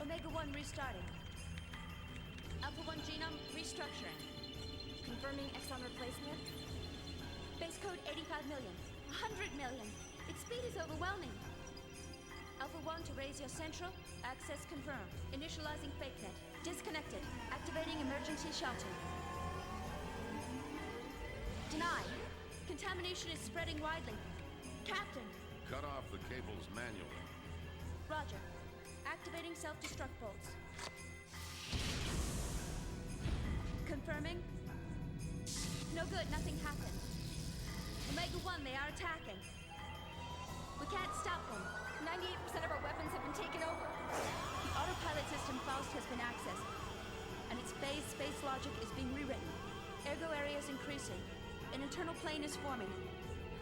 Omega-1 restarting. Alpha-1 genome restructuring. Confirming exon replacement. Base code 85 million. 100 million. Its speed is overwhelming. Alpha-1 to raise your central. Access confirmed. Initializing fake net. Disconnected. Activating emergency shelter. Denied. Contamination is spreading widely. Captain. Cut off the cables manually. Roger. Activating self-destruct bolts. Confirming. No good, nothing happened. Omega-1, they are attacking. We can't stop them. 98% of our weapons have been taken over. The autopilot system Faust has been accessed, and its phase space logic is being rewritten. Ergo area is increasing. An internal plane is forming.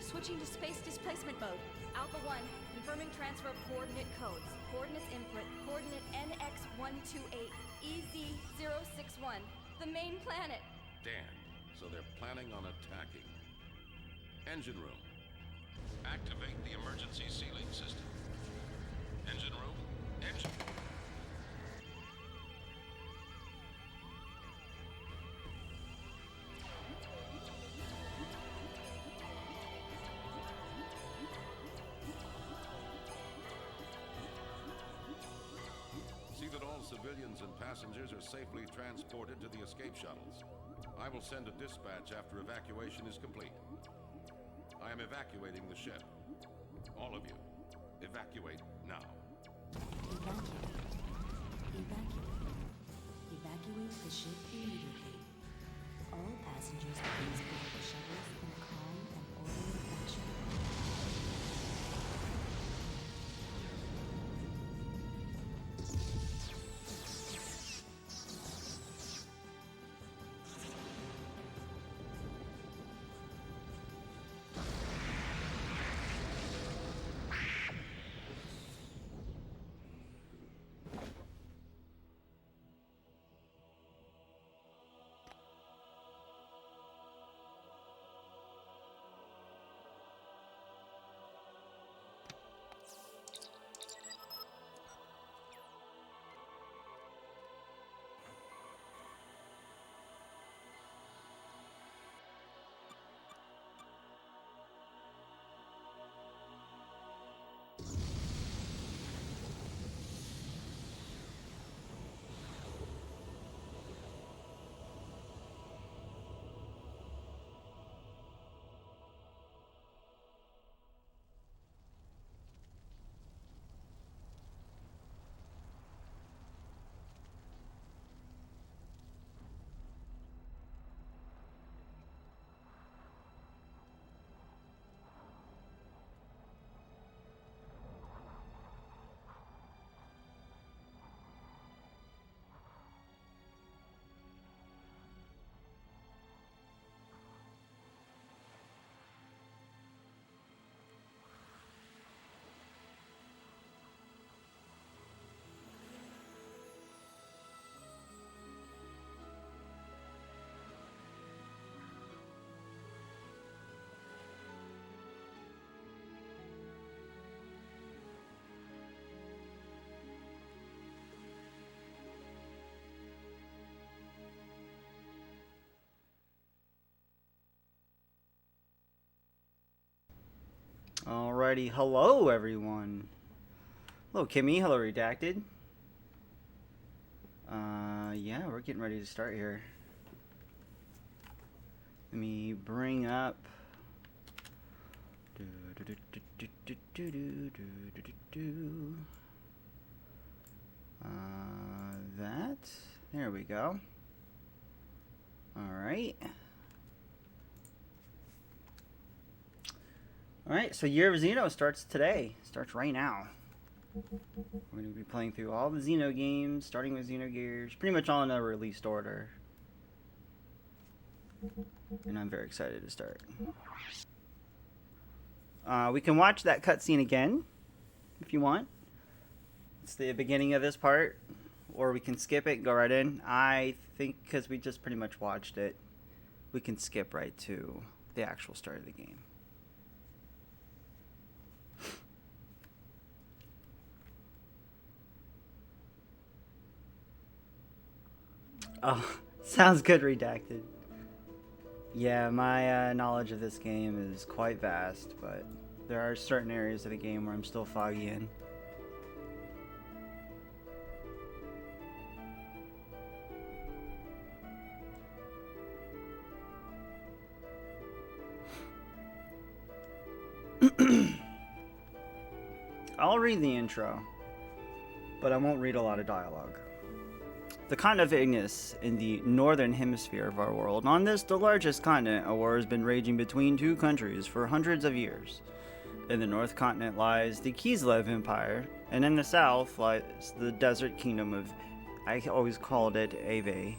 Switching to space displacement mode. Alpha-1, confirming transfer of coordinate codes. Coordinates input, coordinate NX128, EZ061, the main planet. Dan, so they're planning on attacking. Engine room. Activate the emergency sealing system. Engine room, engine. See that all civilians and passengers are safely transported to the escape shuttles. I will send a dispatch after evacuation is complete. I am evacuating the ship. All of you, evacuate now. Evacuate the ship immediately. All passengers please board the shuttles in a calm and orderly fashion. Alrighty, hello everyone. Hello Kimmy, hello Redacted. Yeah, we're getting ready to start here. Let me bring up that. There we go. Alright. Alright, so Year of Xeno starts today. Starts right now. We're going to be playing through all the Xeno games, starting with Xenogears, pretty much all in a released order. And I'm very excited to start. We can watch that cutscene again, if you want. It's the beginning of this part. Or we can skip it and go right in. I think because we just pretty much watched it, we can skip right to the actual start of the game. Oh, sounds good, redacted. Yeah, my knowledge of this game is quite vast, but there are certain areas of the game where I'm still foggy in. I'll read the intro, but I won't read a lot of dialogue. The continent of Ignis in the northern hemisphere of our world. On this, the largest continent, a war has been raging between two countries for hundreds of years. In the north continent lies the Kislev Empire, and in the south lies the desert kingdom of, I always called it, Ave.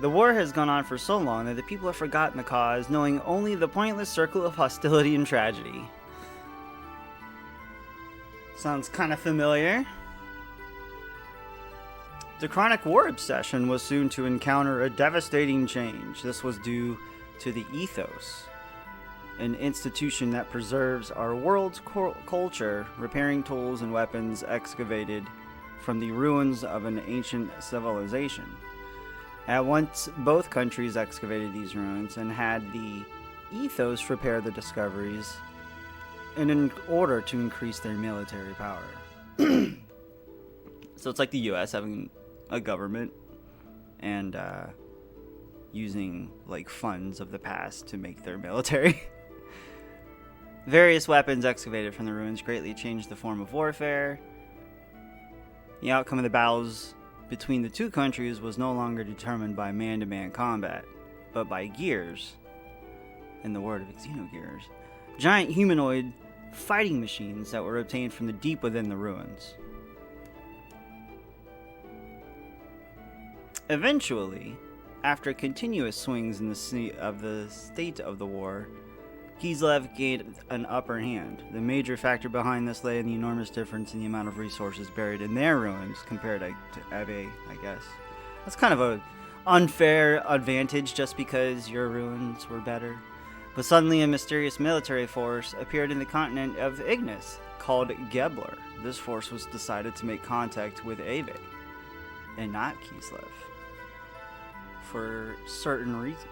The war has gone on for so long that the people have forgotten the cause, knowing only the pointless circle of hostility and tragedy. Sounds kind of familiar. The chronic war obsession was soon to encounter a devastating change. This was due to the ethos, an institution that preserves our world's culture, repairing tools and weapons excavated from the ruins of an ancient civilization. At once, both countries excavated these ruins and had the ethos repair the discoveries, and in order to increase their military power. So it's like the U.S. having a government and using like funds of the past to make their military. Various weapons excavated from the ruins greatly changed the form of warfare. The outcome of the battles between the two countries was no longer determined by man-to-man combat, but by gears, in the word of Xenogears, giant humanoid fighting machines that were obtained from the deep within the ruins. Eventually, after continuous swings in the state of the war, Kislev gained an upper hand. The major factor behind this lay in the enormous difference in the amount of resources buried in their ruins compared to Abe, I guess. That's kind of an unfair advantage just because your ruins were better. But suddenly a mysterious military force appeared in the continent of Ignis, called Gebler. This force was decided to make contact with Abe, and not Kislev, for certain reasons.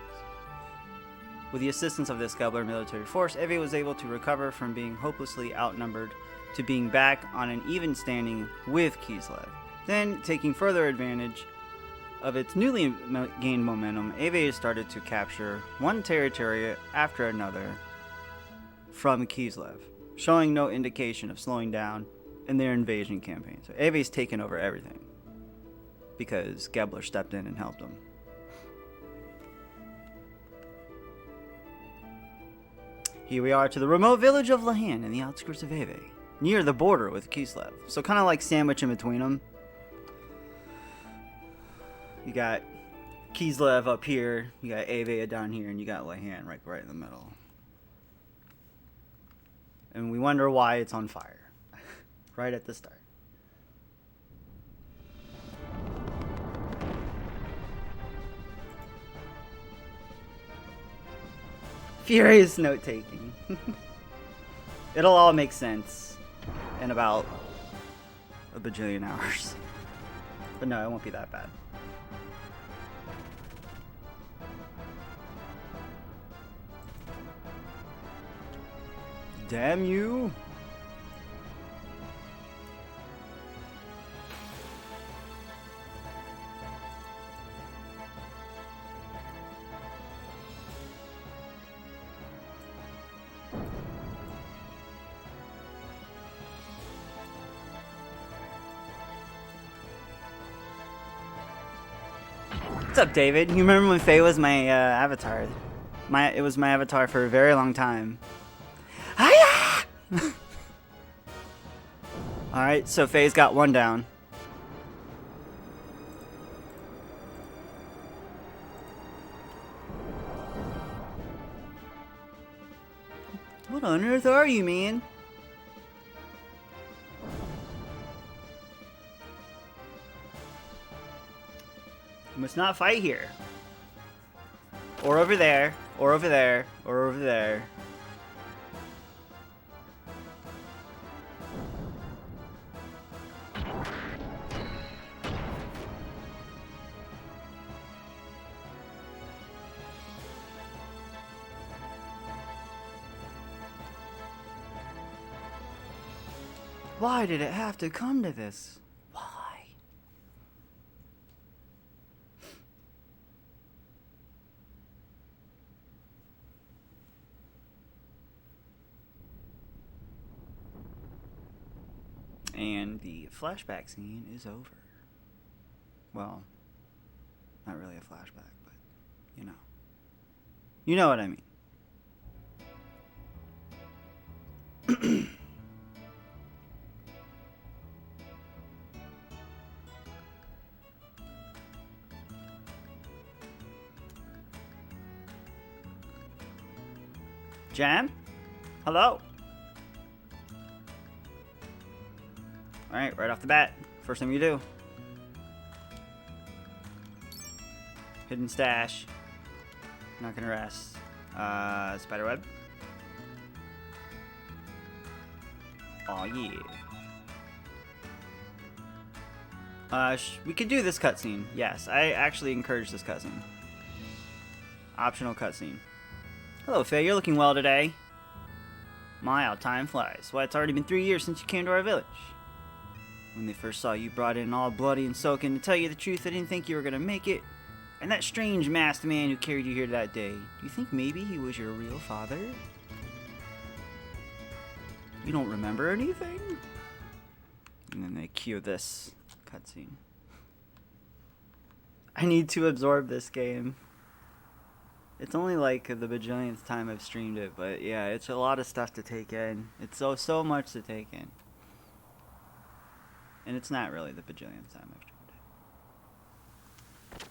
With the assistance of this Gebler military force, Eve was able to recover from being hopelessly outnumbered to being back on an even standing with Kislev. Then, taking further advantage of its newly gained momentum, Eve started to capture one territory after another from Kislev, showing no indication of slowing down in their invasion campaign. So Ave's taken over everything because Gebler stepped in and helped them. Here we are to the remote village of Lahan in the outskirts of Ave, near the border with Kislev. So kind of like sandwich in between them. You got Kislev up here, you got Ave down here, and you got Lahan right in the middle. And we wonder why it's on fire right at the start. Furious note-taking. It'll all make sense in about a bajillion hours. But no, it won't be that bad. Damn you! What's up, David? You remember when Faye was my avatar? It was my avatar for a very long time. Hiya! Alright, so Faye's got one down. What on earth are you, man? You must not fight here. Or over there, or over there, or over there. Why did it have to come to this? Why? And the flashback scene is over. Well, not really a flashback, but you know. You know what I mean. Jam? Hello? Alright, right off the bat. First thing you do. Hidden stash. Not gonna rest. Spiderweb. Aw, yeah. We could do this cutscene. Yes, I actually encourage this cutscene. Optional cutscene. Hello, Faye. You're looking well today. My, how time flies. Why, it's already been 3 years since you came to our village. When they first saw you brought in all bloody and soaking, to tell you the truth, I didn't think you were gonna make it. And that strange masked man who carried you here that day, do you think maybe he was your real father? You don't remember anything? And then they cue this cutscene. I need to absorb this game. It's only like the bajillionth time I've streamed it, but yeah, it's a lot of stuff to take in. It's so much to take in. And it's not really the bajillionth time I've streamed it.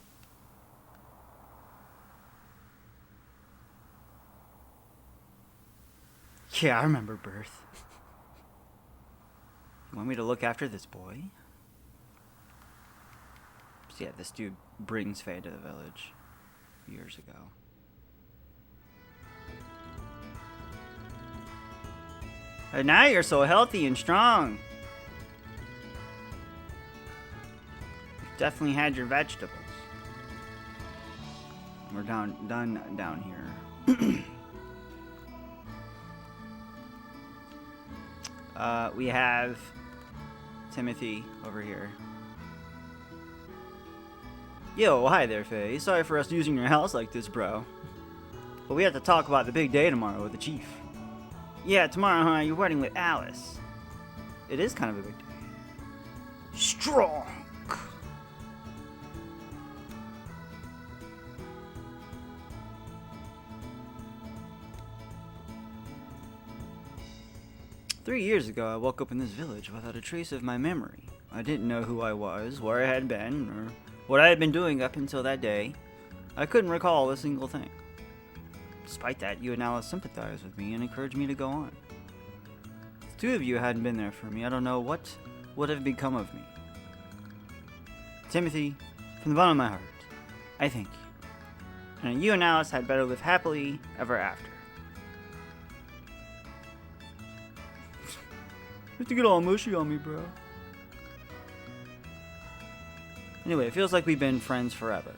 Yeah, I remember birth. You want me to look after this boy? So yeah, this dude brings Faye to the village years ago. And now you're so healthy and strong. You've definitely had your vegetables. We're done down here. We have Timothy over here. Yo, hi there, Faye. Sorry for us using your house like this, bro. But we have to talk about the big day tomorrow with the chief. Yeah, tomorrow, huh? You're wedding with Alice. It is kind of a big day. Strong. "3 years ago, I woke up in this village without a trace of my memory. I didn't know who I was, where I had been, or what I had been doing up until that day. I couldn't recall a single thing. Despite that, you and Alice sympathized with me and encouraged me to go on. If the two of you hadn't been there for me, I don't know what would have become of me. Timothy, from the bottom of my heart, I thank you. And you and Alice had better live happily ever after." You have to get all mushy on me, bro. Anyway, it feels like we've been friends forever.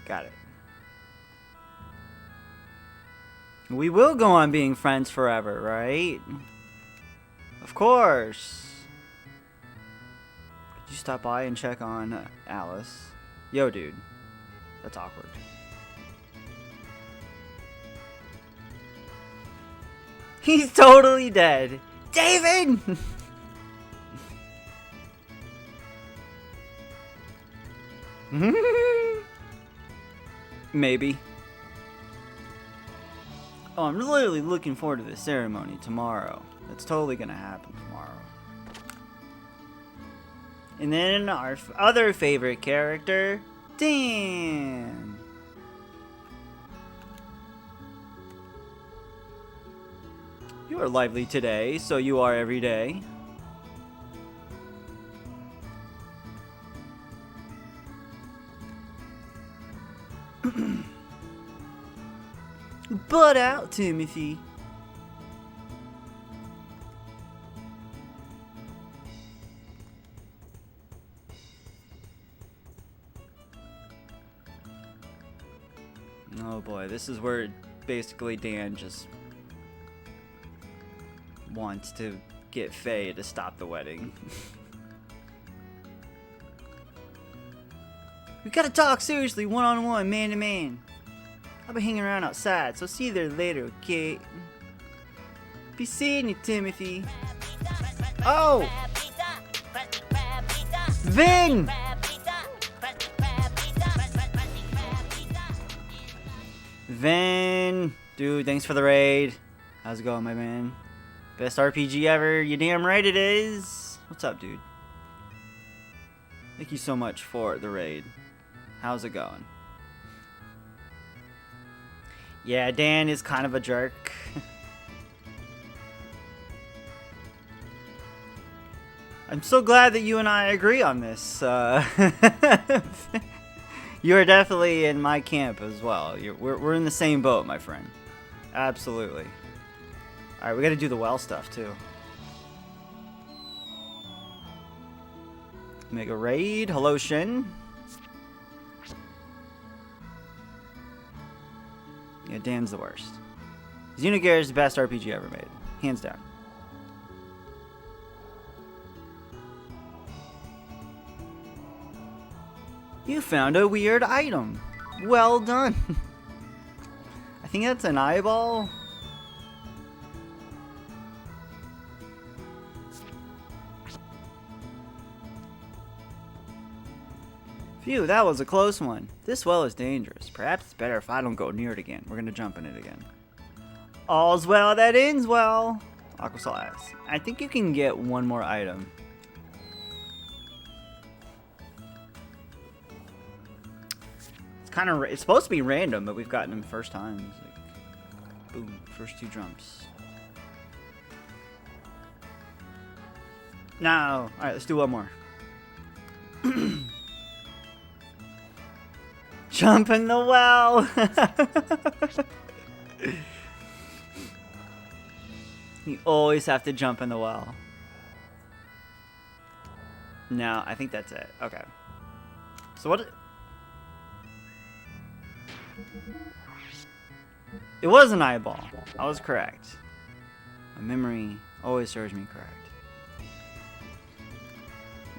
Got it. We will go on being friends forever, right? Of course. Could you stop by and check on Alice? Yo, dude. That's awkward. He's totally dead. David! Maybe. Oh, I'm literally looking forward to the ceremony tomorrow. That's totally gonna happen tomorrow. And then our other favorite character, Dan. You are lively today, so you are every day. Butt out, Timothy. Oh boy, this is where basically Dan just wants to get Faye to stop the wedding. We gotta talk seriously, one-on-one, man-to-man. I'll be hanging around outside, so see you there later, okay? Be seeing you, Timothy. Oh! Vin! Vin! Dude, thanks for the raid. How's it going, my man? Best RPG ever. You damn right it is. What's up, dude? Thank you so much for the raid. How's it going? Yeah, Dan is kind of a jerk. I'm so glad that you and I agree on this. You are definitely in my camp as well. We're in the same boat, my friend. Absolutely. Alright, we gotta do the well stuff, too. Mega raid. Hello, Shin. Yeah, Dan's the worst. Xenogears is the best RPG ever made. Hands down. You found a weird item. Well done. I think that's an eyeball. Phew, that was a close one. This well is dangerous. Perhaps it's better if I don't go near it again. We're gonna jump in it again. All's well that ends well. Aquasol asks. I think you can get one more item. It's supposed to be random, but we've gotten them first time. It's like, boom, first 2 jumps. No. All right, let's do one more. Jump in the well. You always have to jump in the well. No, I think that's it. Okay. So what? It was an eyeball. I was correct. My memory always serves me correct.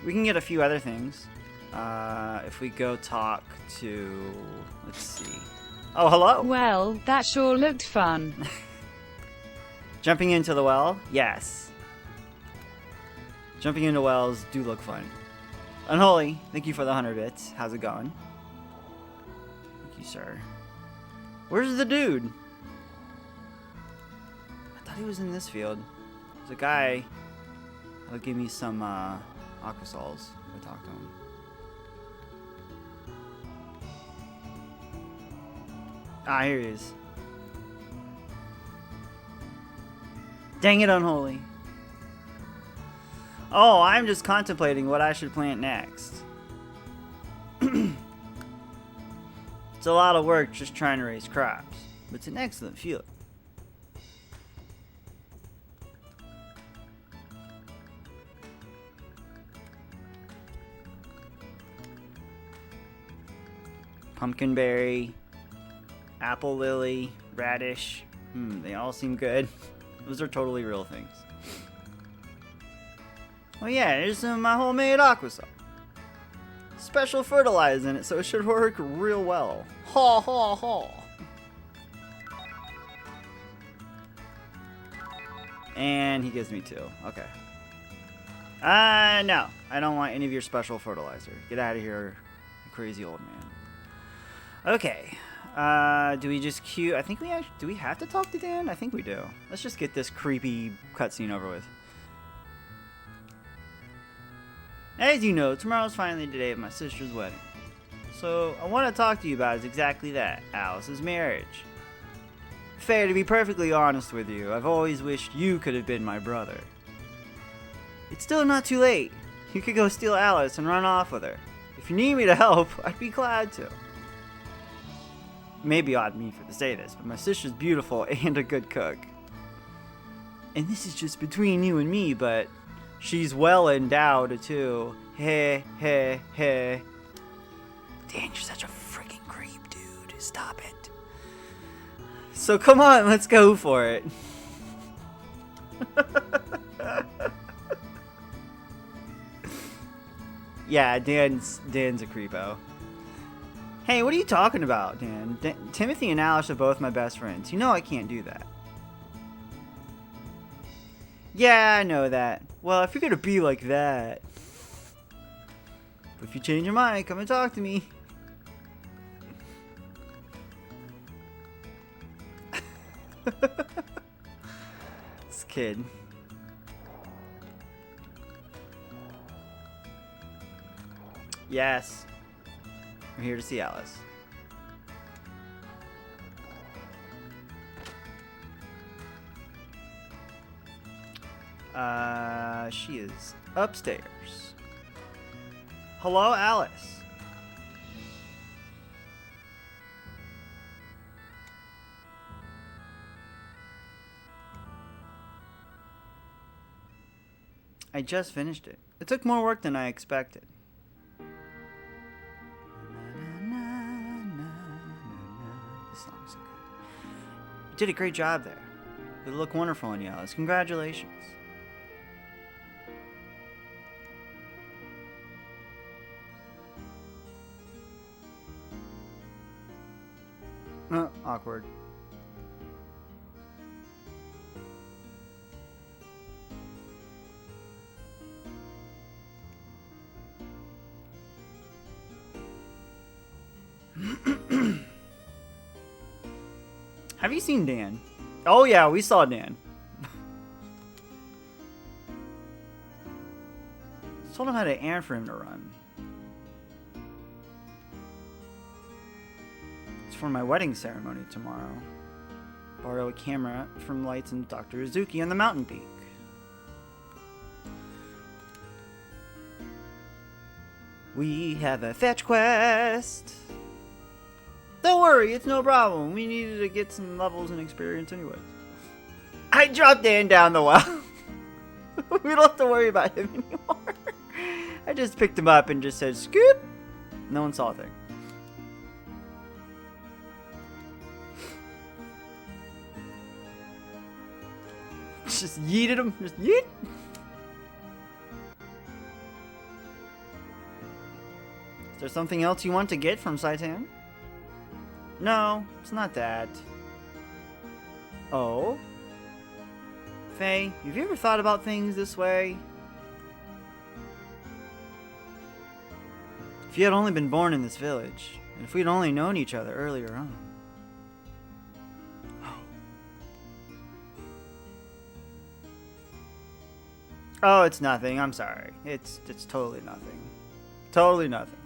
We can get a few other things. If we go talk to... Let's see. Oh, hello! Well, that sure looked fun. Jumping into the well? Yes. Jumping into wells do look fun. Unholy, thank you for the 100 bits. How's it going? Thank you, sir. Where's the dude? I thought he was in this field. There's a guy that'll give me some Aquasols if I talk to him. Ah, here he is. Dang it, Unholy. Oh, I'm just contemplating what I should plant next. It's a lot of work just trying to raise crops, but it's an excellent field. Pumpkinberry, apple lily, radish. They all seem good. Those are totally real things. Oh yeah, here's some my homemade Aquasol. Special fertilizer in it, so it should work real well. Ha ha ha. And he gives me 2. Okay. No. I don't want any of your special fertilizer. Get out of here, you crazy old man. Okay. Do we just queue? I think we actually... Do we have to talk to Dan? I think we do. Let's just get this creepy cutscene over with. As you know, tomorrow's finally the day of my sister's wedding. So, I want to talk to you about is exactly that, Alice's marriage. Fair, to be perfectly honest with you, I've always wished you could have been my brother. It's still not too late. You could go steal Alice and run off with her. If you need me to help, I'd be glad to. Maybe odd me for to say this, but my sister's beautiful and a good cook. And this is just between you and me, but... she's well endowed, too. Heh, heh, heh. Dan, you're such a freaking creep, dude. Stop it. So come on, let's go for it. Yeah, Dan's a creepo. Hey, what are you talking about, Dan? Timothy and Alice are both my best friends. You know I can't do that. Yeah, I know that. Well, if you're gonna be like that... If you change your mind, come and talk to me. This kid. Yes. We're here to see Alice. She is upstairs. Hello, Alice. I just finished it. It took more work than I expected. This song's so good. You did a great job there. You look wonderful on you, Alice. Congratulations. Awkward. Have you seen Dan? Oh yeah, we saw Dan. Told him how to air for him to run. It's for my wedding ceremony tomorrow. Borrow a camera from Lights and Dr. Izuki on the mountain peak. We have a fetch quest. Don't worry, it's no problem. We needed to get some levels and experience anyway. I dropped Dan down the well. We don't have to worry about him anymore. I just picked him up and just said, scoop. No one saw a thing. Just yeeted him. Just yeet. Is there something else you want to get from Saitan? No, it's not that. Oh? Faye, have you ever thought about things this way? If you had only been born in this village, and if we'd only known each other earlier on. Oh, it's nothing. I'm sorry. It's totally nothing. Totally nothing.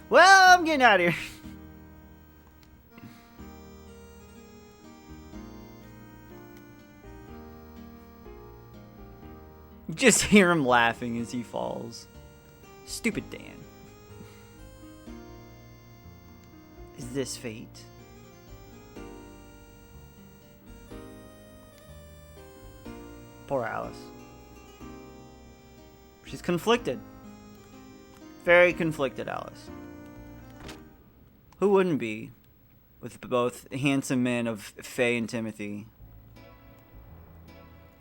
Well, I'm getting out of here. You just hear him laughing as he falls. Stupid Dan. Is this fate? Poor Alice. She's conflicted. Very conflicted, Alice. Who wouldn't be with both handsome men of Faye and Timothy?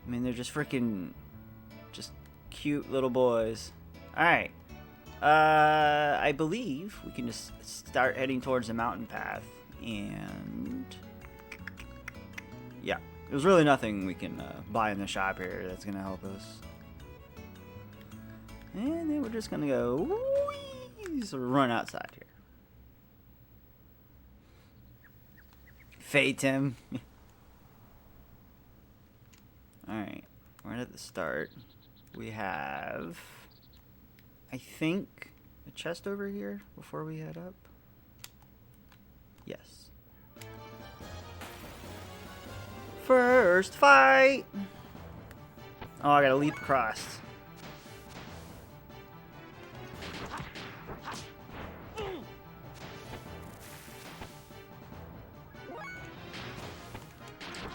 I mean, they're just freaking... just cute little boys. Alright. I believe we can just start heading towards the mountain path. And... yeah. There's really nothing we can buy in the shop here that's going to help us. And then we're just going to go... whee, so run outside here. Fate him. Alright. Right at the start. We have... I think a chest over here before we head up. Yes. First fight! Oh, I gotta leap across.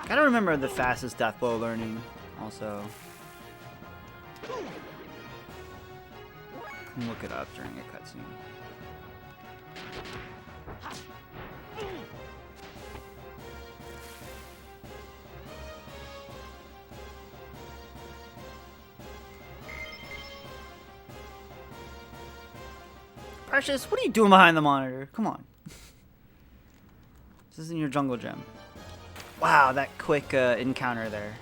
Gotta remember the fastest death blow learning also. Can look it up during a cutscene. Precious, what are you doing behind the monitor? Come on. This isn't your jungle gym. Wow, that quick encounter there.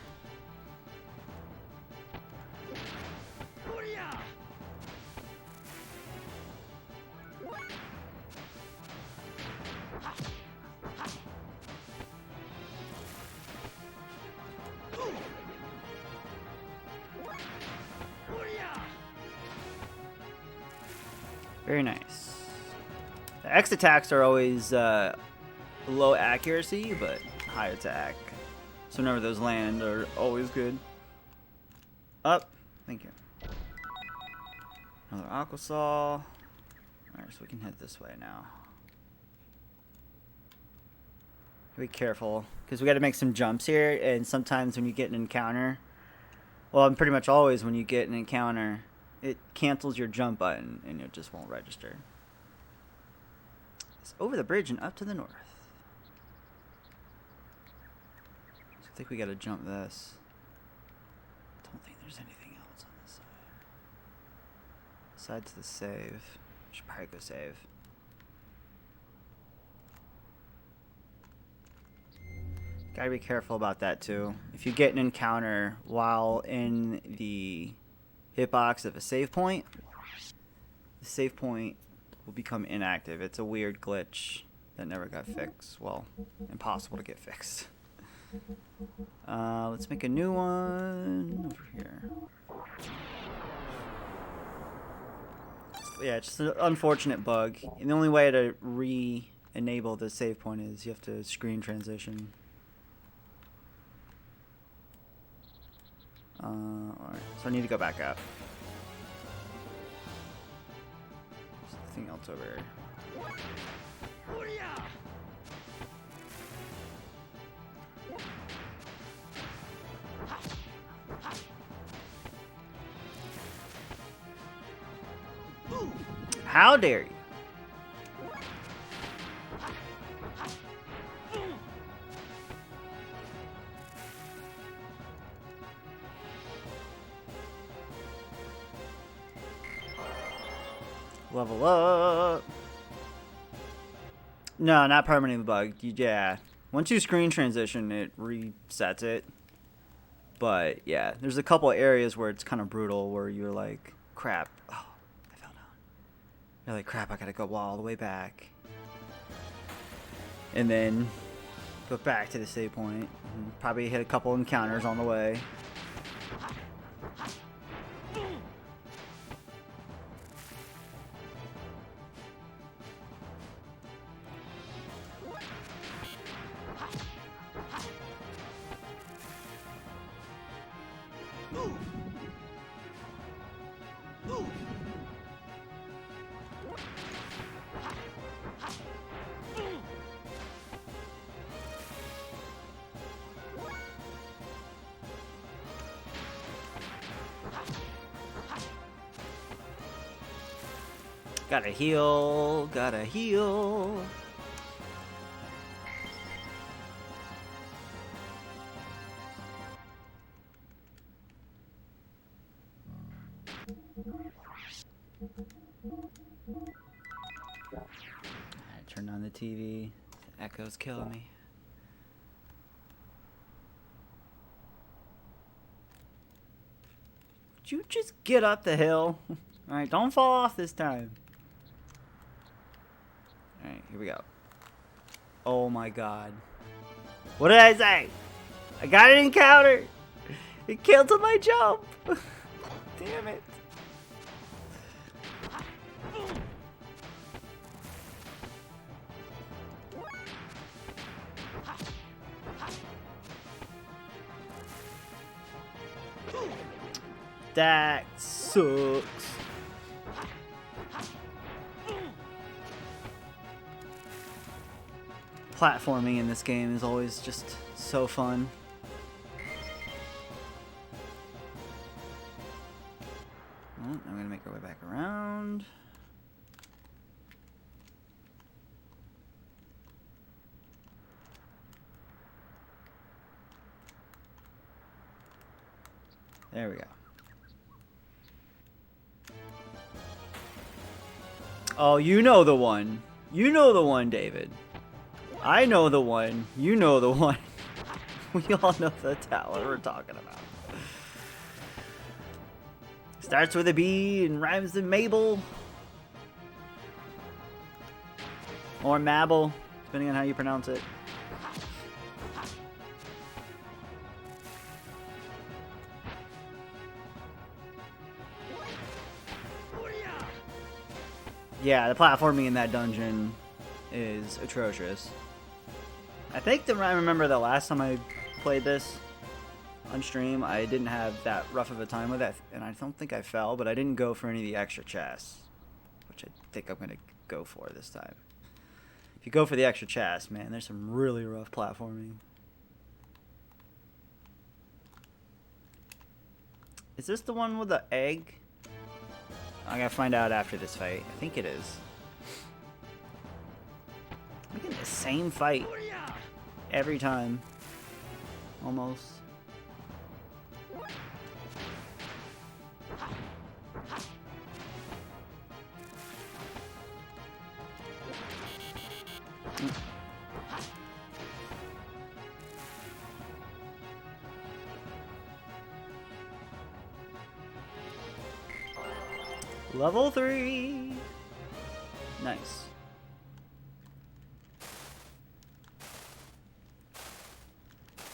Very nice. The X attacks are always low accuracy, but high attack. So whenever those land are always good. Up. Thank you. Another Aqua Saw. Alright, so we can head this way now. Be careful, because we got to make some jumps here, and sometimes when you get an encounter, well, and pretty much always when you get an encounter, it cancels your jump button, and it just won't register. It's over the bridge and up to the north. So I think we got to jump this. Don't think there's anything else on this side. Besides the save. Should probably go save. Gotta be careful about that too. If you get an encounter while in the hitbox of a save point, the save point will become inactive. It's a weird glitch that never got fixed. Well, impossible to get fixed. Let's make a new one over here. Yeah, it's just an unfortunate bug. And the only way to re-enable the save point is you have to screen transition. Alright, so I need to go back up. Something else over here. How dare you? Level up. No, not permanently bugged. Yeah. Once you screen transition, it resets it. But yeah, there's a couple areas where it's kind of brutal, where you're like, crap. Oh, I fell down. You're like, crap, I gotta go all the way back. And then go back to the save point. And probably hit a couple encounters on the way. Gotta heal, gotta heal. I turned on the TV. The echo's killing me. Would you just get up the hill? Alright, don't fall off this time. Alright, here we go. Oh my god. What did I say? I got an encounter! It canceled my jump! Damn it. That sucks. Platforming in this game is always just so fun. Well, I'm gonna make our way back around. There we go. Oh, you know the one. You know the one, David. I know the one. You know the one. We all know the tower we're talking about. Starts with a B and rhymes with Mabel. Or Mabel, depending on how you pronounce it. Yeah, the platforming in that dungeon is atrocious. I think I remember the last time I played this on stream, I didn't have that rough of a time with it, and I don't think I fell, but I didn't go for any of the extra chests, which I think I'm going to go for this time. If you go for the extra chest, man, there's some really rough platforming. Is this the one with the egg? I gotta find out after this fight. I think it is. I'm getting the same fight every time. Almost. Level 3. Nice.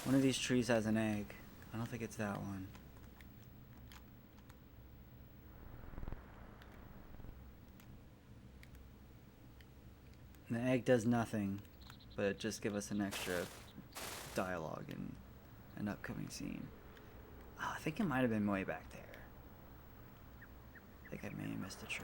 One of these trees has an egg. I don't think it's that one. The egg does nothing, but it just gives us an extra dialogue in an upcoming scene. Oh, I think it might have been way back there. I think I may have missed a tree.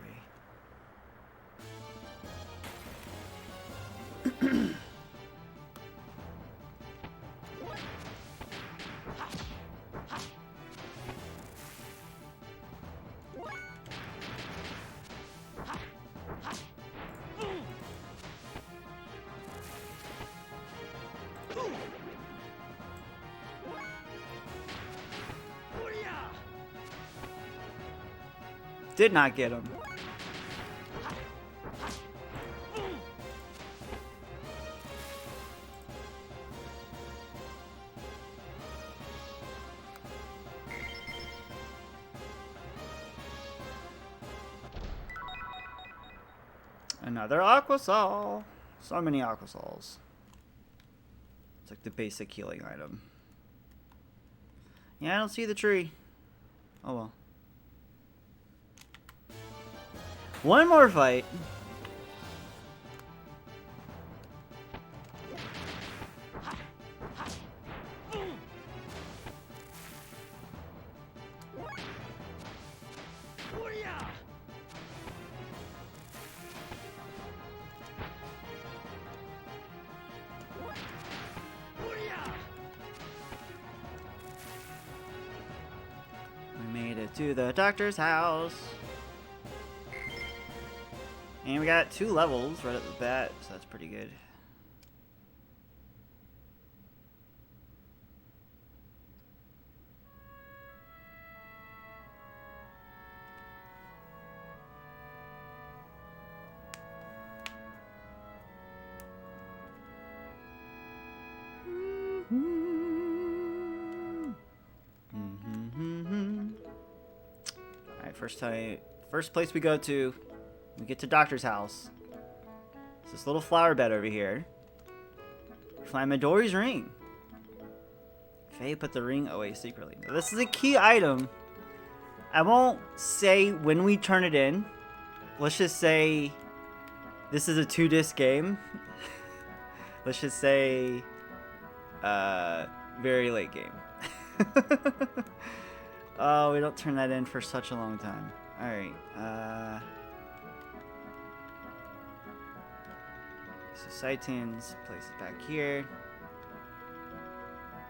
Did not get him. Another Aquasol. So many Aquasols. It's like the basic healing item. Yeah, I don't see the tree. Oh well. One more fight. We made it to the doctor's house. And we got 2 levels right at the bat, so that's pretty good. Alright, first place we go to. We get to Doctor's house. It's this little flower bed over here. We find Midori's ring. Faye put the ring away secretly. Now, this is a key item. I won't say when we turn it in. Let's just say this is a 2-disc game. Let's just say very late game. Oh, we don't turn that in for such a long time. Alright, so Saiten's place is back here.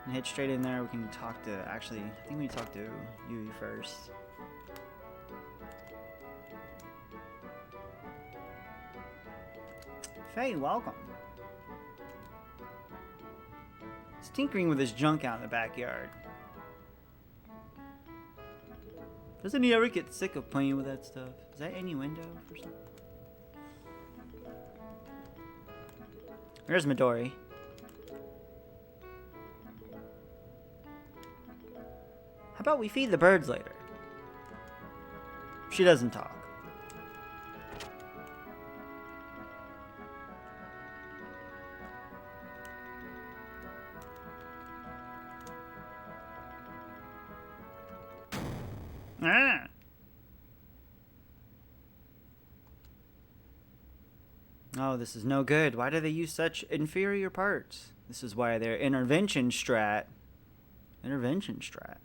And head straight in there. We can talk to, actually, I think we need to talk to Yui first. Faye, welcome. He's tinkering with his junk out in the backyard. Doesn't he ever get sick of playing with that stuff? Is that innuendo or something? Here's Midori. How about we feed the birds later? She doesn't talk. Ah. Oh, this is no good. Why do they use such inferior parts? This is why they're intervention strat. Intervention strat.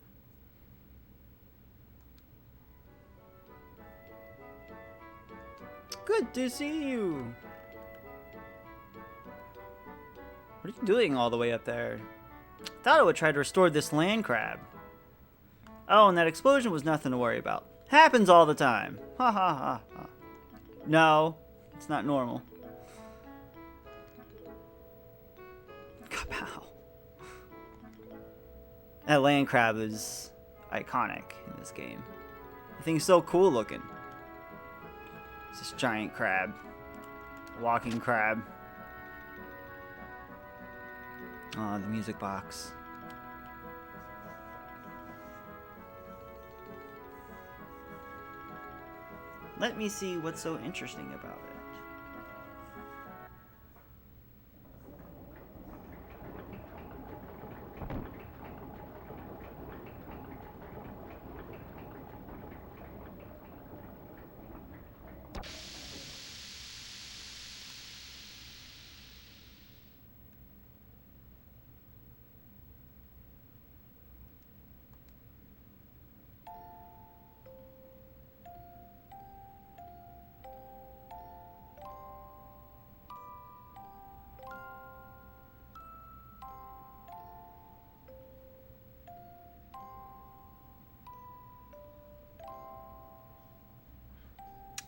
Good to see you. What are you doing all the way up there? Thought I would try to restore this land crab. Oh, and that explosion was nothing to worry about. Happens all the time. Ha ha ha ha. No, it's not normal. Kapow. That land crab is iconic in this game. The thing's so cool looking. It's this giant crab. Walking crab. Oh, the music box. Let me see what's so interesting about it.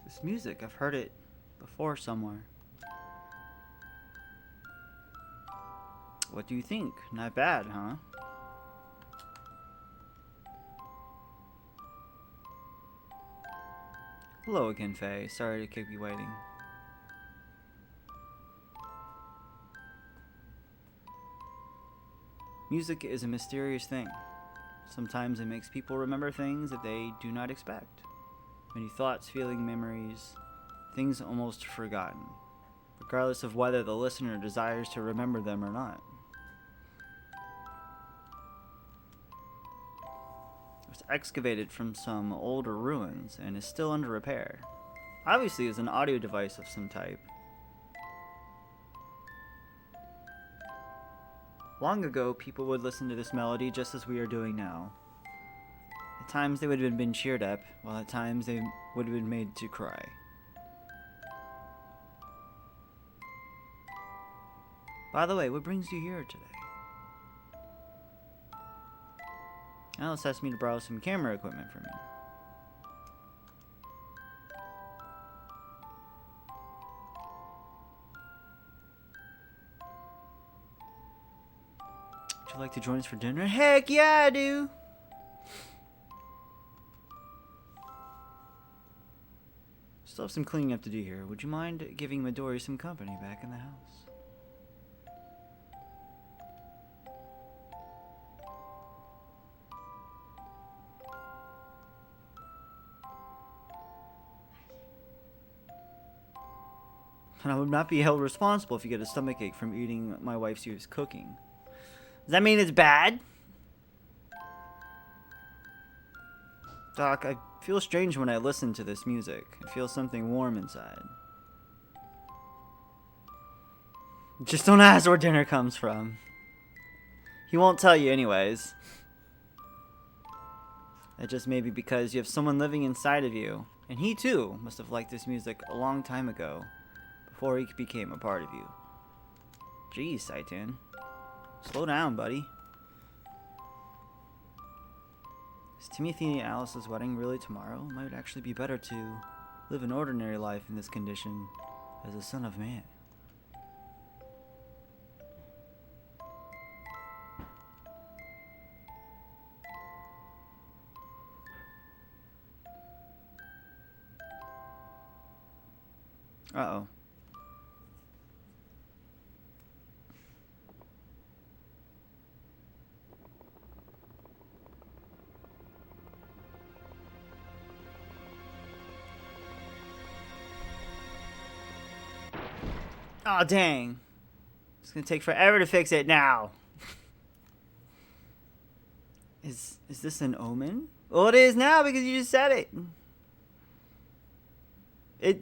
This music, I've heard it before somewhere. What do you think? Not bad, huh? Hello again, Faye. Sorry to keep you waiting. Music is a mysterious thing. Sometimes it makes people remember things that they do not expect. Many thoughts, feelings, memories, things almost forgotten, regardless of whether the listener desires to remember them or not. It was excavated from some older ruins and is still under repair. Obviously, it's an audio device of some type. Long ago, people would listen to this melody just as we are doing now. At times they would have been cheered up, while at times they would have been made to cry. By the way, what brings you here today? Alice asked me to borrow some camera equipment from you. Would you like to join us for dinner? Heck yeah, I do! Still have some cleaning up to do here. Would you mind giving Midori some company back in the house? And I would not be held responsible if you get a stomachache from eating my wife's used cooking. Does that mean it's bad? Doc, I feel strange when I listen to this music. I feel something warm inside. Just don't ask where dinner comes from. He won't tell you anyways. That just may be because you have someone living inside of you. And he too must have liked this music a long time ago, before he became a part of you. Jeez, Saitan. Slow down, buddy. Is Timothy and Alice's wedding really tomorrow? It might actually be better to live an ordinary life in this condition as a son of man. Uh-oh. Oh, dang. It's gonna take forever to fix it now. Is this an omen? Well, it is now because you just said it.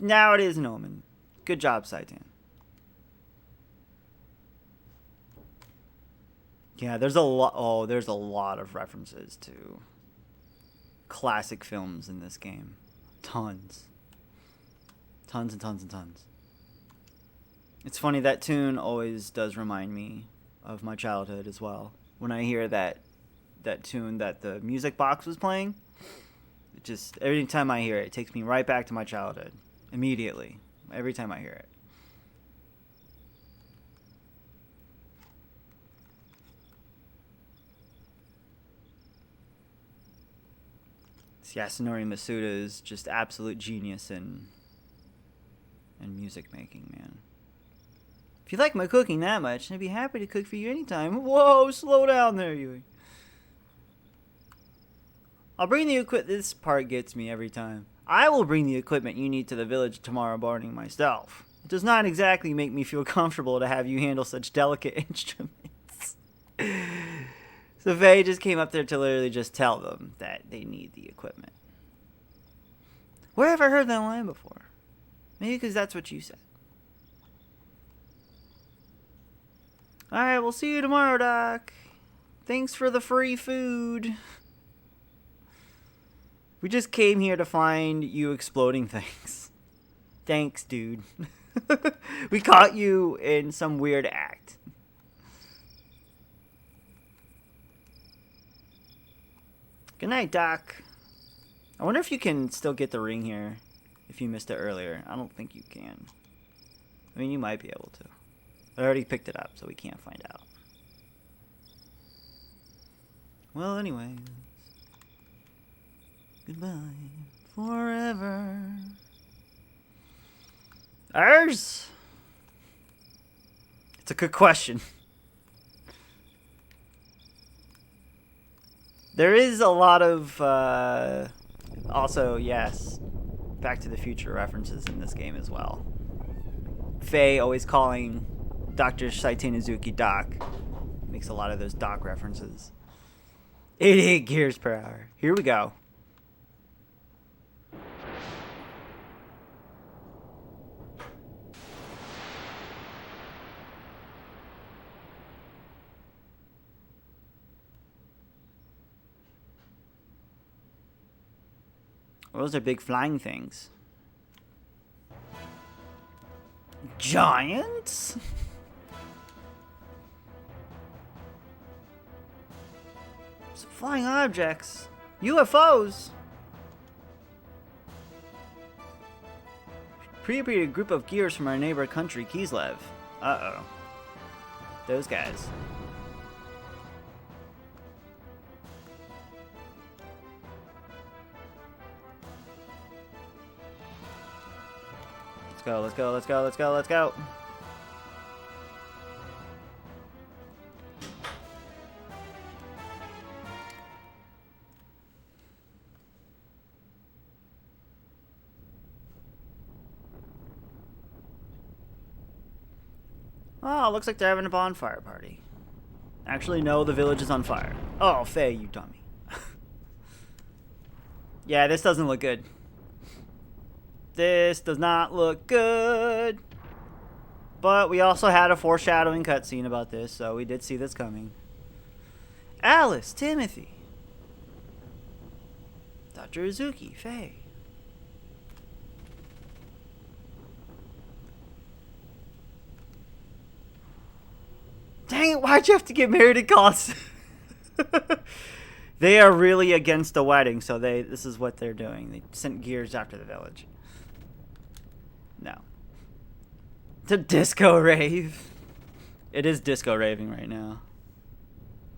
Now it is an omen. Good job, Saitan. Yeah, there's a lot. Oh, there's a lot of references to classic films in this game. Tons. Tons and tons and tons. It's funny, that tune always does remind me of my childhood as well. When I hear that tune that the music box was playing, it just, every time I hear it, it takes me right back to my childhood. Immediately. Every time I hear it. Yasunori Masuda is just absolute genius in music making, man. If you like my cooking that much, I'd be happy to cook for you anytime. Whoa, slow down there, Yui. I'll bring the equipment. This part gets me every time. I will bring the equipment you need to the village tomorrow morning myself. It does not exactly make me feel comfortable to have you handle such delicate instruments. So Faye just came up there to literally just tell them that they need the equipment. Where have I heard that line before? Maybe because that's what you said. Alright, we'll see you tomorrow, Doc. Thanks for the free food. We just came here to find you exploding things. Thanks, dude. We caught you in some weird act. Good night, Doc. I wonder if you can still get the ring here if you missed it earlier. I don't think you can. I mean, you might be able to. I already picked it up, so we can't find out. Well, anyway. Goodbye forever. Ours? It's a good question. There is a lot of, also, yes, Back to the Future references in this game as well. Faye always calling Dr. Saitanizuki Doc. Makes a lot of those Doc references. 88 gears per hour. Here we go. Those are big flying things. Giants? Some flying objects. UFOs. Pre-appeared a group of gears from our neighbor country, Kislev. Uh-oh. Those guys. Let's go, let's go, let's go, let's go, let's go. Oh, looks like they're having a bonfire party. Actually, no, the village is on fire. Oh, Faye, you dummy. Yeah, this doesn't look good. This does not look good. But we also had a foreshadowing cutscene about this, so we did see this coming. Alice, Timothy, Dr. Izuki, Faye. Dang it, why'd you have to get married at cost? They are really against the wedding, so this is what they're doing. They sent gears after the village. No. The disco rave. It is disco raving right now.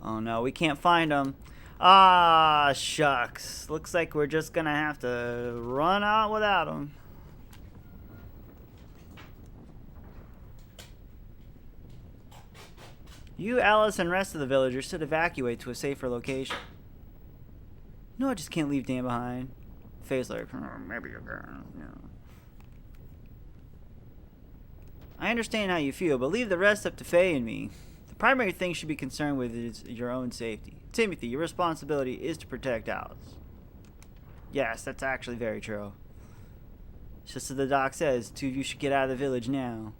Oh no, we can't find them. Ah, shucks. Looks like we're just gonna have to run out without them. You, Alice, and rest of the villagers should evacuate to a safer location. No, I just can't leave Dan behind. Faye's like, maybe you're gonna, you know. I understand how you feel, but leave the rest up to Faye and me. The primary thing you should be concerned with is your own safety. Timothy, your responsibility is to protect Alice. Yes, that's actually very true. Just as the doc says, two of you should get out of the village now.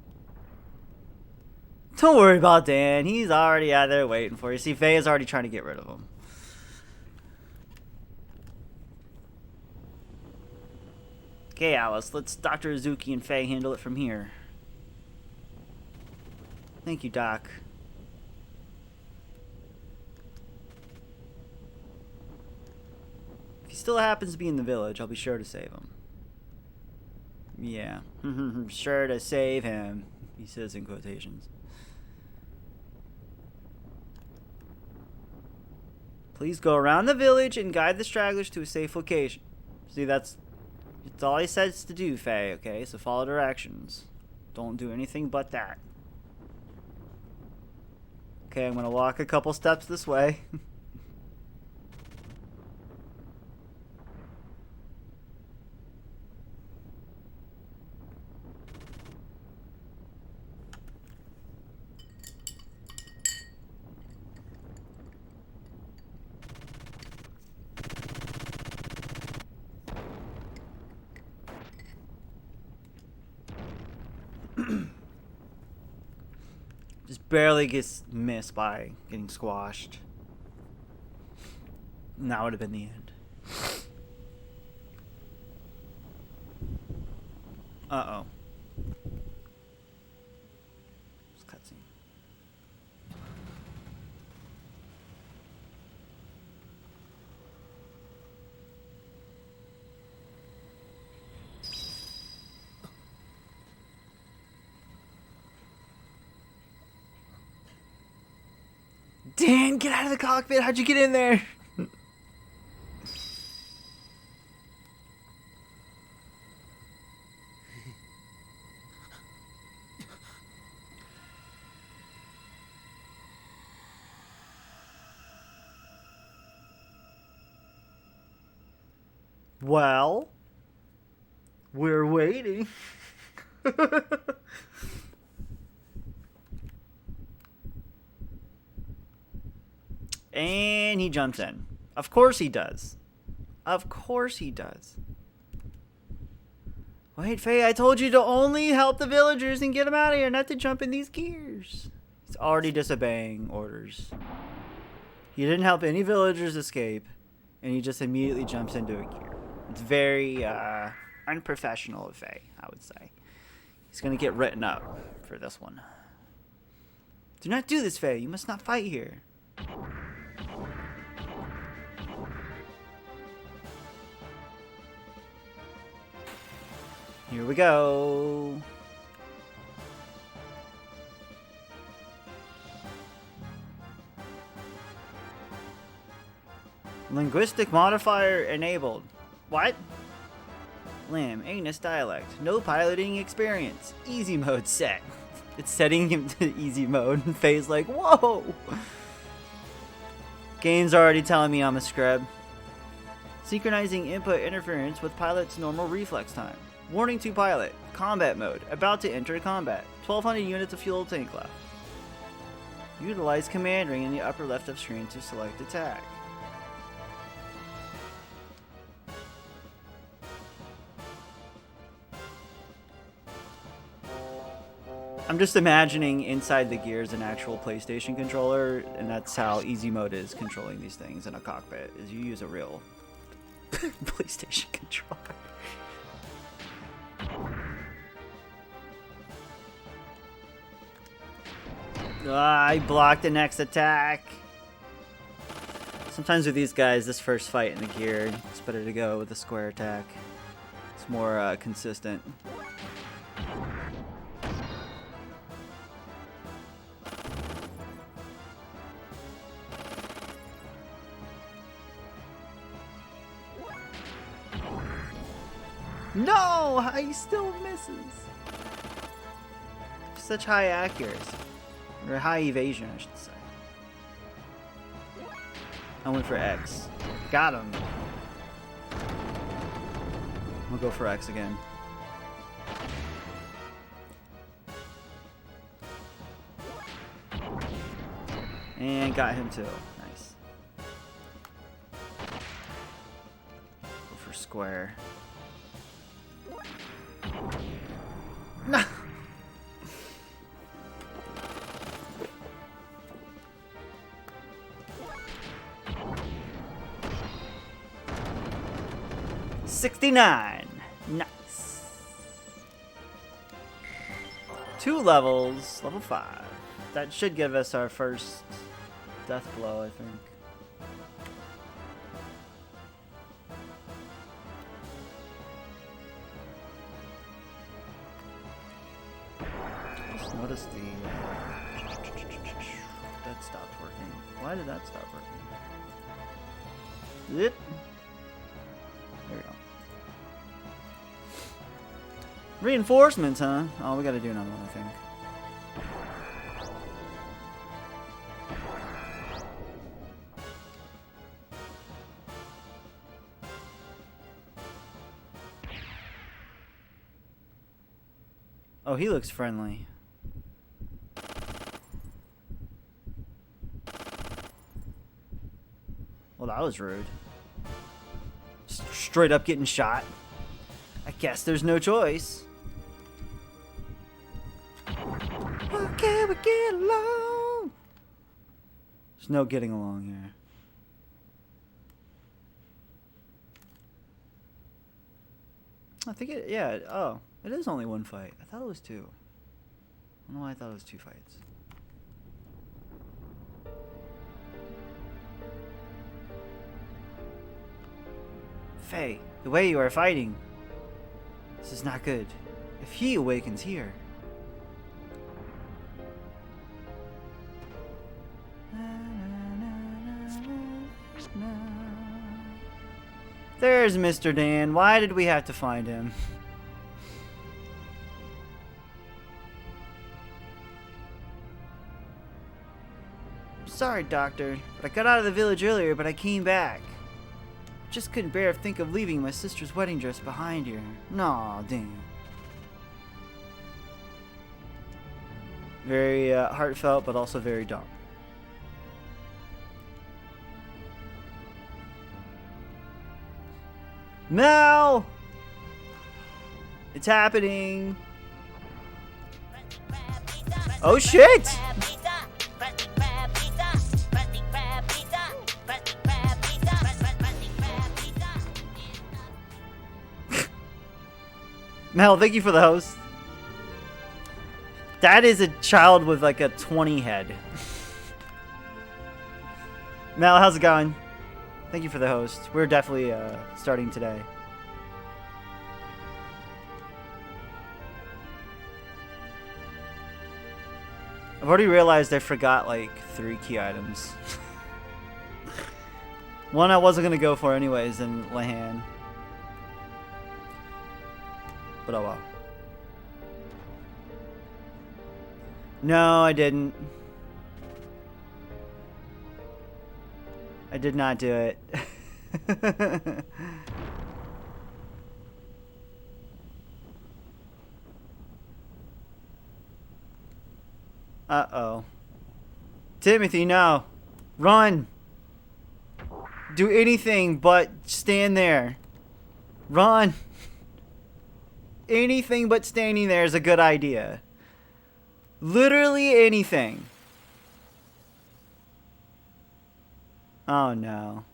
Don't worry about Dan. He's already out there waiting for you. See, Faye is already trying to get rid of him. Okay, Alice, let's Dr. Azuki and Faye handle it from here. Thank you, Doc. If he still happens to be in the village, I'll be sure to save him. Yeah, sure to save him, he says in quotations. Please go around the village and guide the stragglers to a safe location. See, that's all he says to do, Faye, okay? So follow directions. Don't do anything but that. Okay, I'm gonna walk a couple steps this way. Just barely gets missed by getting squashed. And that would have been the end. Uh-oh. It's cutscene. Dan, get out of the cockpit. How'd you get in there? Well, we're waiting. And he jumps in. Of course he does. Of course he does. Wait, Faye, I told you to only help the villagers and get them out of here, not to jump in these gears. He's already disobeying orders. He didn't help any villagers escape, and he just immediately jumps into a gear. It's very unprofessional of Faye, I would say. He's going to get written up for this one. Do not do this, Faye. You must not fight here. Here we go. Linguistic modifier enabled. What? Lamb, Agnes dialect. No piloting experience. Easy mode set. It's setting him to easy mode, and Faye's like, whoa! Game's already telling me I'm a scrub. Synchronizing input interference with pilot's normal reflex time. Warning to pilot. Combat mode. About to enter combat. 1,200 units of fuel tank left. Utilize command ring in the upper left of screen to select attack. I'm just imagining inside the gears an actual PlayStation controller, and that's how easy mode is controlling these things in a cockpit, is you use a real PlayStation controller. I blocked the next attack. Sometimes with these guys, this first fight in the gear, it's better to go with a square attack. It's more consistent. No! He still misses. Such high accuracy. Or high evasion, I should say. I went for X. Got him. I'll go for X again. And got him too. Nice. Go for square. No! $69. Nice. 2 levels. Level 5. That should give us our first death blow, I think. Just noticed the that stopped working. Why did that stop working? Yep. There we go. Reinforcements, huh? Oh, we gotta do another one, I think. Oh, he looks friendly. Well, that was rude. Straight up getting shot. I guess there's no choice. Why can't we get along? There's no getting along here. I think it, yeah, oh, it is only 1 fight. I thought it was 2. I don't know why I thought it was 2 fights. Faye, the way you are fighting, this is not good. If he awakens here. There's Mr. Dan. Why did we have to find him? Sorry, Doctor, but I got out of the village earlier, but I came back. Just couldn't bear to think of leaving my sister's wedding dress behind here. Nah, damn. Very heartfelt, but also very dumb. Now! It's happening! Oh shit! Mel, thank you for the host. That is a child with like a 20 head. Mel, how's it going? Thank you for the host. We're definitely starting today. I've already realized I forgot like 3 key items. One I wasn't going to go for anyways in Lahan. But oh well. No, I didn't. I did not do it. Uh-oh. Timothy, no. Run. Do anything but stand there. Run. Anything but standing there is a good idea. Literally anything. Oh no.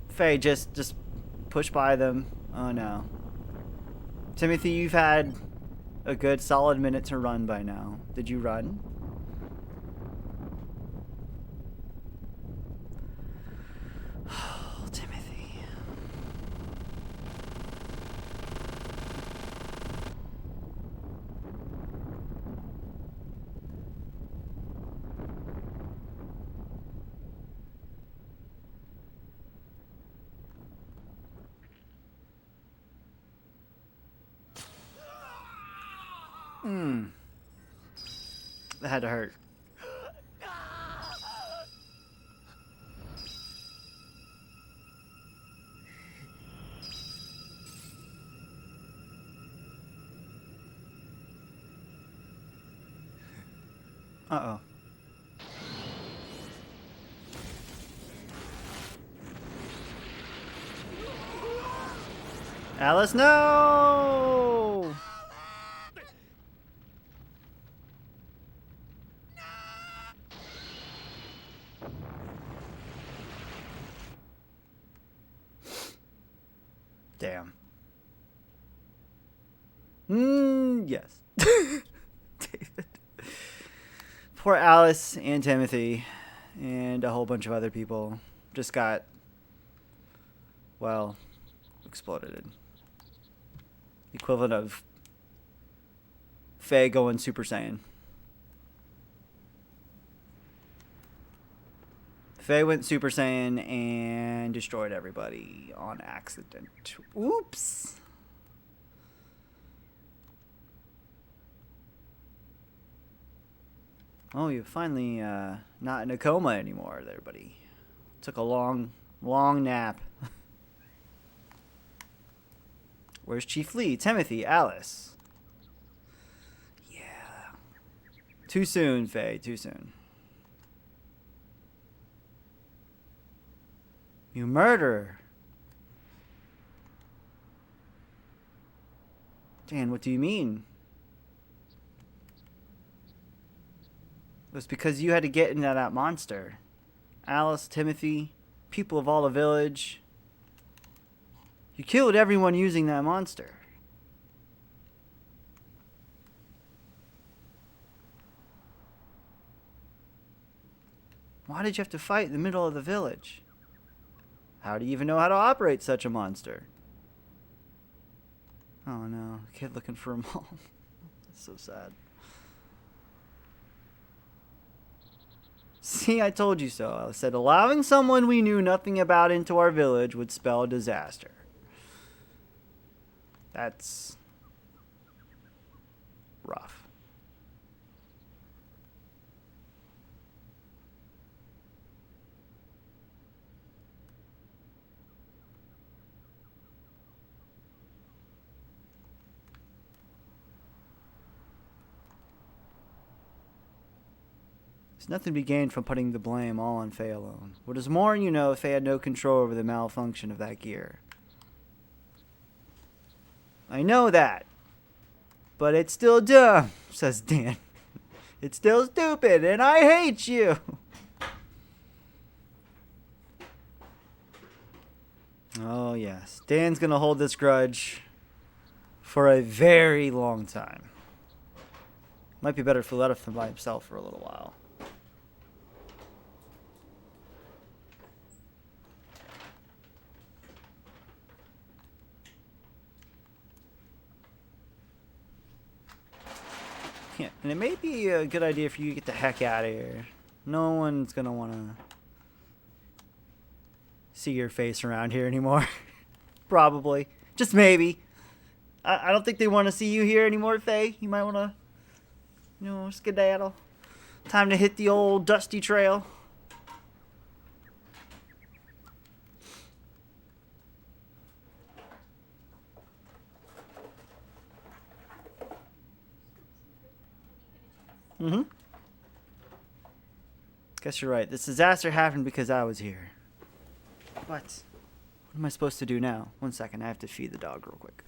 Faye, just push by them. Oh no. Timothy, you've had a good solid minute to run by now. Did you run? Oh, Timothy. That had to hurt. Uh-oh. Alice, no! Damn. Yes. David. Poor Alice and Timothy and a whole bunch of other people just got, well, exploded. Equivalent of Faye going Super Saiyan. Faye went Super Saiyan and destroyed everybody on accident. Oops. Oh, you're finally not in a coma anymore there, buddy. Took a long, long nap. Where's Chief Lee? Timothy? Alice? Yeah. Too soon, Faye. Too soon. You murderer. Dan, what do you mean? It was because you had to get into that monster. Alice, Timothy, people of all the village. You killed everyone using that monster. Why did you have to fight in the middle of the village? How do you even know how to operate such a monster? Oh no, kid looking for a mom. That's so sad. See, I told you so. I said allowing someone we knew nothing about into our village would spell disaster. That's rough. There's nothing to be gained from putting the blame all on Faye alone. What is more, you know, Faye had no control over the malfunction of that gear. I know that. But it's still dumb, says Dan. It's still stupid, and I hate you. Oh, yes. Dan's going to hold this grudge for a very long time. Might be better if we let him by himself for a little while. Yeah, and it may be a good idea for you to get the heck out of here. No one's going to want to see your face around here anymore. Probably. Just maybe. I don't think they want to see you here anymore, Faye. You might want to, skedaddle. Time to hit the old dusty trail. Mm-hmm. Guess you're right. This disaster happened because I was here. What am I supposed to do now? 1 second. I have to feed the dog real quick.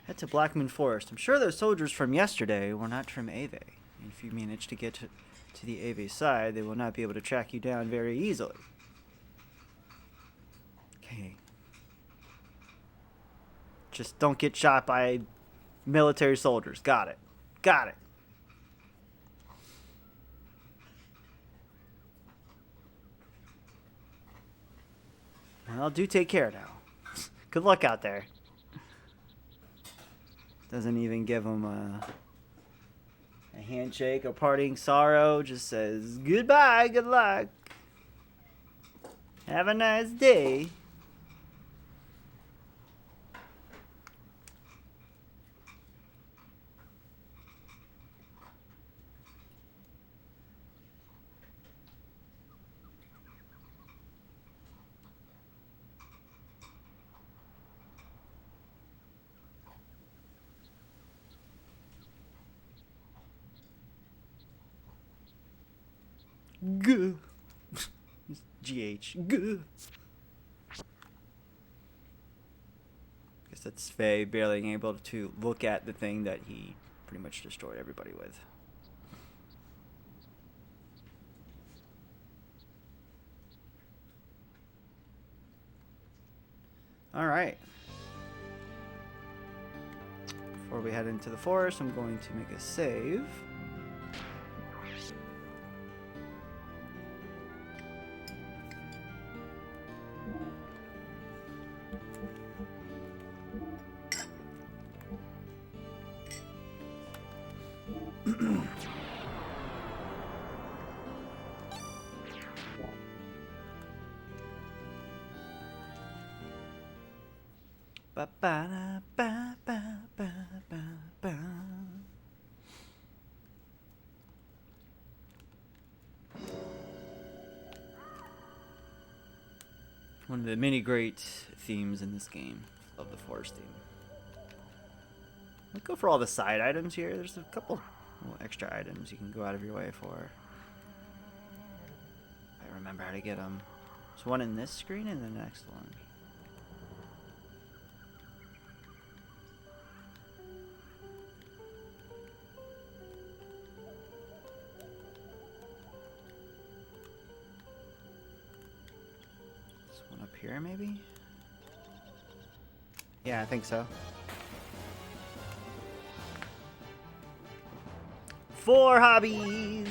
Head to Blackmoon Forest. I'm sure those soldiers from yesterday were not from Ave. If you manage to get to the Ave side, they will not be able to track you down very easily. Okay. Just don't get shot by military soldiers. Got it. Got it. Well, do take care now. Good luck out there. Doesn't even give him a handshake, a parting sorrow. Just says, goodbye, good luck. Have a nice day. Gah. GH. Gah. Guess that's Faye barely being able to look at the thing that he pretty much destroyed everybody with. Alright. Before we head into the forest, I'm going to make a save. Ba ba ba ba ba ba ba. One of the many great themes in this game. Love the forest theme. Let's go for all the side items here. There's a couple little extra items you can go out of your way for. I remember how to get them. There's one in this screen and the next one. Up here, maybe? Yeah, I think so. 4 hobbies!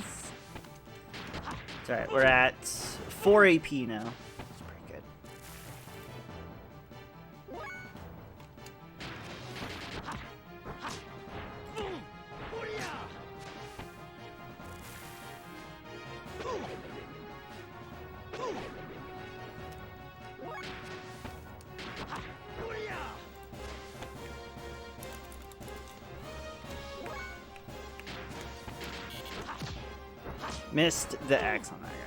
It's alright, we're at 4 AP now. That's pretty good. Missed the X on that guy.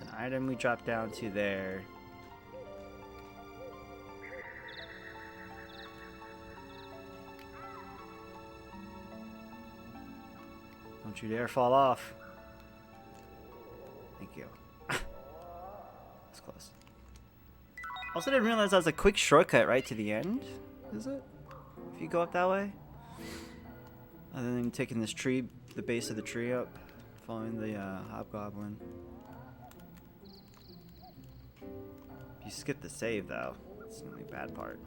An item we drop down to there. Don't you dare fall off. Thank you. That's close. Also didn't realize that was a quick shortcut right to the end. Is it? If you go up that way? Other than taking this tree, the base of the tree up, following the hobgoblin. You skip the save though. That's the only bad part.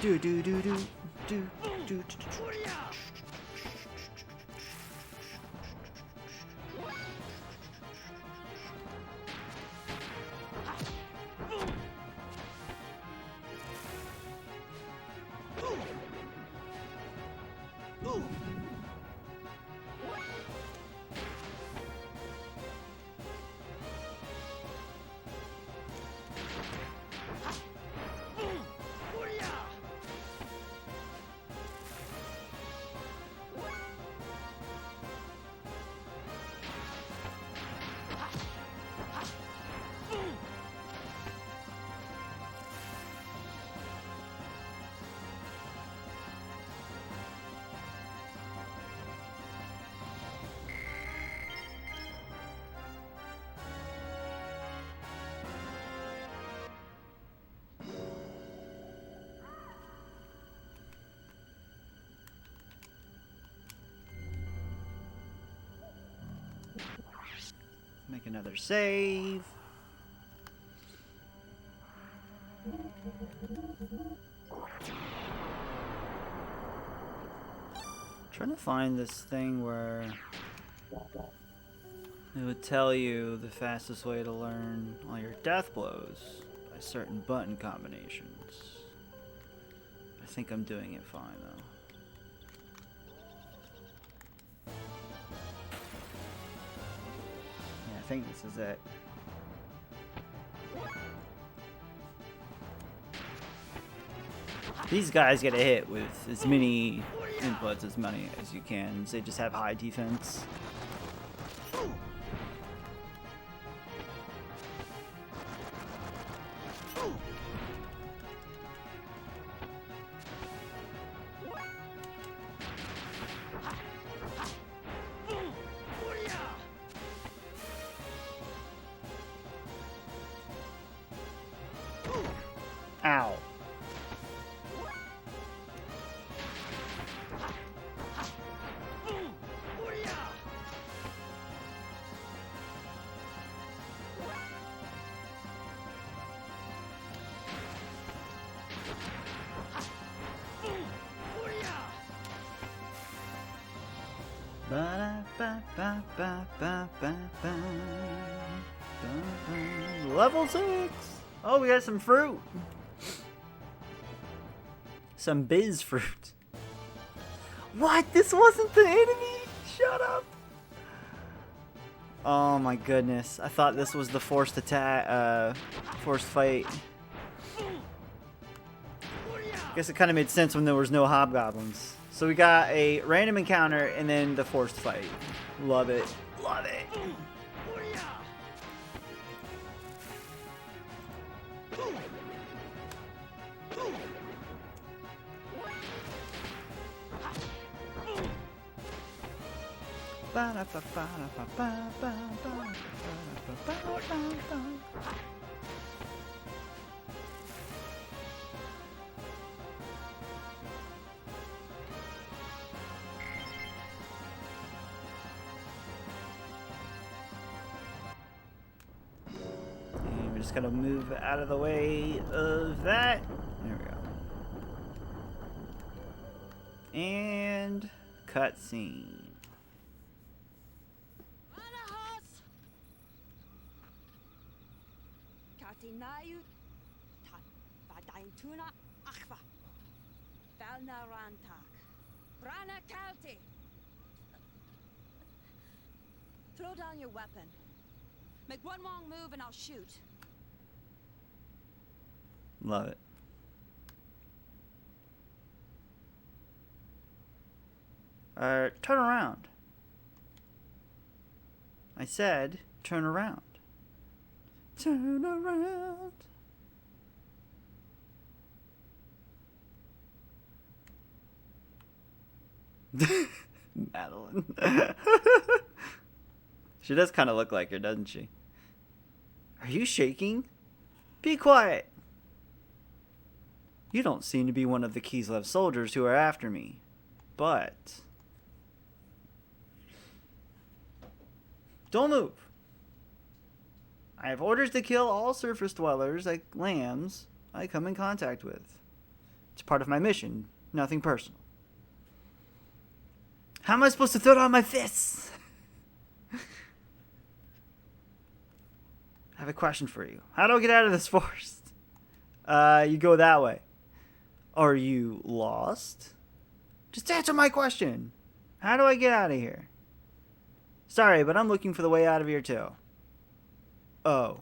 do do do do do do do. Make another save. Trying to find this thing where it would tell you the fastest way to learn all your death blows by certain button combinations. I think I'm doing it fine though. Yeah, I think this is it. These guys get a hit with as many inputs as many as you can. They just have high defense. Ow. Level 6! Oh, we got some fruit! Some biz fruit. What? This wasn't the enemy? Shut up! Oh my goodness. I thought this was the forced attack, forced fight. Guess it kind of made sense when there was no hobgoblins. So we got a random encounter and then the forced fight. Love it. Love it. And we just gotta move out of the way of that. There we go. And cutscene. Katinayu tat vadaintuna achva. Valnarantak. Brana Kalti. Throw down your weapon. Make one wrong move and I'll shoot. Love it. Turn around. I said, turn around. Turn around. Madeline. She does kind of look like her, doesn't she? Are you shaking? Be quiet. You don't seem to be one of the Kislev soldiers who are after me. But... don't move. I have orders to kill all surface dwellers like lambs I come in contact with. It's part of my mission, nothing personal. How am I supposed to throw down my fists? I have a question for you. How do I get out of this forest? You go that way. Are you lost? Just answer my question. How do I get out of here? Sorry, but I'm looking for the way out of here too. Oh.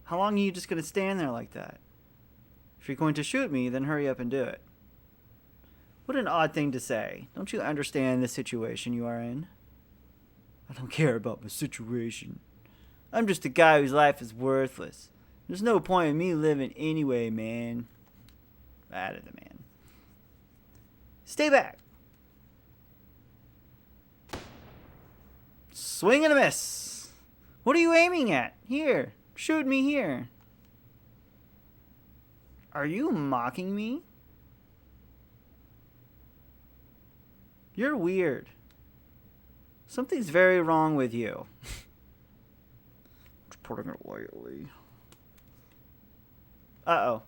How long are you just going to stand there like that? If you're going to shoot me, then hurry up and do it. What an odd thing to say. Don't you understand the situation you are in? I don't care about my situation. I'm just a guy whose life is worthless. There's no point in me living anyway, man. Out of the man. Stay back. Swing and a miss. What are you aiming at? Here. Shoot me here. Are you mocking me? You're weird. Something's very wrong with you. Just putting it lightly. Uh-oh.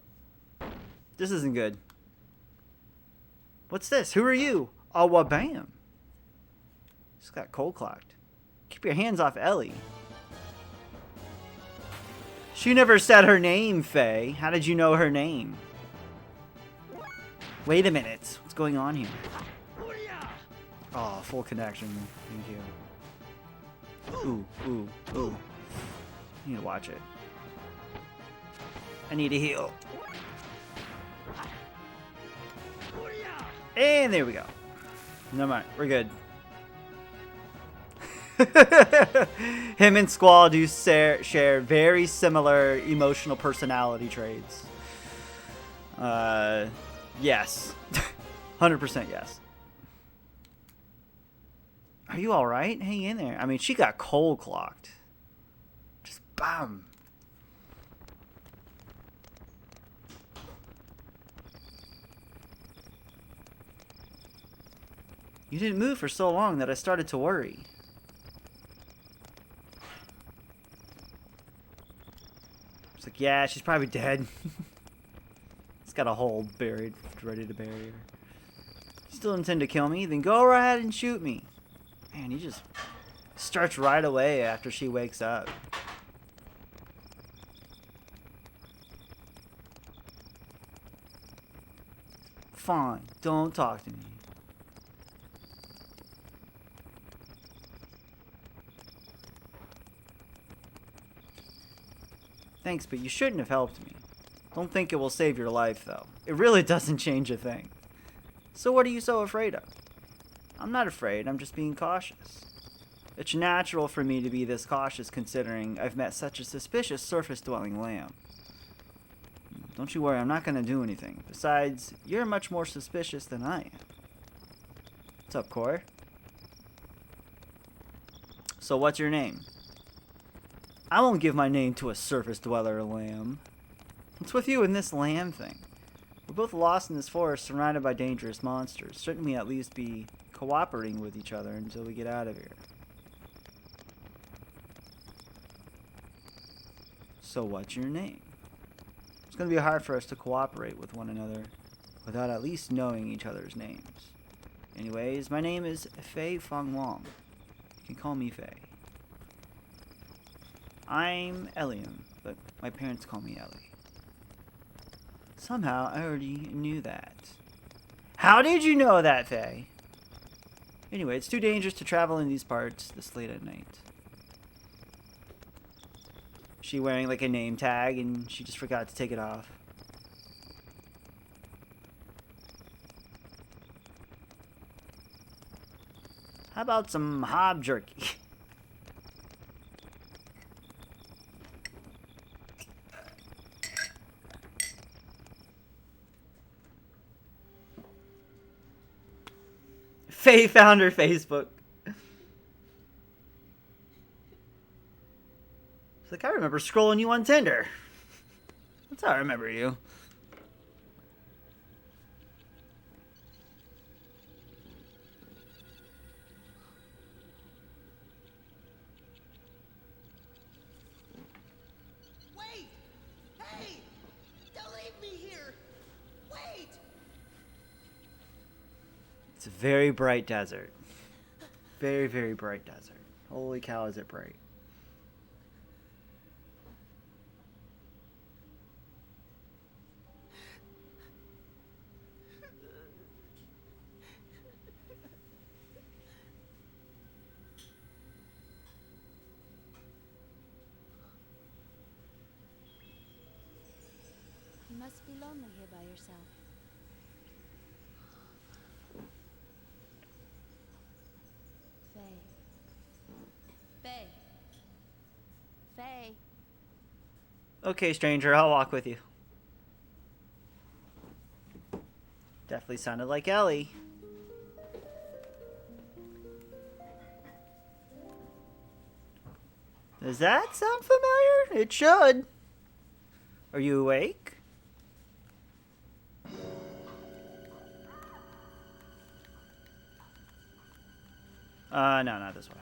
This isn't good. What's this? Who are you? Oh, wabam. Just got cold clocked. Keep your hands off Ellie. She never said her name, Faye. How did you know her name? Wait a minute. What's going on here? Oh, full connection. Thank you. Ooh. You need to watch it. I need to heal. And there we go. Never mind. We're good. Him and Squall do share very similar emotional personality traits. Yes. 100% yes. Are you alright? Hang in there. I mean, she got cold clocked. Just bam. You didn't move for so long that I started to worry. It's like, yeah, she's probably dead. It's got a hole buried, ready to bury her. You still intend to kill me? Then go right ahead and shoot me. Man, he just starts right away after she wakes up. Fine, don't talk to me. Thanks, but you shouldn't have helped me. Don't think it will save your life, though. It really doesn't change a thing. So what are you so afraid of? I'm not afraid, I'm just being cautious. It's natural for me to be this cautious considering I've met such a suspicious surface-dwelling lamb. Don't you worry, I'm not going to do anything. Besides, you're much more suspicious than I am. What's up, Core? So what's your name? I won't give my name to a surface-dweller lamb. What's with you and this lamb thing? We're both lost in this forest, surrounded by dangerous monsters. Shouldn't we at least be cooperating with each other until we get out of here? So what's your name? It's going to be hard for us to cooperate with one another without at least knowing each other's names. Anyways, my name is Fei Fong Wong. You can call me Fei. I'm Eliam, but my parents call me Ellie. Somehow, I already knew that. How did you know that, Faye? Anyway, it's too dangerous to travel in these parts this late at night. She wearing like a name tag and she just forgot to take it off. How about some hob jerky? Faye found her Facebook. It's like, I remember scrolling you on Tinder. That's how I remember you. Wait! Hey! Don't leave me here! Wait! It's a very bright desert. Very, very bright desert. Holy cow, is it bright. You must be lonely here by yourself. Faye. Faye. Okay, stranger, I'll walk with you. Definitely sounded like Ellie. Does that sound familiar? It should. Are you awake? No, not this way.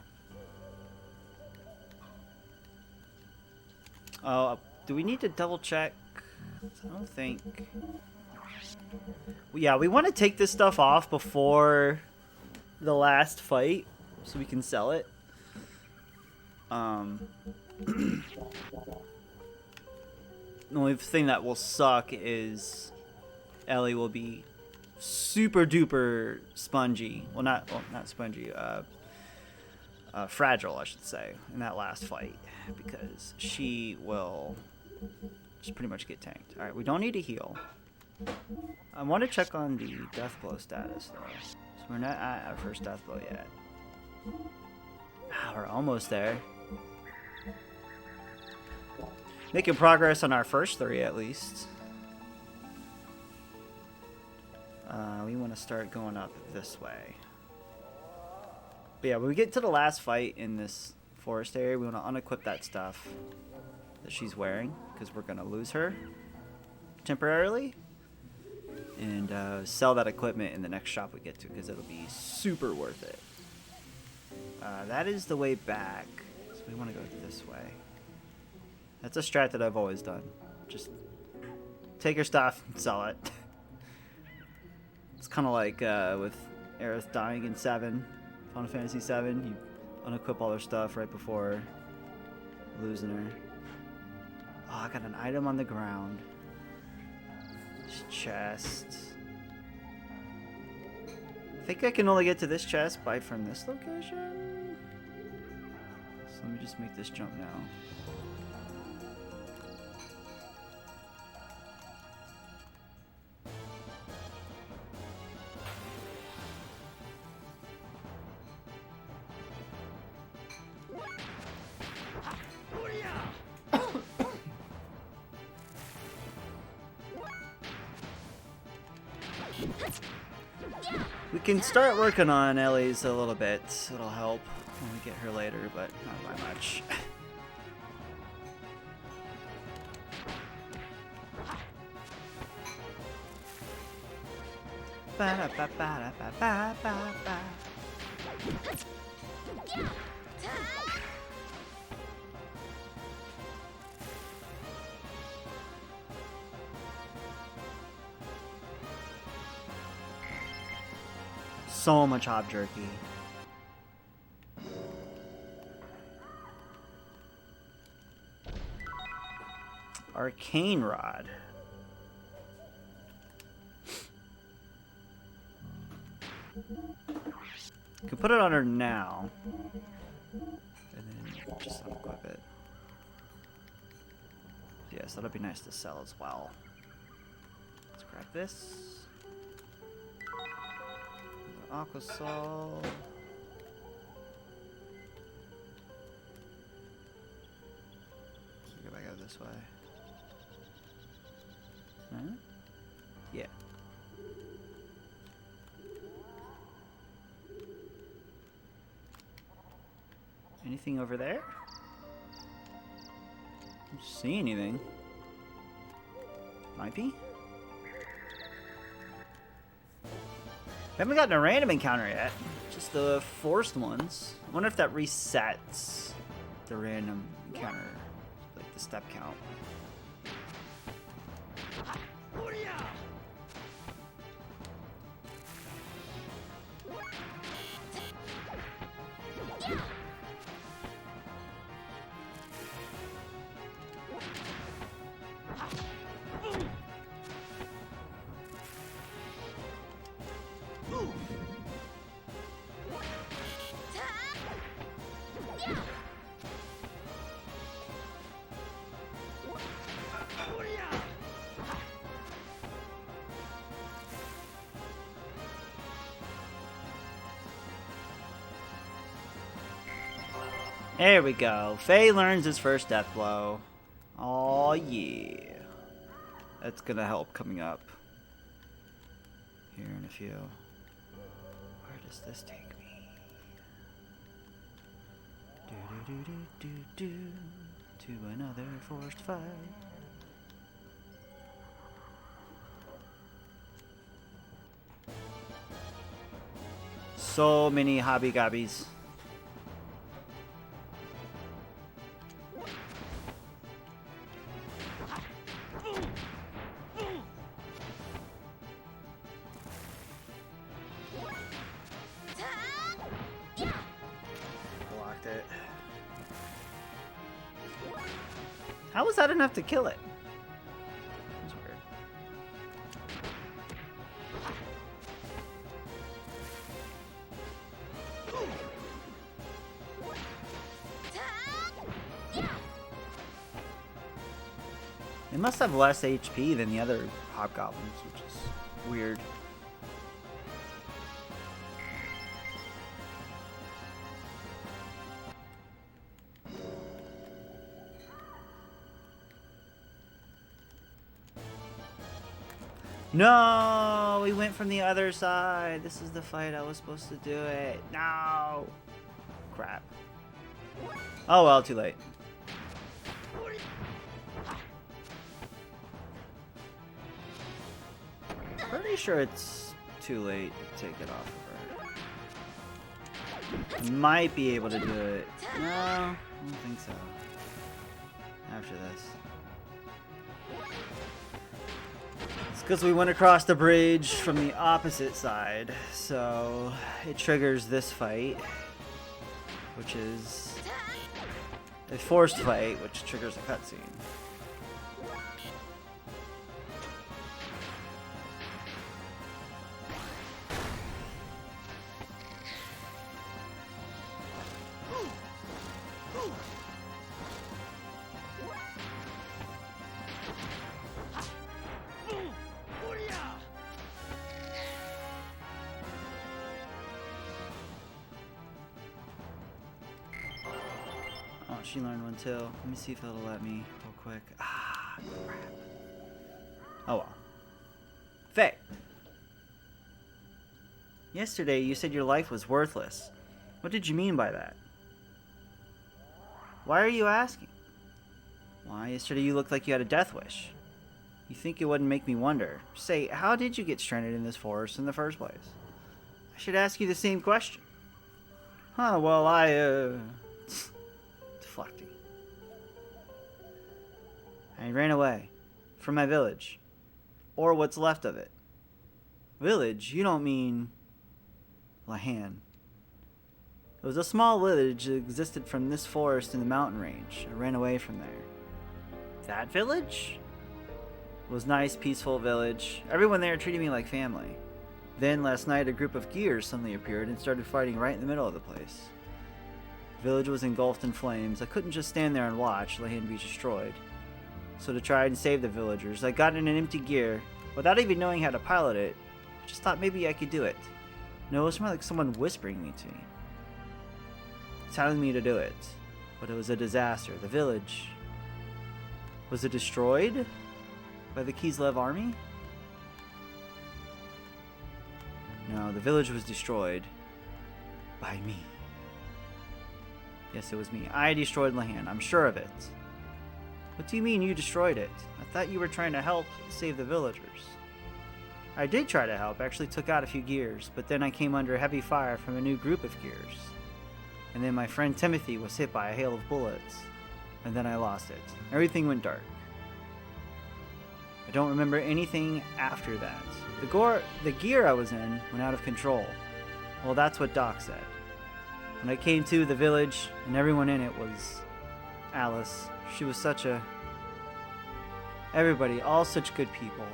Oh, do we need to double check? I don't think. Yeah, we want to take this stuff off before the last fight so we can sell it. The only thing that will suck is Ellie will be super duper spongy. Well, not spongy. Fragile, I should say, in that last fight, because she will just pretty much get tanked. All right, we don't need to heal. I want to check on the death blow status though. So we're not at our first death blow yet. We're almost there. Making progress on our first 3 at least. We want to start going up this way. But yeah, when we get to the last fight in this forest area, we want to unequip that stuff that she's wearing, because we're going to lose her temporarily. And sell that equipment in the next shop we get to, because it'll be super worth it. That is the way back. So we want to go this way. That's a strat that I've always done. Just take her stuff and sell it. It's kind of like with Aerith dying in 7, Final Fantasy 7. You unequip all her stuff right before losing her. Oh, I got an item on the ground. Chest. I think I can only get to this chest from this location. So let me just make this jump now. We can start working on Ellie's a little bit. It'll help when we get her later, but not by much. So much hop jerky. Arcane Rod. You can put it on her now. And then just unequip it. Yes, that'll be nice to sell as well. Let's grab this. Aqua Soul. Go back out this way. Huh? Yeah. Anything over there? I don't see anything. Might be. We haven't gotten a random encounter yet, just the forced ones. I wonder if that resets the random encounter, like the step count. There we go. Faye learns his first death blow. Oh yeah. That's gonna help coming up here in a few. Where does this take me? Do do do do do to another forced fight. So many hobby gobbies. How was that enough to kill it? That's weird. It must have less HP than the other hobgoblins, which is weird. No, we went from the other side. This is the fight I was supposed to do it. No. Crap. Oh well, too late. Pretty sure it's too late to take it off of her. Might be able to do it. No, I don't think so. After this. It's because we went across the bridge from the opposite side, so it triggers this fight, which is a forced fight, which triggers a cutscene. Oh, she learned one too. Let me see if it'll let me real quick. Ah, crap. Oh well. Faye! Yesterday you said your life was worthless. What did you mean by that? Why are you asking? Why, yesterday you looked like you had a death wish. You think it wouldn't make me wonder. Say, how did you get stranded in this forest in the first place? I should ask you the same question. Huh, well, deflecting. I ran away. From my village. Or what's left of it. Village? You don't mean... Lahan. It was a small village that existed from this forest in the mountain range. I ran away from there. That village? It was a nice, peaceful village. Everyone there treated me like family. Then, last night, a group of gears suddenly appeared and started fighting right in the middle of the place. The village was engulfed in flames. I couldn't just stand there and watch Lahan be destroyed. So to try and save the villagers, I got in an empty gear, without even knowing how to pilot it. I just thought maybe I could do it. No, it was more like someone whispering me to me. Telling me to do it. But it was a disaster. The village... Was it destroyed? By the Kislev army? No, the village was destroyed. By me. Yes, it was me. I destroyed Lahan. I'm sure of it. What do you mean you destroyed it? I thought you were trying to help save the villagers. I did try to help. Actually took out a few gears. But then I came under heavy fire from a new group of gears. And then my friend Timothy was hit by a hail of bullets. And then I lost it. Everything went dark. I don't remember anything after that. The gear I was in went out of control. Well, that's what Doc said. When I came to the village, and everyone in it was Alice. She was such a... Everybody, all such good people.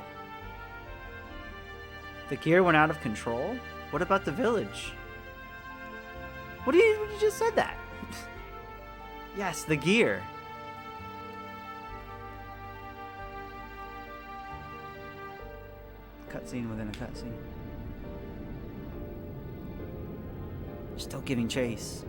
The gear went out of control? What about the village? What do you just said that? Yes, the gear. Cutscene within a cutscene. Still giving chase.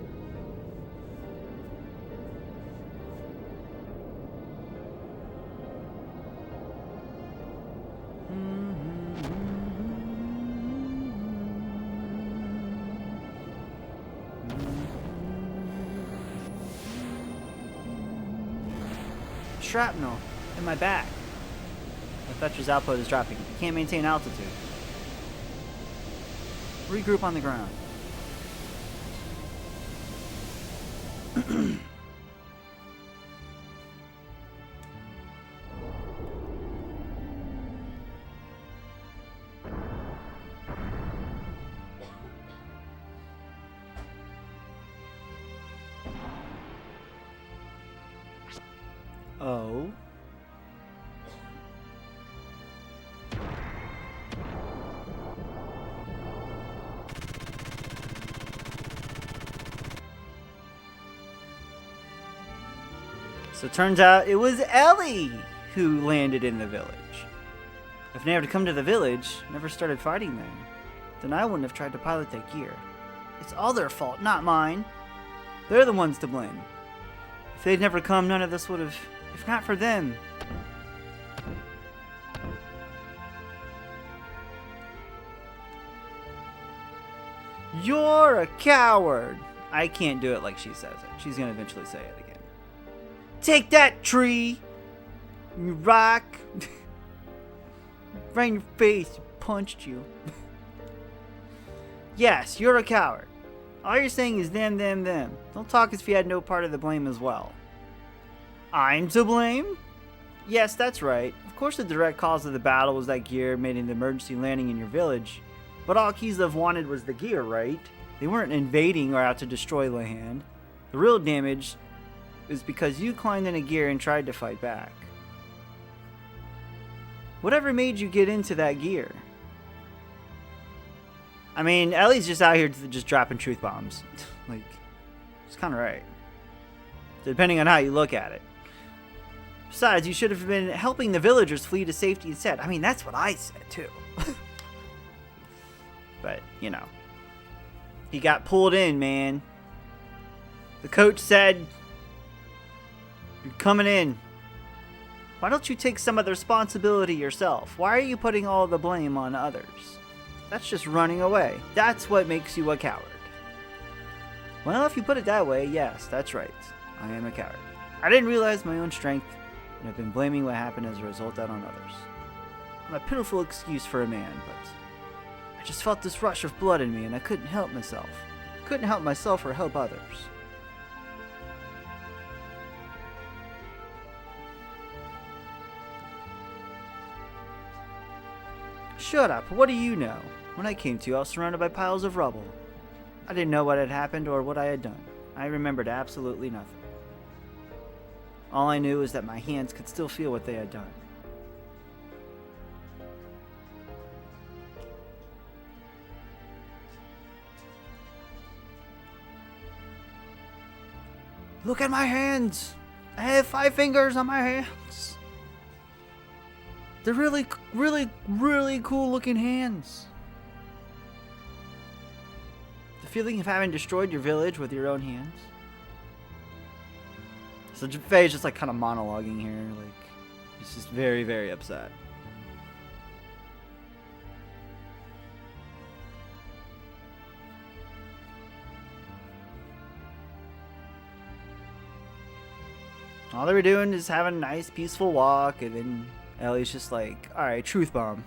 Shrapnel in my back. The Fetcher's output is dropping. I can't maintain altitude. Regroup on the ground. Oh. So it turns out it was Ellie who landed in the village. If they had come to the village, never started fighting then I wouldn't have tried to pilot that gear. It's all their fault, not mine. They're the ones to blame. If they'd never come, none of this would have... If not for them. You're a coward! I can't do it like she says it. She's gonna eventually say it again. Take that, tree! You rock! Right in your face, punched you. Yes, you're a coward. All you're saying is them. Don't talk as if you had no part of the blame as well. I'm to blame? Yes, that's right. Of course the direct cause of the battle was that gear made an emergency landing in your village. But all Kislev wanted was the gear, right? They weren't invading or out to destroy land. The real damage is because you climbed in a gear and tried to fight back. Whatever made you get into that gear? I mean, Ellie's just out here just dropping truth bombs. Like, it's kind of right. Depending on how you look at it. Besides, you should have been helping the villagers flee to safety instead. I mean, that's what I said, too. But, you know. He got pulled in, man. The coach said, "You're coming in. Why don't you take some of the responsibility yourself? Why are you putting all the blame on others? That's just running away. That's what makes you a coward." Well, if you put it that way, yes, that's right. I am a coward. I didn't realize my own strength, and I've been blaming what happened as a result out on others. I'm a pitiful excuse for a man, but I just felt this rush of blood in me, and I couldn't help myself. Couldn't help myself or help others. Shut up. What do you know? When I came to, I was surrounded by piles of rubble. I didn't know what had happened or what I had done. I remembered absolutely nothing. All I knew is that my hands could still feel what they had done. Look at my hands! I have 5 fingers on my hands! They're really cool looking hands. The feeling of having destroyed your village with your own hands. So Faye's just like kind of monologuing here, like he's just very, very upset. All they were doing is having a nice, peaceful walk, and then Ellie's just like, "Alright, truth bomb."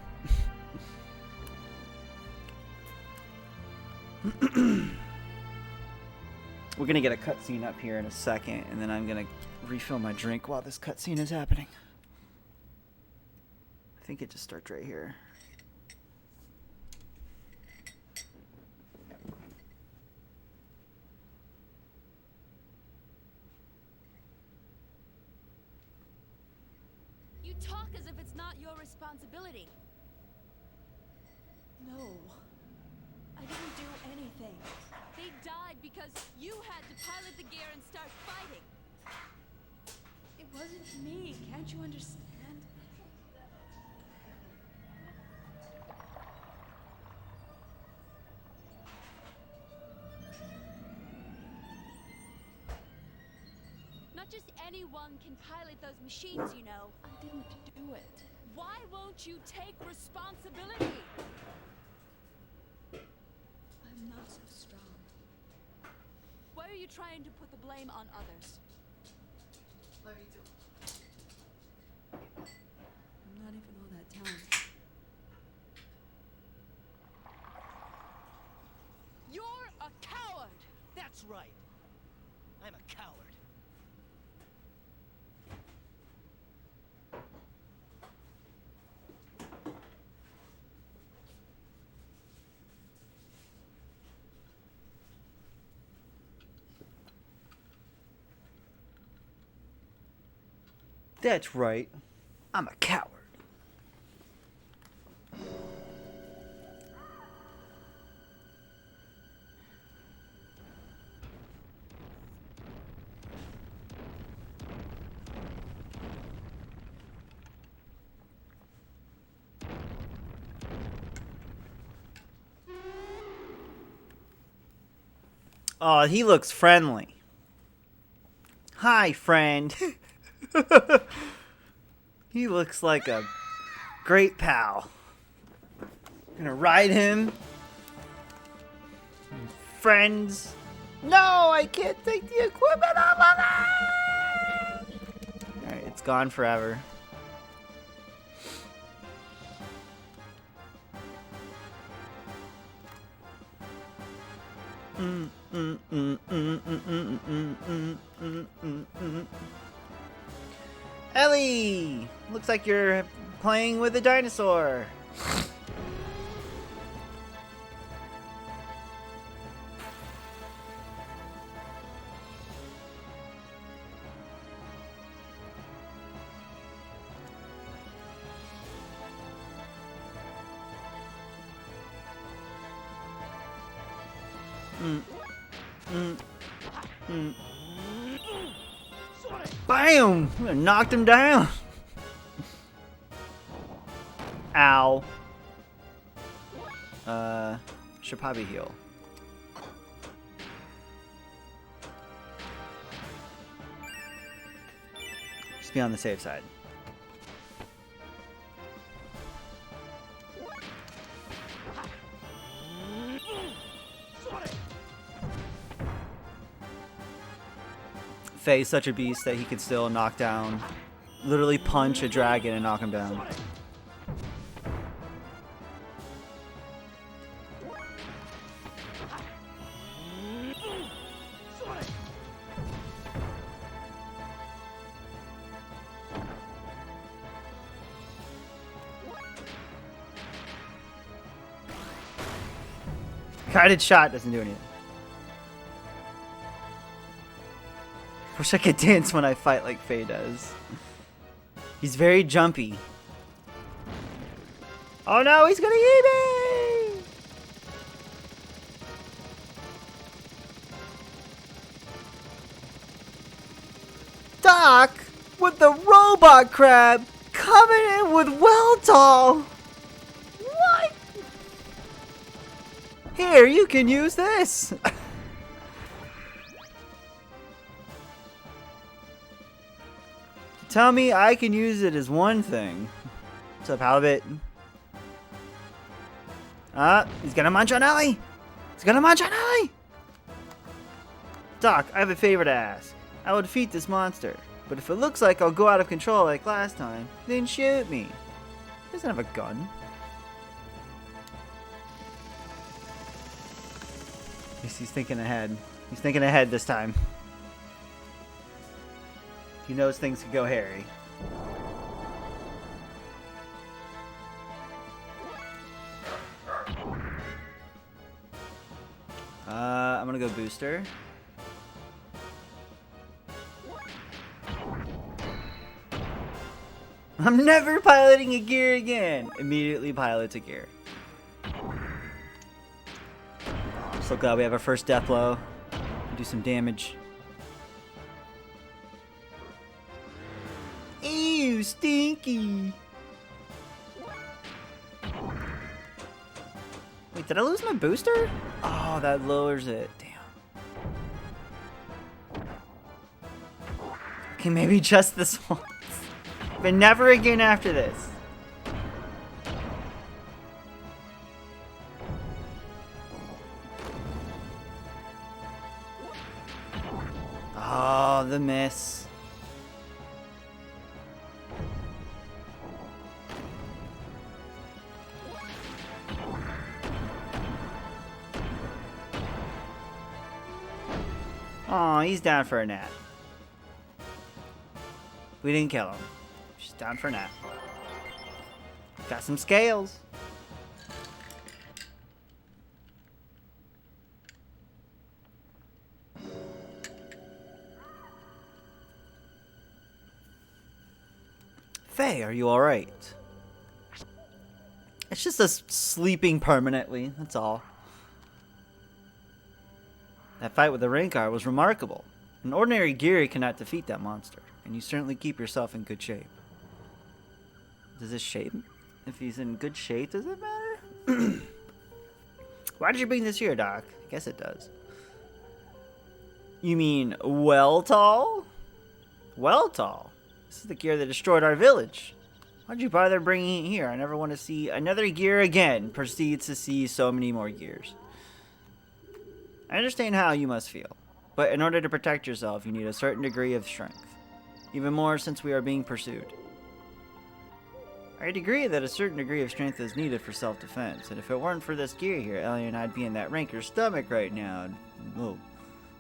We're gonna get a cutscene up here in a second, and then I'm gonna refill my drink while this cutscene is happening. I think it just starts right here. You talk as if it's not your responsibility. No. I didn't do anything. They died because you had to pilot the gear and start fighting. It wasn't me. Can't you understand? Not just anyone can pilot those machines, you know. I didn't do it. Why won't you take responsibility? I'm not so strong. Why are you trying to put the blame on others? Let me do it. I'm not even all that talented. You're a coward! That's right. I'm a coward. That's right. I'm a coward. Oh, he looks friendly. Hi, friend. He looks like a great pal. Gonna ride him. Friends. No, I can't take the equipment off of it! Alright, it's gone forever. Ellie! Looks like you're playing with a dinosaur. Bam! I knocked him down. Ow. Should probably heal. Just be on the safe side. Faye's such a beast that he could still knock down, literally punch a dragon and knock him down. Guided shot doesn't do anything. Wish I could dance when I fight like Faye does. He's very jumpy. Oh no, he's gonna eat me! Doc, with the robot crab coming in with Weltall! What? Here, you can use this! Tell me I can use it as one thing. What's up, Halibut? He's gonna munch on Ellie! He's gonna munch on Ellie! Doc, I have a favor to ask. I will defeat this monster, but if it looks like I'll go out of control like last time, then shoot me. He doesn't have a gun. He's thinking ahead. He's thinking ahead this time. He knows things could go hairy. I'm gonna go booster. I'm never piloting a gear again! Immediately pilots a gear. I'm so glad we have our first death blow. Do some damage. Ew, stinky! Wait, did I lose my booster? Oh, that lowers it. Damn. Okay, maybe just this once. But never again after this. Oh, the miss. Aw, he's down for a nap. We didn't kill him. Just down for a nap. Got some scales. Faye, are you alright? It's just us sleeping permanently, that's all. That fight with the Rancor was remarkable. An ordinary Geary cannot defeat that monster, and you certainly keep yourself in good shape. Does this shape? If he's in good shape, does it matter? Why did you bring this here, Doc? I guess it does. You mean Weltall? Weltall? This is the gear that destroyed our village. Why'd you bother bringing it here? I never want to see another gear again. Proceeds to see so many more gears. I understand how you must feel, but in order to protect yourself, you need a certain degree of strength. Even more since we are being pursued. I'd agree that a certain degree of strength is needed for self-defense, and if it weren't for this gear here, Ellie and I'd be in that Ranker's stomach right now.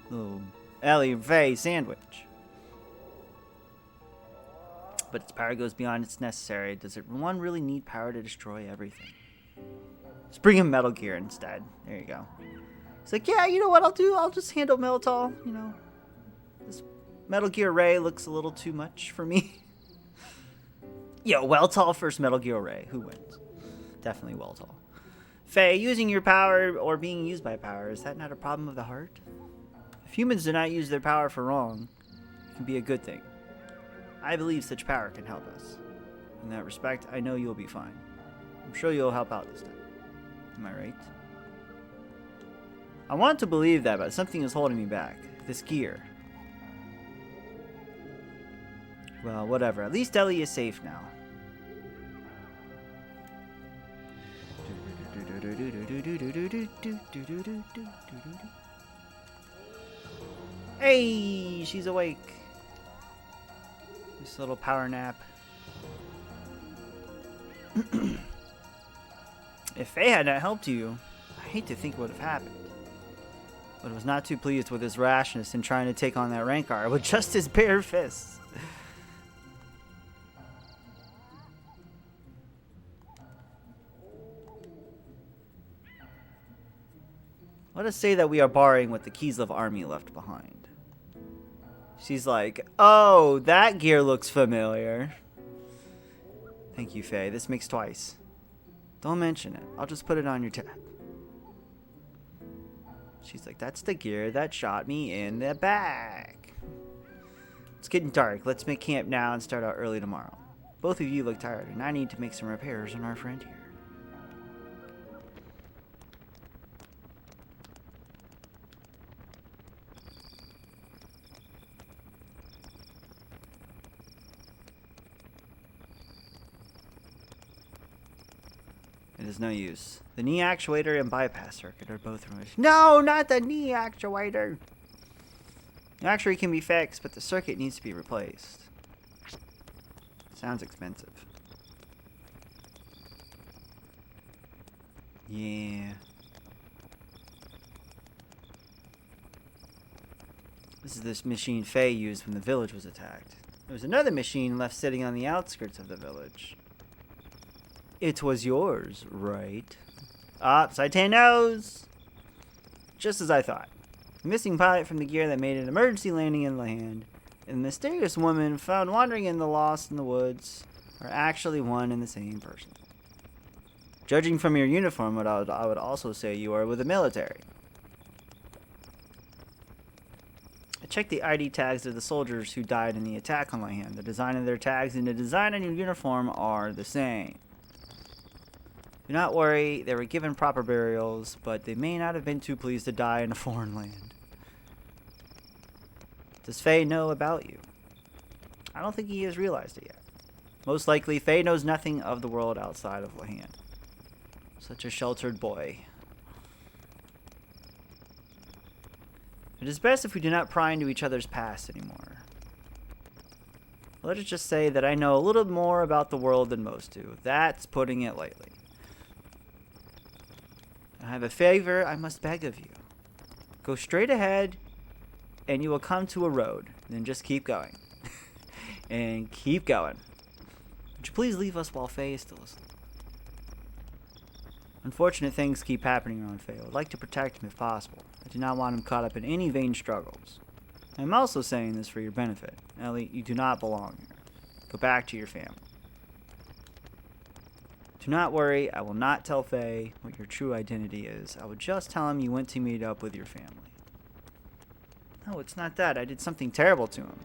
Little Ellie Faye sandwich. But its power goes beyond its necessary. Does one really need power to destroy everything? Just bring him Metal Gear instead. There you go. It's like, yeah, you know what I'll do? I'll just handle Melitol, you know. This Metal Gear Ray looks a little too much for me. Yo, Weltall versus Metal Gear Ray. Who wins? Definitely Weltall. Faye, using your power or being used by power, is that not a problem of the heart? If humans do not use their power for wrong, it can be a good thing. I believe such power can help us. In that respect, I know you'll be fine. I'm sure you'll help out this time. Am I right? I want to believe that, but something is holding me back. This gear. Well, whatever. At least Ellie is safe now. Hey, she's awake. This little power nap. If Faye had not helped you, I hate to think what would have happened. But I was not too pleased with his rashness in trying to take on that Rancor with just his bare fists. Let us say that we are borrowing what the Kislev army left behind. She's like, oh, that gear looks familiar. Thank you, Faye. This makes twice. Don't mention it. I'll just put it on your tab. She's like, that's the gear that shot me in the back. It's getting dark. Let's make camp now and start out early tomorrow. Both of you look tired, and I need to make some repairs on our friend here. It is no use. The knee actuator and bypass circuit are both removed. No, not the knee actuator! The actuator can be fixed, but the circuit needs to be replaced. Sounds expensive. Yeah. This is this machine Faye used when the village was attacked. There was another machine left sitting on the outskirts of the village. It was yours, right? Ah, Saitan knows! Just as I thought. The missing pilot from the gear that made an emergency landing in land, and the mysterious woman found wandering in the lost in the woods are actually one and the same person. Judging from your uniform, I would also say you are with the military. I checked the ID tags of the soldiers who died in the attack on my hand. The design of their tags and the design of your uniform are the same. Do not worry, they were given proper burials, but they may not have been too pleased to die in a foreign land. Does Faye know about you? I don't think he has realized it yet. Most likely, Faye knows nothing of the world outside of Lahan. Such a sheltered boy. It is best if we do not pry into each other's past anymore. Let us just say that I know a little more about the world than most do. That's putting it lightly. I have a favor I must beg of you. Go straight ahead, and you will come to a road. Then just keep going. And keep going. Would you please leave us while Faye is still asleep? Unfortunate things keep happening around Faye. I would like to protect him if possible. I do not want him caught up in any vain struggles. I am also saying this for your benefit. Ellie, you do not belong here. Go back to your family. Do not worry, I will not tell Faye what your true identity is. I will just tell him you went to meet up with your family. No, it's not that. I did something terrible to him.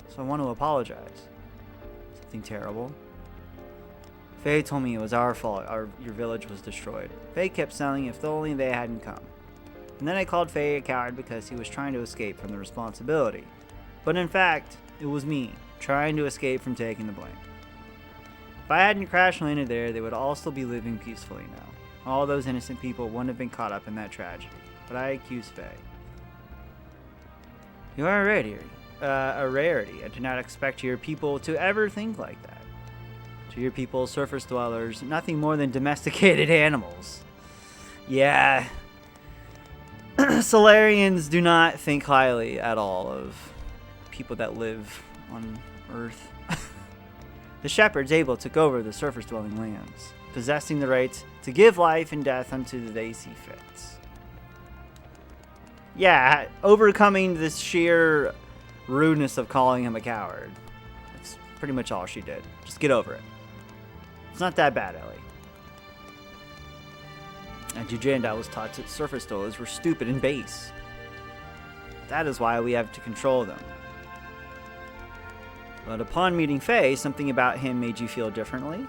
So I want to apologize. Something terrible? Faye told me it was our fault your village was destroyed. Faye kept saying if only they hadn't come. And then I called Faye a coward because he was trying to escape from the responsibility. But in fact, it was me, trying to escape from taking the blame. If I hadn't crash landed there, they would all still be living peacefully now. All those innocent people wouldn't have been caught up in that tragedy. But I accuse Faye. You are a rarity. I do not expect your people to ever think like that. To your people, surface dwellers, nothing more than domesticated animals. Yeah. Solarians do not think highly at all of people that live on Earth. The shepherds Abel took over the surface-dwelling lands, possessing the right to give life and death unto they see fit. Yeah, overcoming this sheer rudeness of calling him a coward. That's pretty much all she did. Just get over it. It's not that bad, Ellie. At Jujanda, I was taught that surface dwellers were stupid and base. That is why we have to control them. But upon meeting Faye, something about him made you feel differently?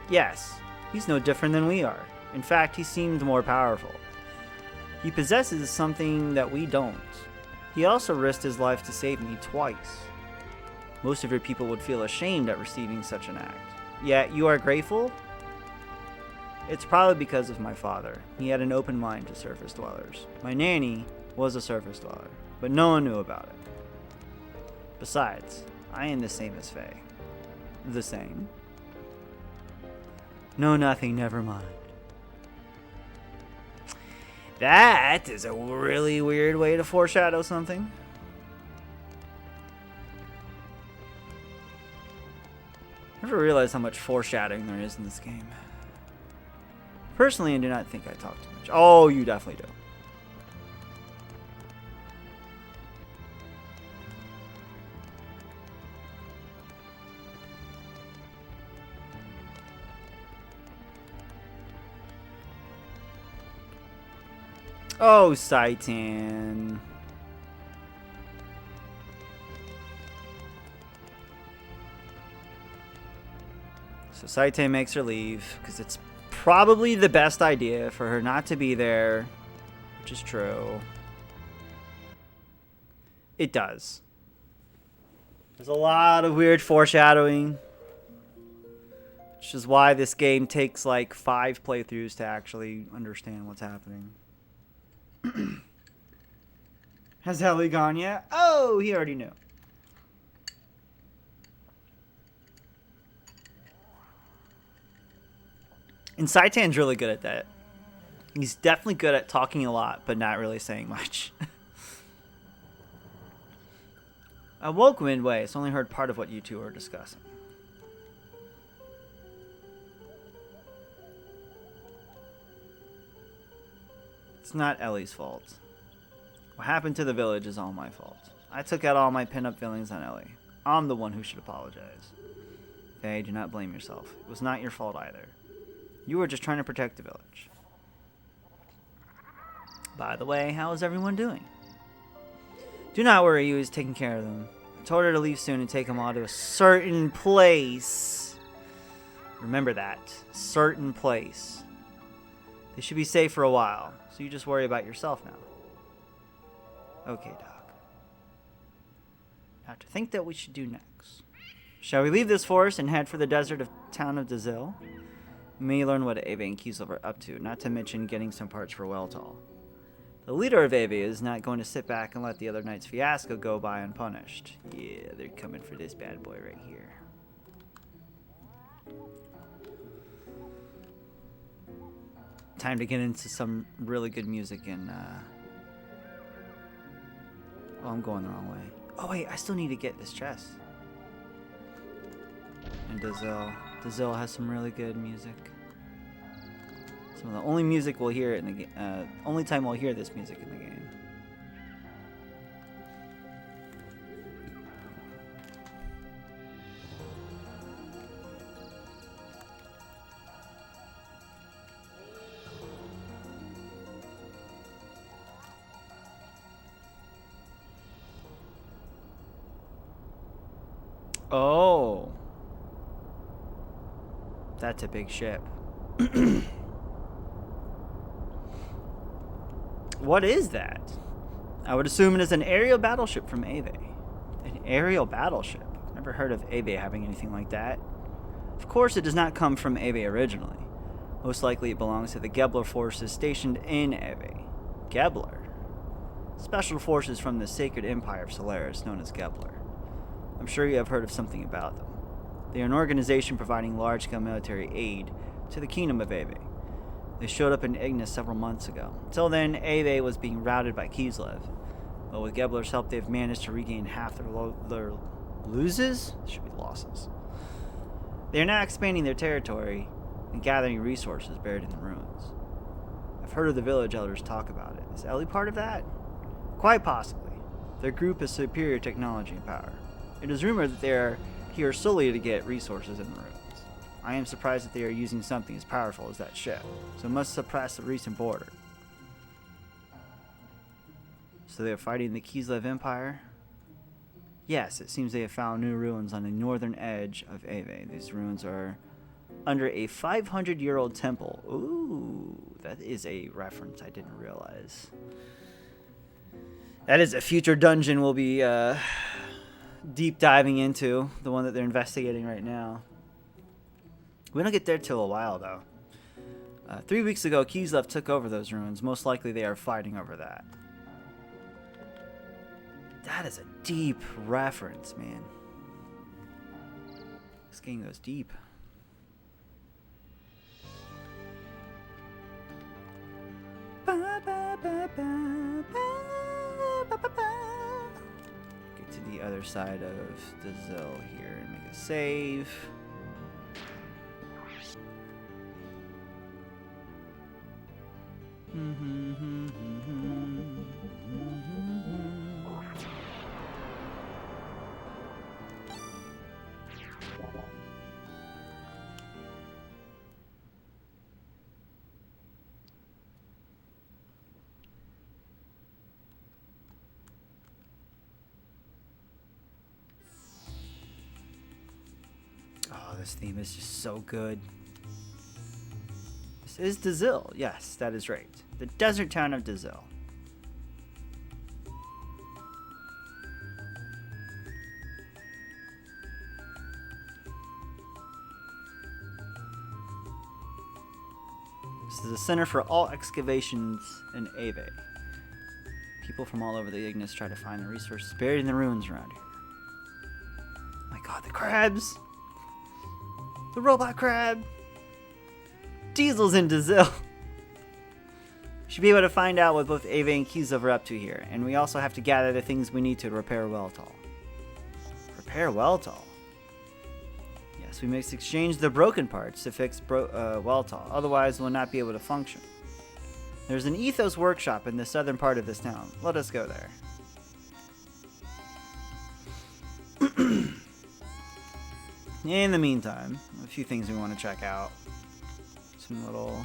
Yes, he's no different than we are. In fact, he seemed more powerful. He possesses something that we don't. He also risked his life to save me twice. Most of your people would feel ashamed at receiving such an act. Yet you are grateful? It's probably because of my father. He had an open mind to surface dwellers. My nanny was a surface dweller, but no one knew about it. Besides, I am the same as Faye. The same? No, nothing, never mind. That is a really weird way to foreshadow something. Never realized how much foreshadowing there is in this game. Personally, I do not think I talk too much. Oh, you definitely do. Oh, Saitan. So Saitan makes her leave because it's probably the best idea for her not to be there, which is true. It does. There's a lot of weird foreshadowing, which is why this game takes like 5 playthroughs to actually understand what's happening. Has Ellie gone yet? Oh, he already knew. And Saitan's really good at that. He's definitely good at talking a lot, but not really saying much. I woke midway, so only heard part of what you two were discussing. It's not Ellie's fault. What happened to the village is all my fault. I took out all my pent-up feelings on Ellie. I'm the one who should apologize. Faye, do not blame yourself. It was not your fault either. You were just trying to protect the village. By the way, how is everyone doing? Do not worry, you is taking care of them. I told her to leave soon and take them all to a certain place. Remember that. Certain place. They should be safe for a while, so you just worry about yourself now. Okay, Doc. Now to think that we should do next. Shall we leave this forest and head for the desert of town of Dazil? We may learn what Ava and Kiesel are up to, not to mention getting some parts for Weltall. The leader of Ava is not going to sit back and let the other night's fiasco go by unpunished. Yeah, they're coming for this bad boy right here. Time to get into some really good music and, oh, I'm going the wrong way. Oh, wait, I still need to get this chest. And Dazil has some really good music. Some of the only music we'll hear in the game. Only time we'll hear this music in the game. Oh. That's a big ship. What is that? I would assume it is an aerial battleship from Ave. An aerial battleship? Never heard of Ave having anything like that. Of course, it does not come from Ave originally. Most likely it belongs to the Gebler forces stationed in Ave. Gebler? Special forces from the Sacred Empire of Solaris known as Gebler. I'm sure you have heard of something about them. They are an organization providing large-scale military aid to the Kingdom of Ave. They showed up in Ignis several months ago. Until then, Ave was being routed by Kislev. But with Gebler's help, they've managed to regain half their loses? Should be losses. They are now expanding their territory and gathering resources buried in the ruins. I've heard of the village elders talk about it. Is Ellie part of that? Quite possibly. Their group has superior technology and power. It is rumored that they are here solely to get resources in the ruins. I am surprised that they are using something as powerful as that ship, so it must suppress the recent border. So they are fighting the Kislev Empire? Yes, it seems they have found new ruins on the northern edge of Ave. These ruins are under a 500-year-old temple. Ooh, that is a reference I didn't realize. That is a future dungeon we'll be deep diving into, the one that they're investigating right now. We don't get there till a while, though. 3 weeks ago, Kislev took over those ruins. Most likely they are fighting over that. That is a deep reference, man. This game goes deep. Get to the other side of the Zill here and make a save. Oh, this theme is just so good. This is Dazil. Yes, that is right. The desert town of Dazil. This is a center for all excavations in Ave. People from all over the Ignis try to find the resources buried in the ruins around here. Oh my god, the crabs! The robot crab! Diesel's in Dazil! Should be able to find out what both Ava and Kislev are up to here, and we also have to gather the things we need to repair Weltall. Repair Weltall? Yes, we must exchange the broken parts to fix Weltall, otherwise we'll not be able to function. There's an Ethos workshop in the southern part of this town. Let us go there. In the meantime, a few things we want to check out. Some little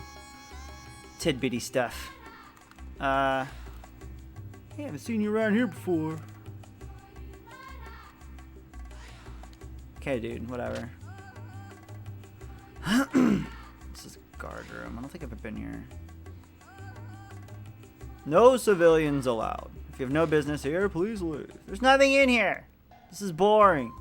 tidbitty stuff. Hey, I haven't seen you around here before. Okay, dude, whatever. This is a guard room. I don't think I've ever been here. No civilians allowed. If you have no business here, please leave. There's nothing in here. This is boring.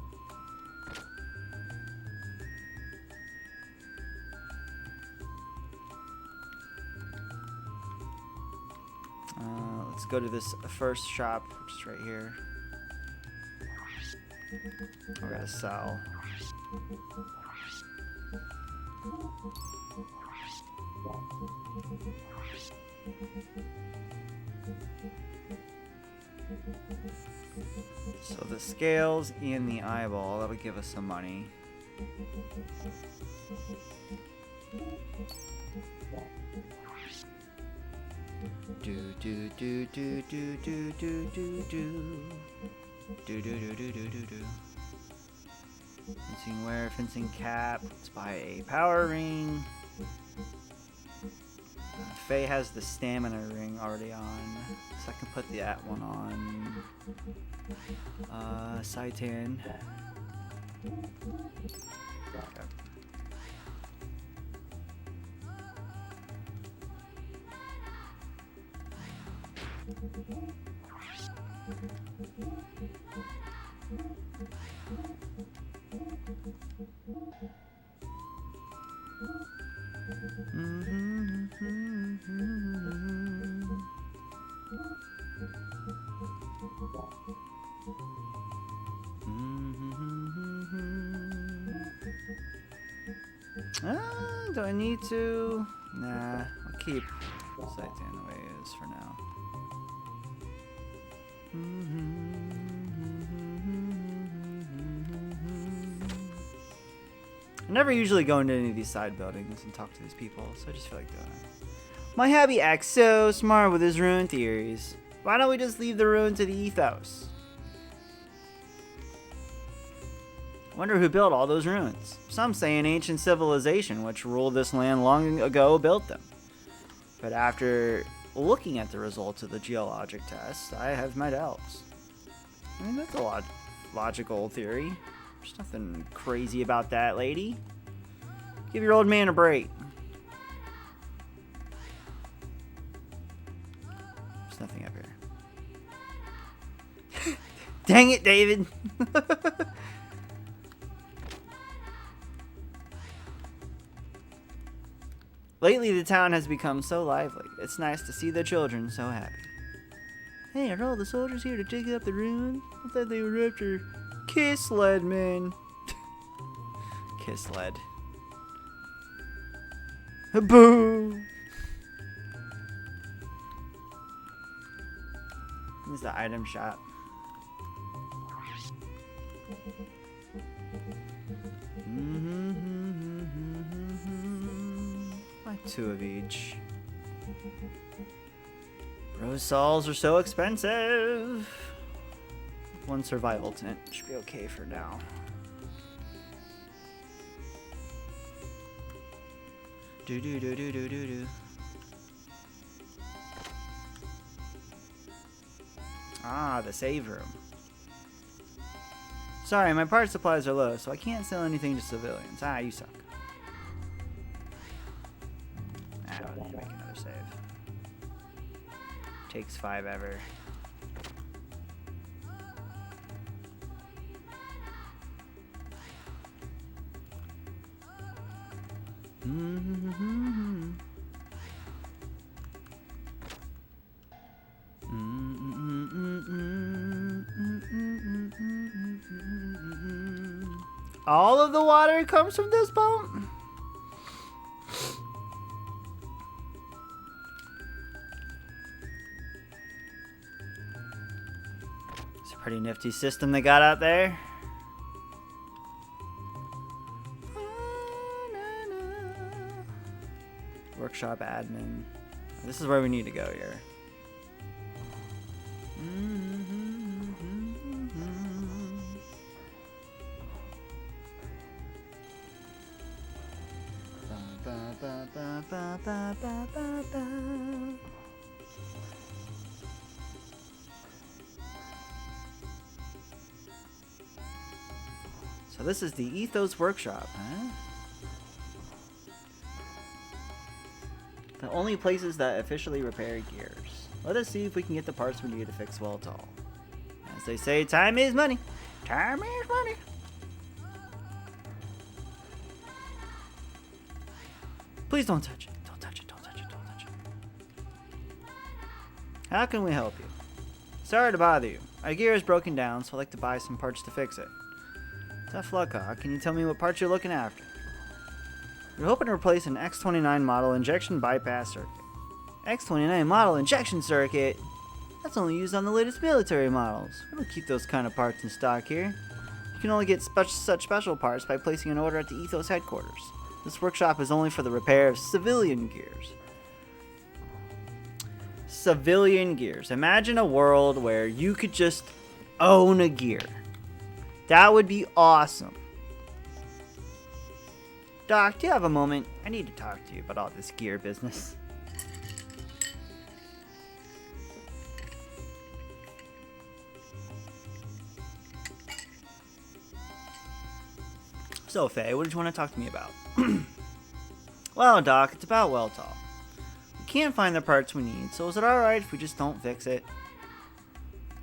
Let's go to this first shop, which is right here. We gotta sell. So the scales and the eyeball, that'll give us some money. Do do do do do do do do do do do do do do do. Fencing wear, fencing cap. Let's buy a power ring. Faye has the stamina ring already on, so I can put that one on. Saitan. Do I need to? Nah, I'll keep Saitan the way it is for now. I never usually go into any of these side buildings and talk to these people, so I just feel like doing it. My hubby acts so smart with his rune theories. Why don't we just leave the rune to the ethos? Wonder who built all those ruins. Some say an ancient civilization which ruled this land long ago built them. But after looking at the results of the geologic test, I have my doubts. I mean, that's a logical theory. There's nothing crazy about that, lady. Give your old man a break. There's nothing up here. Dang it, David! Lately, the town has become so lively. It's nice to see the children so happy. Hey, are all the soldiers here to dig up the ruins? I thought they were after Kiss Lead, man. Kiss Lead. Boo! This is the item shop. Two of each. Rose salts are so expensive. One survival tent should be okay for now. Do do do do do do do. Ah, the save room. Sorry, my part supplies are low, so I can't sell anything to civilians. Ah, you suck. I don't need to make another save. Takes 5 ever. All of the water comes from this pump? It's a pretty nifty system they got out there. Workshop admin. This is where we need to go here. So this is the Ethos Workshop, huh? The only places that officially repair gears. Let us see if we can get the parts we need to fix well tall. As they say, time is money. Time is money. Please don't touch it. Don't touch it. Don't touch it. Don't touch it. How can we help you? Sorry to bother you. Our gear is broken down, so I'd like to buy some parts to fix it. Tough luck, Hawk. Can you tell me what parts you're looking after? We're hoping to replace an X29 model injection bypass circuit. X29 model injection circuit? That's only used on the latest military models. We don't keep those kind of parts in stock here. You can only get such special parts by placing an order at the Ethos headquarters. This workshop is only for the repair of civilian gears. Civilian gears. Imagine a world where you could just own a gear. That would be awesome. Doc, do you have a moment? I need to talk to you about all this gear business. So, Faye, what did you want to talk to me about? Well, Doc, it's about Weltall. We can't find the parts we need, so is it alright if we just don't fix it?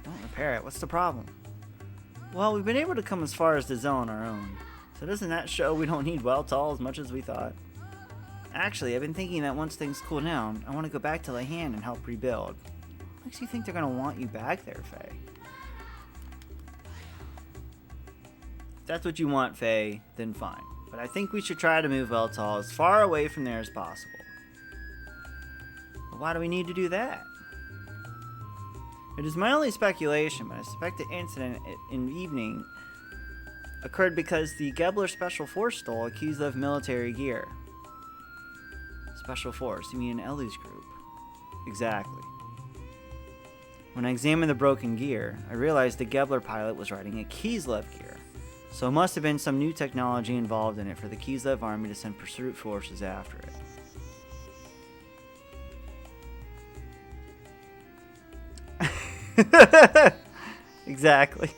Don't repair it, what's the problem? Well, we've been able to come as far as the zone on our own, so doesn't that show we don't need Weltall as much as we thought? Actually, I've been thinking that once things cool down, I want to go back to Lahan and help rebuild. What makes you think they're going to want you back there, Faye? If that's what you want, Faye, then fine. But I think we should try to move Weltall as far away from there as possible. But why do we need to do that? It is my only speculation, but I suspect the incident in the evening occurred because the Gebler Special Force stole a Kislev military gear. Special Force, you mean an Ellie's group? Exactly. When I examined the broken gear, I realized the Gebler pilot was riding a Kislev gear. So it must have been some new technology involved in it for the Kislev army to send pursuit forces after it. Exactly.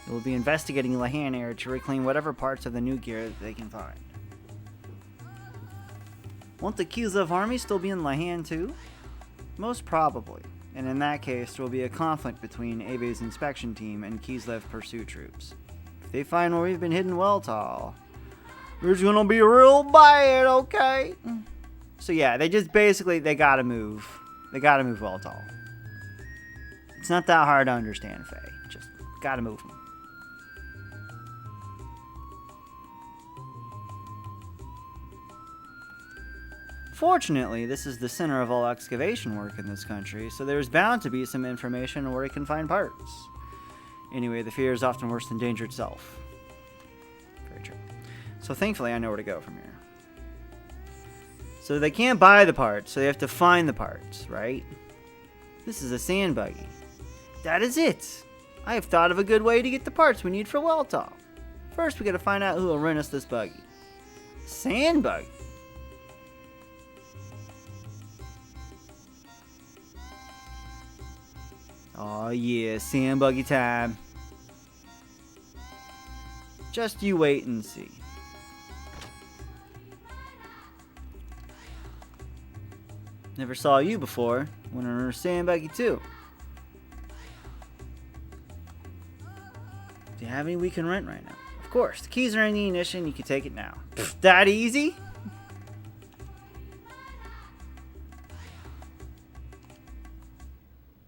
They will be investigating Lahan area to reclaim whatever parts of the new gear that they can find. Won't the Kislev army still be in Lahan too? Most probably, and in that case there will be a conflict between Ave's inspection team and Kislev pursuit troops. If they find where we've been hidden Weltall, there's gonna be real bad, okay? So yeah, they gotta move. They gotta move Weltall. It's not that hard to understand, Faye. Just gotta move them. Fortunately, this is the center of all excavation work in this country, so there's bound to be some information on where we can find parts. Anyway, the fear is often worse than danger itself. Very true. So thankfully, I know where to go from here. So they can't buy the parts, so they have to find the parts, right? This is a sand buggy. That is it! I have thought of a good way to get the parts we need for Weltall. First, we gotta find out who will rent us this buggy. Sand buggy? Oh yeah, sand buggy time. Just you wait and see. Never saw you before. Went on a sand buggy too. Do you have any we can rent right now? Of course, the keys are in the ignition. You can take it now. That easy?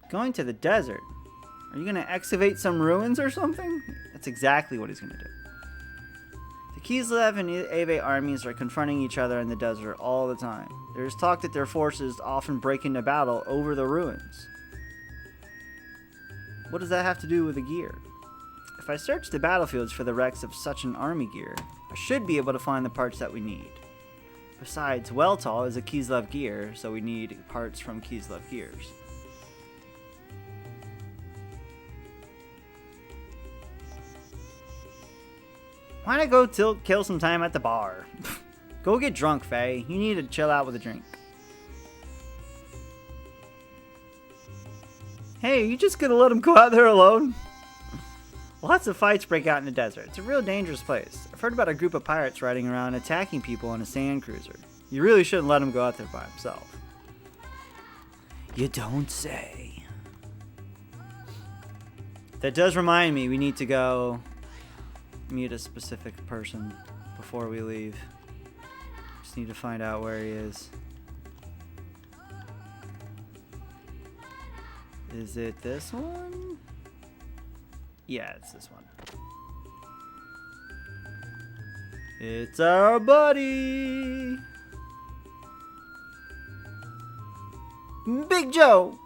Going to the desert? Are you going to excavate some ruins or something? That's exactly what he's going to do. The Kislev and Ave armies are confronting each other in the desert all the time. There's talk that their forces often break into battle over the ruins. What does that have to do with the gear? If I search the battlefields for the wrecks of such an army gear, I should be able to find the parts that we need. Besides, Weltall is a Kislev gear, so we need parts from Kislev gears. Why not go kill some time at the bar? Go get drunk, Faye. You need to chill out with a drink. Hey, are you just gonna let him go out there alone? Lots of fights break out in the desert. It's a real dangerous place. I've heard about a group of pirates riding around attacking people on a sand cruiser. You really shouldn't let him go out there by himself. You don't say. That does remind me, we need to go meet a specific person before we leave. Just need to find out where he is. Is it this one? Yeah, it's this one. It's our buddy! Big Joe!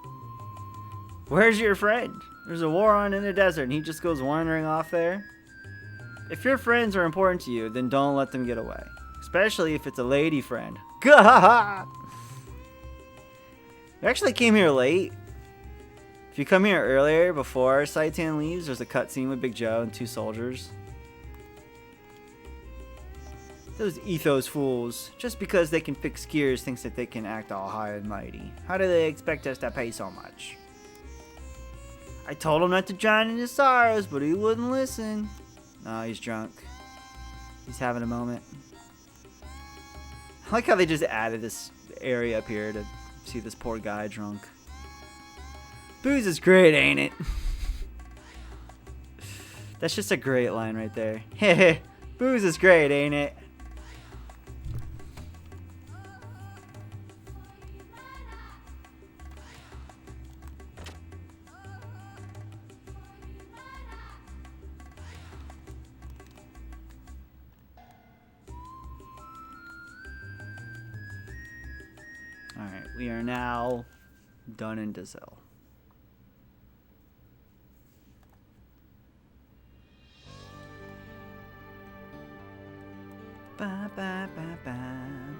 Where's your friend? There's a war on in the desert and he just goes wandering off there. If your friends are important to you, then don't let them get away. Especially if it's a lady friend. Gah! You actually came here late. If you come here earlier, before Saitan leaves, there's a cutscene with Big Joe and two soldiers. Those ethos fools, just because they can fix gears, thinks that they can act all high and mighty. How do they expect us to pay so much? I told him not to drown in his sorrows, but he wouldn't listen. No, he's drunk. He's having a moment. I like how they just added this area up here to see this poor guy drunk. Booze is great, ain't it? That's just a great line right there. Heh, booze is great, ain't it? Alright, we are now done in Dazelle. Ba, ba, ba, ba,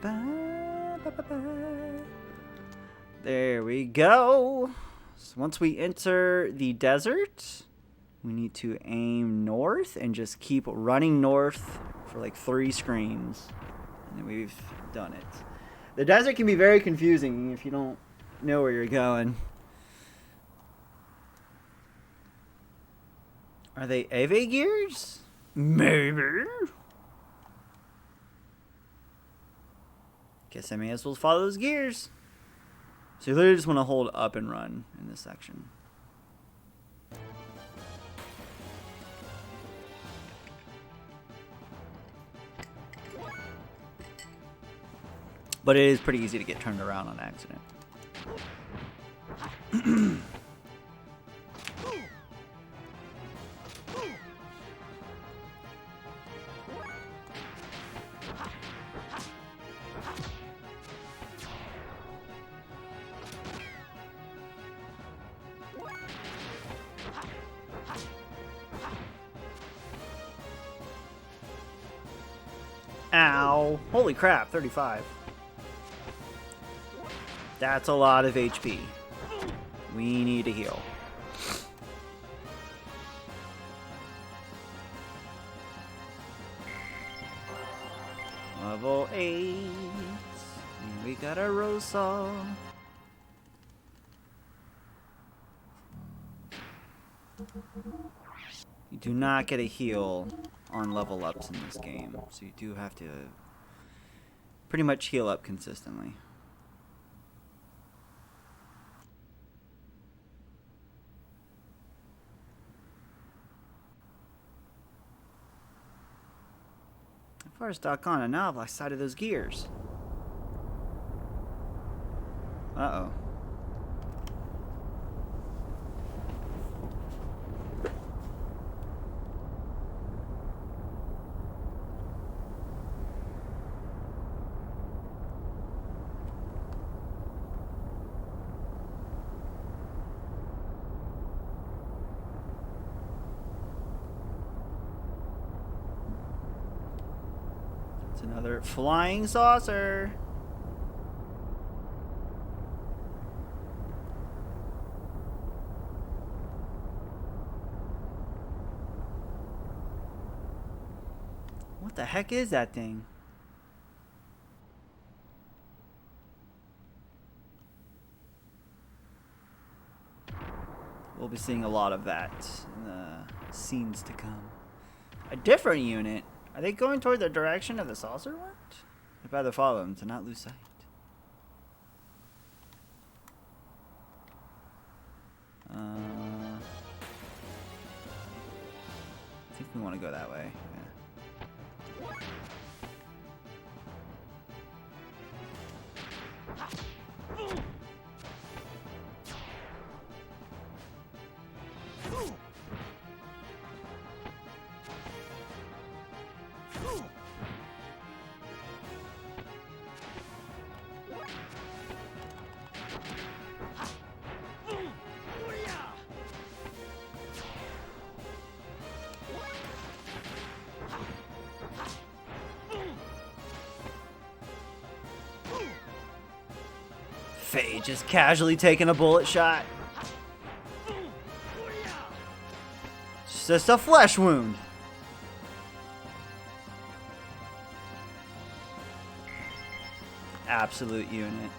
ba, ba, ba, ba. There we go. So once we enter the desert, we need to aim north and just keep running north for like 3 screens. And then we've done it. The desert can be very confusing if you don't know where you're going. Are they Xenogears? Maybe. Guess I may as well follow those gears. So you literally just want to hold up and run in this section. But it is pretty easy to get turned around on accident. Ow. Holy crap, 35. That's a lot of HP. We need to heal. Level 8. And we got a Rosa. You do not get a heal on level ups in this game, so you do have to pretty much heal up consistently. How far is Doc on? And now I've lost sight of those gears. Uh-oh. Another flying saucer. What the heck is that thing? We'll be seeing a lot of that in the scenes to come. A different unit. Are they going toward the direction of the saucer went? I'd rather follow them to not lose sight. I think we want to go that way. Yeah. Faye just casually taking a bullet shot. It's just a flesh wound. absolute unit.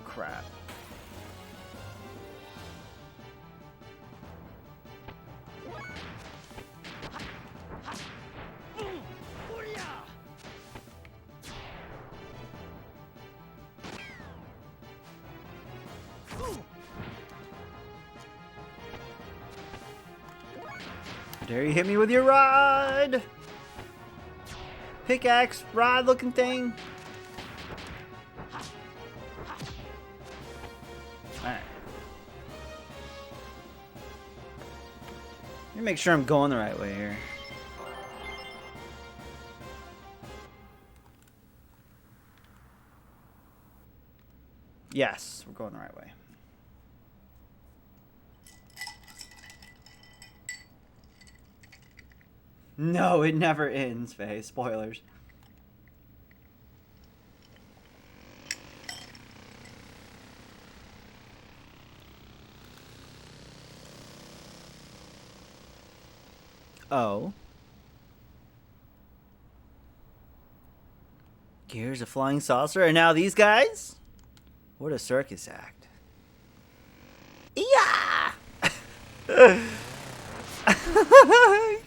Crap. Dare you hit me with your rod? Pickaxe, rod looking thing. Alright. Let me make sure I'm going the right way here. Yes, we're going the right way. No, it never ends, Faye. Spoilers. Oh. Gears, a flying saucer, and now these guys? What a circus act. Yeah!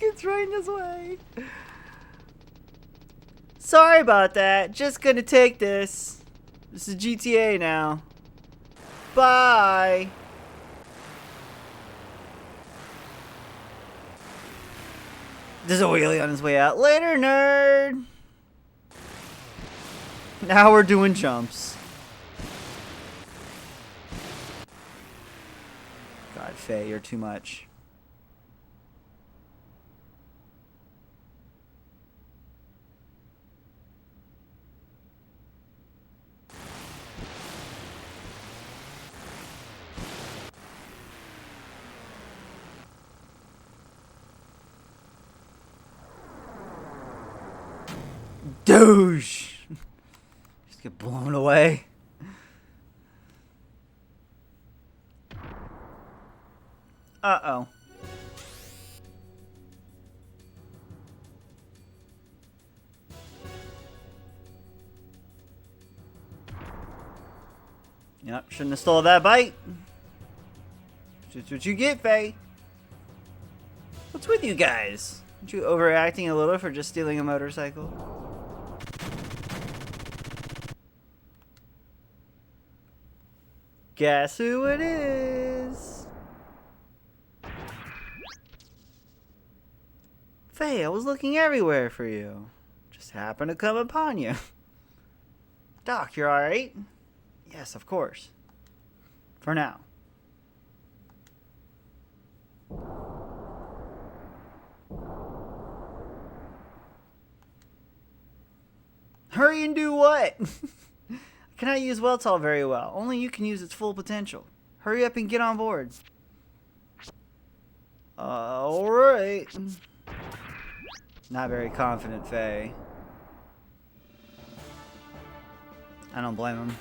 Gets right in his way. Sorry about that. Just gonna take this. This is GTA now. Bye. There's a wheelie on his way out. Later, nerd. Now we're doing jumps. God, Faye, you're too much. Douche! Just get blown away. Uh-oh. Yep, shouldn't have stole that bite. Just what you get, Faye. What's with you guys? Aren't you overacting a little for just stealing a motorcycle? Guess who it is? Faye, I was looking everywhere for you. Just happened to come upon you. Doc, you're alright? Yes, of course. For now. Hurry and do what? I cannot use Weltall very well. Only you can use its full potential. Hurry up and get on board. Alright. Not very confident, Faye. I don't blame him.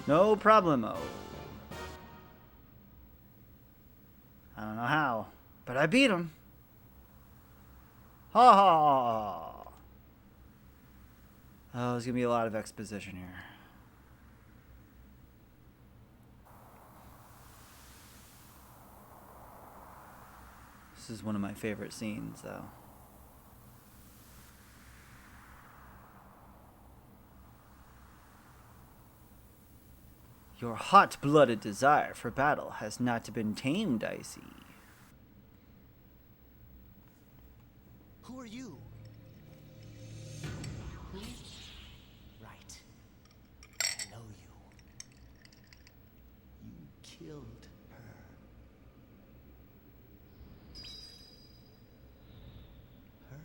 No problemo. I don't know how, but I beat him. Ha ha! Oh, there's gonna be a lot of exposition here. This is one of my favorite scenes, though. Your hot-blooded desire for battle has not been tamed, I see. Who are you? Who? Right. I know you. You killed her. Her?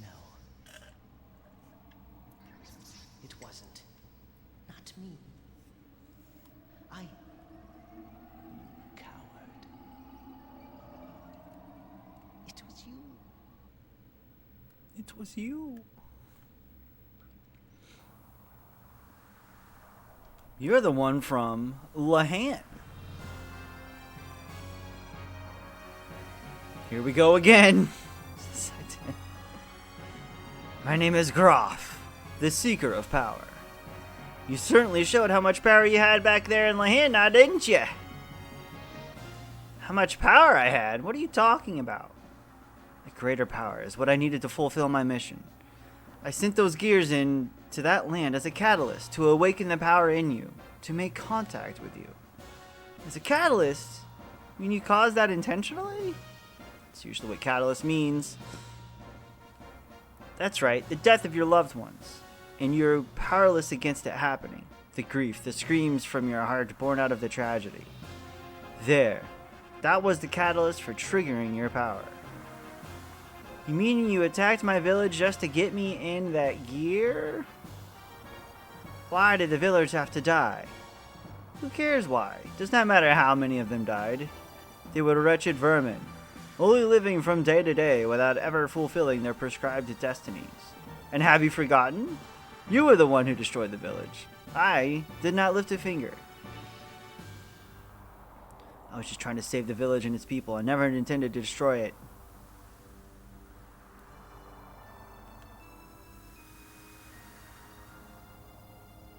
No. It wasn't. Not me. You coward. It was you. It was you. You're the one from Lahan. Here we go again. My name is Groff, the Seeker of Power. You certainly showed how much power you had back there in Lahan, now didn't you? How much power I had? What are you talking about? A greater power is what I needed to fulfill my mission. I sent those gears in to that land as a catalyst to awaken the power in you, to make contact with you. As a catalyst? You mean you caused that intentionally? That's usually what catalyst means. That's right, the death of your loved ones. And you're powerless against it happening. The grief, the screams from your heart born out of the tragedy. There. That was the catalyst for triggering your power. You mean you attacked my village just to get me in that gear? Why did the village have to die? Who cares why? Does not matter how many of them died. They were wretched vermin, only living from day to day without ever fulfilling their prescribed destinies. And have you forgotten? You were the one who destroyed the village. I did not lift a finger. I was just trying to save the village and its people. I never intended to destroy it.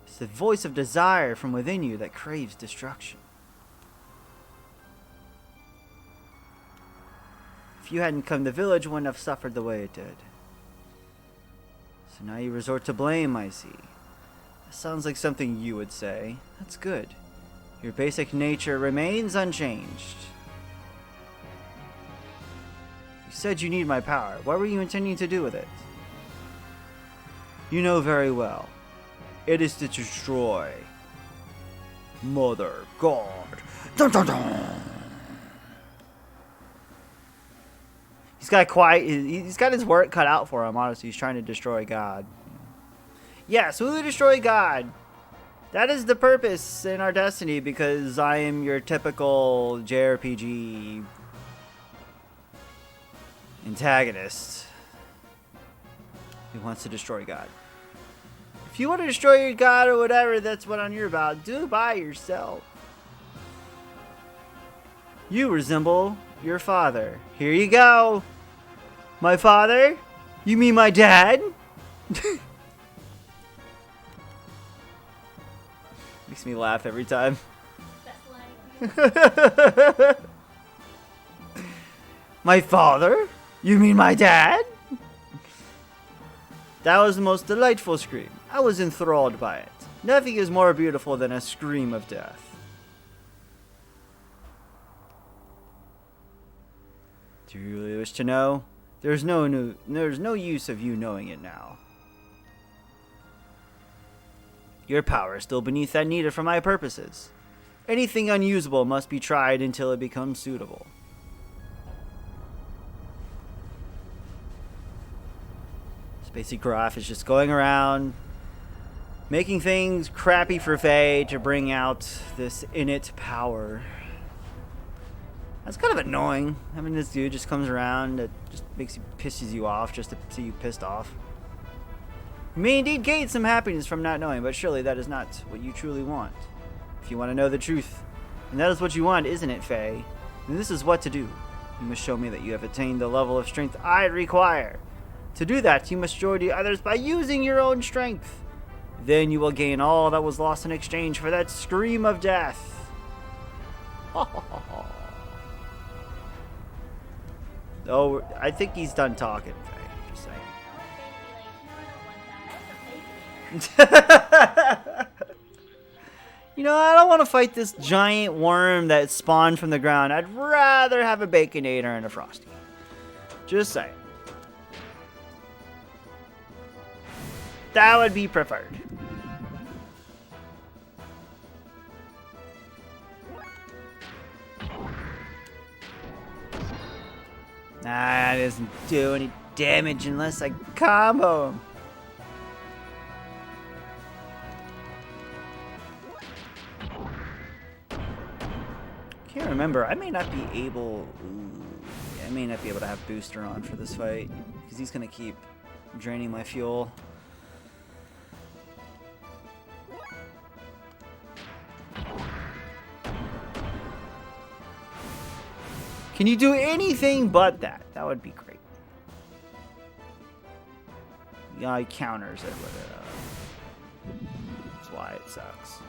It's the voice of desire from within you that craves destruction. If you hadn't come, the village wouldn't have suffered the way it did. So now you resort to blame, I see. That sounds like something you would say. That's good. Your basic nature remains unchanged. You said you need my power. What were you intending to do with it? You know very well. It is to destroy Mother God. Dun, dun, dun. He's got his work cut out for him, honestly. He's trying to destroy God. Yes, we will destroy God. That is the purpose in our destiny, because I am your typical JRPG antagonist who wants to destroy God. If you want to destroy your God or whatever, that's what you're about. Do it by yourself. You resemble your father. Here you go. My father? You mean my dad? Makes me laugh every time. My father? You mean my dad? That was the most delightful scream. I was enthralled by it. Nothing is more beautiful than a scream of death. Do you really wish to know? There's no use of you knowing it now. Your power is still beneath that needed for my purposes. Anything unusable must be tried until it becomes suitable. Spacey Groff is just going around making things crappy for Faye to bring out this innate power. That's kind of annoying. Having this dude just comes around that just pisses you off just to see you pissed off. You may indeed gain some happiness from not knowing, but surely that is not what you truly want. If you want to know the truth, and that is what you want, isn't it, Faye? Then this is what to do. You must show me that you have attained the level of strength I require. To do that, you must join the others by using your own strength. Then you will gain all that was lost in exchange for that scream of death. Oh, I think he's done talking, Faye. Just saying. You know, I don't want to fight this giant worm that spawned from the ground. I'd rather have a Baconator and a Frosty. Just saying. That would be preferred. Nah, it doesn't do any damage unless I combo him. Can't remember. I may not be able. I may not be able to have booster on for this fight because he's gonna keep draining my fuel. Can you do anything but that? That would be great. Yeah, he counters it with it. That's why it sucks.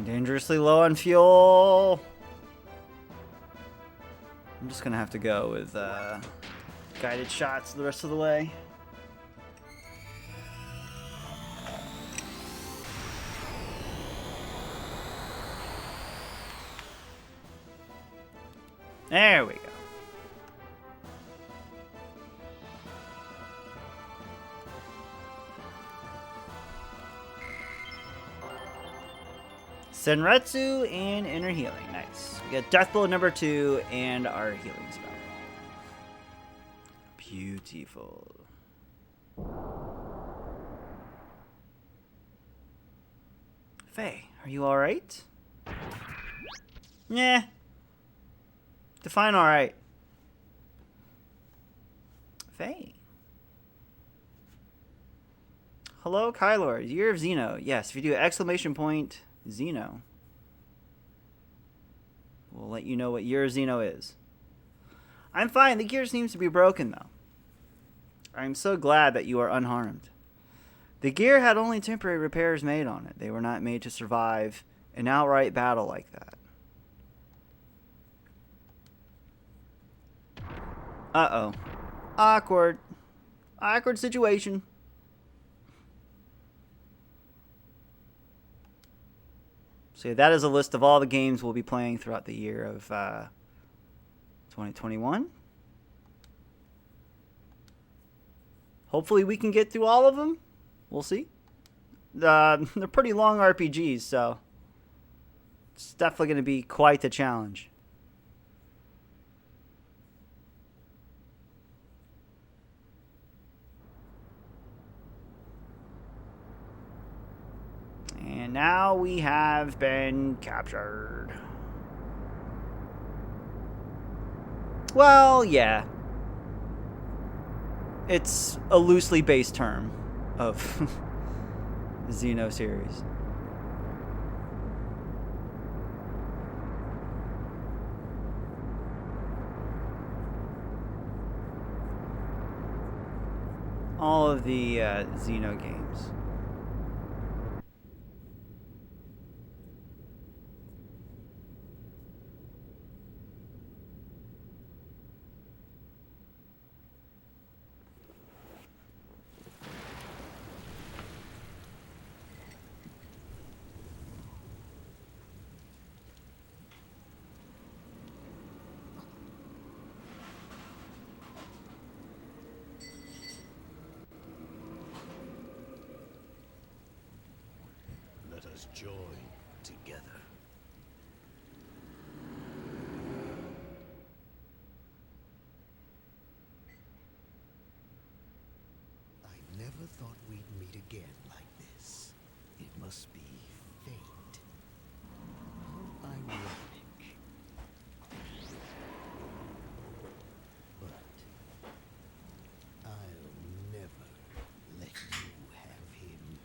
Dangerously low on fuel. I'm just gonna have to go with guided shots the rest of the way. There we go. Senretsu and Inner Healing. Nice. We got Death Blow number 2 and our healing spell. Beautiful. Faye, are you alright? Yeah. Define alright. Faye. Hello, Kylor. Year of Xeno. Yes, if you do exclamation point Xeno, we'll let you know what year of Xeno is. I'm fine. The gear seems to be broken, though. I'm so glad that you are unharmed. The gear had only temporary repairs made on it. They were not made to survive an outright battle like that. Uh-oh. Awkward. Awkward situation. So that is a list of all the games we'll be playing throughout the year of 2021. Hopefully we can get through all of them. We'll see. They're pretty long RPGs, so it's definitely going to be quite a challenge. And now we have been captured. Well, yeah. It's a loosely based term of the Xeno series. All of the Xeno games. join together. I never thought we'd meet again like this. It must be fate. How ironic. But I'll never let you have him.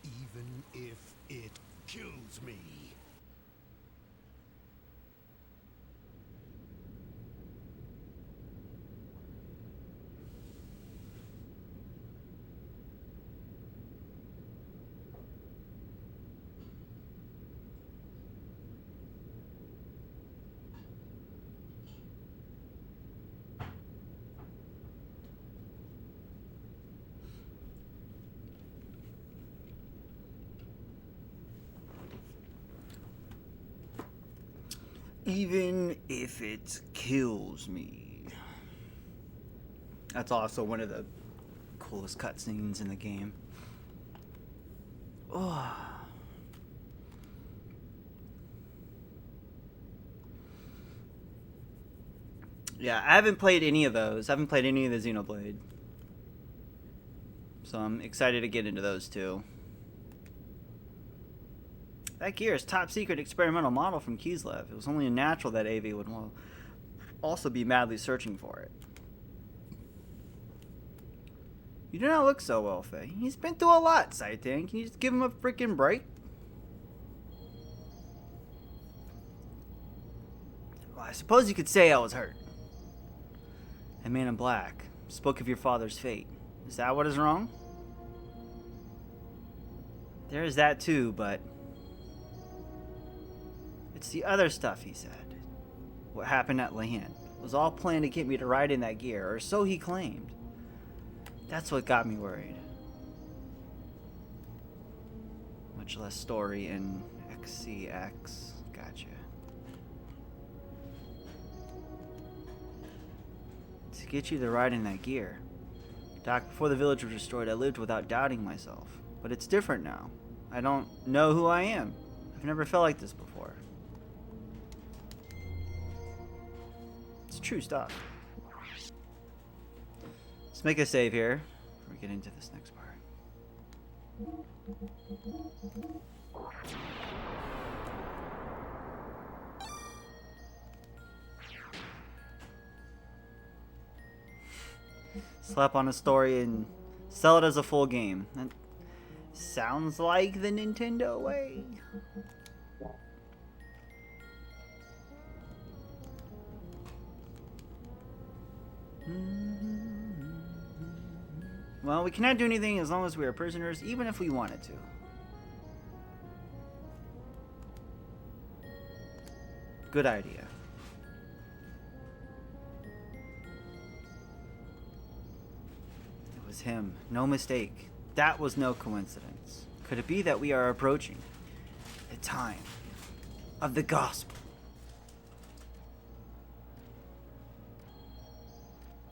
Even if it kills me. Even if it kills me. That's also one of the coolest cutscenes in the game. Oh. Yeah, I haven't played any of those. I haven't played any of the Xenoblade. So I'm excited to get into those too. That gear is top secret experimental model from Kislev. It was only natural that AV would also be madly searching for it. You do not look so well, Faye. He's been through a lot, Saitan. Can you just give him a freaking break? Well, I suppose you could say I was hurt. That man in black spoke of your father's fate. Is that what is wrong? There is that too, but it's the other stuff, he said. What happened at Land was all planned to get me to ride in that gear, or so he claimed. That's what got me worried. Much less story in XCX. Gotcha. To get you to ride in that gear. Doc, before the village was destroyed, I lived without doubting myself. But it's different now. I don't know who I am. I've never felt like this before. It's true stuff. Let's make a save here before we get into this next part. Slap on a story and sell it as a full game. That sounds like the Nintendo way. Well, we cannot do anything as long as we are prisoners, even if we wanted to. Good idea. It was him. No mistake. That was no coincidence. Could it be that we are approaching the time of the gospel?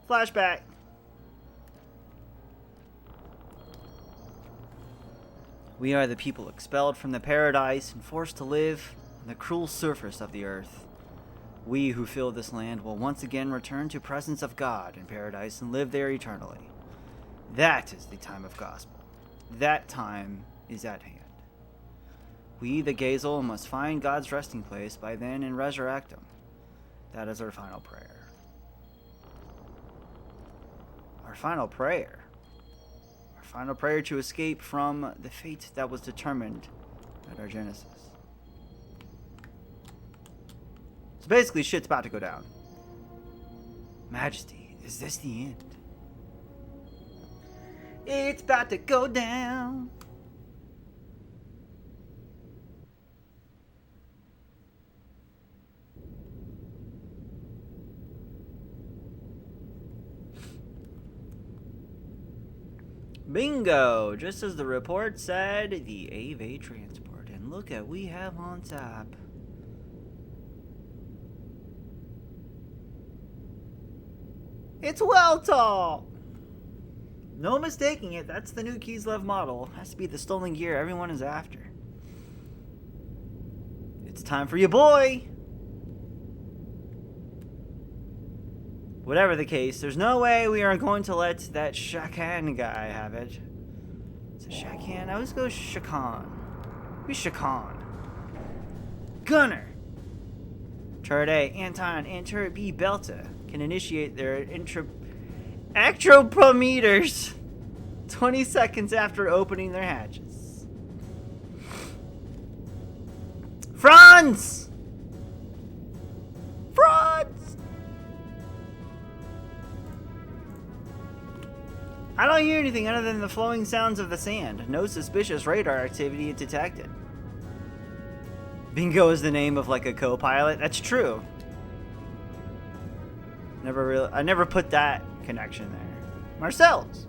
Flashback. We are the people expelled from the paradise and forced to live on the cruel surface of the earth. We who fill this land will once again return to presence of God in paradise and live there eternally. That is the time of gospel. That time is at hand. We, the Gazel, must find God's resting place by then and resurrect him. That is our final prayer. Our final prayer. Our final prayer to escape from the fate that was determined at our genesis. So basically, shit's about to go down. Majesty, is this the end? It's about to go down. Bingo! Just as the report said, the AV transport. And look at we have on top. It's Weltall! No mistaking it, that's the new Kislev model. Has to be the stolen gear everyone is after. It's time for your boy! Whatever the case, there's no way we are going to let that Shakan guy have it. Is it Shakan? I always go Shakan. Who's Shakan? Gunner! Turret A, Anton, and Turret B, Belta can initiate their actropometers 20 seconds after opening their hatches. Franz! Franz! I don't hear anything other than the flowing sounds of the sand. No suspicious radar activity detected. Bingo is the name of like a co-pilot. That's true. I never put that connection there. Marcel's.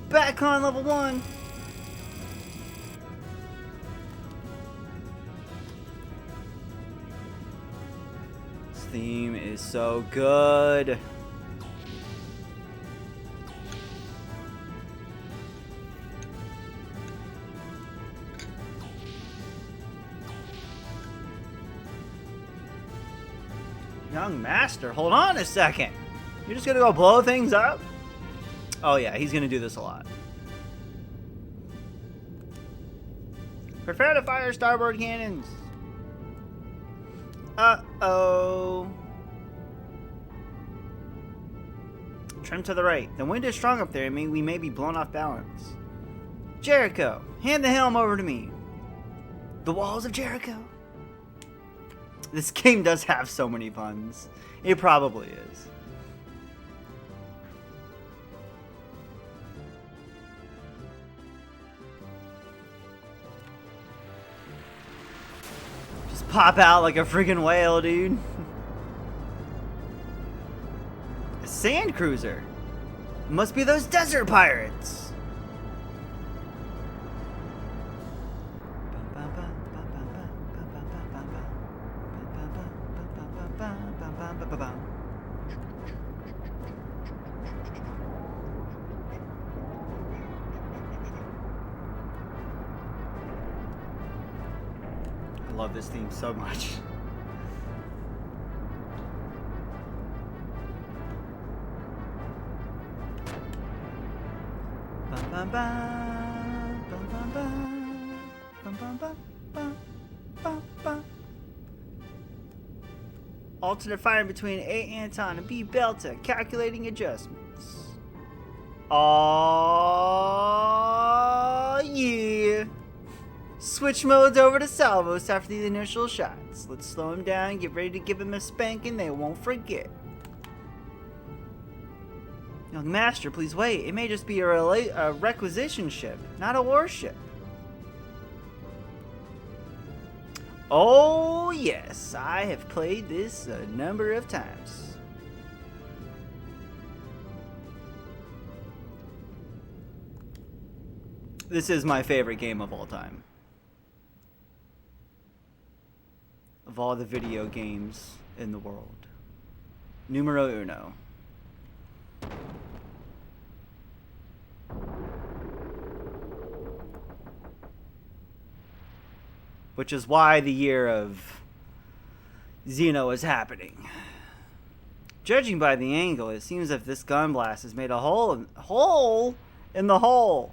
Back on level 1. This theme is so good. Young master, hold on a second. You're just gonna go blow things up? Oh yeah, he's gonna do this a lot. Prepare to fire starboard cannons. Uh-oh. Trim to the right. The wind is strong up there and we may be blown off balance. Jericho, hand the helm over to me. The walls of Jericho. This game does have so many puns. It probably is. Just pop out like a friggin' whale, dude. A sand cruiser. Must be those desert pirates. I love this theme so much. Alternate firing between A Anton and B Belta. Calculating adjustments. Oh yeah. Switch modes over to salvos after the initial shots. Let's slow him down, get ready to give him a spanking they won't forget. Young master, please wait. It may just be a requisition ship, not a warship. Oh yes, I have played this a number of times. This is my favorite game of all time. Of all the video games in the world. Numero uno. Which is why the year of Xeno is happening. Judging by the angle, it seems as if this gun blast has made a hole in the hole.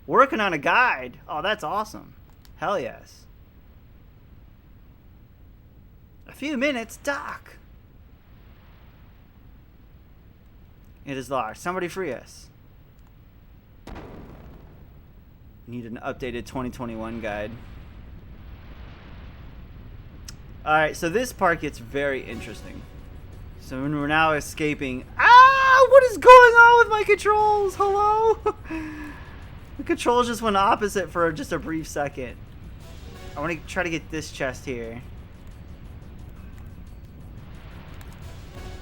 Working on a guide. Oh, that's awesome. Hell yes. A few minutes, dock. It is locked. Somebody free us. Need an updated 2021 guide. Alright, so this part gets very interesting. So when we're now escaping... Ah! What is going on with my controls? Hello? The controls just went opposite for just a brief second. I want to try to get this chest here.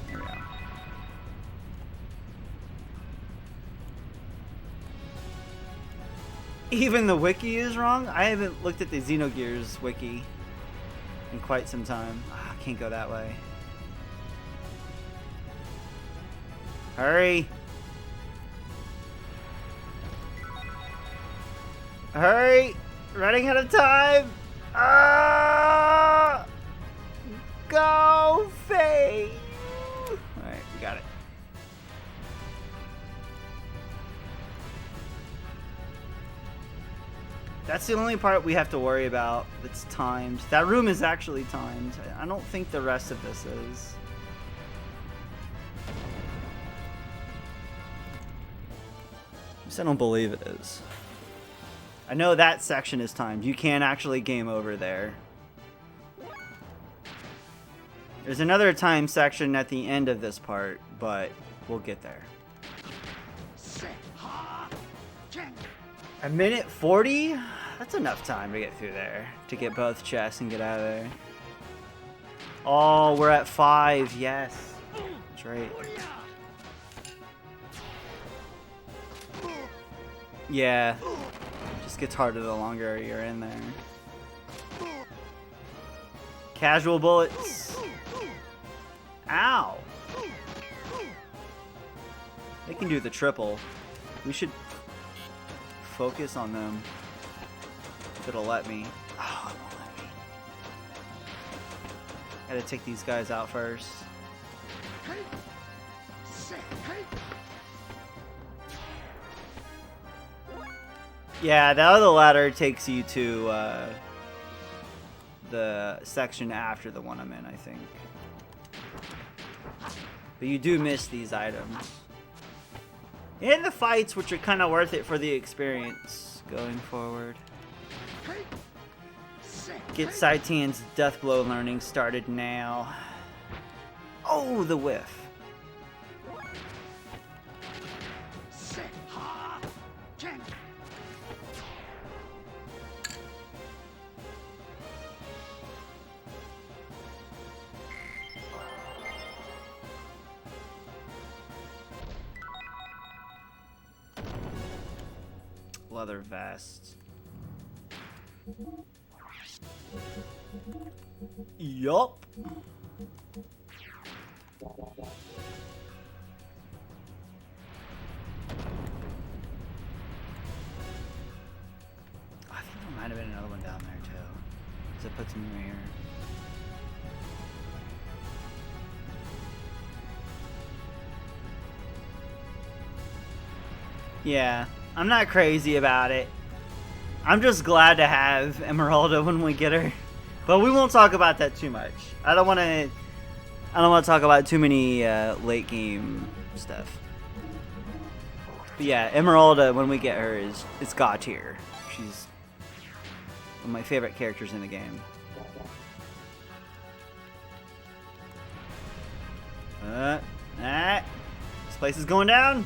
There we go. Even the wiki is wrong? I haven't looked at the Xenogears wiki. in quite some time. I can't go that way. Hurry! Hurry! Running out of time! Ah! Go, Faye! Alright, we got it. That's the only part we have to worry about that's timed. That room is actually timed. I don't think the rest of this is. I don't believe it is. I know that section is timed. You can actually game over there. There's another time section at the end of this part, but we'll get there. A minute 40? That's enough time to get through there. To get both chests and get out of there. Oh, we're at 5. Yes. That's right. Yeah. Just gets harder the longer you're in there. Casual bullets. Ow. They can do the triple. We should focus on them. If it'll let me. Oh, it won't let me. Gotta take these guys out first. Yeah, the other ladder takes you to the section after the one I'm in, I think. But you do miss these items. And the fights, which are kind of worth it for the experience going forward. Get Saitian's Deathblow learning started now. Oh, the whiff. Leather vest. Yup. I think there might have been another one down there too. So it puts me here. Yeah. I'm not crazy about it. I'm just glad to have Emeralda when we get her. But we won't talk about that too much. I don't want to talk about too many late game stuff. But yeah, Emeralda when we get her is god tier. She's one of my favorite characters in the game. This place is going down.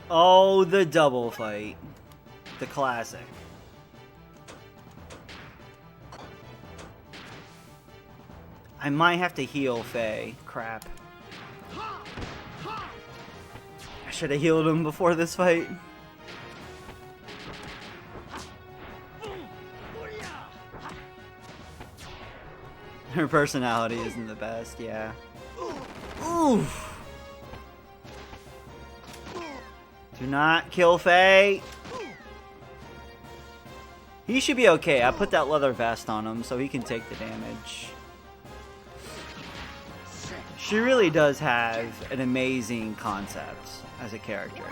Oh, the double fight. The classic. I might have to heal Faye. Crap. I should have healed him before this fight. Her personality isn't the best, yeah. Oof. Do not kill Faye. He should be okay. I put that leather vest on him so he can take the damage. She really does have an amazing concept as a character.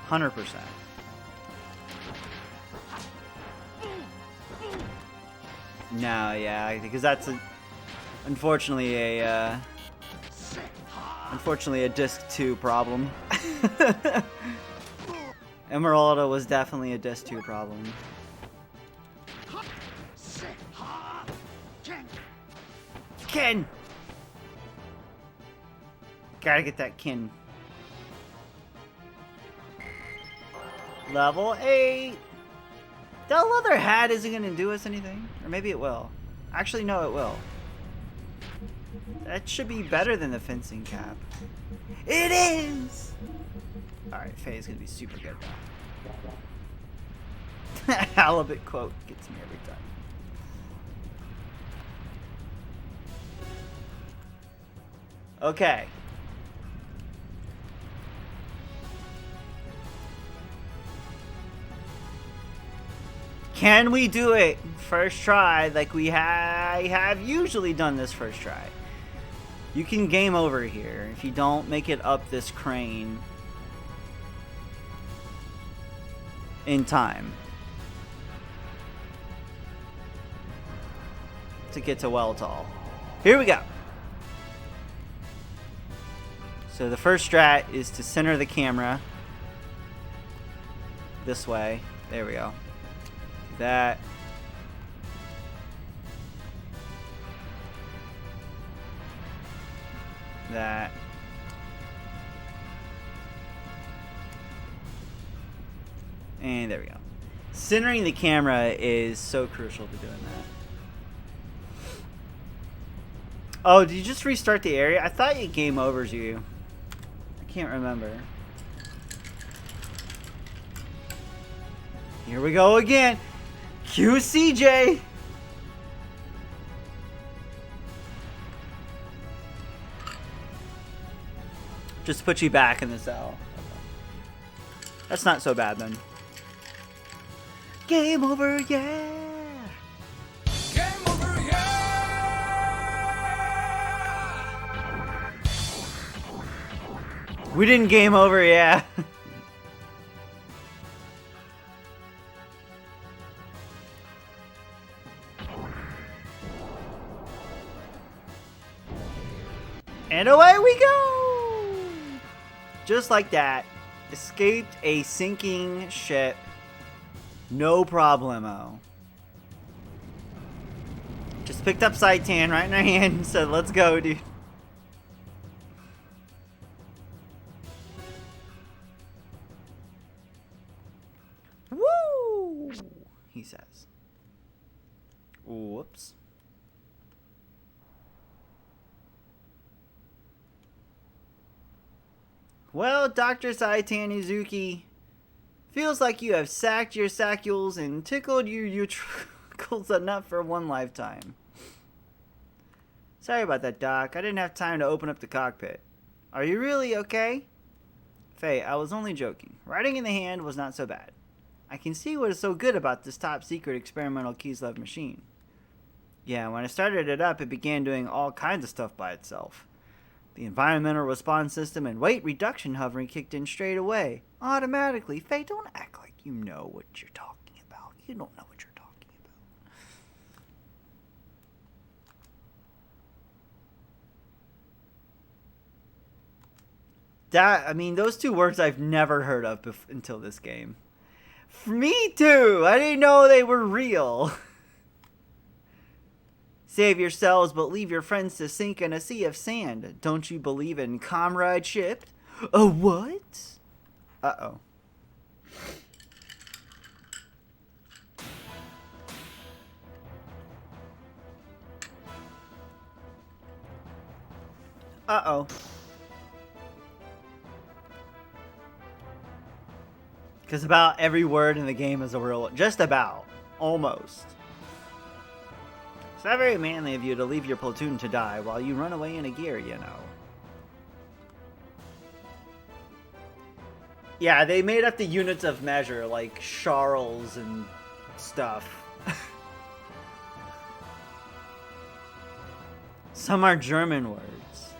100%. No, yeah, because that's unfortunately a disc 2 problem. Emeralda was definitely a disc 2 problem. Ken! Gotta get that Ken. Level 8! That leather hat isn't gonna do us anything. Or maybe it will. Actually, no, it will. That should be better than the fencing cap. It is! Alright. Alright, Faye's gonna be super good now. Halibut quote gets me every time. Okay. Can we do it first try like we have usually done this first try? You can game over here if you don't make it up this crane in time to get to Weltall. Here we go. So the first strat is to center the camera this way. There we go. That. That. And there we go. Centering the camera is so crucial to doing that. Oh, did you just restart the area? I thought it game overs you. I can't remember. Here we go again. QCJ. Just put you back in the cell. That's not so bad then. Game over, yeah. Game over, yeah! We didn't game over, yeah. And away we go! Just like that. Escaped a sinking ship. No problemo. Just picked up Saitan right in our hand and said, let's go, dude. Woo! He says. Whoops. Well, Dr. Saitan Izuki, feels like you have sacked your saccules and tickled your utricles enough for one lifetime. Sorry about that, Doc. I didn't have time to open up the cockpit. Are you really okay? Faye, I was only joking. Riding in the hand was not so bad. I can see what is so good about this top-secret experimental Kislev machine. Yeah, when I started it up, it began doing all kinds of stuff by itself. The environmental response system and weight reduction hovering kicked in straight away. Automatically. Faye, don't act like you know what you're talking about. You don't know what you're talking about. I mean, those two words I've never heard of until this game. Me too! I didn't know they were real. Save yourselves, but leave your friends to sink in a sea of sand. Don't you believe in comradeship? A what? Uh-oh. Uh-oh. Because about every word in the game is a real... Just about. Almost. It's not very manly of you to leave your platoon to die while you run away in a gear, you know. Yeah, they made up the units of measure, like Charles and stuff. Some are German words.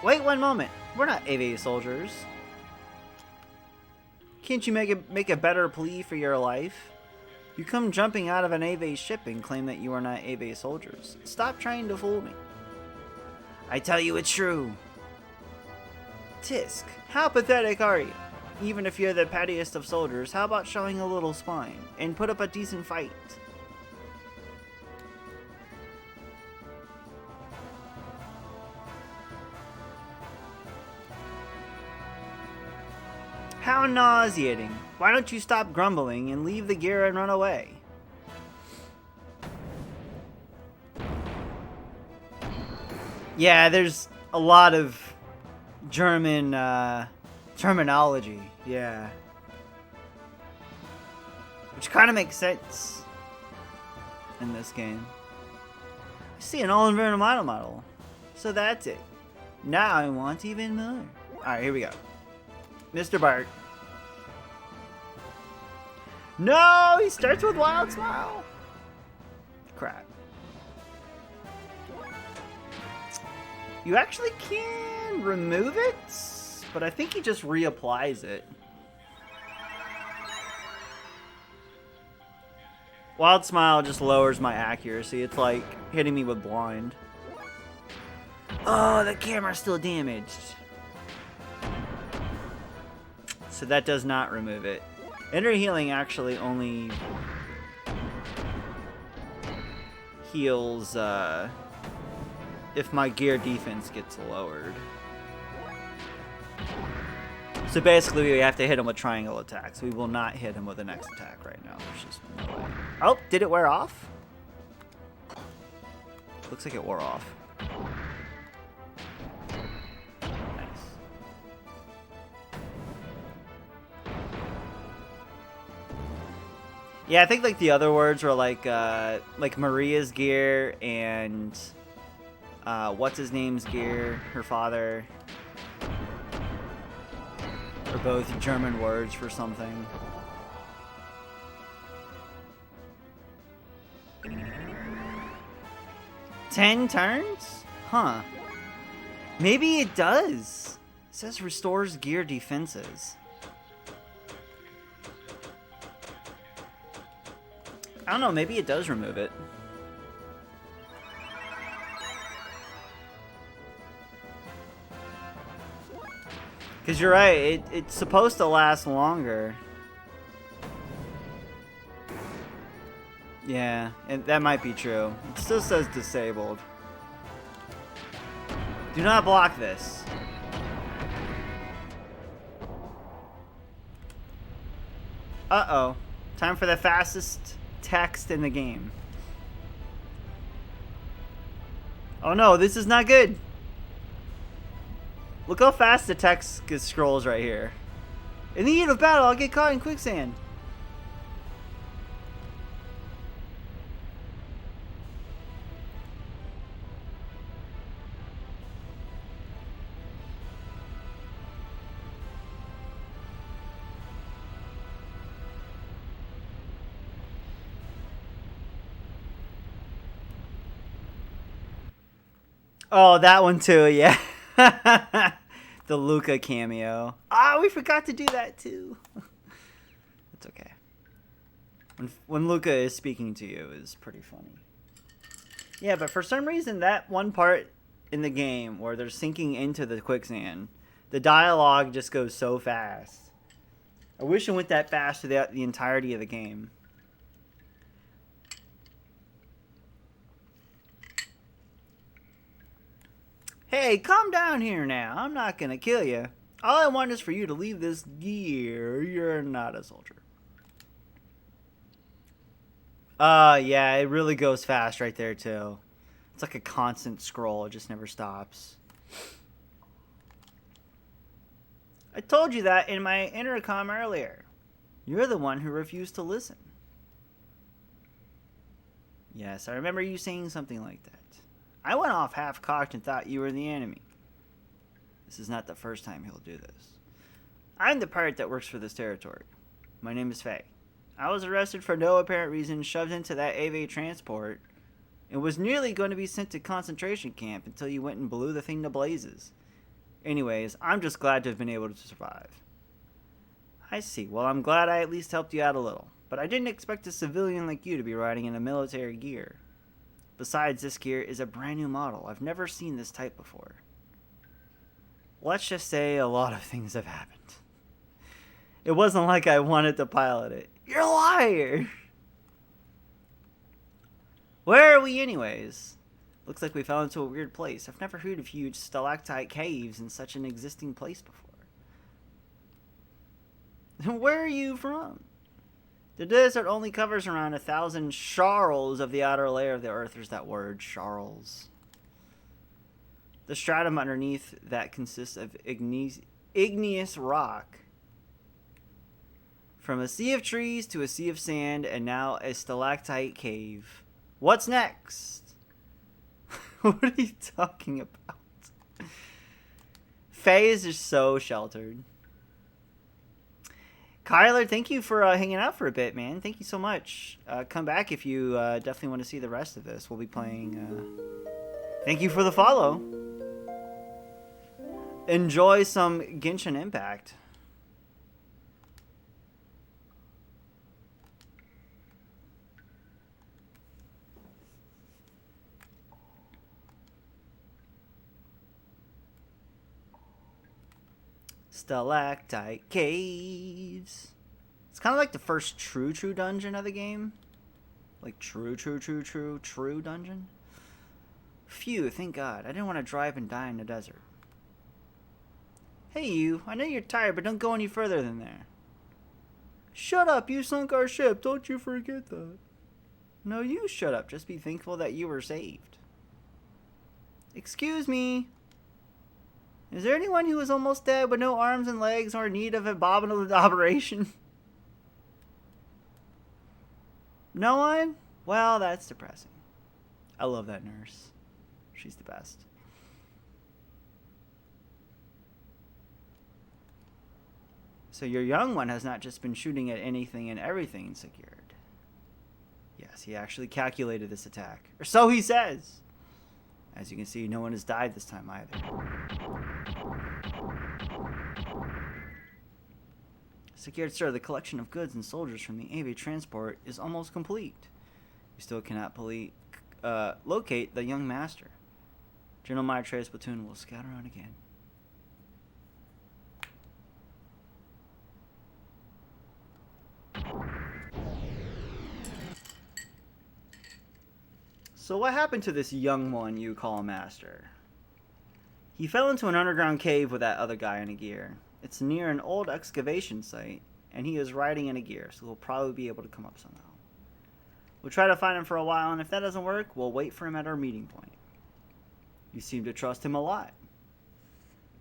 Wait one moment. We're not AV soldiers. Can't you make a better plea for your life? You come jumping out of an AV ship and claim that you are not AV soldiers. Stop trying to fool me. I tell you it's true. Tisk, how pathetic are you? Even if you're the pettiest of soldiers, how about showing a little spine and put up a decent fight? How nauseating. Why don't you stop grumbling and leave the gear and run away? Yeah, there's a lot of German terminology. Yeah. Which kind of makes sense in this game. I see an all-environmental model. So that's it. Now I want even more. Alright, here we go. Mr. Bart. No! He starts with Wild Smile! Crap. You actually can remove it, but I think he just reapplies it. Wild Smile just lowers my accuracy. It's like hitting me with blind. Oh, the camera's still damaged. So that does not remove it. Inner healing actually only heals if my gear defense gets lowered. So basically we have to hit him with triangle attacks. We will not hit him with the next attack right now. There's just no way. Oh, did it wear off? Looks like it wore off. Nice. Yeah, I think like the other words were like Maria's gear and what's his name's gear, her father. Are both German words for something. Ten turns? Huh. Maybe it does. It says restores gear defenses. I don't know, maybe it does remove it. Because you're right, it's supposed to last longer. Yeah, and that might be true. It still says disabled. Do not block this. Uh-oh. Time for the fastest text in the game. Oh no, this is not good. Look how fast the text scrolls right here. In the heat of battle, I'll get caught in quicksand. Oh, that one too, yeah. The Luca cameo. Ah, we forgot to do that too. It's okay. When Luca is speaking to you is pretty funny. Yeah, but for some reason that one part in the game where they're sinking into the quicksand, the dialogue just goes so fast. I wish it went that fast throughout the entirety of the game. Hey, calm down here now. I'm not gonna kill you. All I want is for you to leave this gear. You're not a soldier. Yeah, it really goes fast right there, too. It's like a constant scroll. It just never stops. I told you that in my intercom earlier. You're the one who refused to listen. Yes, I remember you saying something like that. I went off half-cocked and thought you were the enemy. This is not the first time he'll do this. I'm the pirate that works for this territory. My name is Faye. I was arrested for no apparent reason, shoved into that AV transport, and was nearly going to be sent to concentration camp until you went and blew the thing to blazes. Anyways, I'm just glad to have been able to survive. I see. Well, I'm glad I at least helped you out a little. But I didn't expect a civilian like you to be riding in a military gear. Besides, this gear is a brand new model. I've never seen this type before. Let's just say a lot of things have happened. It wasn't like I wanted to pilot it. You're a liar! Where are we anyways? Looks like we fell into a weird place. I've never heard of huge stalactite caves in such an existing place before. Where are you from? The desert only covers around 1,000 sharls of the outer layer of the earth. There's that word, sharls. The stratum underneath that consists of igneous rock. From a sea of trees to a sea of sand, and now a stalactite cave. What's next? What are you talking about? Faye is just so sheltered. Kyler, thank you for hanging out for a bit, man. Thank you so much. Come back if you definitely want to see the rest of this. We'll be playing... Thank you for the follow. Enjoy some Genshin Impact. Stalactite caves. It's kind of like the first true dungeon of the game. Like true dungeon. Phew, thank God. I didn't want to drive and die in the desert. Hey you, I know you're tired, but don't go any further than there. Shut up, you sunk our ship. Don't you forget that. No, you shut up. Just be thankful that you were saved. Excuse me. Is there anyone who is almost dead with no arms and legs or in need of abominable operation? No one? Well, that's depressing. I love that nurse. She's the best. So your young one has not just been shooting at anything and everything secured. Yes, he actually calculated this attack. Or so he says. As you can see, no one has died this time either. Secured, sir, the collection of goods and soldiers from the AV transport is almost complete. You still cannot locate the young master. General Maitreya's platoon will scout around again. So what happened to this young one you call master? He fell into an underground cave with that other guy in a gear. It's near an old excavation site, and he is riding in a gear, so he'll probably be able to come up somehow. We'll try to find him for a while, and if that doesn't work, we'll wait for him at our meeting point. You seem to trust him a lot.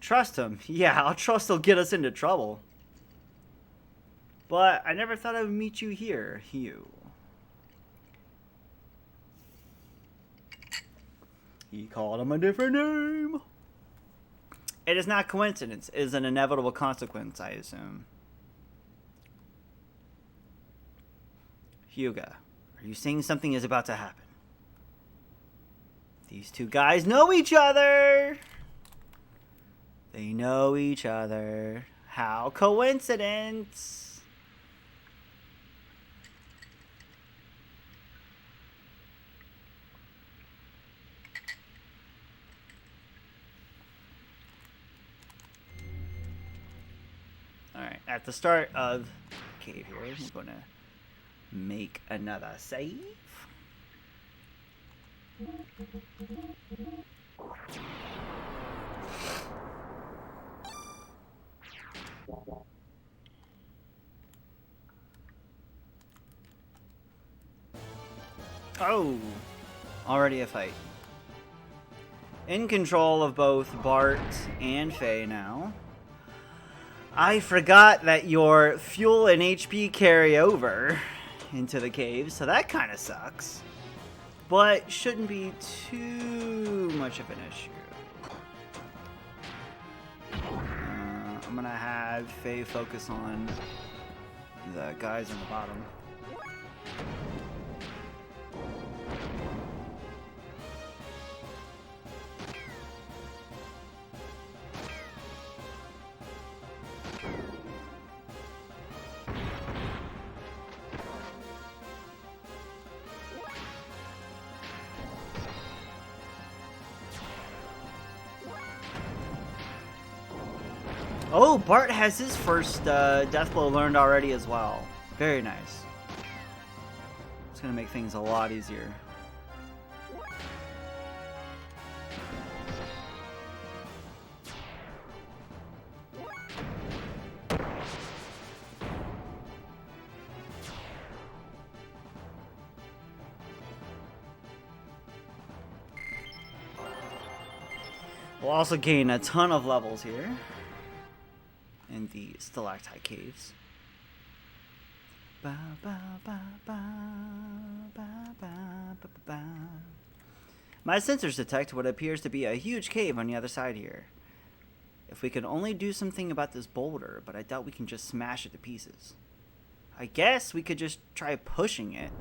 Trust him? Yeah, I'll trust he'll get us into trouble. But I never thought I would meet you here, Hugh. He called him a different name. It is not coincidence. It is an inevitable consequence, I assume. Hyuga, are you saying something is about to happen? These two guys know each other. They know each other. How coincidence? Alright, at the start of the cave here, we're going to make another save. Oh, already a fight. In control of both Bart and Faye now. I forgot that your fuel and HP carry over into the cave, so that kind of sucks. But shouldn't be too much of an issue. I'm gonna have Faye focus on the guys on the bottom. Oh, Bart has his first death blow learned already as well. Very nice. It's gonna make things a lot easier. We'll also gain a ton of levels here in the stalactite caves. Ba, ba, ba, ba, ba, ba, ba, ba. My sensors detect what appears to be a huge cave on the other side here. If we could only do something about this boulder, but I doubt we can just smash it to pieces. I guess we could just try pushing it.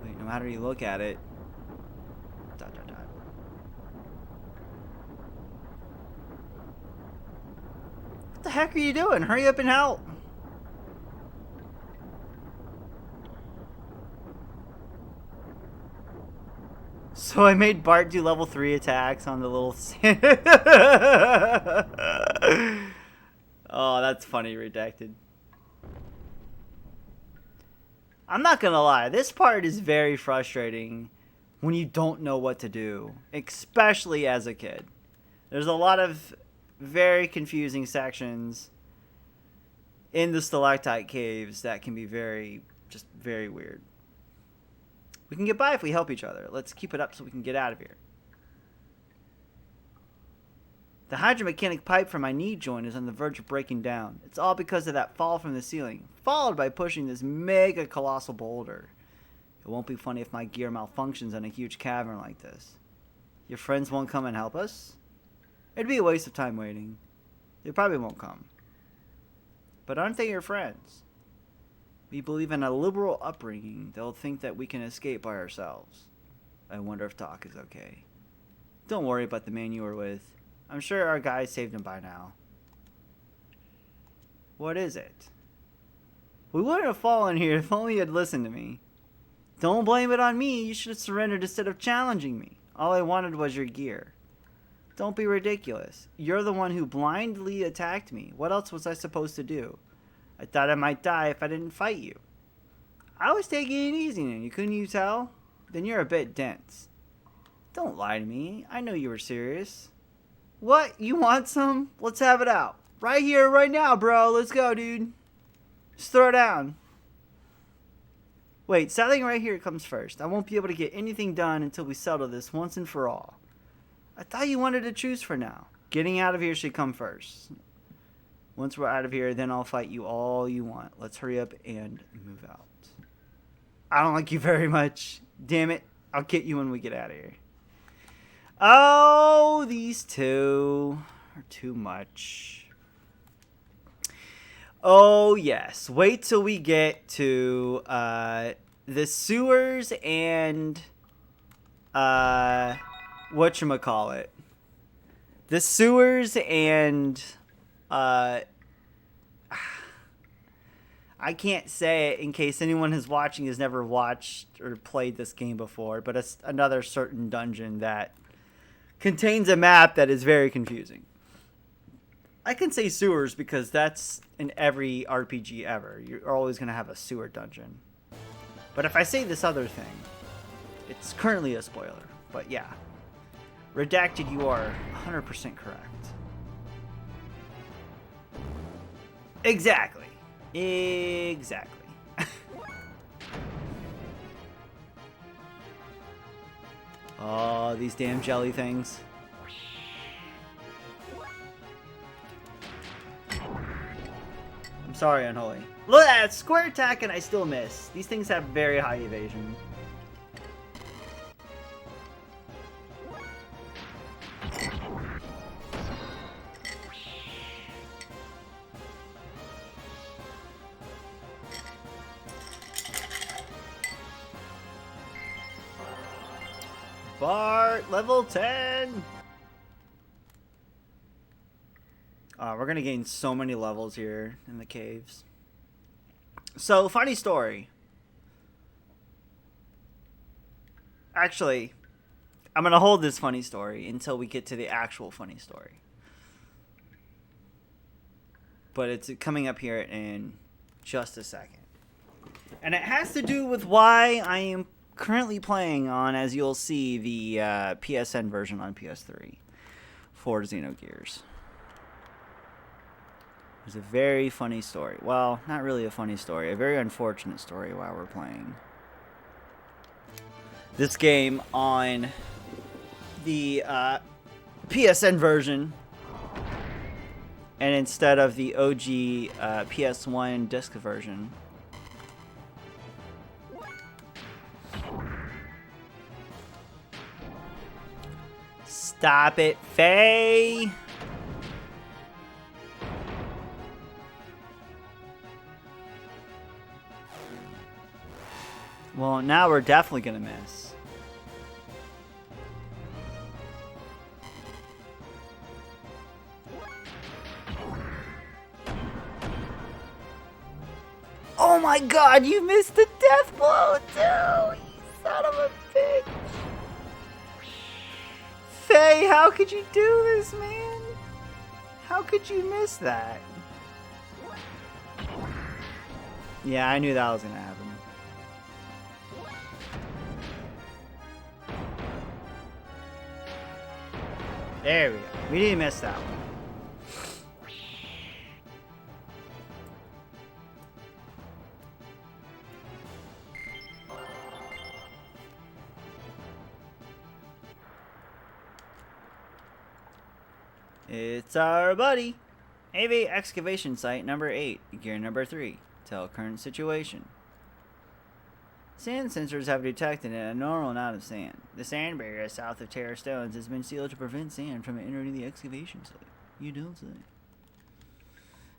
Wait, no matter you look at it. Dot, dot, dot. What the heck are you doing? Hurry up and help! So I made Bart do level 3 attacks on the little... Oh, that's funny, redacted. I'm not gonna lie, this part is very frustrating when you don't know what to do, especially as a kid. There's a lot of very confusing sections in the stalactite caves that can be very weird. We can get by if we help each other. Let's keep it up so we can get out of here. The hydromechanic pipe from my knee joint is on the verge of breaking down. It's all because of that fall from the ceiling, followed by pushing this mega colossal boulder. It won't be funny if my gear malfunctions in a huge cavern like this. Your friends won't come and help us? It'd be a waste of time waiting. They probably won't come. But aren't they your friends? We believe in a liberal upbringing. They'll think that we can escape by ourselves. I wonder if Doc is okay. Don't worry about the man you were with. I'm sure our guys saved him by now. What is it? We wouldn't have fallen here if only you had listened to me. Don't blame it on me. You should have surrendered instead of challenging me. All I wanted was your gear. Don't be ridiculous. You're the one who blindly attacked me. What else was I supposed to do? I thought I might die if I didn't fight you. I was taking it easy on you, couldn't you tell? Then you're a bit dense. Don't lie to me. I know you were serious. What? You want some? Let's have it out. Right here, right now, bro. Let's go, dude. Just throw it down. Wait, settling right here comes first. I won't be able to get anything done until we settle this once and for all. I thought you wanted to choose for now. Getting out of here should come first. Once we're out of here, then I'll fight you all you want. Let's hurry up and move out. I don't like you very much. Damn it. I'll get you when we get out of here. Oh, these two are too much. Oh, yes. Wait till we get to the sewers and whatchamacallit. The sewers and I can't say it in case anyone who's watching has never watched or played this game before, but it's another certain dungeon that contains a map that is very confusing. I can say sewers because that's in every RPG ever. You're always going to have a sewer dungeon. But if I say this other thing, it's currently a spoiler. But yeah. Redacted, you are 100% correct. Exactly. Exactly. Oh, these damn jelly things. I'm sorry, Unholy. Look at that! Square attack and I still miss. These things have very high evasion. Bart, level 10! We're gonna gain so many levels here in the caves. So, funny story. Actually, I'm gonna hold this funny story until we get to the actual funny story. But it's coming up here in just a second. And it has to do with why I am currently playing on, as you'll see, the PSN version on PS3 for Xenogears. It's a very funny story. Well, not really a funny story. A very unfortunate story while we're playing this game on the PSN version. And instead of the OG PS1 disc version. Stop it, Faye! Well, now we're definitely gonna miss. Oh my god, you missed the death blow too! You son of a bitch! Faye, how could you do this, man? How could you miss that? Yeah, I knew that was gonna happen. There we go. We didn't miss that one. It's our buddy. AV excavation site number 8, gear number 3. Tell current situation. Sand sensors have detected an abnormal amount of sand. The sand barrier south of Terra Stones has been sealed to prevent sand from entering the excavation site. You don't say.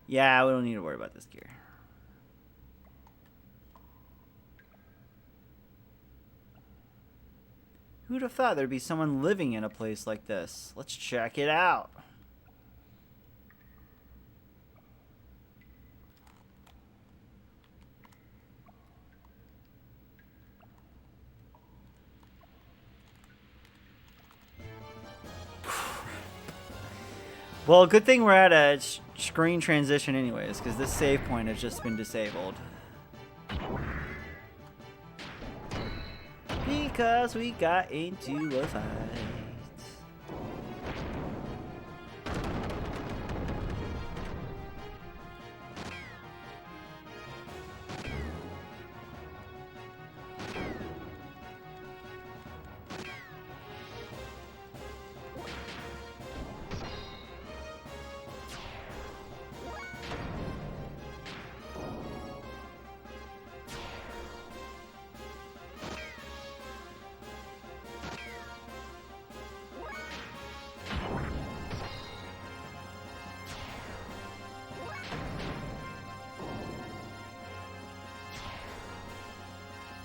Yeah, we don't need to worry about this gear. Who'd have thought there'd be someone living in a place like this? Let's check it out. Well, good thing we're at a screen transition anyways, because this save point has just been disabled. Because we got into a fight.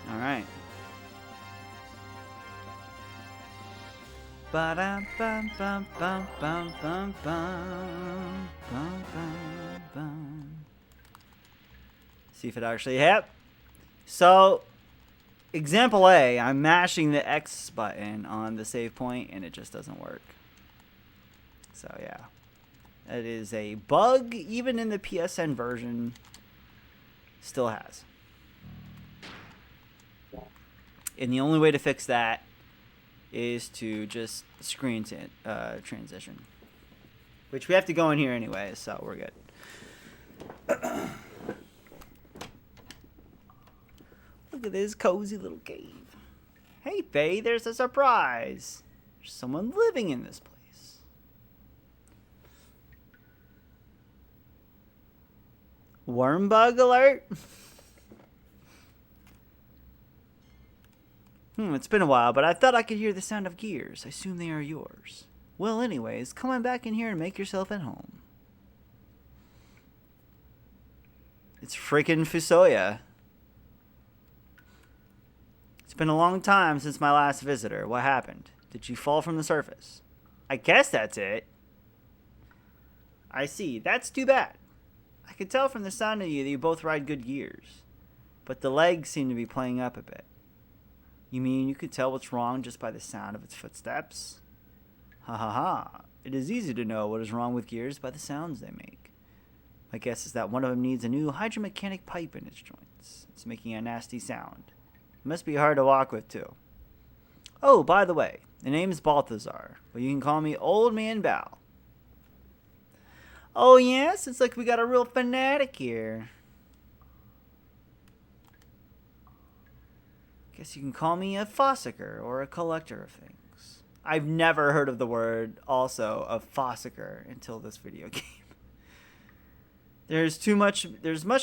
Alright. Ba-dum bum bum bum bum bum bum bum bum bum. See if it actually hit. So, example A, I'm mashing the X button on the save point and it just doesn't work. So yeah. That is a bug, even in the PSN version. Still has. And the only way to fix that is to just screen transition. Which we have to go in here anyway, so we're good. Look at this cozy little cave. Hey, Faye, there's a surprise. There's someone living in this place. Worm bug alert? It's been a while, but I thought I could hear the sound of gears. I assume they are yours. Well, anyways, come on back in here and make yourself at home. It's freaking Fusoya. It's been a long time since my last visitor. What happened? Did you fall from the surface? I guess that's it. I see. That's too bad. I could tell from the sound of you that you both ride good gears. But the legs seem to be playing up a bit. You mean you could tell what's wrong just by the sound of its footsteps? Ha ha ha. It is easy to know what is wrong with gears by the sounds they make. My guess is that one of them needs a new hydromechanic pipe in its joints. It's making a nasty sound. It must be hard to walk with, too. Oh, by the way, the name's Balthazar, but you can call me Old Man Bao. Oh, yes? It's like we got a real fanatic here. Guess you can call me a fossicker or a collector of things. I've never heard of the word also of fossicker until this video game. There's much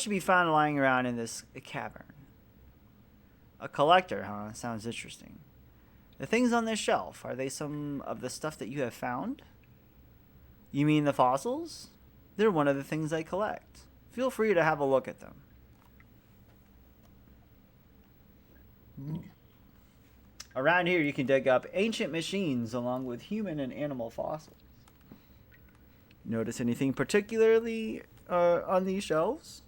to be found lying around in this cavern. A collector, huh? Sounds interesting. The things on this shelf, are they some of the stuff that you have found? You mean the fossils? They're one of the things I collect. Feel free to have a look at them. Around here you can dig up ancient machines along with human and animal fossils. Notice anything particularly on these shelves?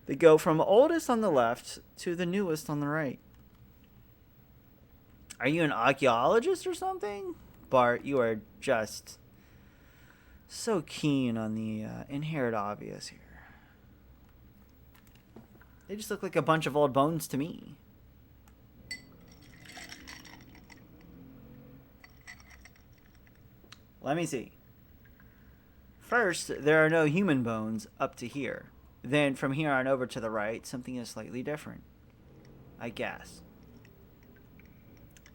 They go from oldest on the left to the newest on the right. Are you an archaeologist or something? Bart, you are just so keen on the inherent obvious here. They just look like a bunch of old bones to me. Let me see. First, there are no human bones up to here. Then from here on over to the right, something is slightly different. I guess.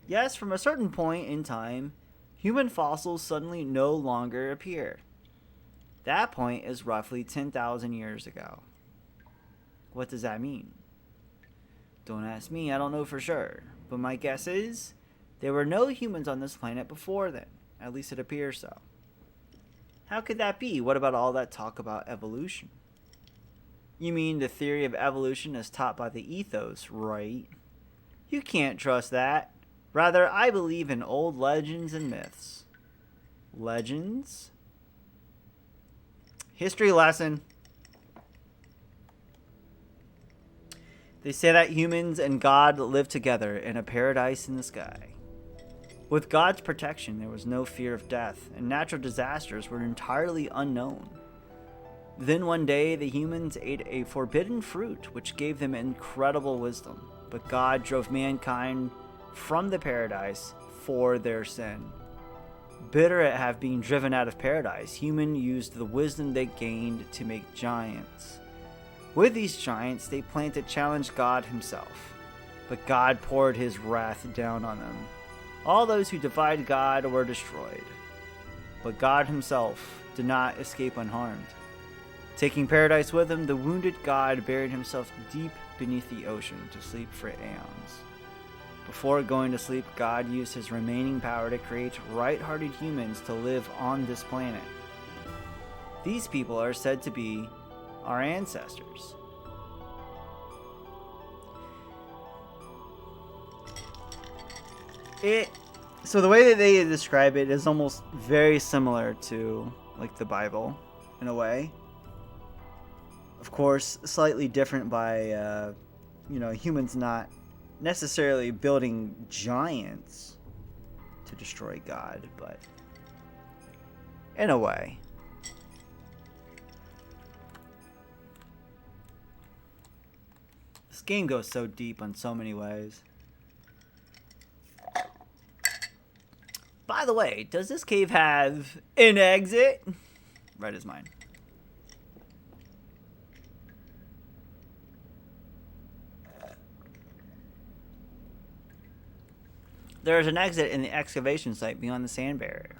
Yes, from a certain point in time, human fossils suddenly no longer appear. That point is roughly 10,000 years ago. What does that mean? Don't ask me, I don't know for sure. But my guess is, there were no humans on this planet before then. At least it appears so. How could that be? What about all that talk about evolution? You mean the theory of evolution as taught by the ethos, right? You can't trust that. Rather, I believe in old legends and myths. Legends? History lesson. They say that humans and God lived together in a paradise in the sky. With God's protection, there was no fear of death, and natural disasters were entirely unknown. Then one day, the humans ate a forbidden fruit, which gave them incredible wisdom. But God drove mankind from the paradise for their sin. Bitter at have been driven out of paradise, humans used the wisdom they gained to make giants. With these giants, they planned to challenge God himself. But God poured his wrath down on them. All those who defied God were destroyed. But God himself did not escape unharmed. Taking paradise with him, the wounded God buried himself deep beneath the ocean to sleep for aeons. Before going to sleep, God used his remaining power to create right-hearted humans to live on this planet. These people are said to be our ancestors. So the way that they describe it is almost very similar to like the Bible in a way. Of course, slightly different by humans not necessarily building giants to destroy God, but in a way. This game goes so deep on so many ways. By the way, does this cave have an exit? Red is mine. There is an exit in the excavation site beyond the sand barrier.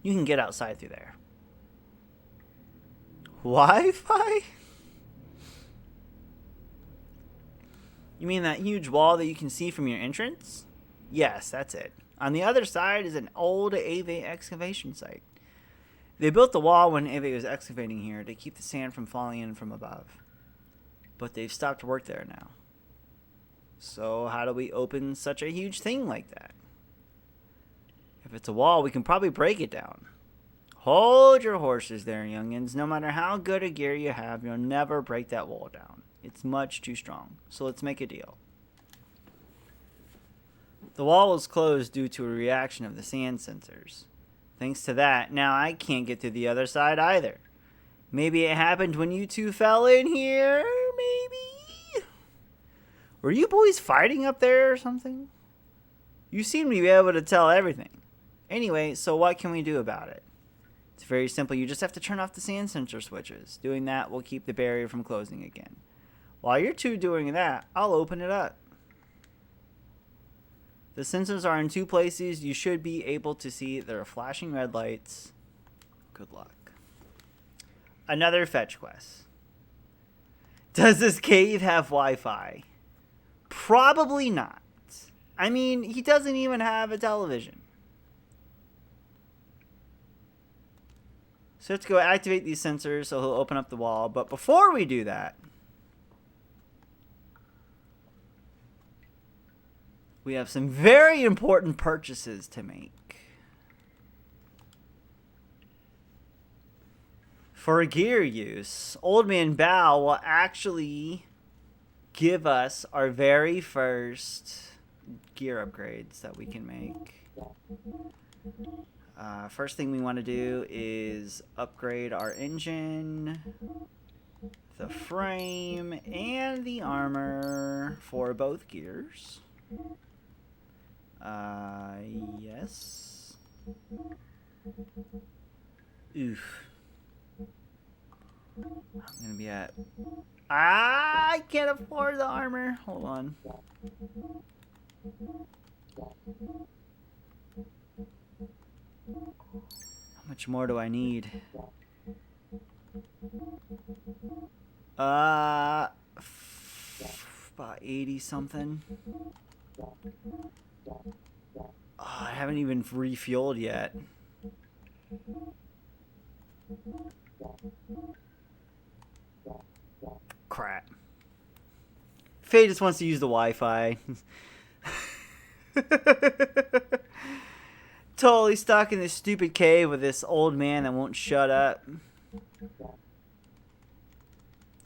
You can get outside through there. Wi-Fi? You mean that huge wall that you can see from your entrance? Yes, that's it. On the other side is an old Ave excavation site. They built the wall when Ave was excavating here to keep the sand from falling in from above. But they've stopped work there now. So how do we open such a huge thing like that? If it's a wall, we can probably break it down. Hold your horses there, youngins. No matter how good a gear you have, you'll never break that wall down. It's much too strong. So let's make a deal. The wall was closed due to a reaction of the sand sensors. Thanks to that, now I can't get to the other side either. Maybe it happened when you two fell in here? Maybe? Were you boys fighting up there or something? You seem to be able to tell everything. Anyway, so what can we do about it? It's very simple. You just have to turn off the sand sensor switches. Doing that will keep the barrier from closing again. While you're two doing that, I'll open it up. The sensors are in 2 places. You should be able to see there are flashing red lights. Good luck. Another fetch quest. Does this cave have Wi-Fi? Probably not. I mean, he doesn't even have a television. So let's go activate these sensors so he'll open up the wall. But before we do that, we have some very important purchases to make. For gear use, Old Man Bao will actually give us our very first gear upgrades that we can make. First thing we want to do is upgrade our engine, the frame, and the armor for both gears. Yes. Oof. I'm gonna be at... I can't afford the armor. Hold on. How much more do I need? About 80 something. Oh, I haven't even refueled yet. Crap. Faye just wants to use the Wi-Fi. Totally stuck in this stupid cave with this old man that won't shut up.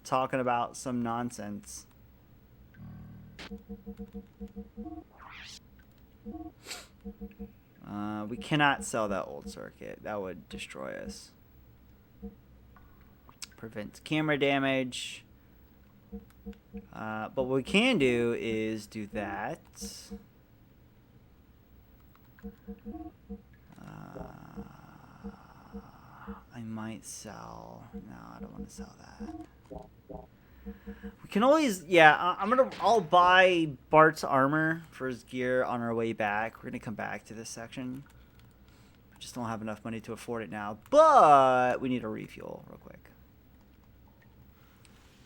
Talking about some nonsense. We cannot sell that old circuit. That would destroy us. Prevents camera damage. But what we can do is do that. I might sell. No, I don't want to sell that. We can always, yeah. I'll buy Bart's armor for his gear on our way back. We're gonna come back to this section. We just don't have enough money to afford it now. But we need a refuel real quick.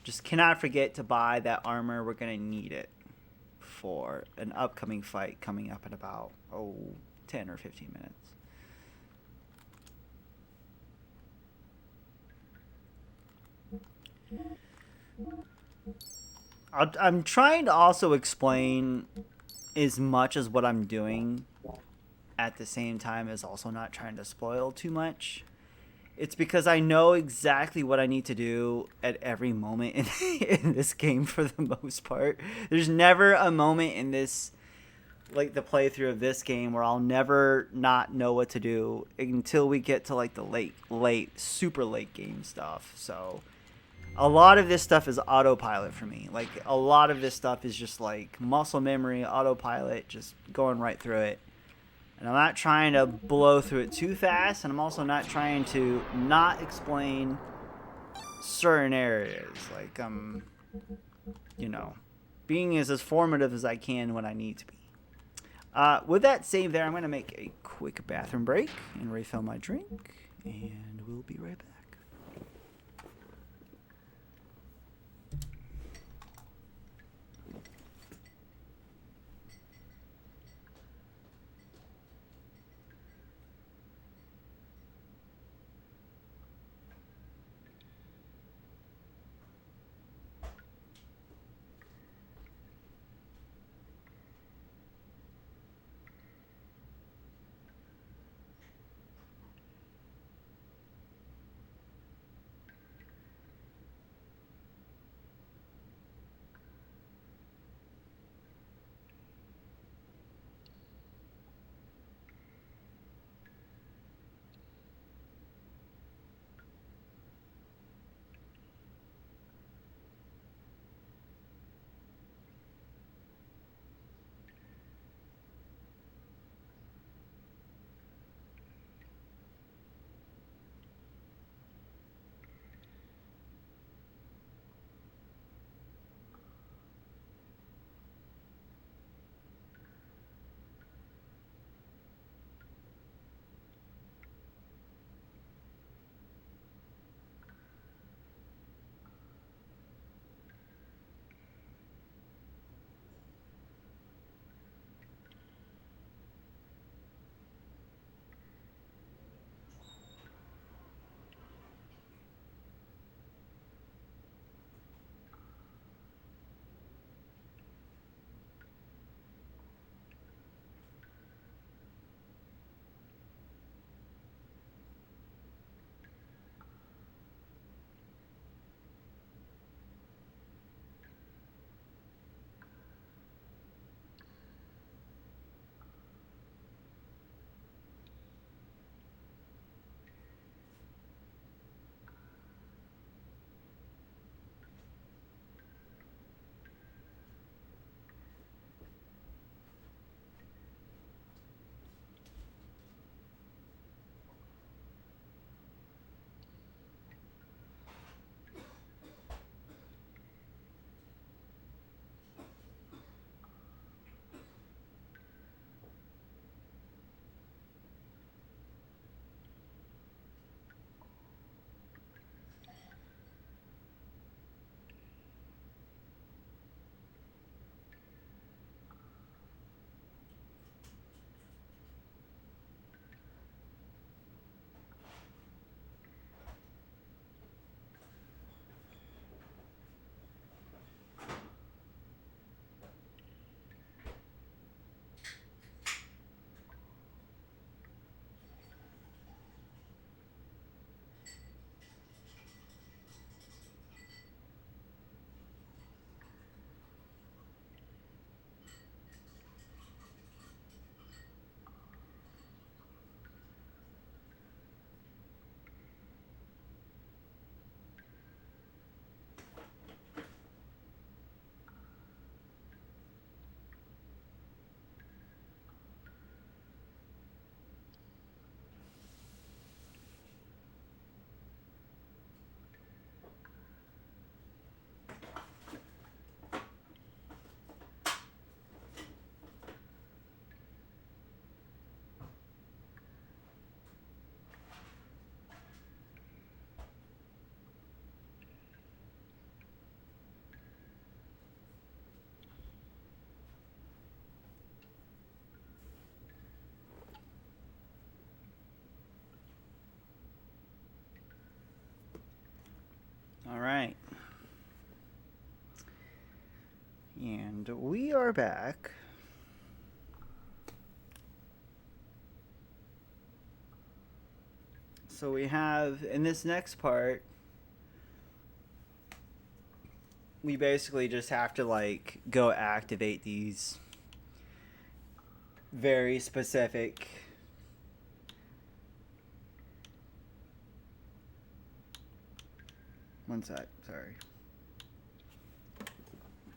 Just cannot forget to buy that armor. We're gonna need it for an upcoming fight coming up in about 10 or 15 minutes. I'm trying to also explain as much as what I'm doing at the same time as also not trying to spoil too much. It's because I know exactly what I need to do at every moment in this game for the most part. There's never a moment in this, like the playthrough of this game, where I'll never not know what to do until we get to like the super late game stuff. So a lot of this stuff is autopilot for me. Like a lot of this stuff is just like muscle memory, autopilot, just going right through it. And I'm not trying to blow through it too fast, and I'm also not trying to not explain certain areas. Like you know, being as formative as I can when I need to be. With that save there, I'm going to make a quick bathroom break and refill my drink, and we'll be right back. And we are back. So we have, in this next part, we basically just have to, like, go activate these very specific one sec, sorry.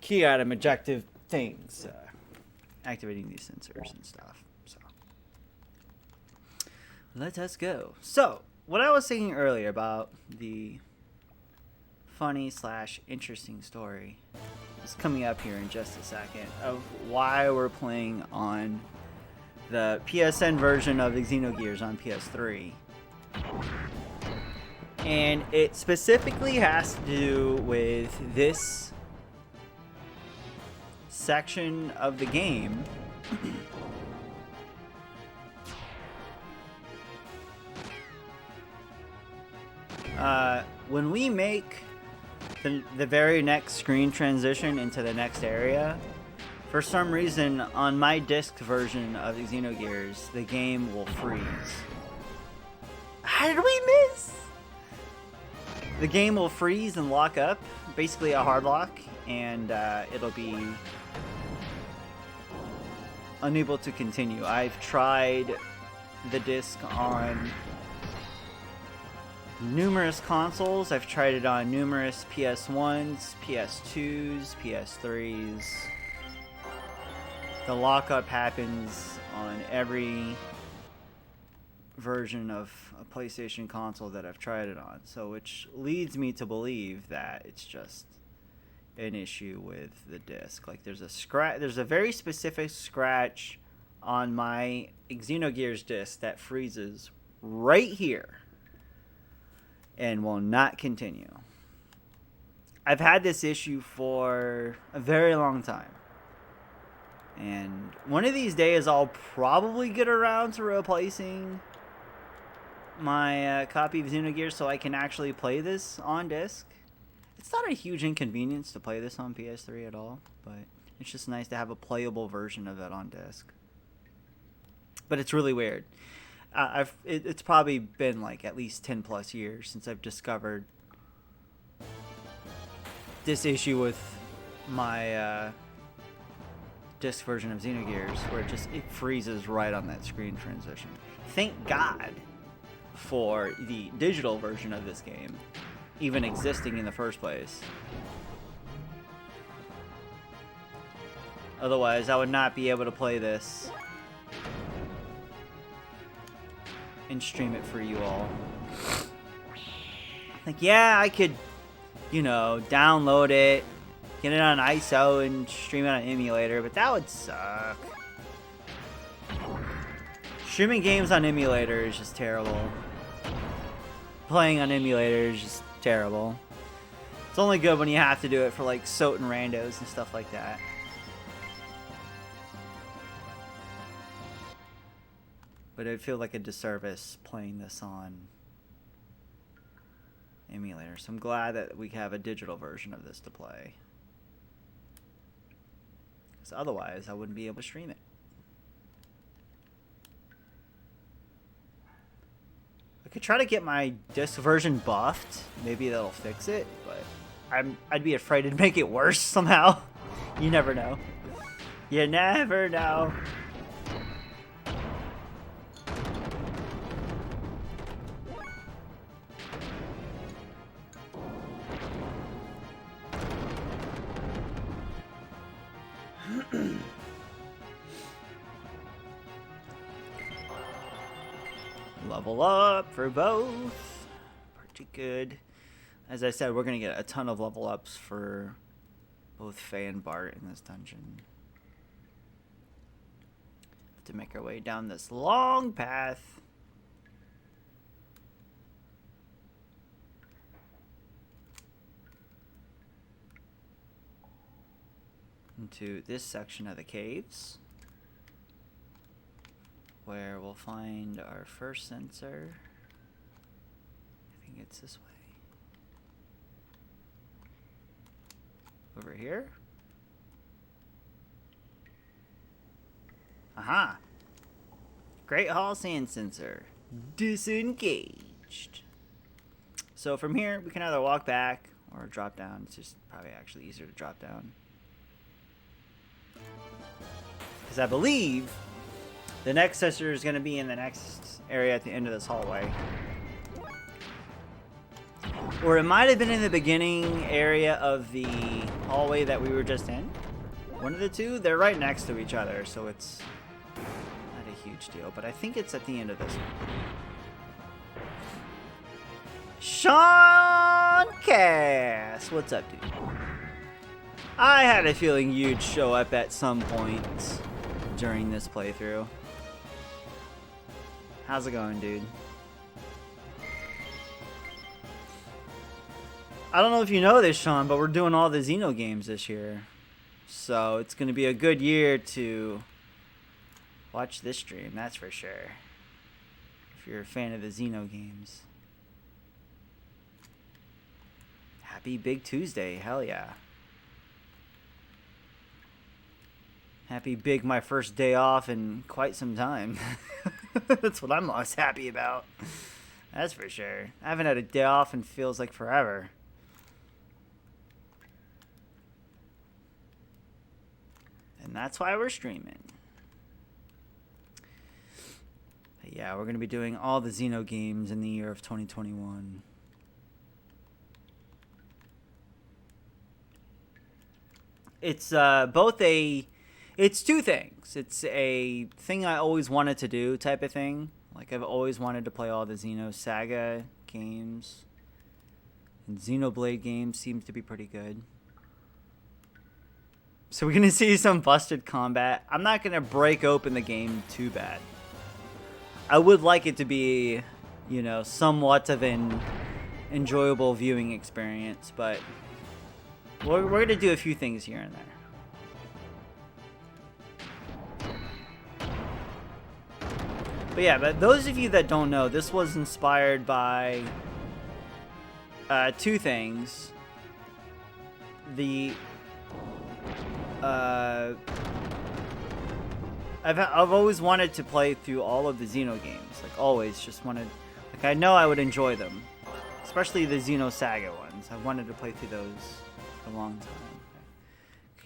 Key item objective things. Activating these sensors and stuff. So let us go. So what I was saying earlier about the funny / interesting story is coming up here in just a second of why we're playing on the PSN version of the Xenogears on PS3. And it specifically has to do with this section of the game. When we make the very next screen transition into the next area, for some reason on my disc version of the Xenogears, the game will freeze. How did we miss? The game will freeze and lock up, basically a hard lock, and it'll be unable to continue. I've tried the disc on numerous consoles. I've tried it on numerous PS1s, PS2s, PS3s. The lockup happens on every version of a PlayStation console that I've tried it on. So which leads me to believe that it's just an issue with the disc. Like there's a very specific scratch on my Xenogears disc that freezes right here and will not continue. I've had this issue for a very long time. And one of these days I'll probably get around to replacing my copy of Xenogears so I can actually play this on disc. It's not a huge inconvenience to play this on PS3 at all, but it's just nice to have a playable version of it on disc. But it's really weird. It's probably been like at least 10 plus years since I've discovered this issue with my disc version of Xenogears, where it freezes right on that screen transition. Thank God for the digital version of this game even existing in the first place. Otherwise, I would not be able to play this and stream it for you all. Like, yeah, I could, download it, get it on ISO, and stream it on an emulator, but that would suck. Streaming games on emulator is just terrible. Playing on emulator is just terrible. It's only good when you have to do it for like SOT and randos and stuff like that. But it'd feel like a disservice playing this on emulator. So I'm glad that we have a digital version of this to play. Because otherwise I wouldn't be able to stream it. I could try to get my disc version buffed. Maybe that'll fix it, but I'd be afraid it'd make it worse somehow. You never know. You never know. Level up for both. Pretty good. As I said, we're going to get a ton of level ups for both Faye and Bart in this dungeon. Have to make our way down this long path. Into this section of the caves, where we'll find our first sensor. I think it's this way. Over here. Aha. Great Hall Sand Sensor. Disengaged. So from here, we can either walk back or drop down. It's just probably actually easier to drop down. Because I believe the next sensor is going to be in the next area at the end of this hallway. Or it might have been in the beginning area of the hallway that we were just in. One of the two. They're right next to each other, so it's not a huge deal. But I think it's at the end of this one. Sean Cass! What's up, dude? I had a feeling you'd show up at some point during this playthrough. How's it going, dude? I don't know if you know this, Sean, but we're doing all the Xeno games this year. So it's going to be a good year to watch this stream, that's for sure. If you're a fan of the Xeno games. Happy Big Tuesday, hell yeah. Happy Big, my first day off in quite some time. That's what I'm most happy about. That's for sure. I haven't had a day off in feels like forever. And that's why we're streaming. But yeah, we're going to be doing all the Xeno games in the year of 2021. It's both a... It's two things. It's a thing I always wanted to do type of thing. Like, I've always wanted to play all the Xeno Saga games. And Xenoblade games seems to be pretty good. So we're going to see some busted combat. I'm not going to break open the game too bad. I would like it to be, you know, somewhat of an enjoyable viewing experience. But we're going to do a few things here and there. But yeah, but those of you that don't know, this was inspired by two things. I've always wanted to play through all of the Xeno games. Like, always, just wanted... Like, I know I would enjoy them. Especially the Xeno Saga ones. I wanted to play through those for a long time.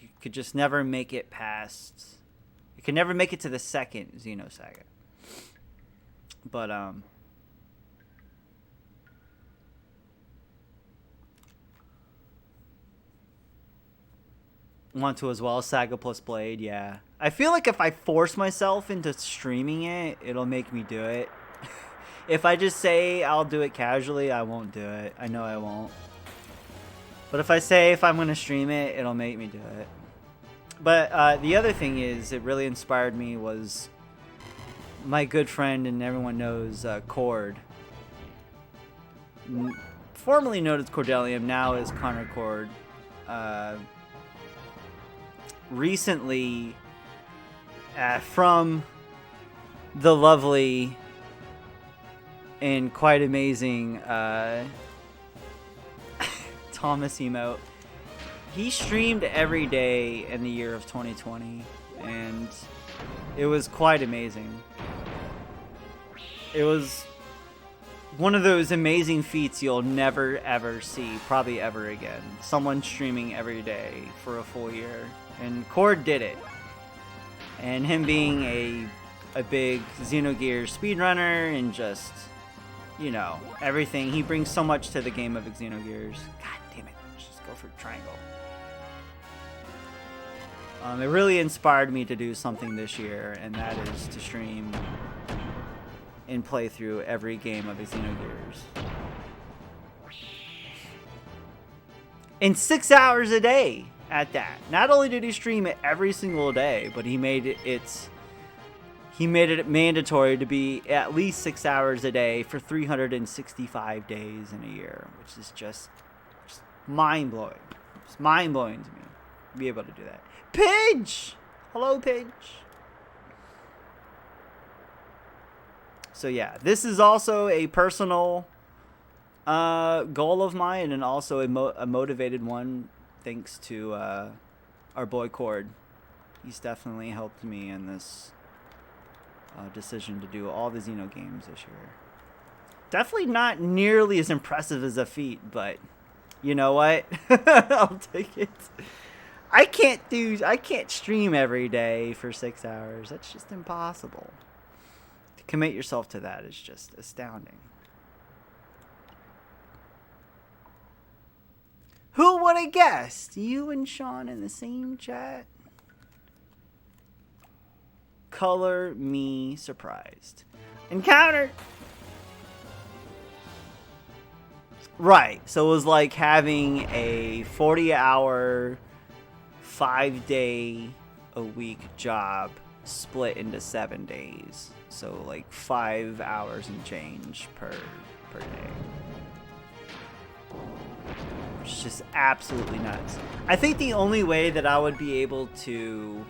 I could just never make it past... I could never make it to the second Xeno Saga. But, want to as well. Saga plus Blade, yeah. I feel like if I force myself into streaming it, it'll make me do it. If I just say I'll do it casually, I won't do it. I know I won't. But if I say if I'm going to stream it, it'll make me do it. But the other thing is, it really inspired me was my good friend, and everyone knows, Cord. Formerly known as Cordelium, now is Connor Cord. Recently, from the lovely and quite amazing Thomas Emote, he streamed every day in the year of 2020, and it was quite amazing. It was one of those amazing feats you'll never ever see, probably ever again. Someone streaming every day for a full year. And Cord did it. And him being a big Xenogears speedrunner and just, you know, everything. He brings so much to the game of Xenogears. God damn it. Let's just go for triangle. It really inspired me to do something this year, and that is to stream and play through every game of Xenogears. In 6 hours a day at that. Not only did he stream it every single day, but he made it mandatory to be at least 6 hours a day for 365 days in a year, which is just mind-blowing. It's mind-blowing to me to be able to do that. Pidge! Hello, Pidge. So yeah, this is also a personal goal of mine, and also a motivated one, thanks to our boy Cord. He's definitely helped me in this decision to do all the Xeno games this year. Definitely not nearly as impressive as a feat, but you know what? I'll take it. I can't stream every day for 6 hours. That's just impossible. To commit yourself to that is just astounding. Who would have guessed? You and Sean in the same chat? Color me surprised. Encounter! Right, so it was like having a 40-hour, 5-day-a-week job split into 7 days. So like 5 hours and change per day. It's just absolutely nuts. I think the only way that I would be able to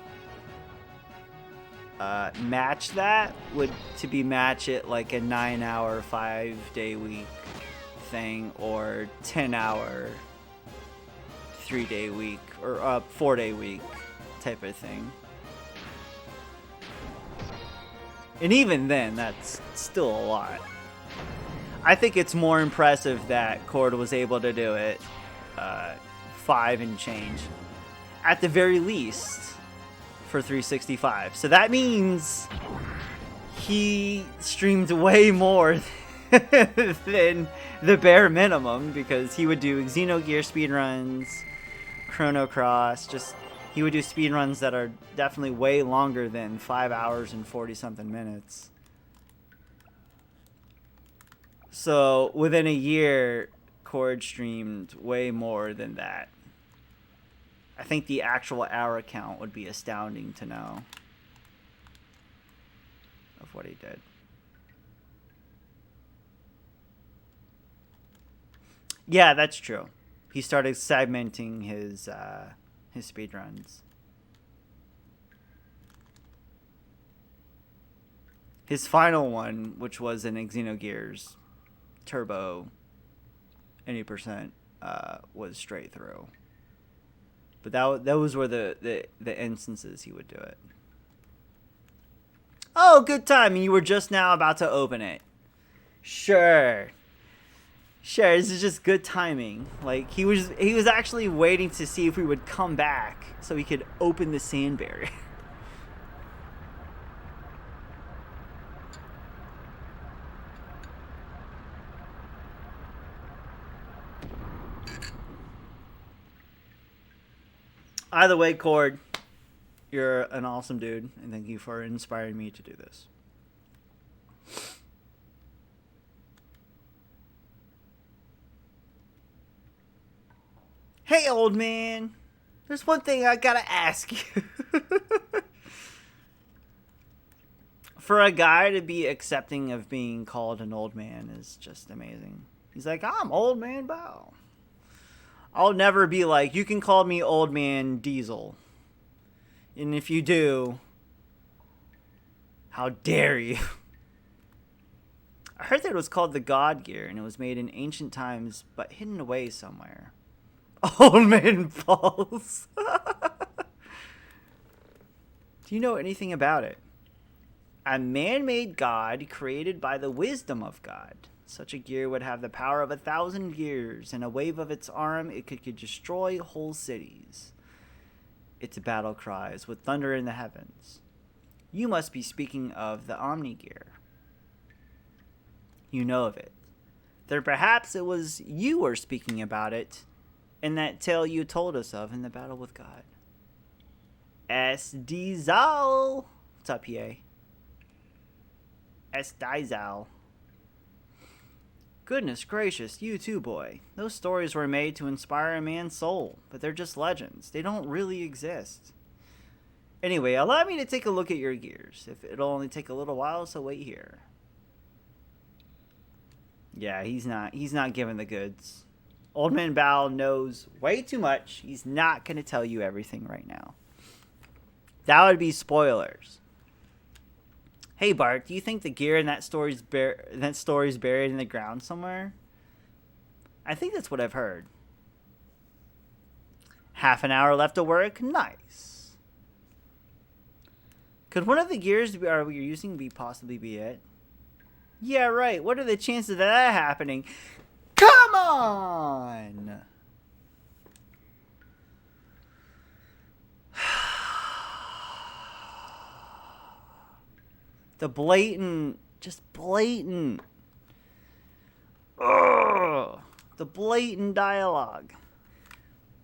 match that would to be match it like a 9-hour, 5-day week thing, or 10-hour, 3-day week, or 4-day week type of thing. And even then, that's still a lot. I think it's more impressive that Cord was able to do it 5 and change at the very least for 365. So that means he streamed way more than the bare minimum, because he would do Xenogears speedruns, Chrono Cross, he would do speedruns that are definitely way longer than 5 hours and 40-something minutes. So within a year, Cord streamed way more than that. I think the actual hour count would be astounding to know of what he did. Yeah, that's true. He started segmenting his speedruns. His final one, which was in Xenogears Turbo, any percent, was straight through. But those were the instances he would do it. Oh, good time. You were just now about to open it. Sure, this is just good timing. Like, he was actually waiting to see if we would come back so he could open the sand barrier. Either way, Cord, you're an awesome dude, and thank you for inspiring me to do this. Hey, old man, there's one thing I gotta ask you. For a guy to be accepting of being called an old man is just amazing. He's like, I'm old man Bao. I'll never be like, you can call me old man Diesel. And if you do, how dare you? I heard that it was called the God Gear, and it was made in ancient times, but hidden away somewhere. Old man Falls. Do you know anything about it? A man-made god created by the wisdom of God. Such a gear would have the power of 1,000 years. In a wave of its arm, it could destroy whole cities. Its battle cries with thunder in the heavens. You must be speaking of the Omni Gear. You know of it. Then perhaps it was you were speaking about it in that tale you told us of in the battle with God. S.D. Zal. What's up, PA? S.D. Zal. Goodness gracious, you too, boy. Those stories were made to inspire a man's soul, but they're just legends. They don't really exist. Anyway, allow me to take a look at your gears. If it'll only take a little while, so wait here. Yeah, he's not giving the goods. Old Man Bao knows way too much. He's not going to tell you everything right now. That would be spoilers. Hey Bart, do you think the gear in that story's buried in the ground somewhere? I think that's what I've heard. Half an hour left to work? Nice. Could one of the gears we are using possibly be it? Yeah, right. What are the chances of that happening? Come on! The blatant, just blatant. Ugh, the blatant dialogue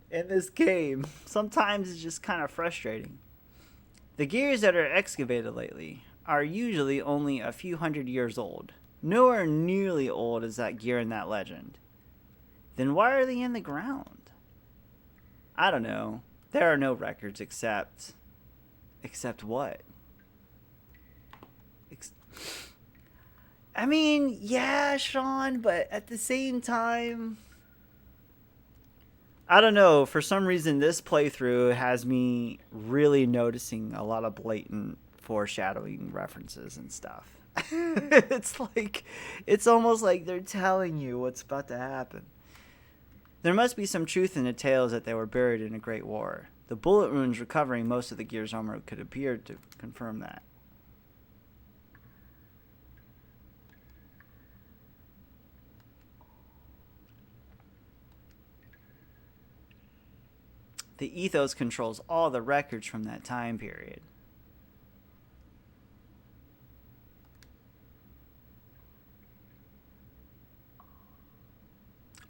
in this game sometimes is just kind of frustrating. The gears that are excavated lately are usually only a few hundred years old, nowhere nearly old as that gear in that legend. Then why are they in the ground? I don't know. There are no records except what? I mean, yeah, Sean, but at the same time, I don't know. For some reason, this playthrough has me really noticing a lot of blatant foreshadowing references and stuff. It's almost like they're telling you what's about to happen. There must be some truth in the tales that they were buried in a great war. The bullet wounds recovering most of the gear's armor could appear to confirm that. The ethos controls all the records from that time period.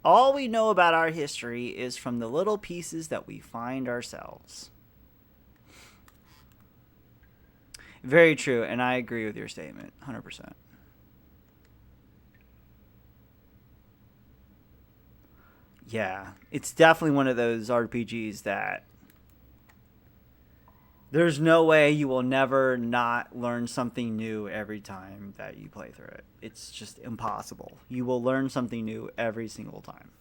All we know about our history is from the little pieces that we find ourselves. Very true, and I agree with your statement, 100%. Yeah, it's definitely one of those RPGs that there's no way you will never not learn something new every time that you play through it. It's just impossible. You will learn something new every single time.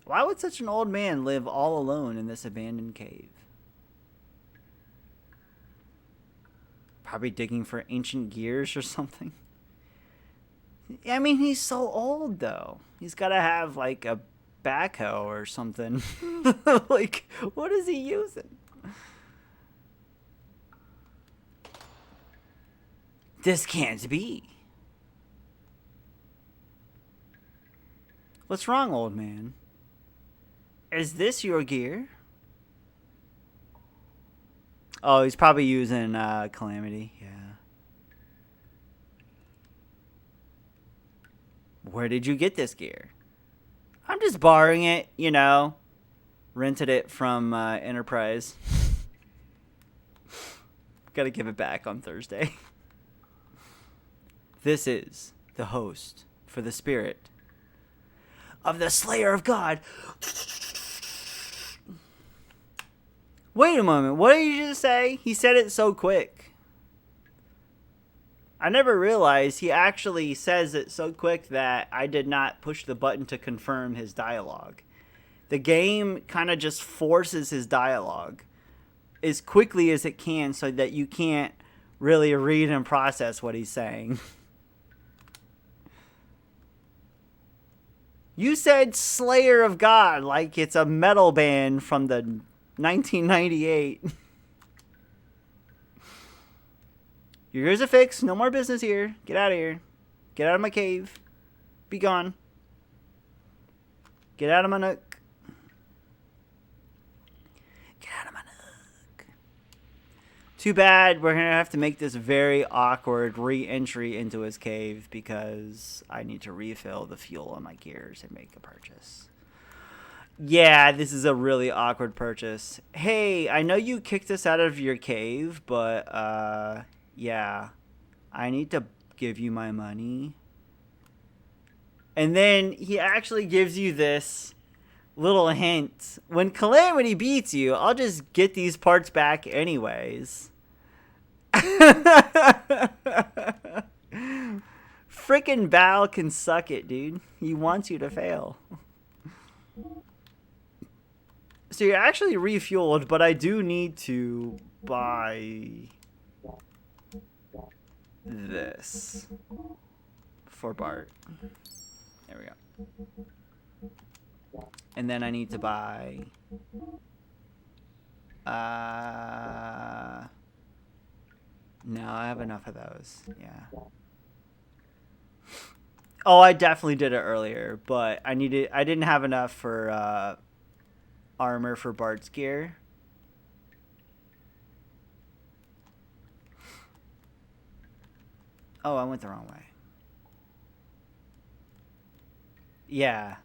Why would such an old man live all alone in this abandoned cave? Probably digging for ancient gears or something. I mean, he's so old, though. He's got to have, like, a backhoe or something. Like, what is he using? This can't be. What's wrong, old man? Is this your gear? Oh, he's probably using Calamity, yeah. Where did you get this gear? I'm just borrowing it, you know. Rented it from Enterprise. Gotta give it back on Thursday. This is the host for the spirit of the Slayer of God. Wait a moment, what did you just say? He said it so quick. I never realized he actually says it so quick that I did not push the button to confirm his dialogue. The game kind of just forces his dialogue as quickly as it can so that you can't really read and process what he's saying. You said Slayer of God like it's a metal band from the 1998. Your ears are fixed. No more business here. Get out of here. Get out of my cave. Be gone. Get out of my nook. Get out of my nook. Too bad we're going to have to make this very awkward re-entry into his cave because I need to refill the fuel on my gears and make a purchase. Yeah, this is a really awkward purchase. Hey, I know you kicked us out of your cave, but, yeah. I need to give you my money. And then he actually gives you this little hint. When Calamity beats you, I'll just get these parts back anyways. Frickin' Bal can suck it, dude. He wants you to fail. So you're actually refueled, but I do need to buy this for Bart. There we go. And then I need to buy... No, I have enough of those. Yeah. Oh, I definitely did it earlier, but I didn't have enough for armor for Bart's gear. Oh, I went the wrong way. Yeah.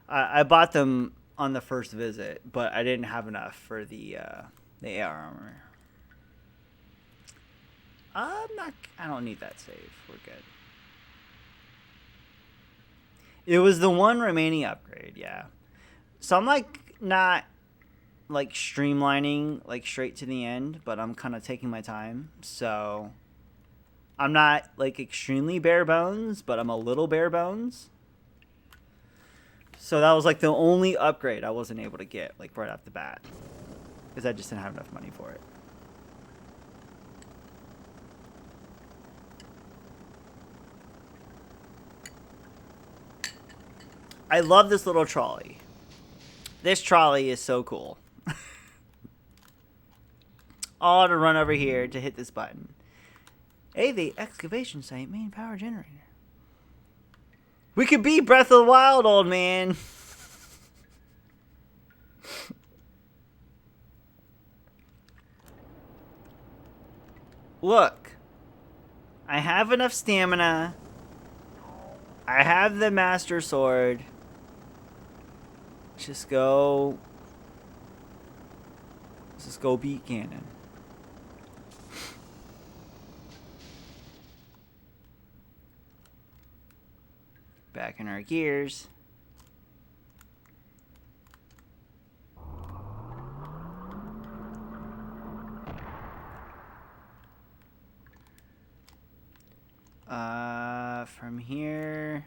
I bought them on the first visit, but I didn't have enough for the AR armor. I don't need that save. We're good. It was the one remaining upgrade, yeah. So I'm like not like streamlining like straight to the end, but I'm kind of taking my time. So I'm not like extremely bare bones, but I'm a little bare bones. So that was like the only upgrade I wasn't able to get like right off the bat, because I just didn't have enough money for it. I love this little trolley. This trolley is so cool. All to run over here to hit this button. Hey, the excavation site main power generator. We could be Breath of the Wild, old man. Look. I have enough stamina. I have the Master Sword. Just go beat Ganon. Back in our gears. From here,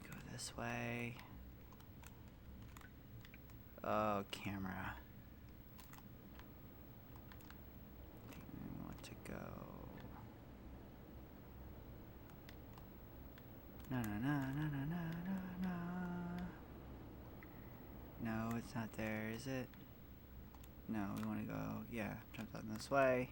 go this way. Oh, camera. I think we want to go. No, no, no, no, no, no, no, no. No, it's not there, is it? No, we want to go, yeah, jump on this way.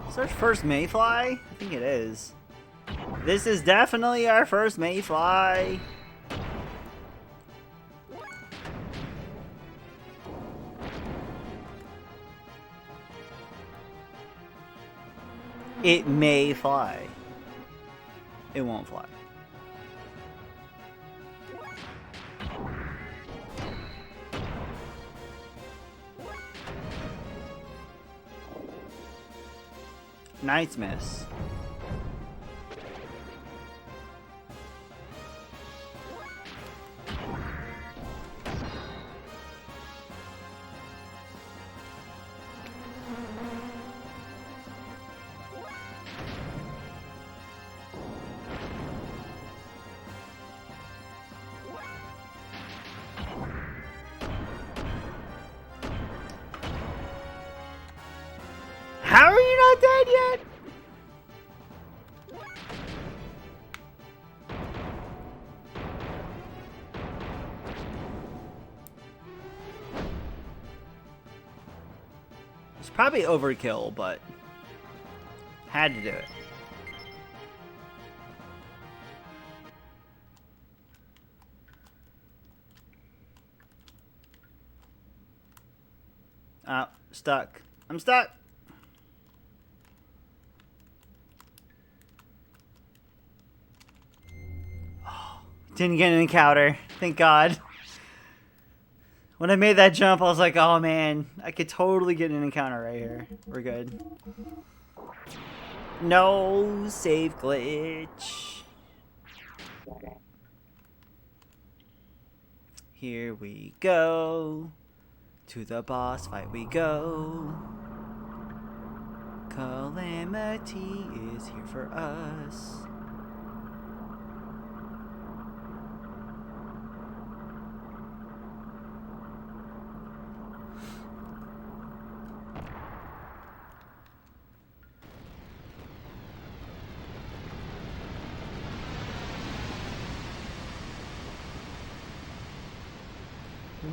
Is our first mayfly? I think it is. This is definitely our first mayfly. It may fly. It won't fly. Nice miss. How are you not dead yet? It's probably overkill, but had to do it. Stuck. I'm stuck. Didn't get an encounter. Thank God. When I made that jump, I was like, oh man, I could totally get an encounter right here. We're good. No save glitch. Here we go. To the boss fight we go. Calamity is here for us.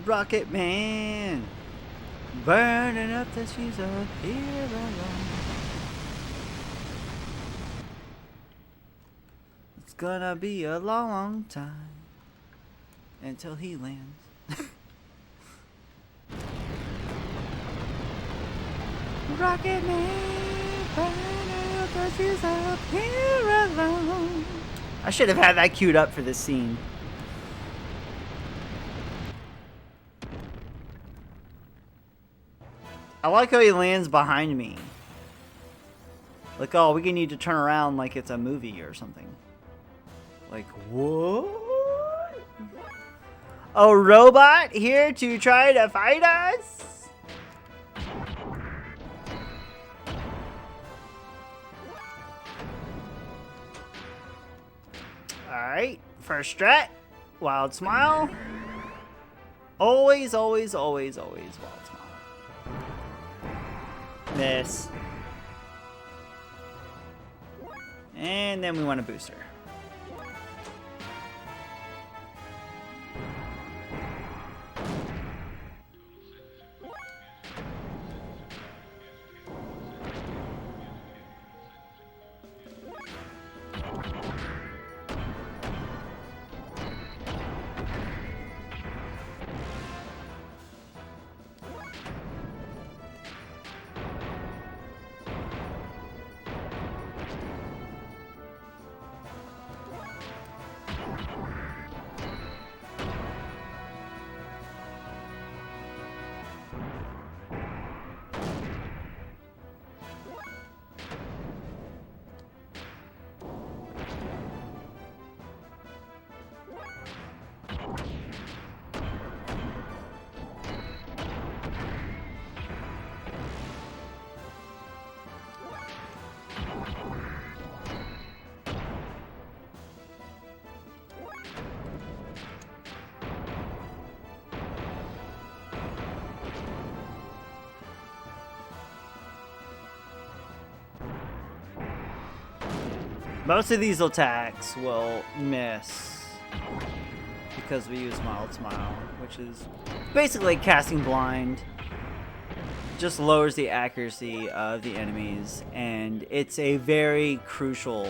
Rocket Man, burning up the seas of here alone. It's gonna be a long, long time until he lands. Rocket Man, burning up the seas of here alone. I should have had that queued up for this scene. I like how he lands behind me. Like, oh, we need to turn around like it's a movie or something. Like, what? A robot here to try to fight us? Alright, first strat. Wild smile. Always, always, always, always wild smile. Miss. And then we want a booster. Most of these attacks will miss because we use Mild Smile, which is basically casting blind. Just lowers the accuracy of the enemies, and it's a very crucial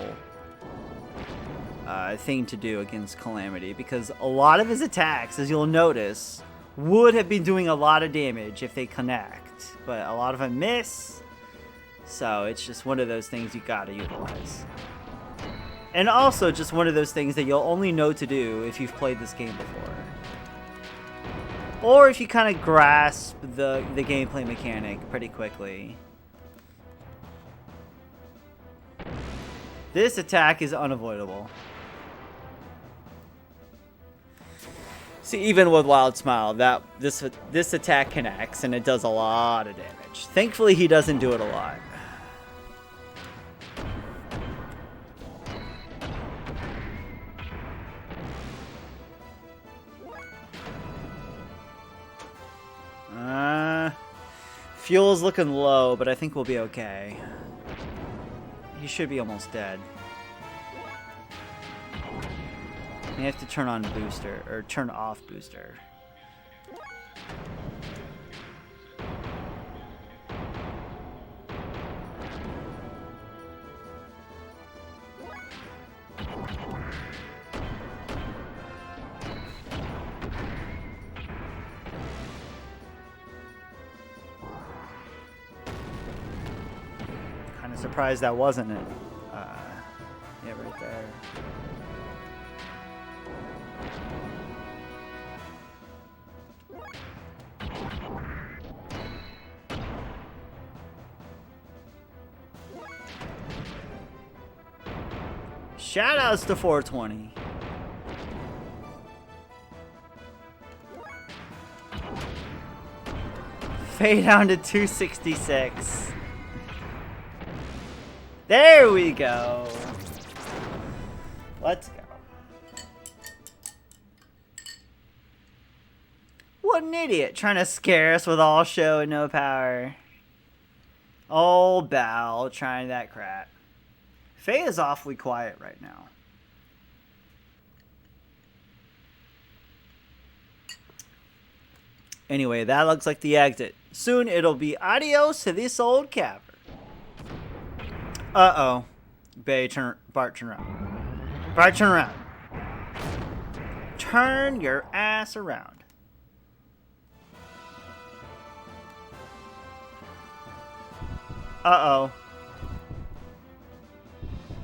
thing to do against Calamity, because a lot of his attacks, as you'll notice, would have been doing a lot of damage if they connect, but a lot of them miss, so it's just one of those things you gotta utilize. And also just one of those things that you'll only know to do if you've played this game before. Or if you kind of grasp the gameplay mechanic pretty quickly. This attack is unavoidable. See, even with Wild Smile, this attack connects and it does a lot of damage. Thankfully, he doesn't do it a lot. Fuel's looking low, but I think we'll be okay. He should be almost dead. We have to turn on booster, or turn off booster. Surprised that wasn't it. Yeah, right there. Shoutouts to 420. Fade down to 266. There we go. Let's go. What an idiot, trying to scare us with all show and no power. Old Bal trying that crap. Faye is awfully quiet right now. Anyway, that looks like the exit. Soon it'll be adios to this old cavern. Uh-oh. Bart, turn around. Bart, turn around. Turn your ass around. Uh-oh.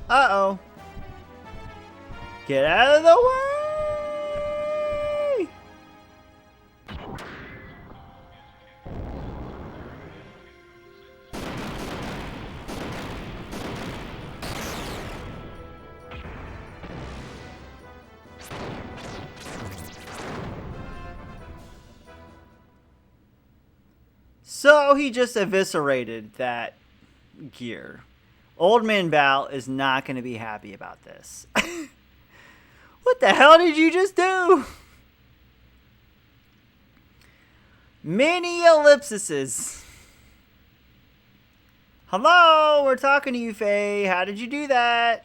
Uh-oh. Get out of the way! So he just eviscerated that gear. Old Man Val is not going to be happy about this. What the hell did you just do? Many ellipses. Hello, we're talking to you, Faye. How did you do that?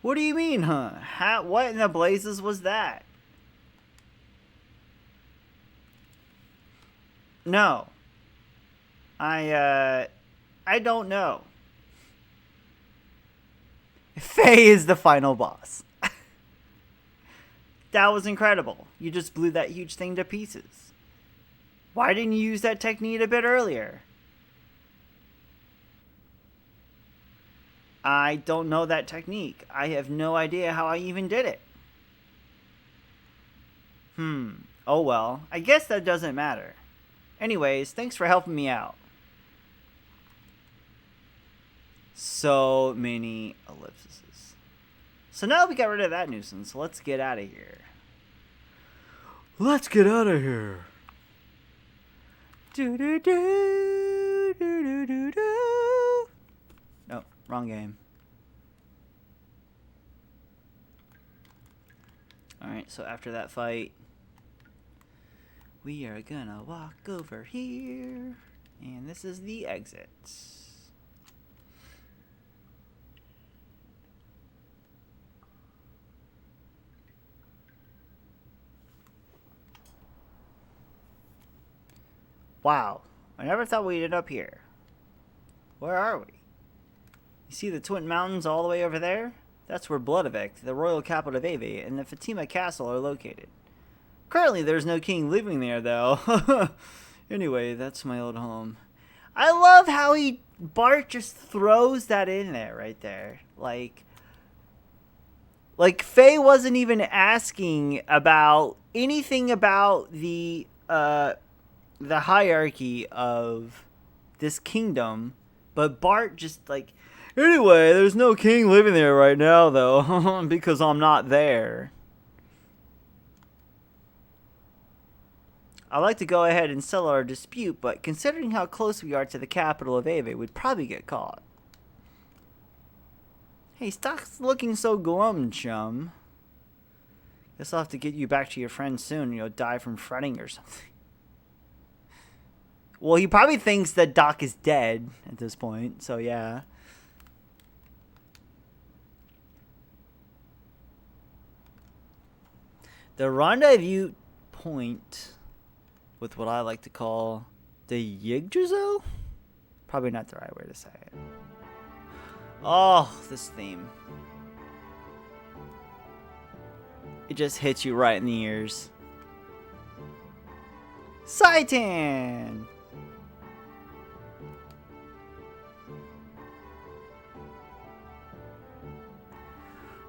What do you mean, huh? What in the blazes was that? No. I don't know. Faye is the final boss. That was incredible. You just blew that huge thing to pieces. Why didn't you use that technique a bit earlier? I don't know that technique. I have no idea how I even did it. Oh well. I guess that doesn't matter. Anyways, thanks for helping me out. So many ellipses. So now we got rid of that nuisance. Let's get out of here. Let's get out of here. Do do do do do do do. No, wrong game. Alright, so after that fight, we are gonna walk over here. And this is the exit. Wow, I never thought we'd end up here. Where are we? You see the Twin Mountains all the way over there? That's where Bloodavec, the royal capital of Ave, and the Fatima Castle are located. Currently, there's no king living there, though. Anyway, that's my old home. I love how Bart just throws that in there, right there. Like Faye wasn't even asking about anything about the hierarchy of this kingdom, but Bart just like, anyway, there's no king living there right now, though, because I'm not there. I'd like to go ahead and settle our dispute, but considering how close we are to the capital of Ave, we'd probably get caught. Hey, stop looking so glum, chum. Guess I'll have to get you back to your friends soon, you'll die from fretting or something. Well, he probably thinks that Doc is dead at this point, so yeah. The rendezvous point with what I like to call the Yggdrasil? Probably not the right way to say it. Oh, this theme. It just hits you right in the ears. Saitan!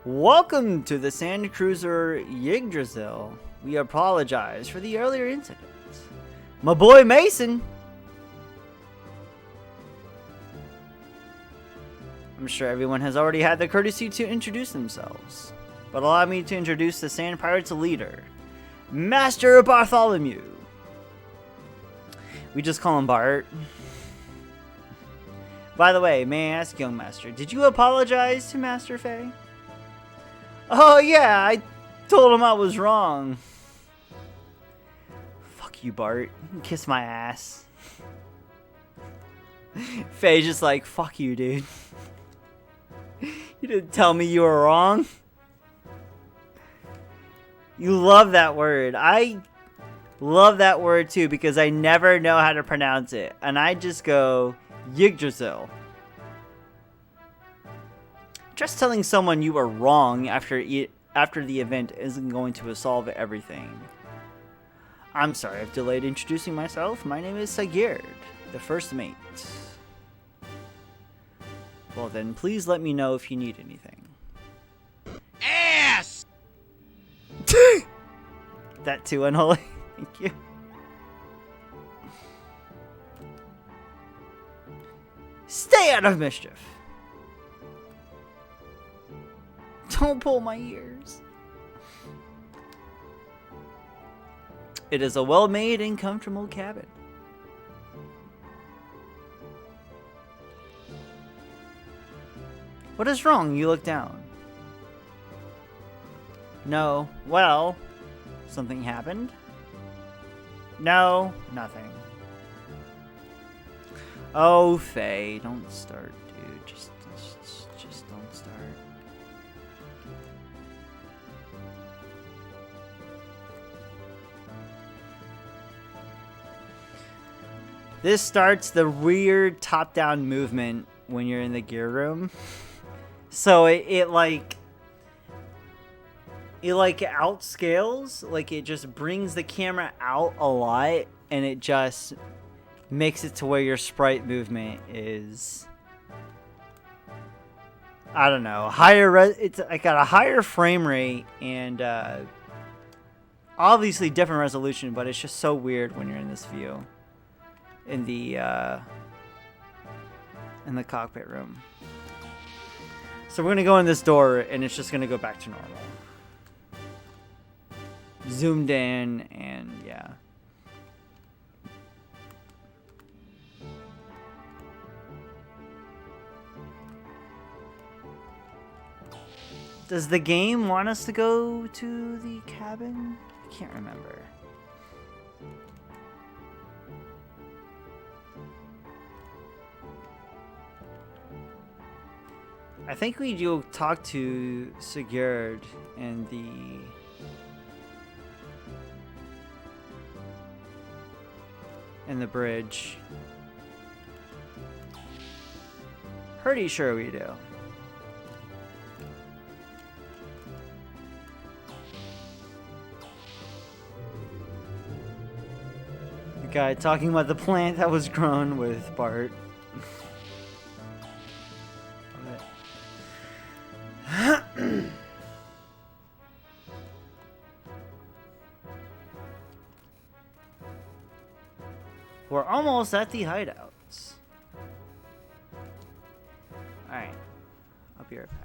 Welcome to the Sand Cruiser Yggdrasil. We apologize for the earlier incident. My boy Mason! I'm sure everyone has already had the courtesy to introduce themselves, but allow me to introduce the Sand Pirates leader, Master Bartholomew. We just call him Bart. By the way, may I ask, young master, did you apologize to Master Faye? Oh yeah, I told him I was wrong. Fuck you, Bart. Kiss my ass. Faye's just like, fuck you, dude. You didn't tell me you were wrong. You love that word. I love that word too because I never know how to pronounce it. And I just go Yggdrasil. Just telling someone you are wrong after the event isn't going to solve everything. I'm sorry I've delayed introducing myself. My name is Xenogears, the first mate. Well then, please let me know if you need anything. Ass! That too unholy. Thank you. Stay out of mischief. Don't pull my ears. It is a well-made and comfortable cabin. What is wrong? You look down. No. Well, something happened? No, nothing. Oh, Faye, don't start, dude. Just don't start. This starts the weird top-down movement when you're in the gear room. So it like outscales, like it just brings the camera out a lot, and it just makes it to where your sprite movement is, I don't know, higher. It's got a higher frame rate and obviously different resolution, but it's just so weird when you're in this view in the cockpit room. So we're gonna go in this door, and it's just gonna go back to normal. Zoomed in, and yeah. Does the game want us to go to the cabin? I can't remember. I think we do talk to Sigurd and the bridge. Pretty sure we do. The guy talking about the plant that was grown with Bart. We're almost at the hideouts. Alright. I'll be right back.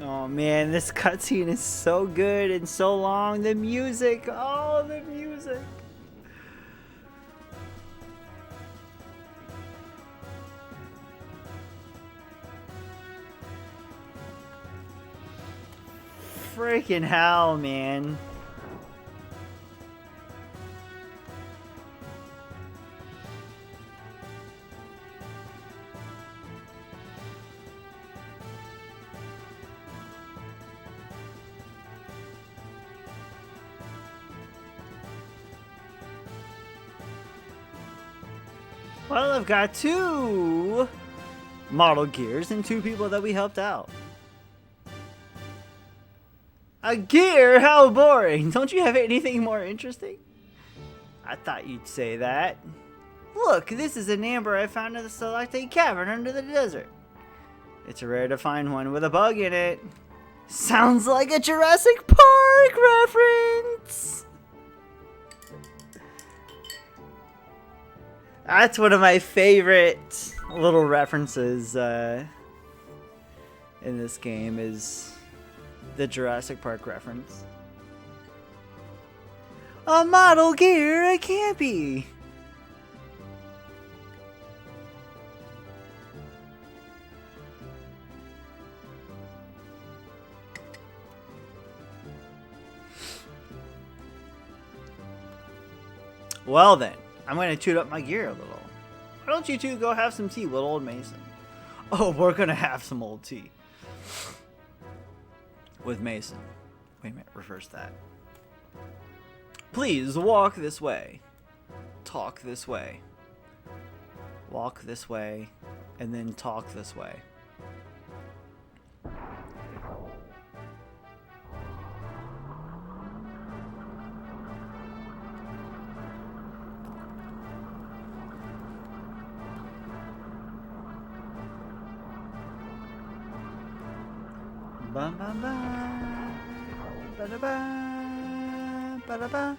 Oh man, this cutscene is so good and so long. The music, oh, the music. Freaking hell, man. Well, I've got 2 model gears and 2 people that we helped out. A gear? How boring! Don't you have anything more interesting? I thought you'd say that. Look, this is an amber I found in the Stalactite Cavern under the desert. It's rare to find one with a bug in it. Sounds like a Jurassic Park reference! That's one of my favorite little references in this game is the Jurassic Park reference. A model gear, it can't be! Well then, I'm gonna toot up my gear a little. Why don't you two go have some tea with old Mason? Oh, we're gonna have some old tea. With Mason. Wait a minute, reverse that. Please walk this way. Talk this way. Walk this way. And then talk this way. Bum bum bum, ba da ba,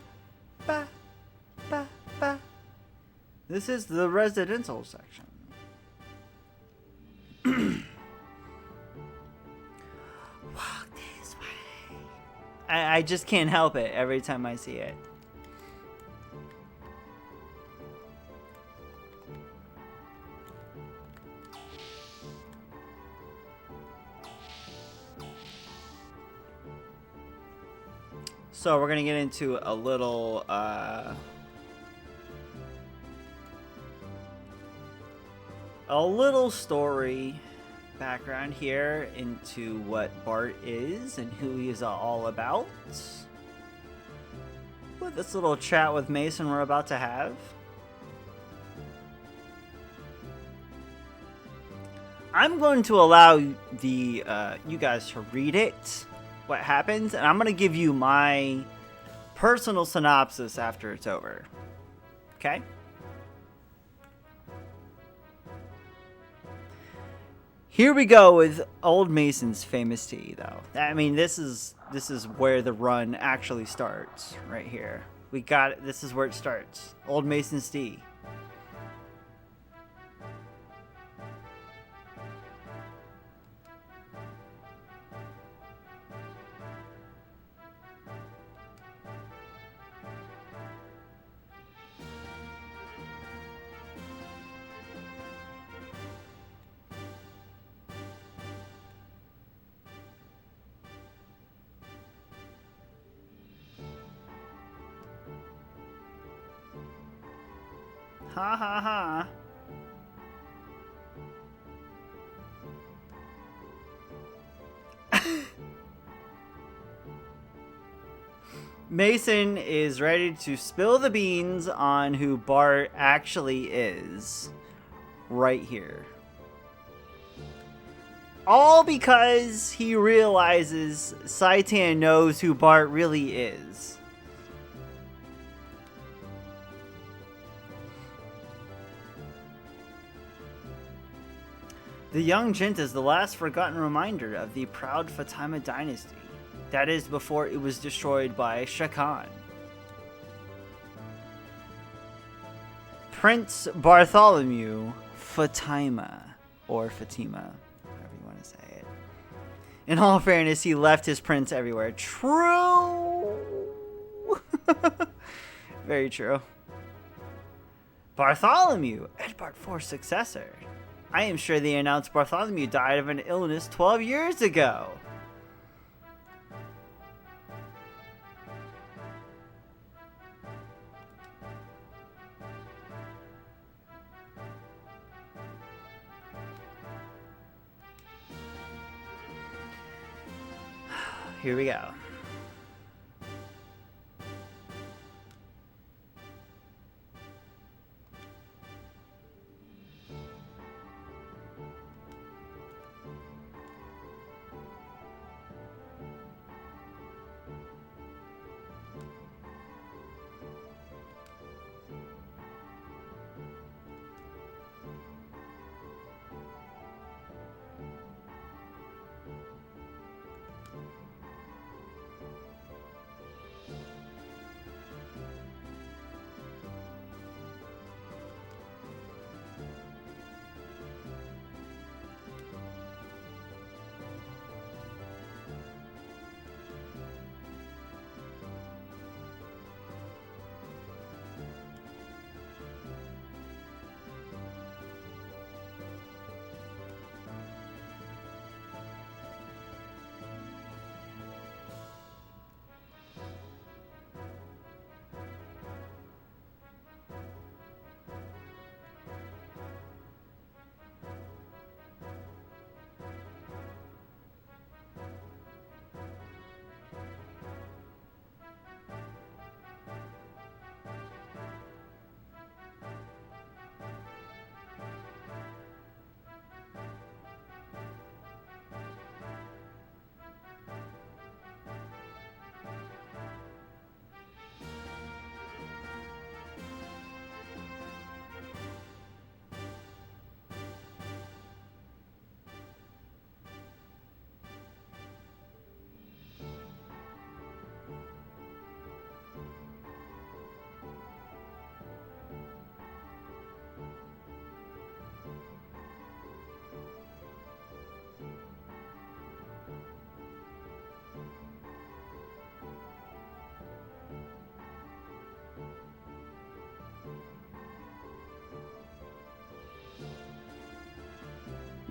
ba ba. This is the residential section. Walk this way. I just can't help it every time I see it. So we're gonna get into a little story background here into what Bart is and who he's all about. With this little chat with Mason we're about to have. I'm going to allow the you guys to read it. What happens, and I'm gonna give you my personal synopsis after it's over. Okay? Here we go with Old Mason's famous tea, though. I mean, this is where the run actually starts, right here. We got it. This is where it starts. Old Mason's tea. Ha ha ha. Mason is ready to spill the beans on who Bart actually is. Right here. All because he realizes Saitan knows who Bart really is. The young gent is the last forgotten reminder of the proud Fatima dynasty. That is before it was destroyed by Shakan. Prince Bartholomew Fatima, or Fatima, however you want to say it. In all fairness, he left his prince everywhere. True! Very true. Bartholomew, Edward IV's successor. I am sure they announced Bartholomew died of an illness 12 years ago. Here we go.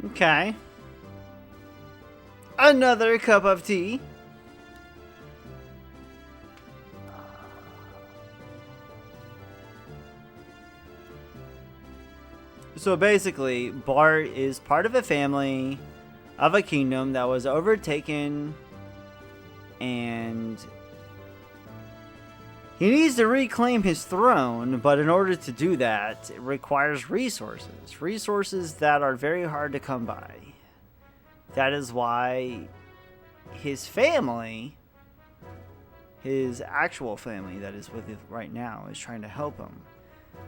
Okay. Another cup of tea. So basically, Bart is part of a family of a kingdom that was overtaken, and he needs to reclaim his throne, but in order to do that, it requires resources. Resources that are very hard to come by. That is why his family, his actual family that is with him right now, is trying to help him.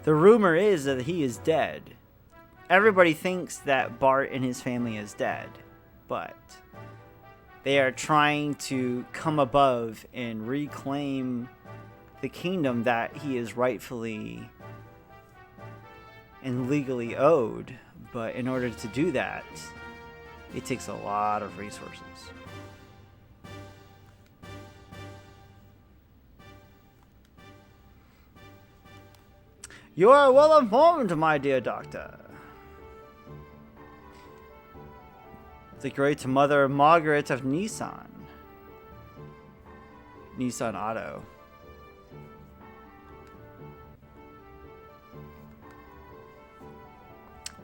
The rumor is that he is dead. Everybody thinks that Bart and his family is dead, but they are trying to come above and reclaim the kingdom that he is rightfully and legally owed. But in order to do that, it takes a lot of resources. You are well informed, my dear doctor. The great mother Margaret of Nissan. Nissan Auto.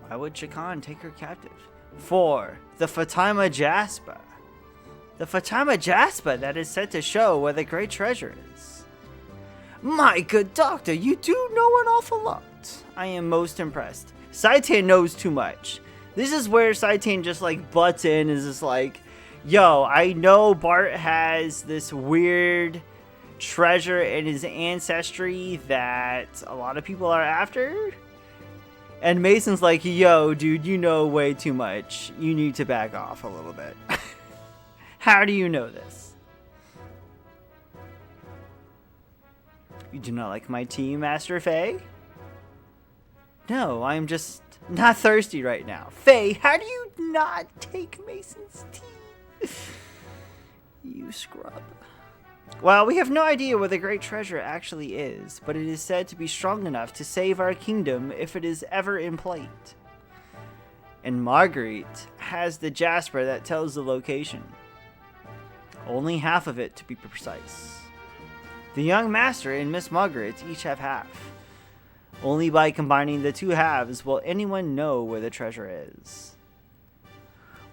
Why would Shakan take her captive? For the Fatima Jasper. The Fatima Jasper that is set to show where the great treasure is. My good doctor, you do know an awful lot. I am most impressed. Saitan knows too much. This is where Saitan just like butts in, is just like, yo, I know Bart has this weird treasure in his ancestry that a lot of people are after. And Mason's like, yo, dude, you know way too much. You need to back off a little bit. How do you know this? You do not like my tea, Master Faye? No, I'm just not thirsty right now. Faye, how do you not take Mason's tea? You scrub. Well, we have no idea where the great treasure actually is, but it is said to be strong enough to save our kingdom if it is ever in plight. And Marguerite has the Jasper that tells the location. Only half of it, to be precise. The young master and Miss Margaret each have half. Only by combining the two halves will anyone know where the treasure is.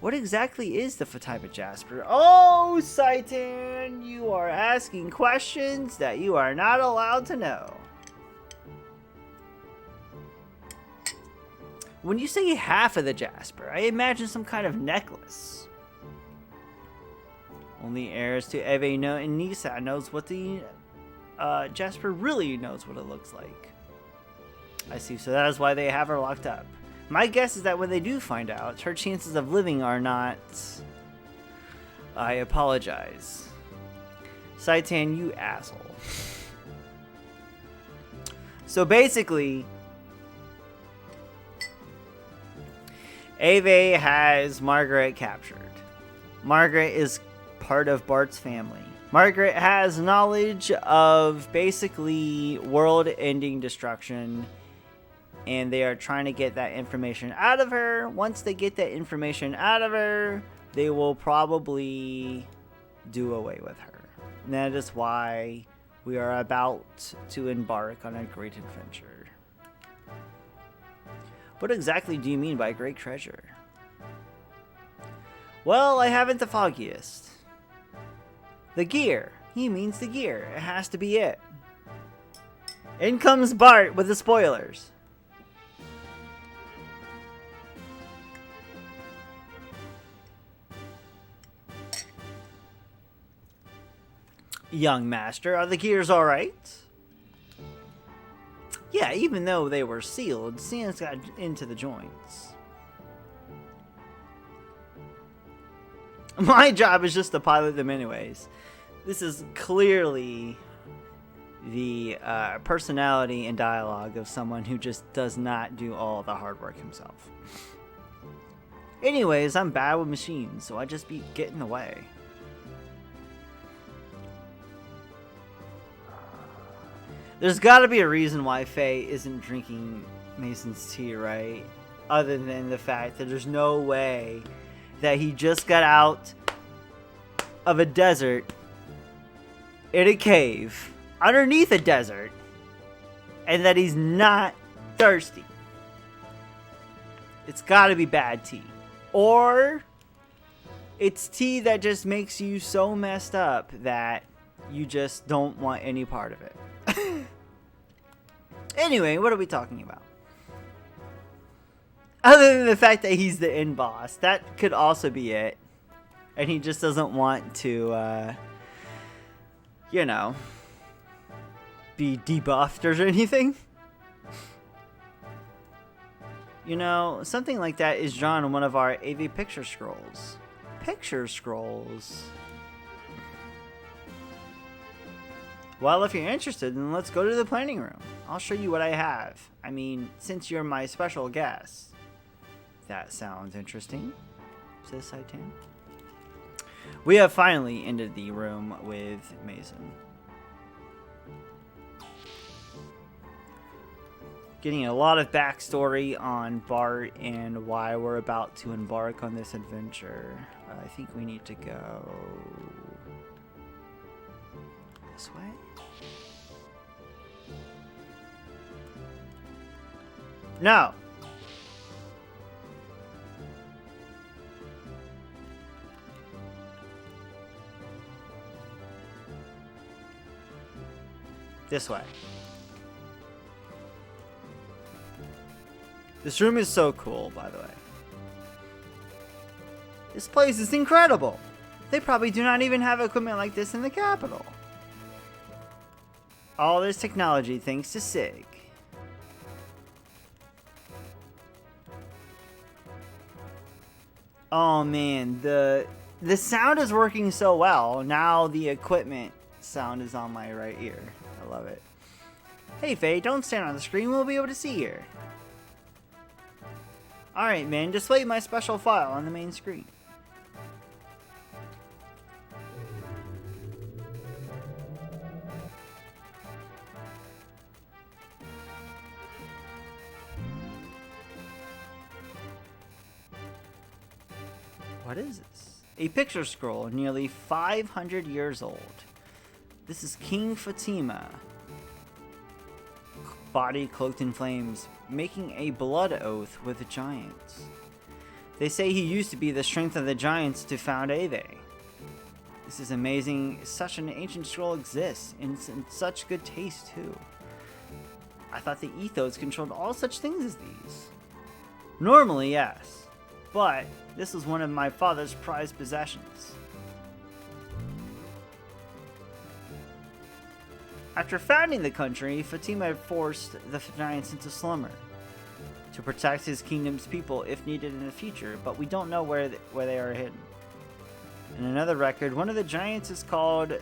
What exactly is the Fatima Jasper? Oh, Saitan, you are asking questions that you are not allowed to know. When you say half of the Jasper, I imagine some kind of necklace. Only heirs to Eve and Nisa knows what the Jasper really knows what it looks like. I see, so that is why they have her locked up. My guess is that when they do find out, her chances of living are not... I apologize. Saitan, you asshole. So basically, Ave has Margaret captured. Margaret is part of Bart's family. Margaret has knowledge of basically world-ending destruction, and they are trying to get that information out of her. Once they get that information out of her, they will probably do away with her. And that is why we are about to embark on a great adventure. What exactly do you mean by great treasure? Well, I haven't the foggiest. The gear. He means the gear. It has to be it. In comes Bart with the spoilers. Young master, are the gears alright? Yeah, even though they were sealed, sands got into the joints. My job is just to pilot them anyways. This is clearly the personality and dialogue of someone who just does not do all the hard work himself. Anyways, I'm bad with machines, so I just be getting in the way. There's gotta be a reason why Faye isn't drinking Mason's tea, right? other than the fact that there's no way that he just got out of a desert in a cave underneath a desert and that he's not thirsty. It's gotta be bad tea. Or it's tea that just makes you so messed up that you just don't want any part of it. Anyway, what are we talking about? Other than the fact that he's the end boss, that could also be it. And he just doesn't want to, you know, be debuffed or anything. You know, something like that is drawn on one of our AV picture scrolls. Picture scrolls. Well, if you're interested, then let's go to the planning room. I'll show you what I have. I mean, since you're my special guest. That sounds interesting, says Saitan. We have finally entered the room with Mason. Getting a lot of backstory on Bart and why we're about to embark on this adventure. I think we need to go this way. No! This way. This room is so cool, by the way. This place is incredible. They probably do not even have equipment like this in the capital. All this technology thanks to Sig. Oh man, the sound is working so well. Now the equipment sound is on my right ear. I love it. Hey Faye, don't stand on the screen, we'll be able to see here. Alright man, display my special file on the main screen. What is this? A picture scroll nearly 500 years old. This is King Fatima. Body cloaked in flames, making a blood oath with the giants. They say he used to be the strength of the giants to found Ave. This is amazing. Such an ancient scroll exists, and it's in such good taste too. I thought the ethos controlled all such things as these. Normally, yes, but this was one of my father's prized possessions. After founding the country, Fatima forced the giants into slumber to protect his kingdom's people if needed in the future, but we don't know where they are hidden. In another record, one of the giants is called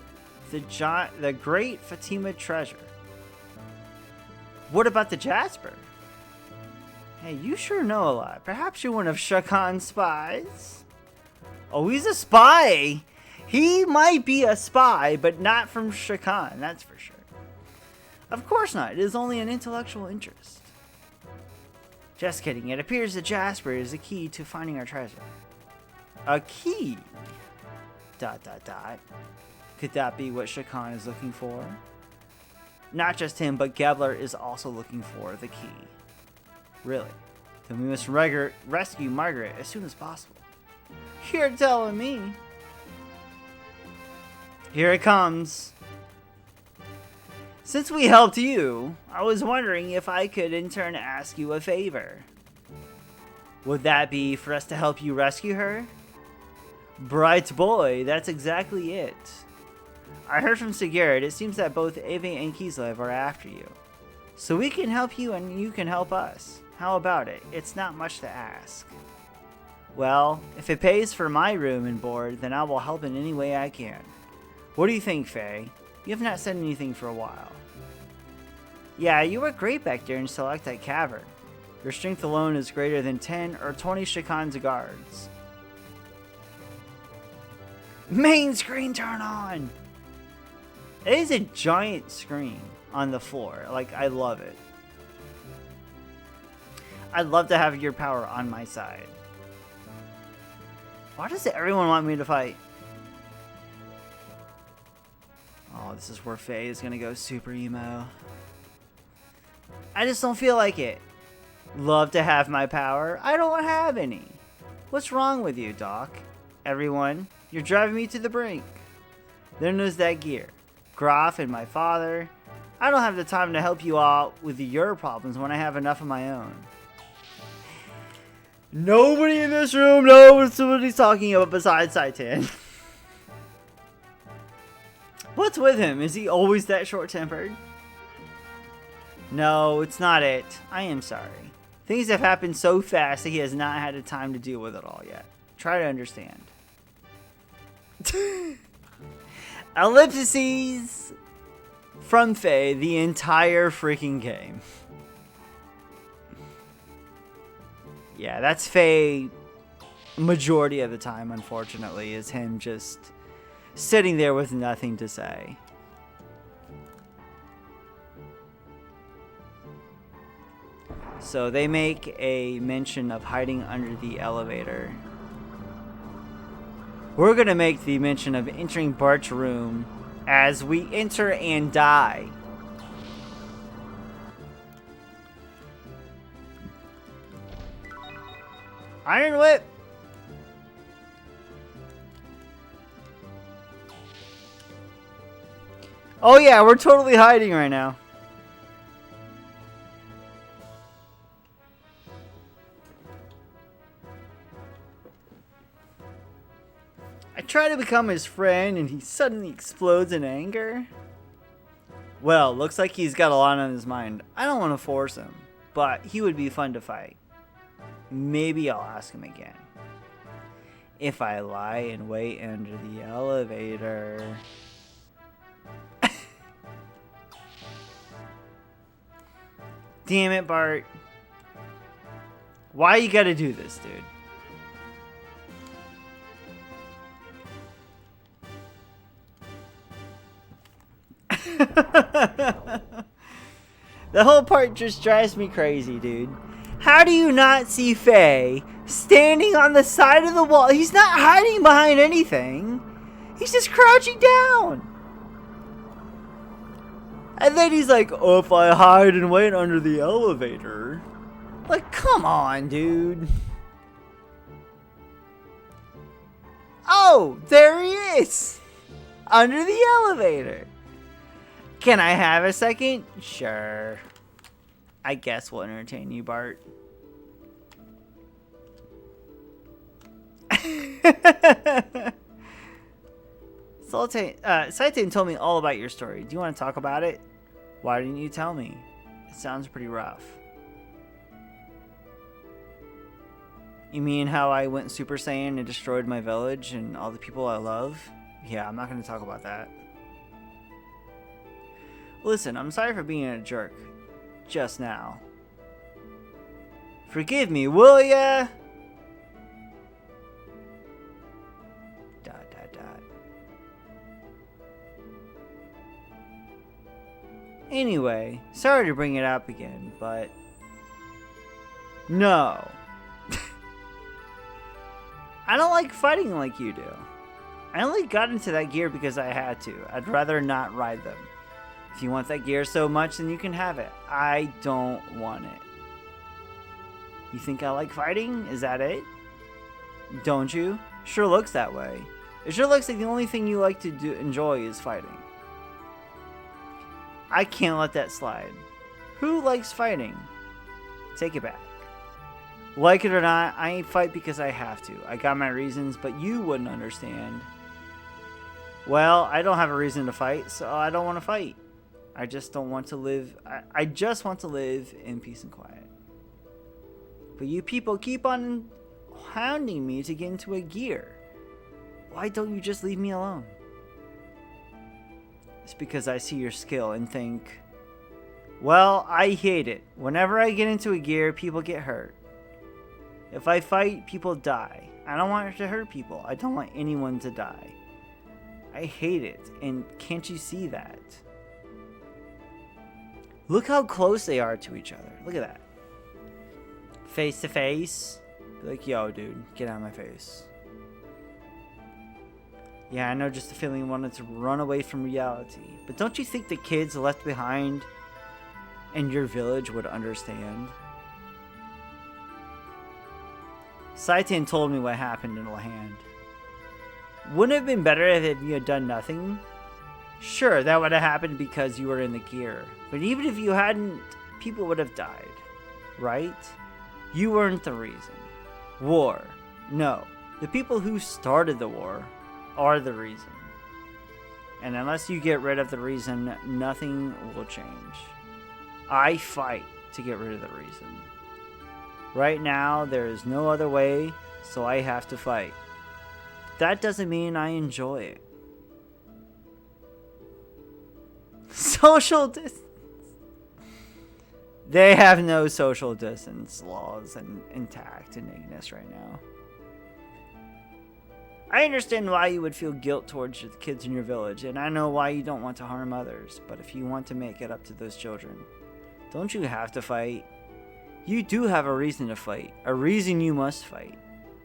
the Great Fatima Treasure. What about the Jasper? Hey, you sure know a lot. Perhaps you're one of Shah Khan's spies? Oh, he's a spy! He might be a spy, but not from Shah Khan, that's for sure. Of course not. It is only an intellectual interest. Just kidding. It appears that Jasper is the key to finding our treasure. A key? ... Could that be what Shah Khan is looking for? Not just him, but Gebler is also looking for the key. Really? Then we must rescue Margaret as soon as possible. You're telling me. Here it comes. Since we helped you, I was wondering if I could in turn ask you a favor. Would that be for us to help you rescue her? Bright boy, that's exactly it. I heard from Xenogears, it seems that both Ave and Kislev are after you. So we can help you and you can help us. How about it? It's not much to ask. Well, if it pays for my room and board, then I will help in any way I can. What do you think, Faye? You have not said anything for a while. Yeah, you were great back there in Selectite Cavern. Your strength alone is greater than 10 or 20 Shah Khan's guards. Main screen turn on! It is a giant screen on the floor. Like, I love it. I'd love to have your power on my side. Why does everyone want me to fight? Oh, this is where Faye is gonna go super emo. I just don't feel like it. Love to have my power. I don't have any. What's wrong with you, Doc? Everyone, you're driving me to the brink. Then there's that gear. Groff and my father. I don't have the time to help you out with your problems when I have enough of my own. Nobody in this room knows what he's talking about besides Saitan. What's with him? Is he always that short-tempered? No, it's not it. I am sorry. Things have happened so fast that he has not had the time to deal with it all yet. Try to understand. Ellipses from Faye the entire freaking game. Yeah, that's Faye majority of the time, unfortunately, is him just sitting there with nothing to say. So they make a mention of hiding under the elevator. We're gonna make the mention of entering Bart's room as we enter and die. Iron Whip! Oh yeah, we're totally hiding right now. I try to become his friend and he suddenly explodes in anger. Well, looks like he's got a lot on his mind. I don't want to force him, but he would be fun to fight. Maybe I'll ask him again. If I lie and wait under the elevator. Damn it, Bart. Why you gotta do this, dude? The whole part just drives me crazy, dude. How do you not see Faye standing on the side of the wall? He's not hiding behind anything. He's just crouching down. And then he's like, oh, if I hide and wait under the elevator. Like, come on, dude. Oh, there he is. Under the elevator. Can I have a second? Sure. I guess we'll entertain you, Bart. Saitan told me all about your story. Do you want to talk about it? Why didn't you tell me? It sounds pretty rough. You mean how I went Super Saiyan and destroyed my village and all the people I love? Yeah, I'm not going to talk about that. Listen, I'm sorry for being a jerk. Just now. Forgive me, will ya? Dot, dot, dot. Anyway, sorry to bring it up again, but... No. I don't like fighting like you do. I only got into that gear because I had to. I'd rather not ride them. If you want that gear so much, then you can have it. I don't want it. You think I like fighting? Is that it? Don't you? Sure looks that way. It sure looks like the only thing you like to enjoy is fighting. I can't let that slide. Who likes fighting? Take it back. Like it or not, I ain't fight because I have to. I got my reasons, but you wouldn't understand. Well, I don't have a reason to fight, so I don't want to fight. I just don't want to live. I just want to live in peace and quiet. But you people keep on hounding me to get into a gear. Why don't you just leave me alone? It's because I see your skill and think, well, I hate it. Whenever I get into a gear, people get hurt. If I fight, people die. I don't want to hurt people. I don't want anyone to die. I hate it, and can't you see that? Look how close they are to each other. Look at that. face to face. Be like, yo, dude, get out of my face. Yeah, I know just the feeling you wanted to run away from reality. But don't you think the kids left behind in your village would understand? Saitan told me what happened in Lahand. Wouldn't it have been better if you had done nothing? Sure, that would have happened because you were in the gear. But even if you hadn't, people would have died. Right? You weren't the reason. War. No. The people who started the war are the reason. And unless you get rid of the reason, nothing will change. I fight to get rid of the reason. Right now, there is no other way, so I have to fight. That doesn't mean I enjoy it. Social distance. They have no social distance laws intact in Ignis right now. I understand why you would feel guilt towards the kids in your village, and I know why you don't want to harm others, but if you want to make it up to those children, don't you have to fight? You do have a reason to fight, a reason you must fight.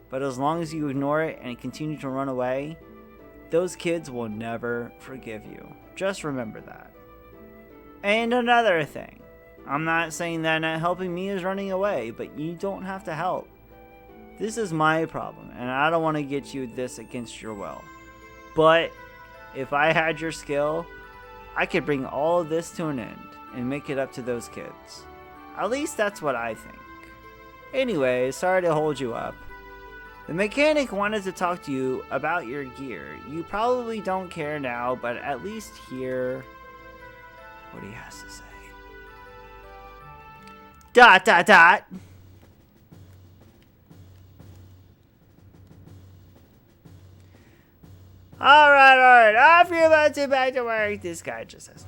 But as long as you ignore it and continue to run away, those kids will never forgive you. Just remember that. And another thing, I'm not saying that not helping me is running away, but you don't have to help. This is my problem, and I don't want to get you this against your will. But if I had your skill, I could bring all of this to an end and make it up to those kids. At least that's what I think. Anyway, sorry to hold you up. The mechanic wanted to talk to you about your gear. You probably don't care now, but at least hear what he has to say. ... Alright, off your butt to back to work, this guy just says.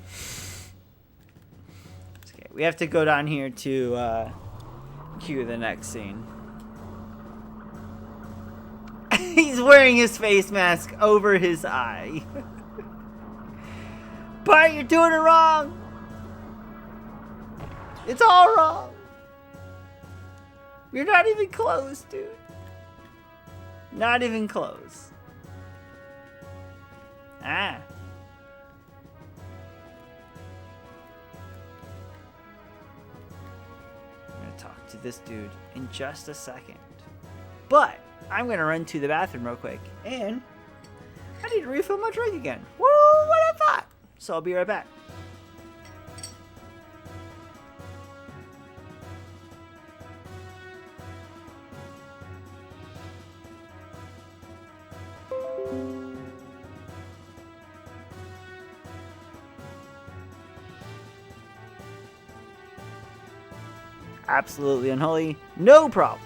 Okay, we have to go down here to cue the next scene. He's wearing his face mask over his eye. But you're doing it wrong! It's all wrong! You're not even close, dude. Not even close. Ah. I'm gonna talk to this dude in just a second. But I'm gonna run to the bathroom real quick, and I need to refill my drink again. Woo, what I thought! So I'll be right back. Absolutely unholy, no problem.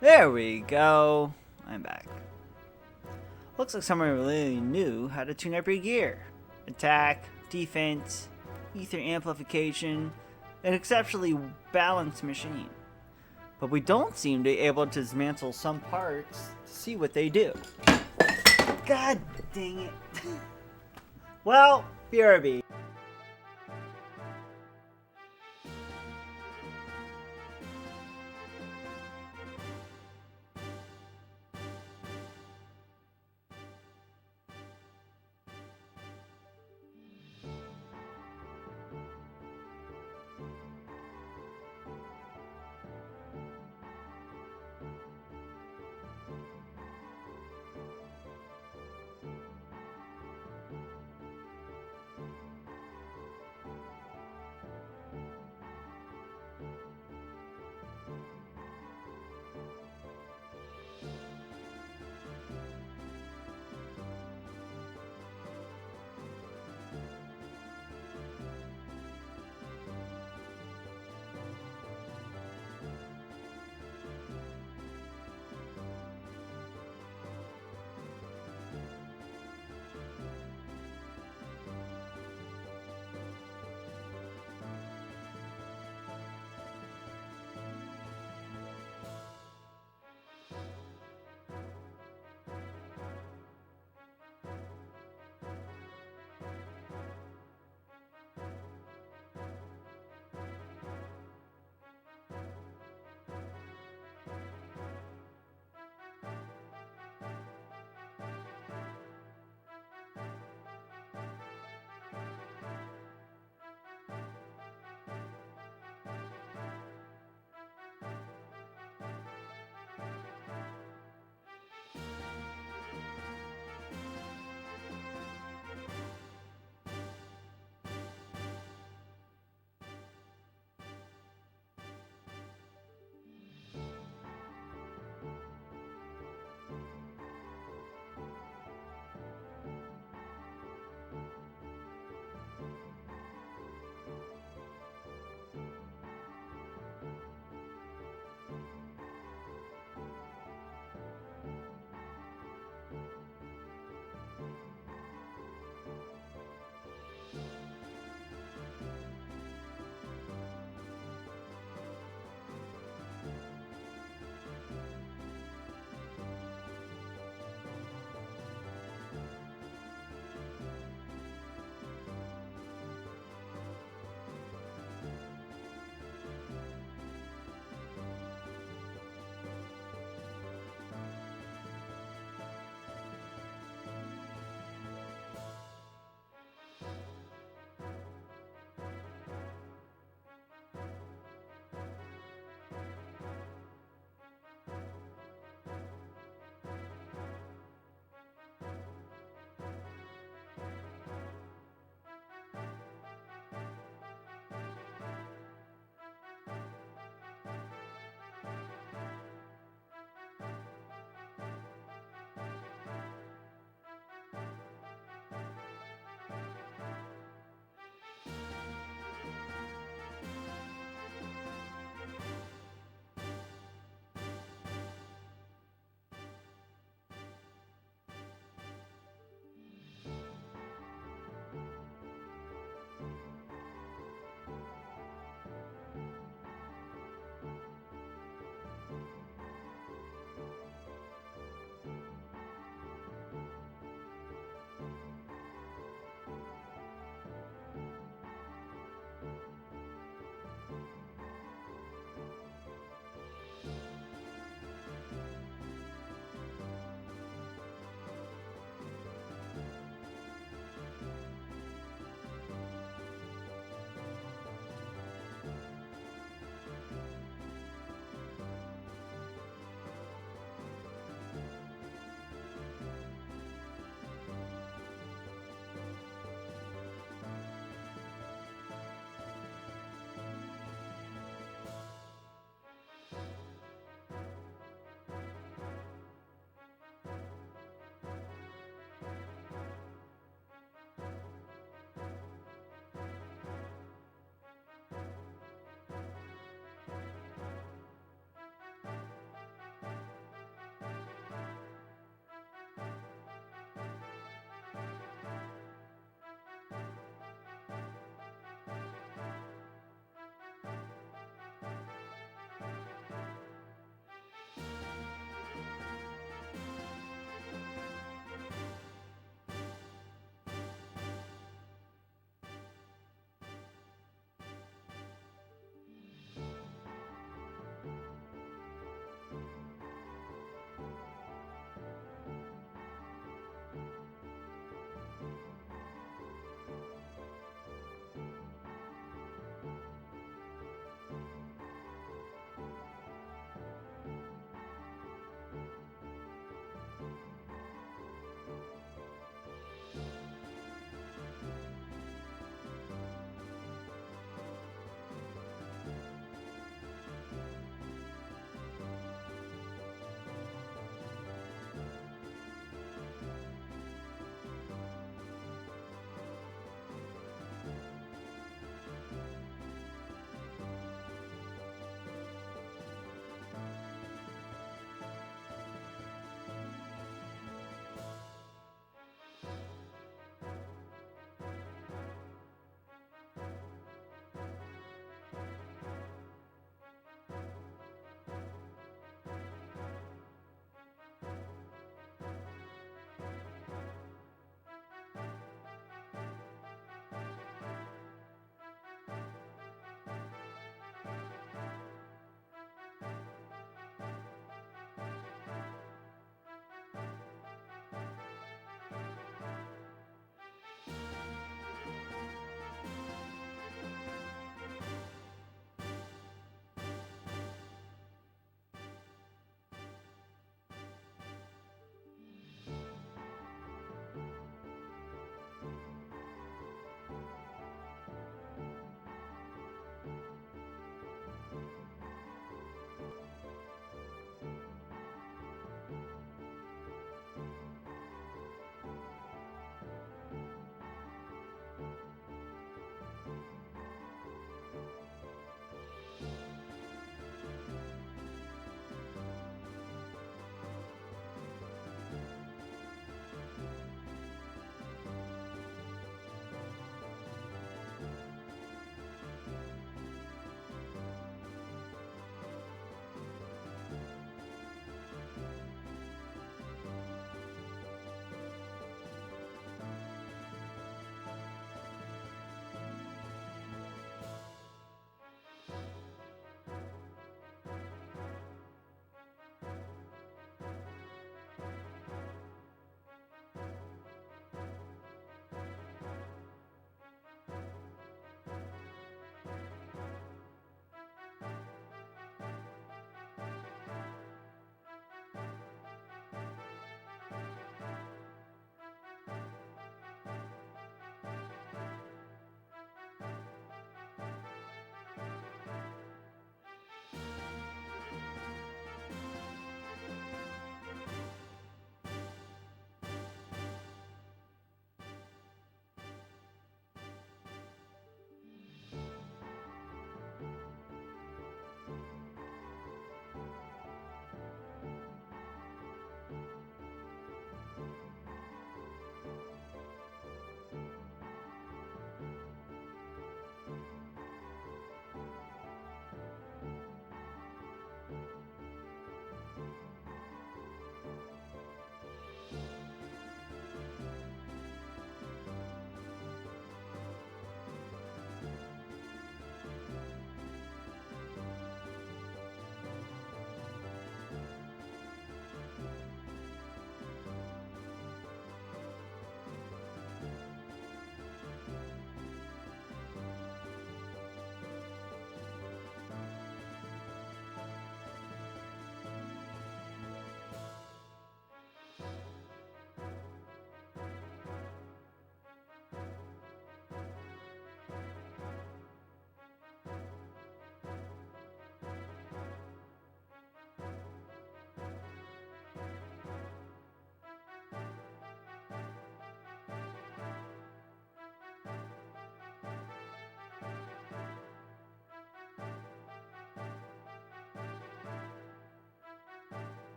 There we go. I'm back. Looks like someone really knew how to tune up your gear. Attack, defense, ether amplification, an exceptionally balanced machine. But we don't seem to be able to dismantle some parts to see what they do. God dang it. Well, BRB.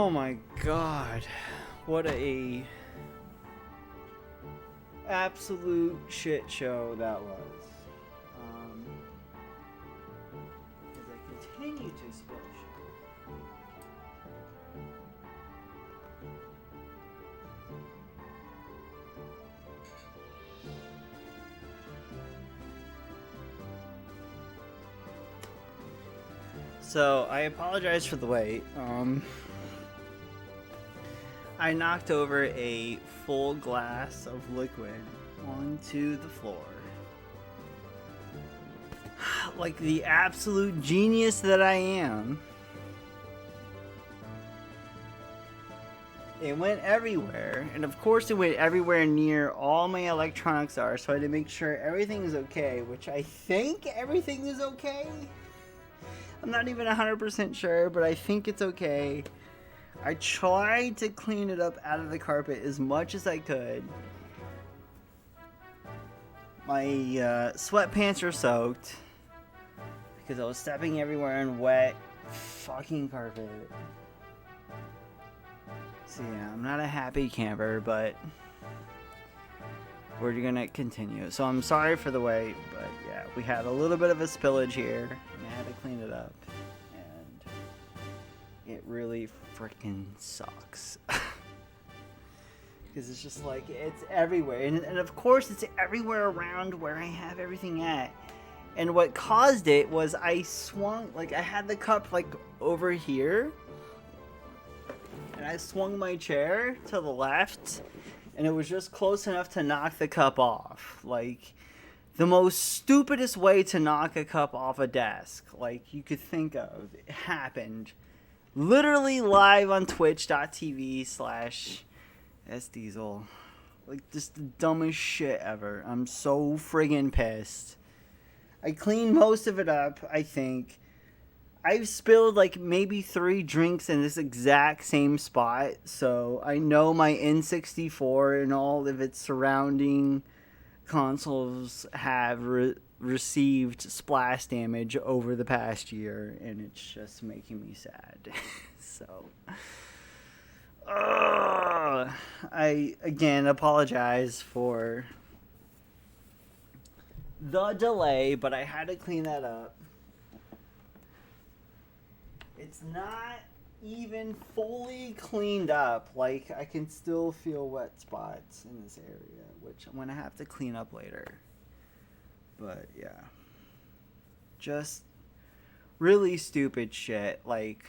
Oh my god. What a absolute shit show that was. As I continue to spill shit. So I apologize for the wait. I knocked over a full glass of liquid onto the floor. Like the absolute genius that I am. It went everywhere, and of course it went everywhere near all my electronics are, so I had to make sure everything is okay, which I think everything is okay. I'm not even 100% sure, but I think it's okay. I tried to clean it up out of the carpet as much as I could. My sweatpants are soaked because I was stepping everywhere in wet fucking carpet. So yeah, I'm not a happy camper, but we're gonna continue. So I'm sorry for the wait, but yeah, we had a little bit of a spillage here, and I had to clean it up, and it really freaking sucks. Because it's just like, it's everywhere, and of course it's everywhere around where I have everything at. And what caused it was I swung, like I had the cup like over here, and I swung my chair to the left, and it was just close enough to knock the cup off. Like, the most stupidest way to knock a cup off a desk, like, you could think of, it happened. Literally live on twitch.tv/sdiesel. Like, just the dumbest shit ever. I'm so friggin' pissed. I cleaned most of it up, I think. I've spilled like maybe 3 drinks in this exact same spot, so I know my N64 and all of its surrounding consoles have received splash damage over the past year, and it's just making me sad. So, I again apologize for the delay, but I had to clean that up. It's not even fully cleaned up. Like, I can still feel wet spots in this area, which I'm going to have to clean up later. But, yeah. Just really stupid shit. Like,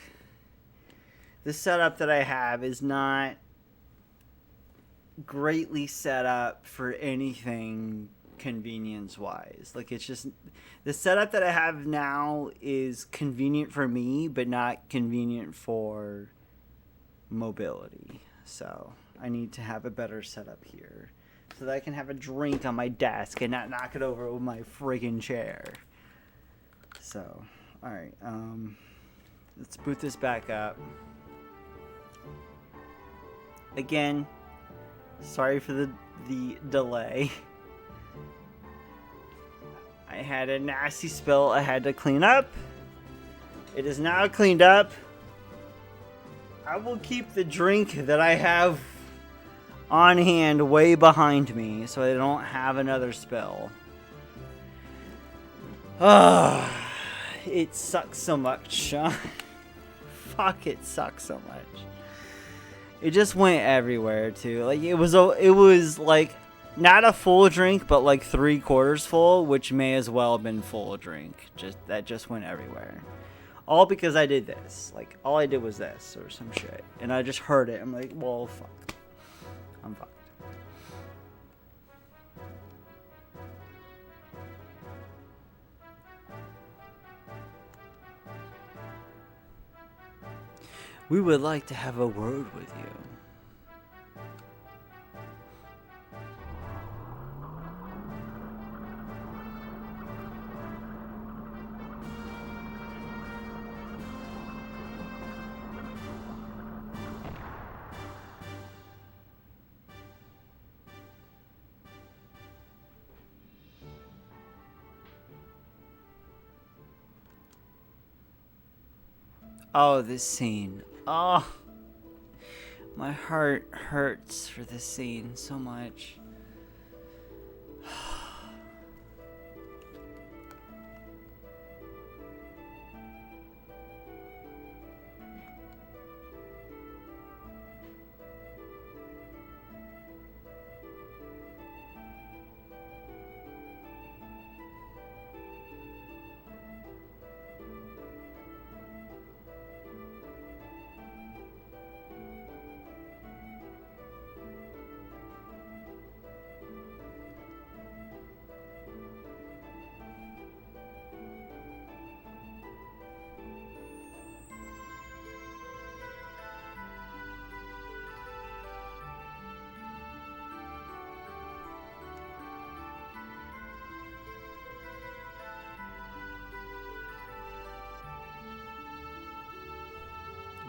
the setup that I have is not greatly set up for anything convenience-wise. Like, it's just... The setup that I have now is convenient for me, but not convenient for mobility. So I need to have a better setup here so that I can have a drink on my desk and not knock it over with my friggin' chair. So, alright, let's boot this back up. Again, sorry for the delay. I had a nasty spill I had to clean up. It is now cleaned up. I will keep the drink that I have on hand way behind me so I don't have another spill. It sucks so much. Fuck, it sucks so much. It just went everywhere too. Like, it was like not a full drink, but like 3/4 full, which may as well have been full drink. That just went everywhere. All because I did this. Like, all I did was this or some shit, and I just heard it. I'm like, well, fuck. I'm fucked. We would like to have a word with you. Oh, this scene. Oh. My heart hurts for this scene so much.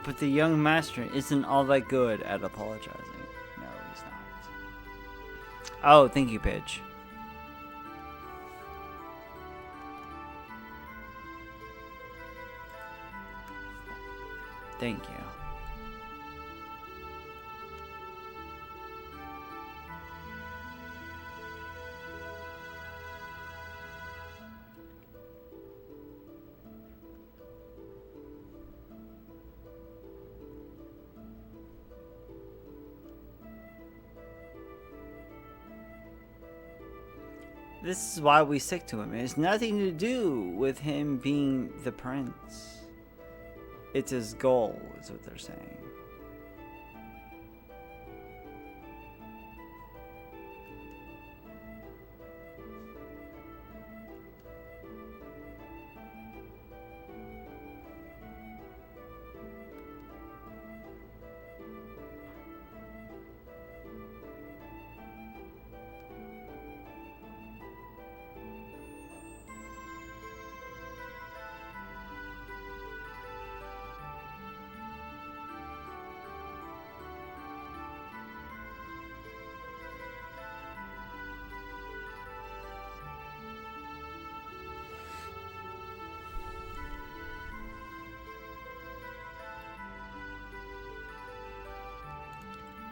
But the young master isn't all that good at apologizing. No, he's not. Oh, thank you, Pidge. Thank you. This is why we stick to him. It has nothing to do with him being the prince. It's his goal, is what they're saying.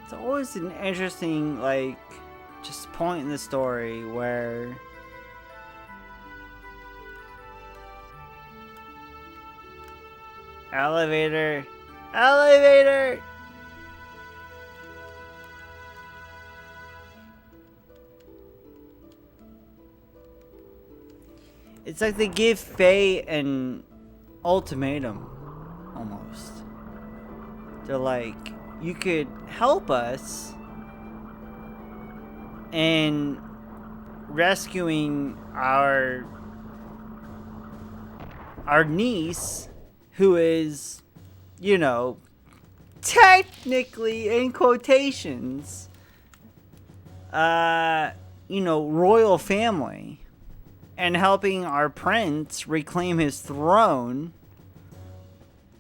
It's always an interesting, like, just point in the story where elevator, elevator. It's like they give Faye an ultimatum, almost. They're like, you could help us in rescuing our niece, who is, you know, technically, in quotations, you know, royal family, and helping our prince reclaim his throne.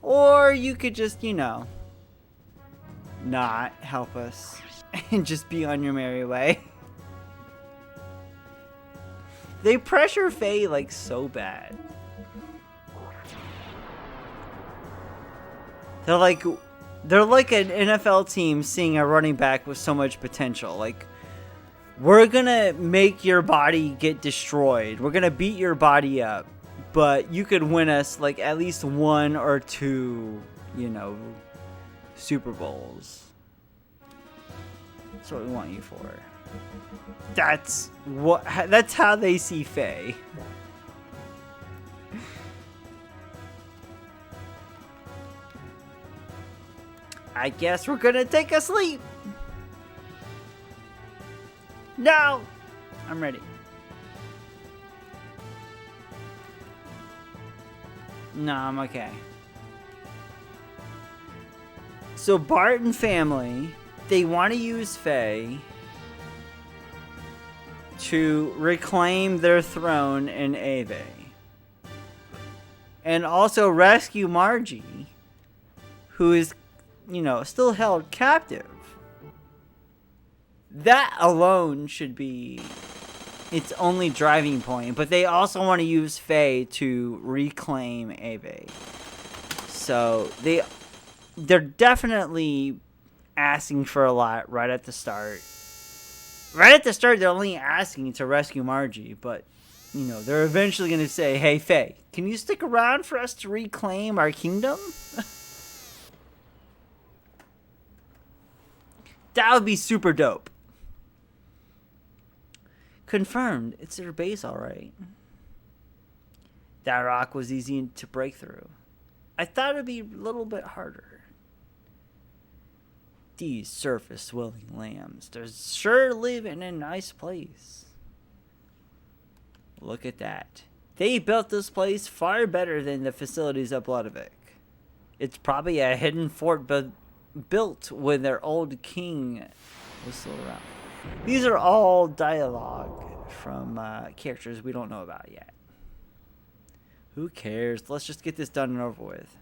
Or you could just, you know, not help us and just be on your merry way. They pressure Faye like so bad. They're like an NFL team seeing a running back with so much potential. Like, we're gonna make your body get destroyed. We're gonna beat your body up, but you could win us like at least 1 or 2, you know, Super Bowls. That's what we want you for. That's how they see Faye. I guess we're gonna take a sleep. No! I'm ready. No, I'm okay. So Bart and family, they want to use Faye to reclaim their throne in Ave. And also rescue Margie, who is, you know, still held captive. That alone should be its only driving point. But they also want to use Faye to reclaim Ave. So they're definitely asking for a lot right at the start. Right at the start, they're only asking to rescue Margie, but, you know, they're eventually going to say, hey, Faye, can you stick around for us to reclaim our kingdom? That would be super dope. Confirmed, it's their base, alright. That rock was easy to break through. I thought it'd be a little bit harder. These surface-dwelling lambs, they're sure live in a nice place. Look at that. They built this place far better than the facilities at Bloodovik. It's probably a hidden fort built when their old king was still around. These are all dialogue from characters we don't know about yet. Who cares? Let's just get this done and over with.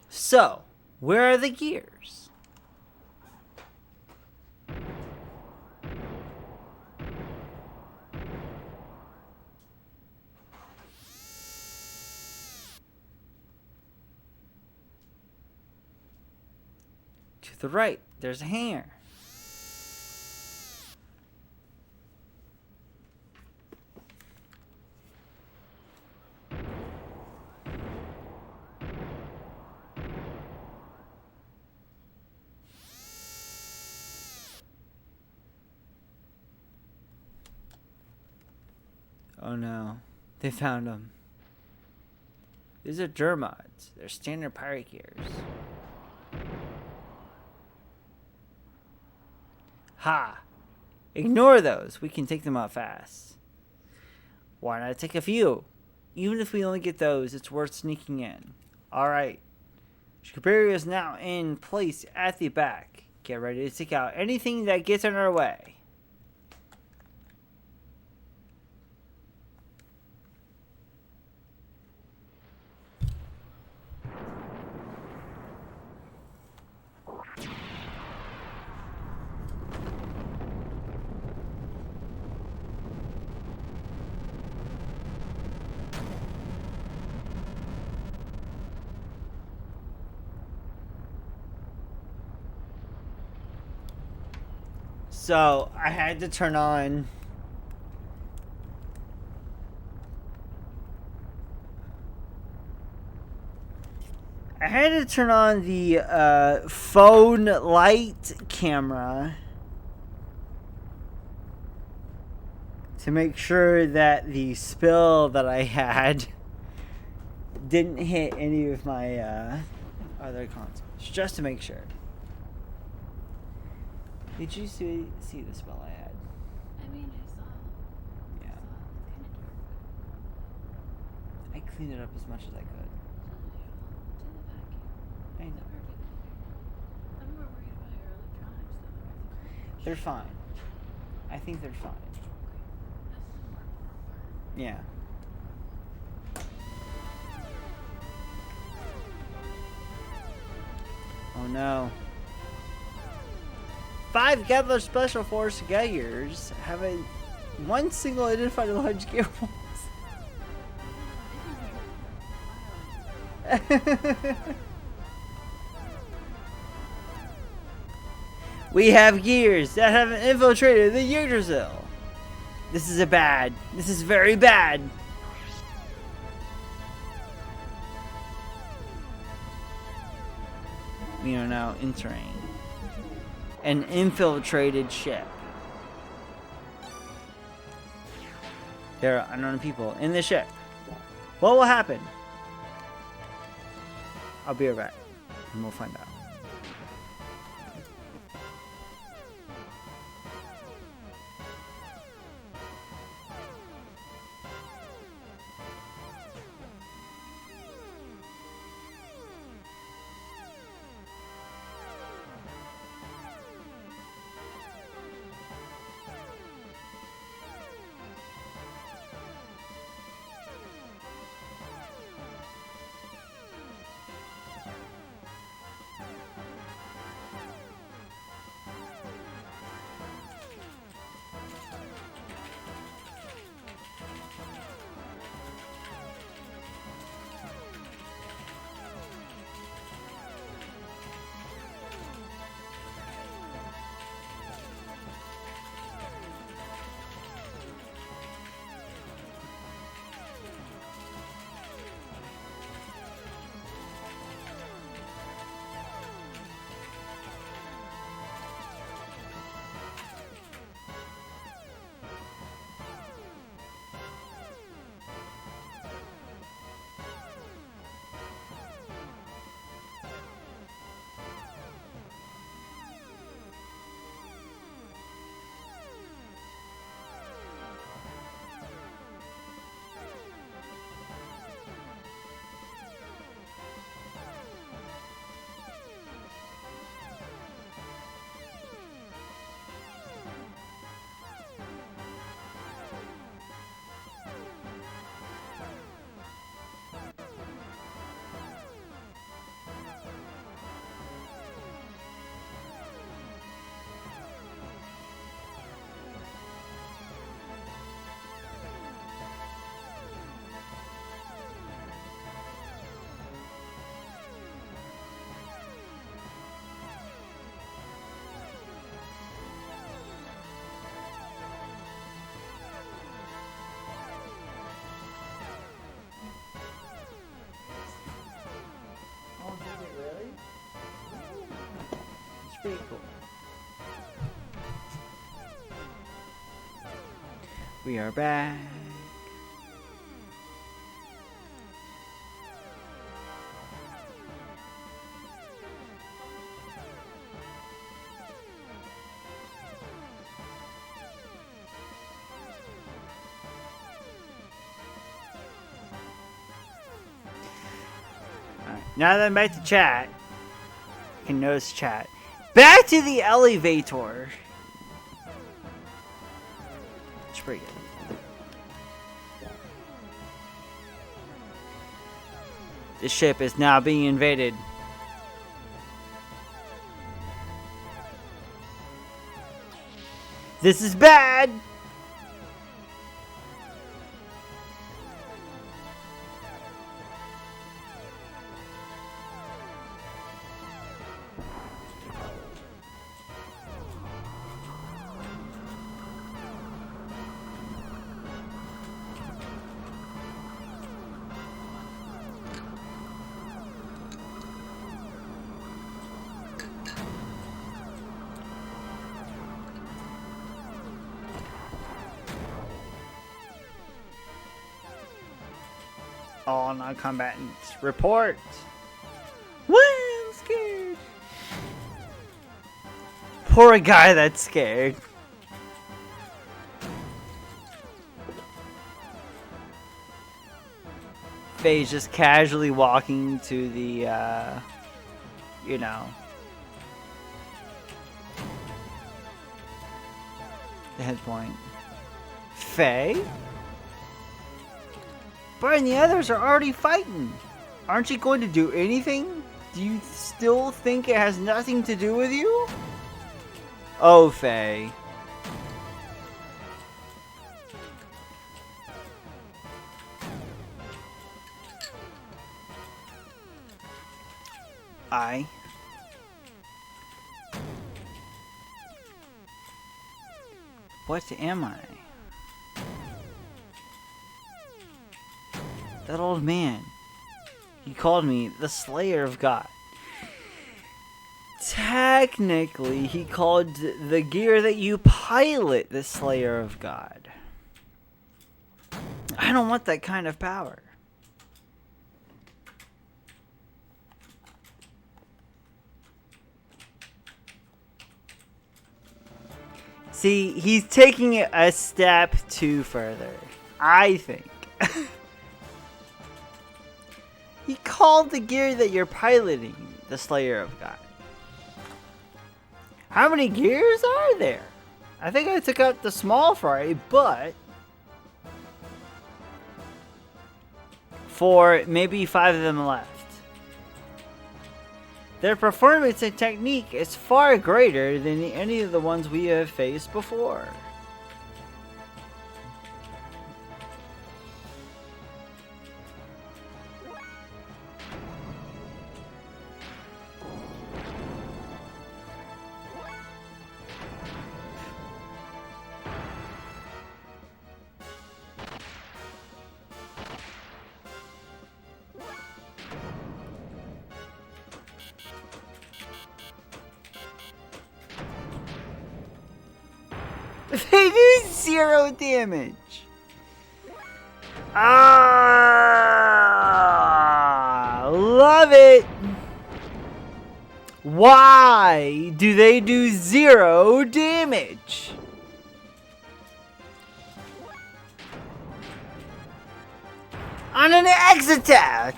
So, where are the gears? To the right, there's a hanger. Oh no, they found them. These are Dermods. They're standard pirate gears. Ha! Ignore those. We can take them out fast. Why not take a few? Even if we only get those, it's worth sneaking in. Alright. Shikabiri is now in place at the back. Get ready to take out anything that gets in our way. So, I had to turn on the phone light camera to make sure that the spill that I had didn't hit any of my other consoles, just to make sure. Did you see the spell I had? I mean, I saw. Yeah. It's kind of dark. I cleaned it up as much as I could. To the vacuum. I know. I'm more worried about your electronics though. They're fine. I think they're fine. That's the more important part. Yeah. Oh no. 5 Gather Special Force Xenogears have one single identified large gear force. We have gears that have infiltrated the Yggdrasil. This is bad. This is very bad. We are now entering an infiltrated ship. There are unknown people in the ship. What will happen? I'll be right back, and we'll find out. pretty cool. We are back. Alright, now that I'm back to chat, I can notice chat. Back to the elevator. It's pretty good. The ship is now being invaded. This is bad! All non-combatants report. Woo, I'm scared. Poor guy that's scared. Faye's just casually walking to the, you know, the head point. Faye? But and the others are already fighting. Aren't you going to do anything? Do you still think it has nothing to do with you? Oh, Faye. What am I? That old man. He called me the Slayer of God. Technically, he called the gear that you pilot the Slayer of God. I don't want that kind of power. See, he's taking it a step too further, I think. He called the gear that you're piloting the Slayer of God. How many gears are there? I think I took out the small fry, but for maybe 5 of them left. Their performance and technique is far greater than any of the ones we have faced before. They do 0 damage. Ah, love it. Why do they do 0 damage? On an X attack.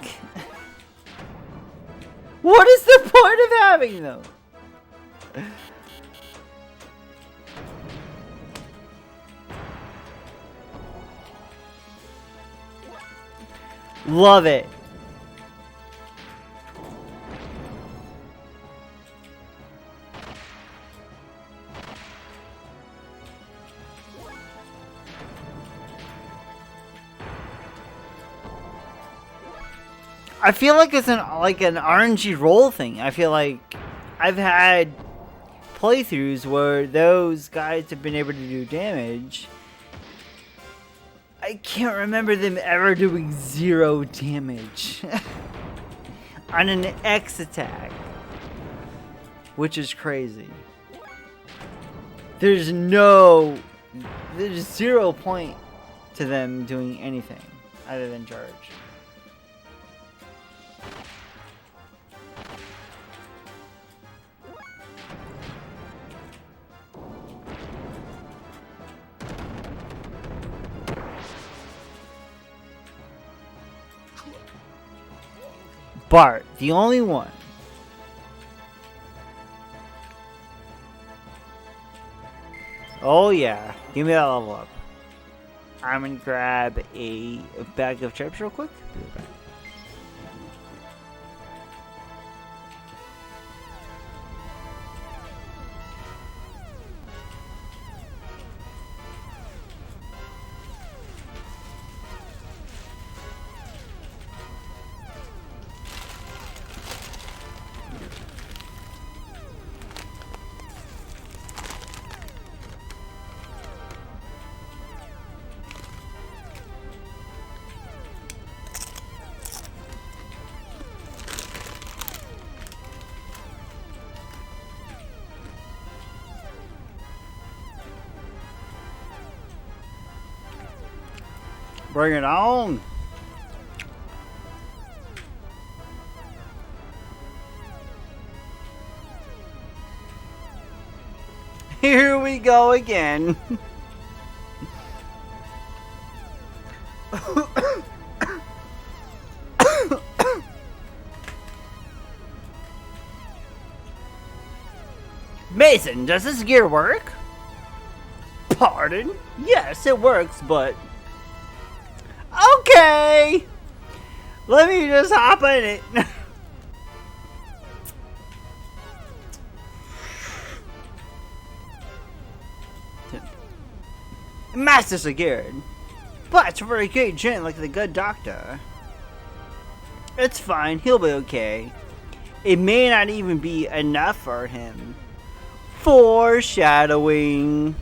What is the point of having them? Love it. I feel like it's an RNG roll thing. I feel like I've had playthroughs where those guys have been able to do damage. I can't remember them ever doing 0 damage on an X attack. which is crazy. There's 0 point to them doing anything other than charge. Bart, the only one. Oh yeah, give me that level up. I'm gonna grab a bag of chips real quick. Be right back. Bring it on! Here we go again. Mason, does this gear work? Pardon? Yes, it works, but... Okay! Let me just hop in it. Master Xenogears. But for a great gent like the good doctor. It's fine, he'll be okay. It may not even be enough for him. Foreshadowing.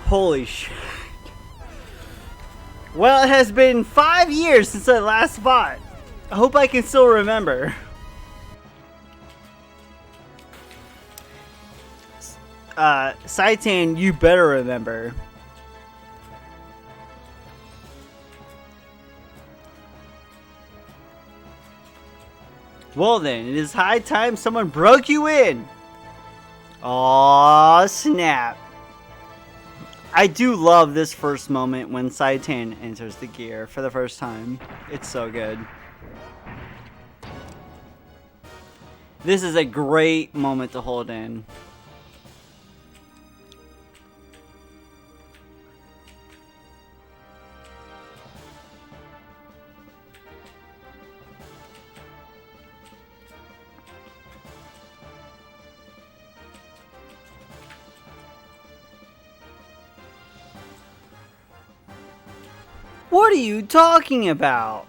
Holy shit. Well, it has been 5 years since I last fought. I hope I can still remember. Saitan, you better remember. Well then, it is high time someone broke you in. Aw, snap. I do love this first moment when Saitan enters the gear for the first time. It's so good. This is a great moment to hold in. What are you talking about?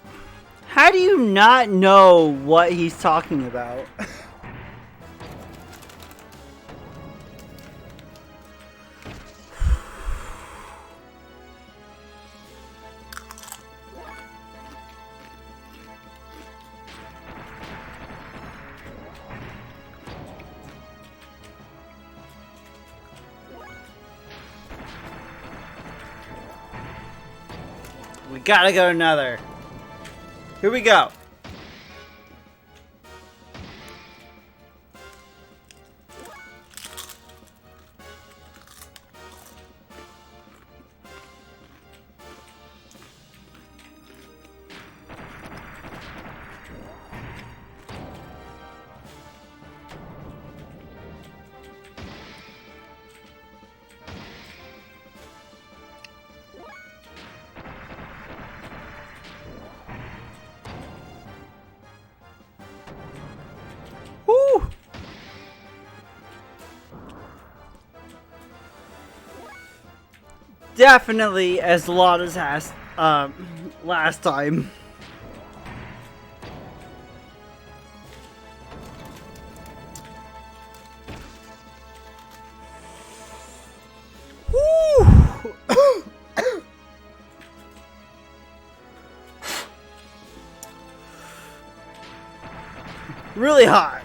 How do you not know what he's talking about? We gotta go another. Here we go. Woo! Definitely as lot as last time. Woo! really hot.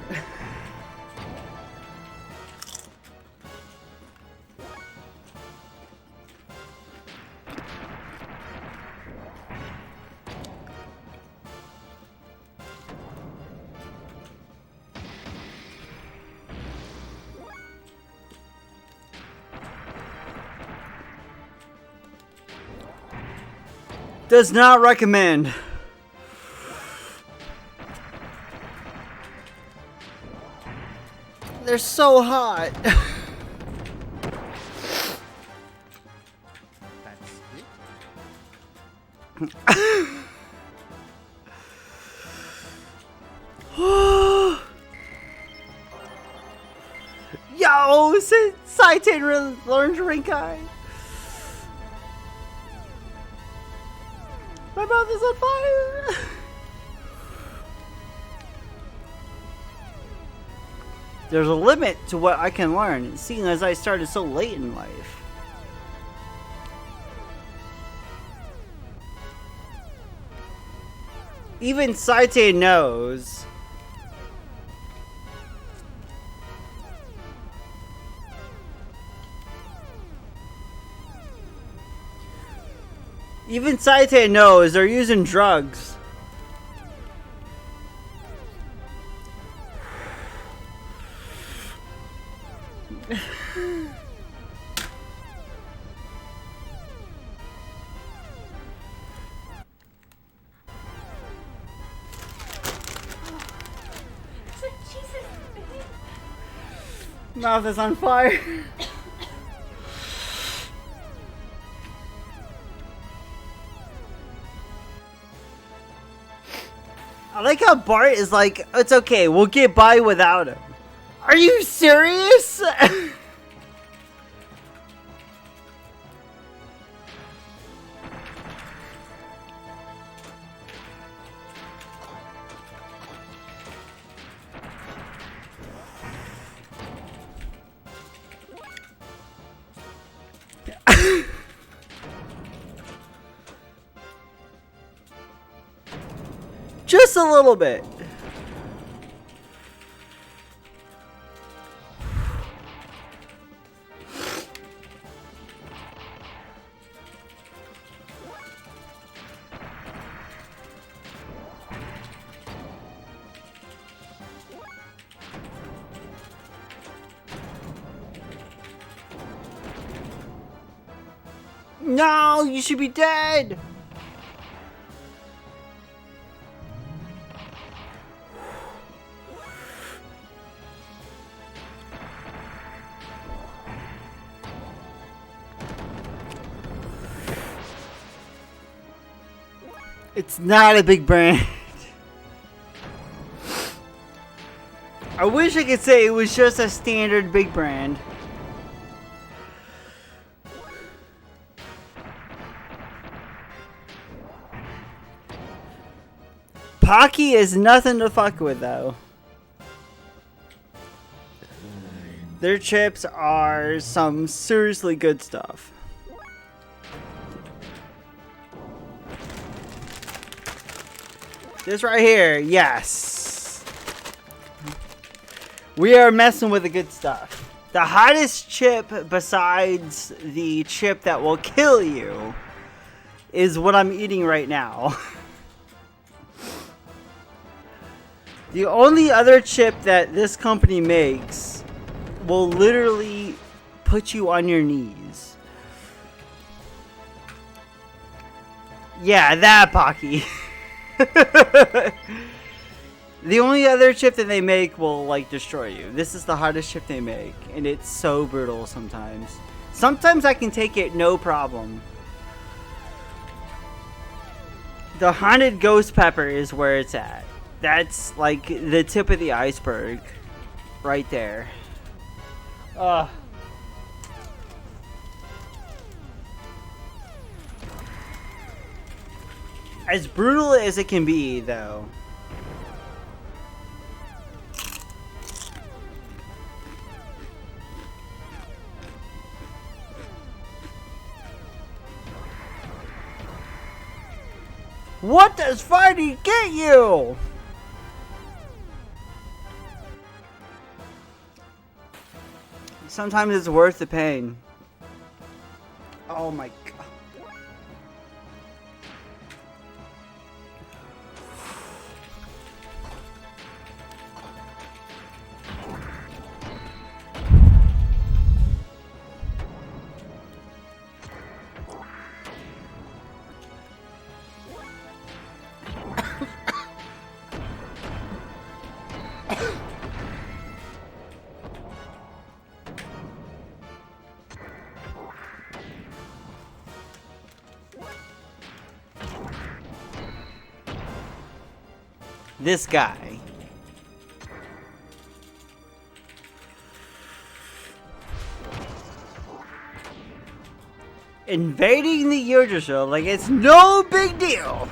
Does not recommend. They're so hot. That's it? Yo, Saitan learned Rinkai. My mouth is on fire. There's a limit to what I can learn, seeing as I started so late in life. Even Saite knows. Even Saite knows they're using drugs. Mouth is on fire. I like how Bart is like, it's okay, we'll get by without him. Are you serious? Just a little bit. No, you should be dead. It's not a big brand. I wish I could say it was just a standard big brand. Pocky is nothing to fuck with though. Their chips are some seriously good stuff. This right here, yes. We are messing with the good stuff. The hottest chip besides the chip that will kill you is what I'm eating right now. The only other chip that this company makes will literally put you on your knees. Yeah, that Pocky. The only other chip that they make will like destroy you. This is the hardest chip they make, and it's so brutal sometimes. Sometimes I can take it no problem. The haunted ghost pepper is where it's at. That's like the tip of the iceberg right there. As brutal as it can be, though. What does fighting get you? Sometimes it's worth the pain. Oh my god. This guy. Invading the Yggdrasil like it's no big deal.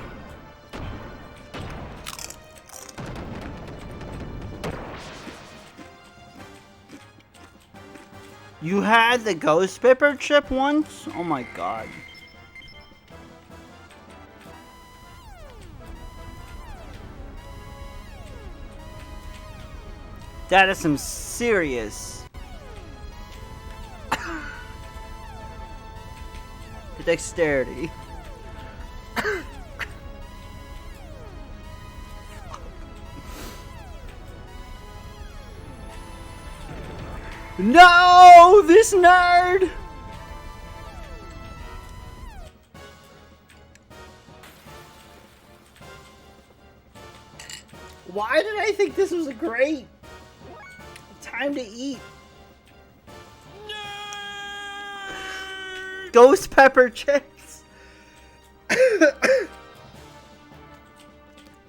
You had the ghost pepper chip once? Oh my god. That is some serious dexterity. No! This nerd! Why did I think this was a great time to eat? Ghost pepper chips.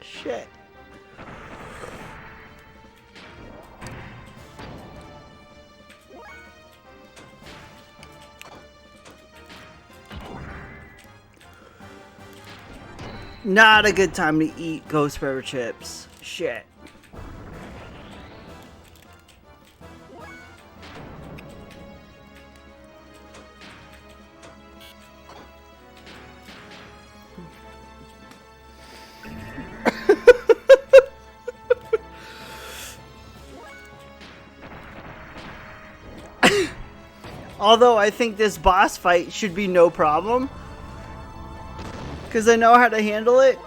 Shit. Not a good time to eat ghost pepper chips. Shit. Although I think this boss fight should be no problem, because I know how to handle it.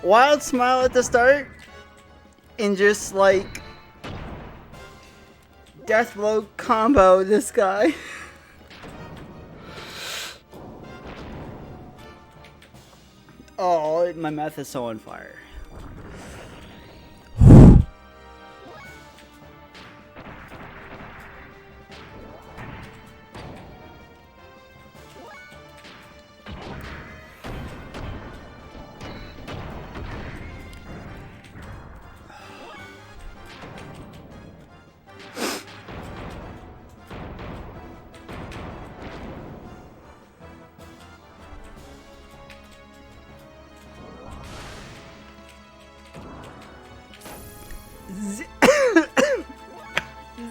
Wild smile at the start, and just like death blow combo this guy. Oh, my mouth is so on fire.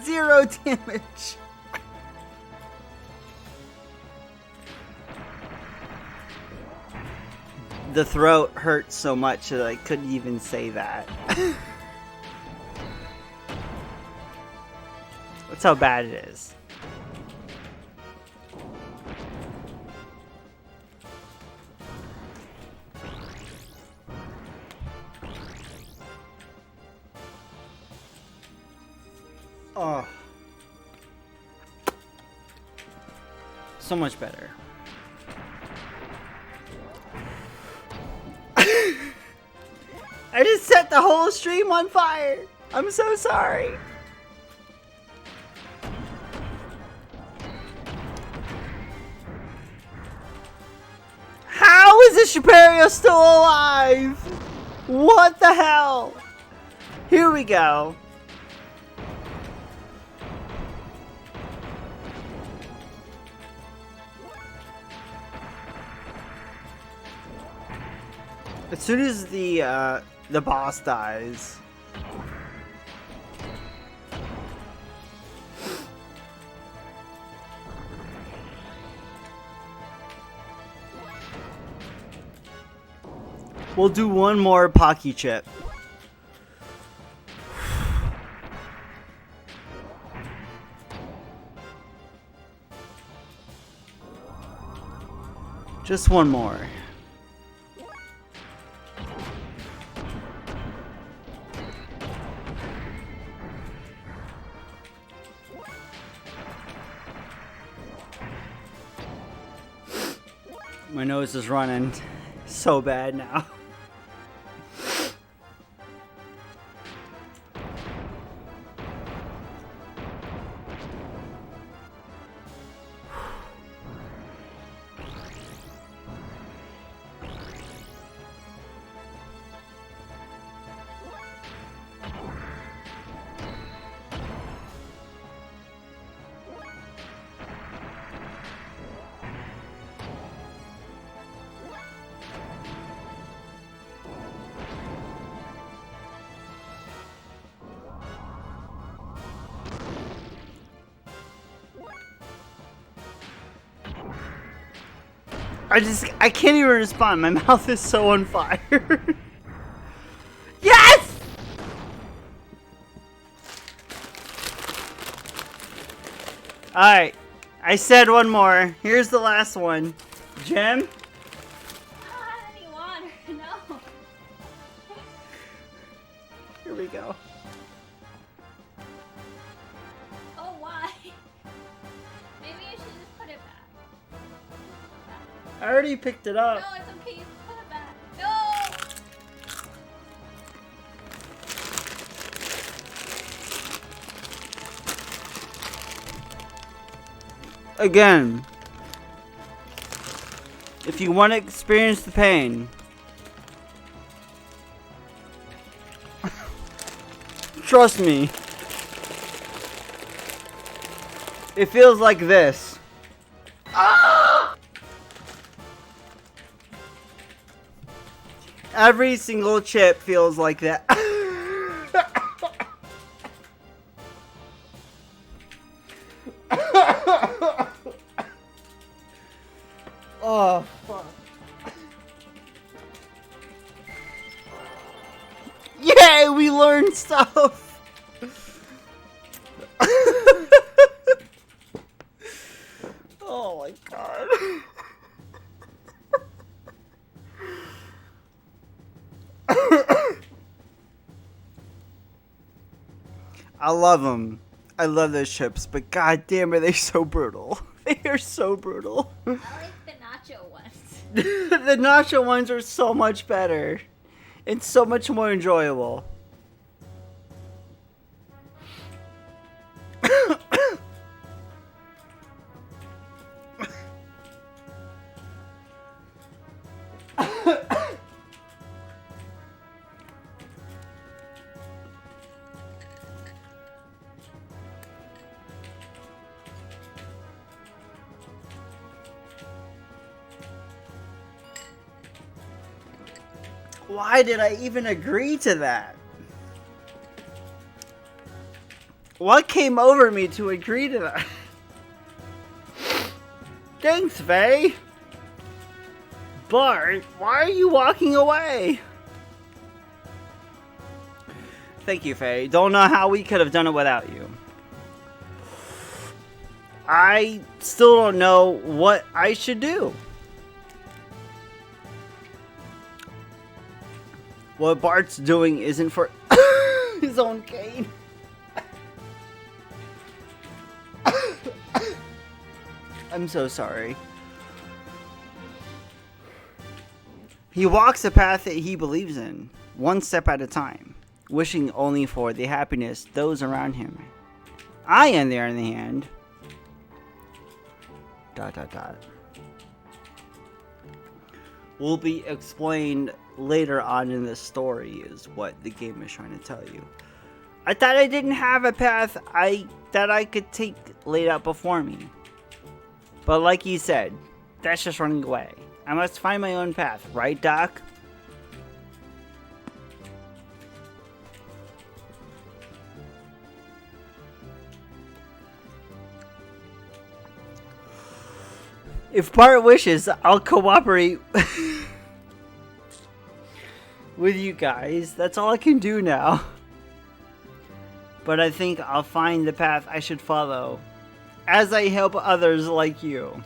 Zero damage. The throat hurt so much that I couldn't even say that. That's how bad it is. Oh. So much better. I just set the whole stream on fire. I'm so sorry. How is this Shaperio still alive? What the hell? Here we go. As soon as the boss dies, we'll do one more Pocky chip. Just one more. My nose is running so bad now. I can't even respond. My mouth is so on fire. Yes! Alright. I said one more. Here's the last one. Jim? I don't have any water. No. Here we go. Oh, why? Maybe you should just put it back. I already picked it up. No, it's okay. You put it back. No! Again, if you want to experience the pain, trust me, it feels like this. Every single chip feels like that. Oh, fuck. Yay, we learned stuff! Oh my god. I love them. I love those chips, but god damn are they so brutal. They are so brutal. I like the nacho ones. The nacho ones are so much better. It's so much more enjoyable. Why did I even agree to that? What came over me to agree to that? Thanks, Faye. Bart, why are you walking away? Thank you, Faye. Don't know how we could have done it without you. I still don't know what I should do. What Bart's doing isn't for his own gain. I'm so sorry. He walks a path that he believes in, one step at a time, wishing only for the happiness those around him. I, on the other hand, ... will be explained later on in the story is what the game is trying to tell you. I thought I didn't have a path that I could take laid out before me. But like he said, that's just running away. I must find my own path, right, Doc? If Bart wishes, I'll cooperate with you guys. That's all I can do now. But I think I'll find the path I should follow as I help others like you.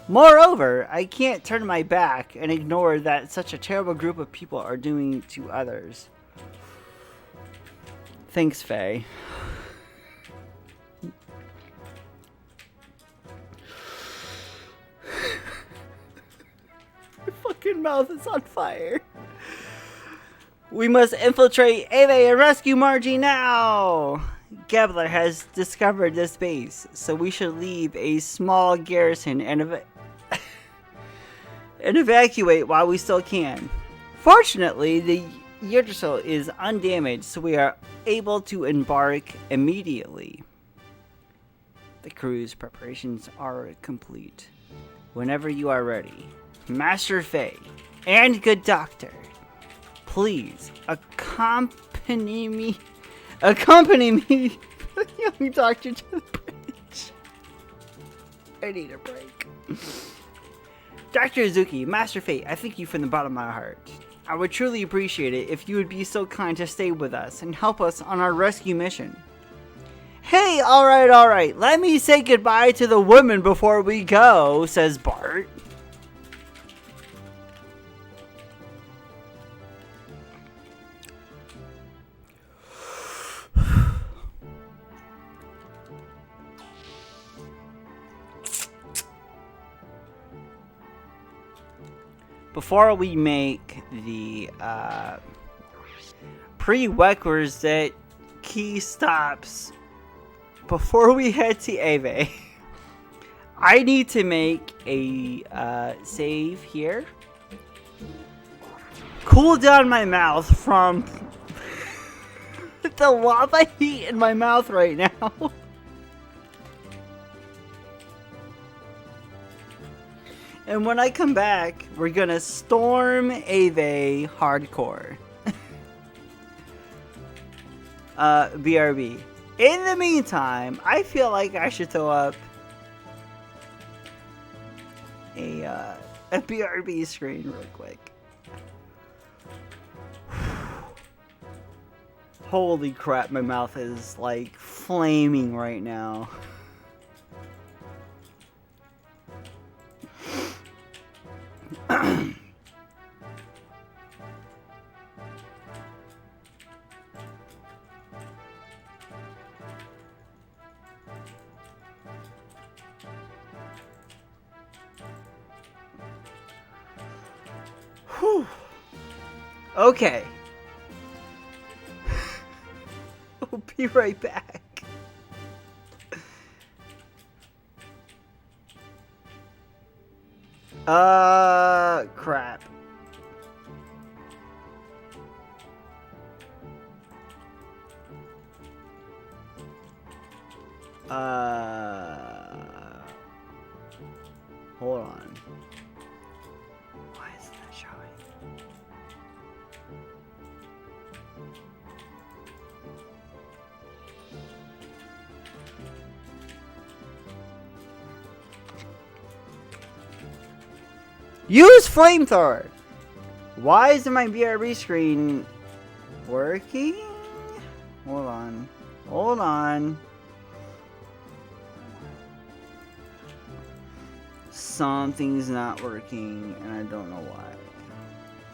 Moreover, I can't turn my back and ignore that such a terrible group of people are doing to others. Thanks, Faye. My fucking mouth is on fire. We must infiltrate Ave and rescue Margie now! Gebler has discovered this base, so we should leave a small garrison and evacuate while we still can. Fortunately, the Yggdrasil is undamaged, so we are able to embark immediately. The crew's preparations are complete. Whenever you are ready, Master Faye and good doctor, please accompany me. Accompany me, young doctor, to the bridge. I need a break. Dr. Izuki, Master Fate, I thank you from the bottom of my heart. I would truly appreciate it if you would be so kind to stay with us and help us on our rescue mission. Hey, alright, let me say goodbye to the women before we go, says Bart. Before we make the prerequisite key stops, before we head to Ave, I need to make a save here. Cool down my mouth from the lava heat in my mouth right now. And when I come back, we're gonna storm Ave hardcore. BRB. In the meantime, I feel like I should throw up a BRB screen real quick. Holy crap, my mouth is like flaming right now. Whew. Okay. We'll be right back. Crap. Hold on. Why isn't that showing? Use flamethrower! Why isn't my BRB screen working? Hold on. Hold on. Something's not working, and I don't know why.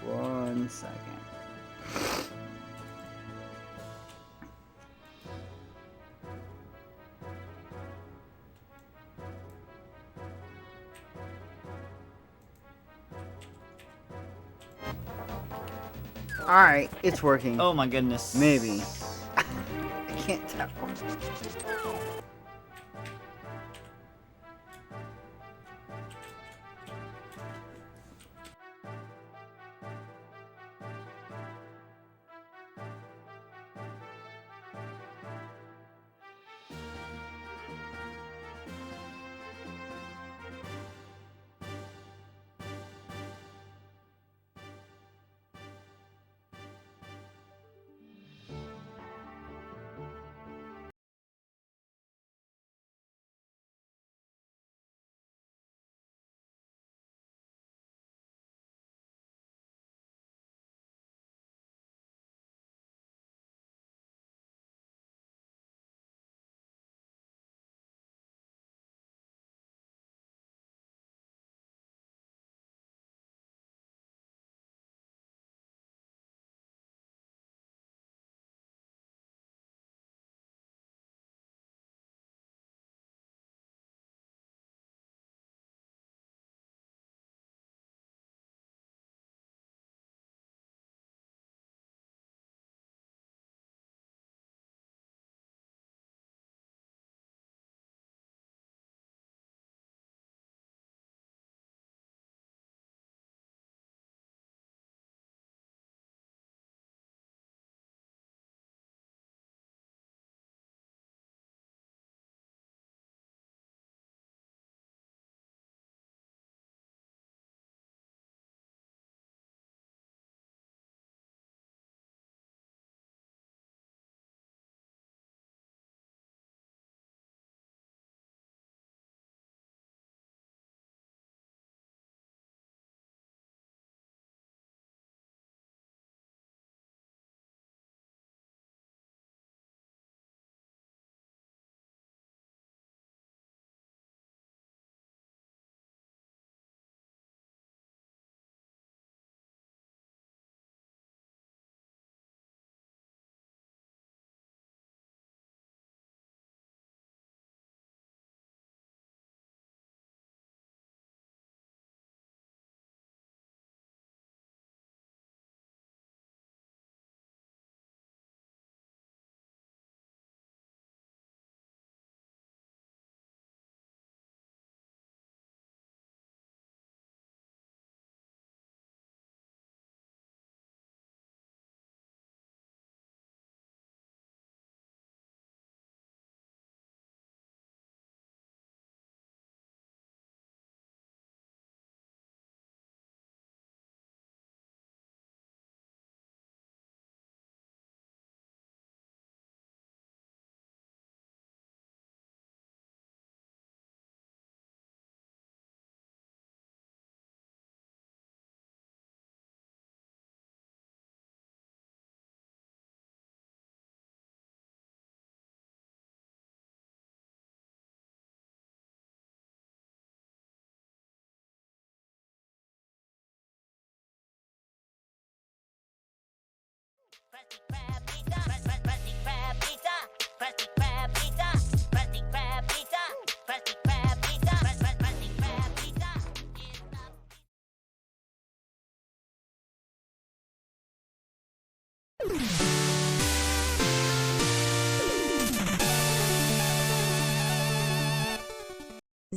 1 second. Alright, it's working. Oh my goodness. Maybe. I can't tell.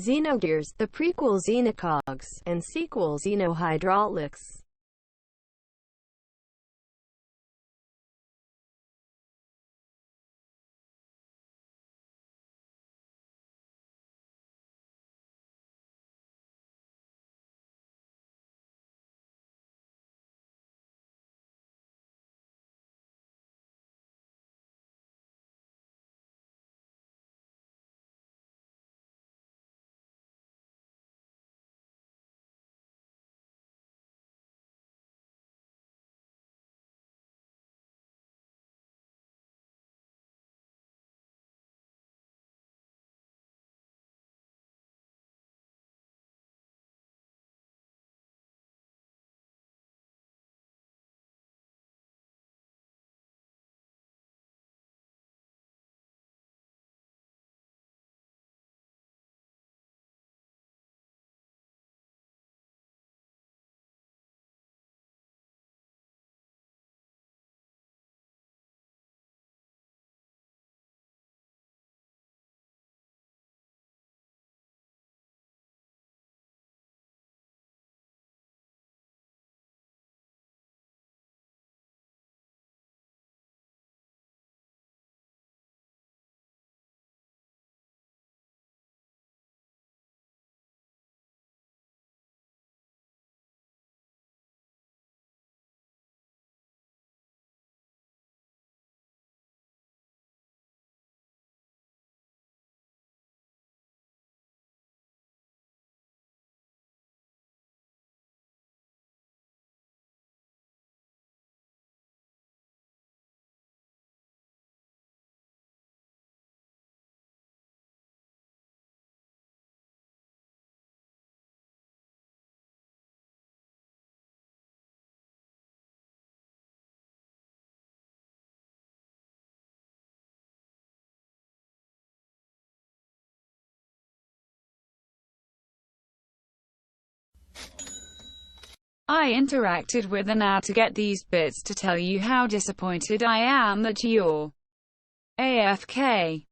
Xenogears, the prequel Xenocogs, and sequel Xenohydraulics. I interacted with an ad to get these bits to tell you how disappointed I am that you're AFK.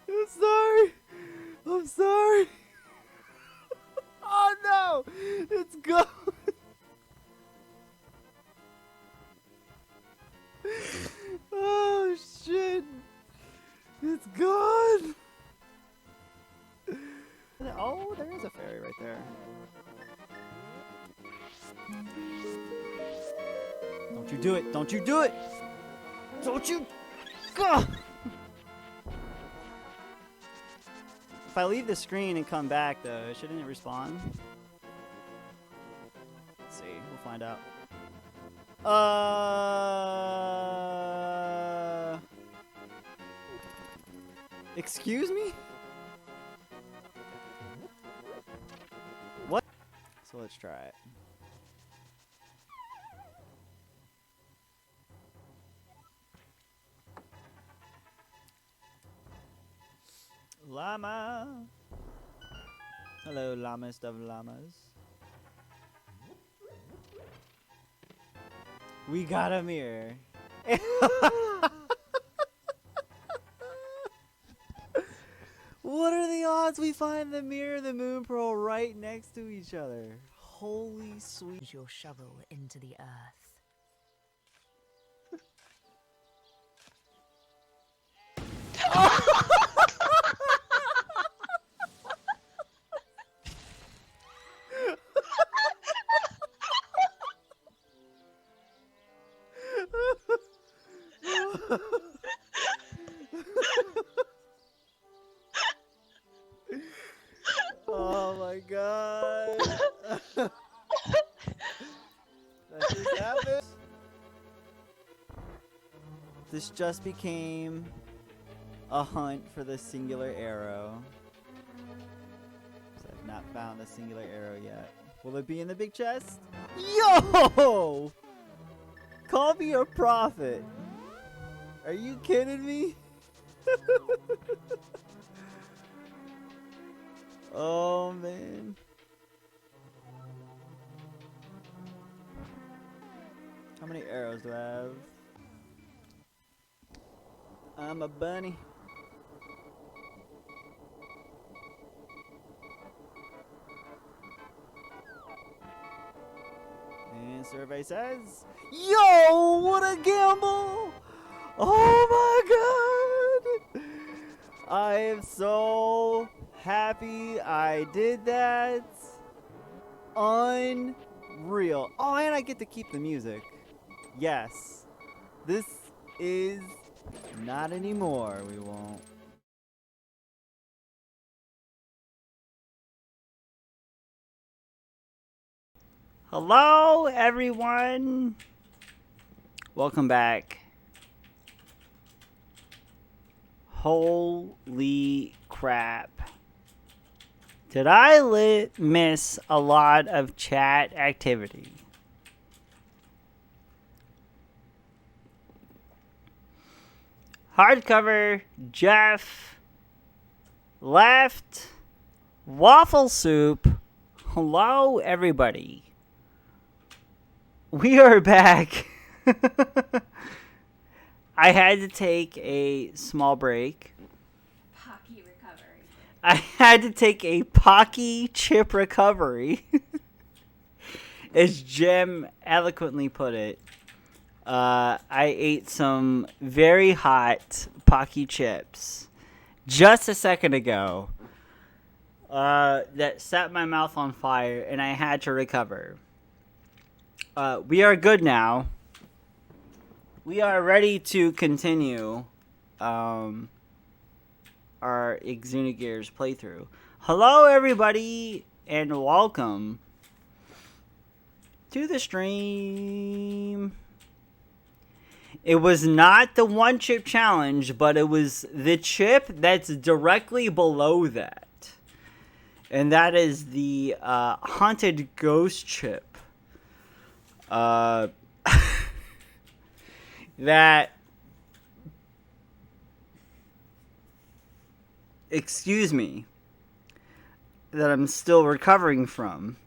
I'm sorry. I'm sorry. Oh no! It's gone. Oh shit! It's gone. Oh, there is a fairy right there. Don't you do it! Don't you do it! Don't you! Gah! If I leave the screen and come back, though, shouldn't it respawn? Let's see. We'll find out. Excuse me? What? So let's try it. Llama. Hello, lamest of llamas. We got a mirror. What are the odds we find the mirror and the moon pearl right next to each other? Holy sweet. Your shovel into the earth. That just happened. This just became a hunt for the singular arrow. I've not found the singular arrow yet. Will it be in the big chest? Yo! Call me a prophet. Are you kidding me? Oh, man. How many arrows do I have? I'm a bunny. And survey says, yo, what a gamble! Oh my god! I am so happy I did that. Unreal. Oh, and I get to keep the music. Yes. This is not anymore. We won't. Hello, everyone. Welcome back. Holy crap. Did I miss a lot of chat activity? Hardcover, Jeff, left, waffle soup. Hello, everybody. We are back. I had to take a small break. Pocky recovery. I had to take a Pocky chip recovery. As Jem eloquently put it. I ate some very hot Pocky chips just a second ago. That set my mouth on fire and I had to recover. We are good now. We are ready to continue our Xenogears playthrough. Hello, everybody, and welcome to the stream. It was not the one chip challenge, but it was the chip that's directly below that. And that is the haunted ghost chip. That, excuse me, that I'm still recovering from,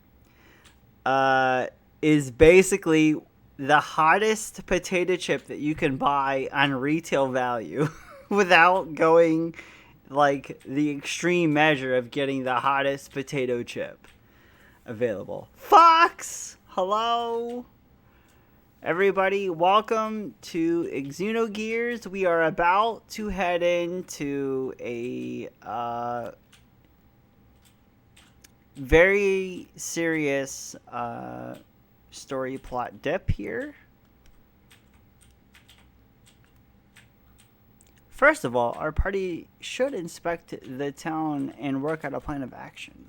is basically the hottest potato chip that you can buy on retail value without going like the extreme measure of getting the hottest potato chip available. Fox, hello. Everybody, welcome to Xenogears. We are about to head into a very serious story plot dip here. First of all, our party should inspect the town and work out a plan of action.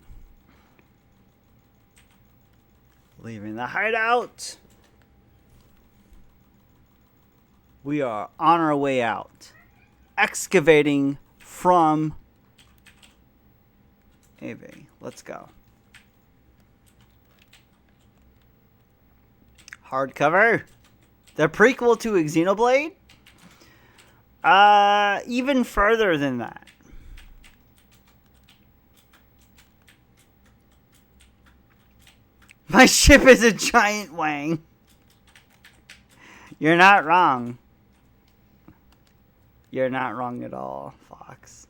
Leaving the hideout. We are on our way out. Excavating from AV. Let's go. Hardcover. The prequel to Xenoblade? Even further than that. My ship is a giant wang. You're not wrong. You're not wrong at all, Fox.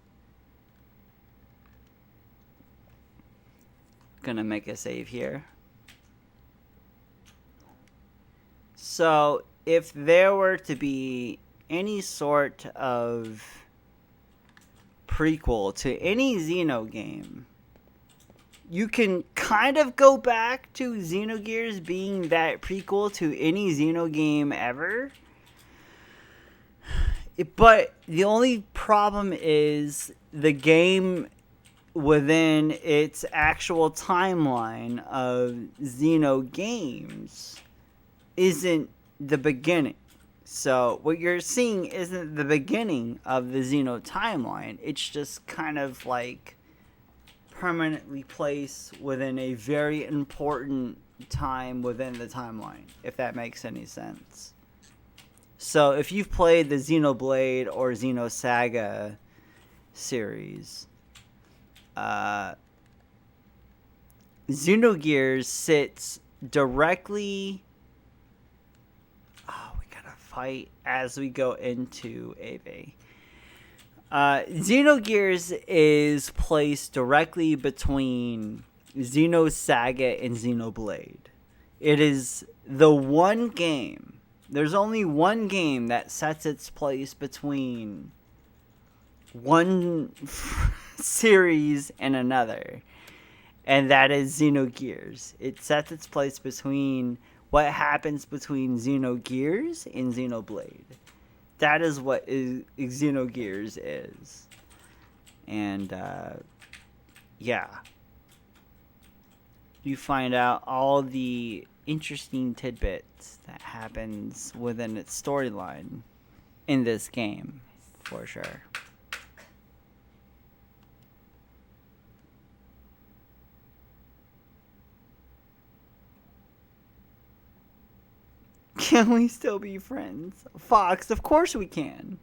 Gonna make a save here. So, if there were to be any sort of prequel to any Xeno game, you can kind of go back to Xenogears being that prequel to any Xeno game ever. But the only problem is the game within its actual timeline of Xeno games isn't the beginning. So what you're seeing isn't the beginning of the Xeno timeline. It's just kind of like permanently placed within a very important time within the timeline, if that makes any sense. So if you've played the Xenoblade or Xenosaga series, Xenogears sits directly... Oh, we gotta fight as we go into Ave. Xenogears is placed directly between Xenosaga and Xenoblade. It is the one game. There's only one game that sets its place between one series and another, and that is Xenogears. It sets its place between what happens between Xenogears and Xenoblade. That is what Xenogears is. And, yeah. You find out all the interesting tidbits that happens within its storyline in this game, for sure. Can we still be friends? Fox, of course we can.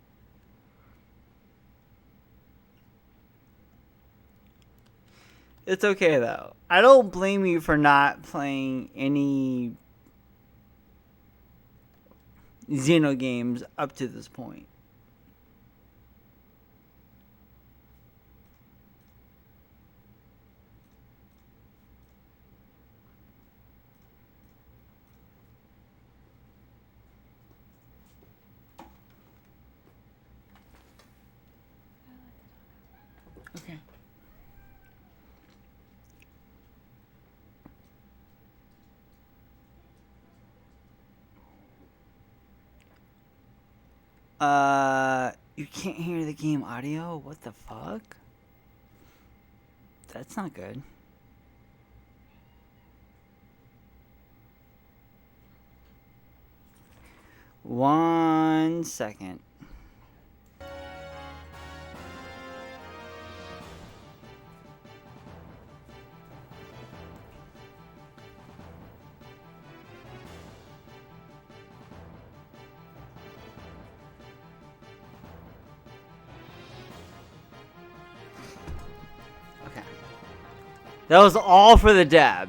It's okay, though. I don't blame you for not playing any Xeno games up to this point. Okay. You can't hear the game audio? What the fuck? That's not good. One second. Okay. That was all for the dab.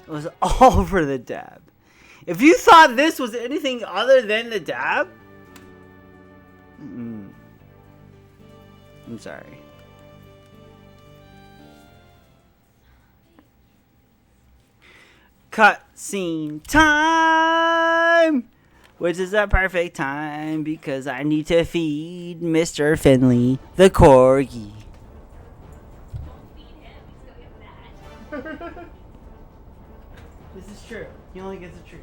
It was all for the dab. If you thought this was anything other than the dab, I'm sorry. Cutscene time! Which is a perfect time because I need to feed Mr. Finley the corgi. This is true. He only gets a treat.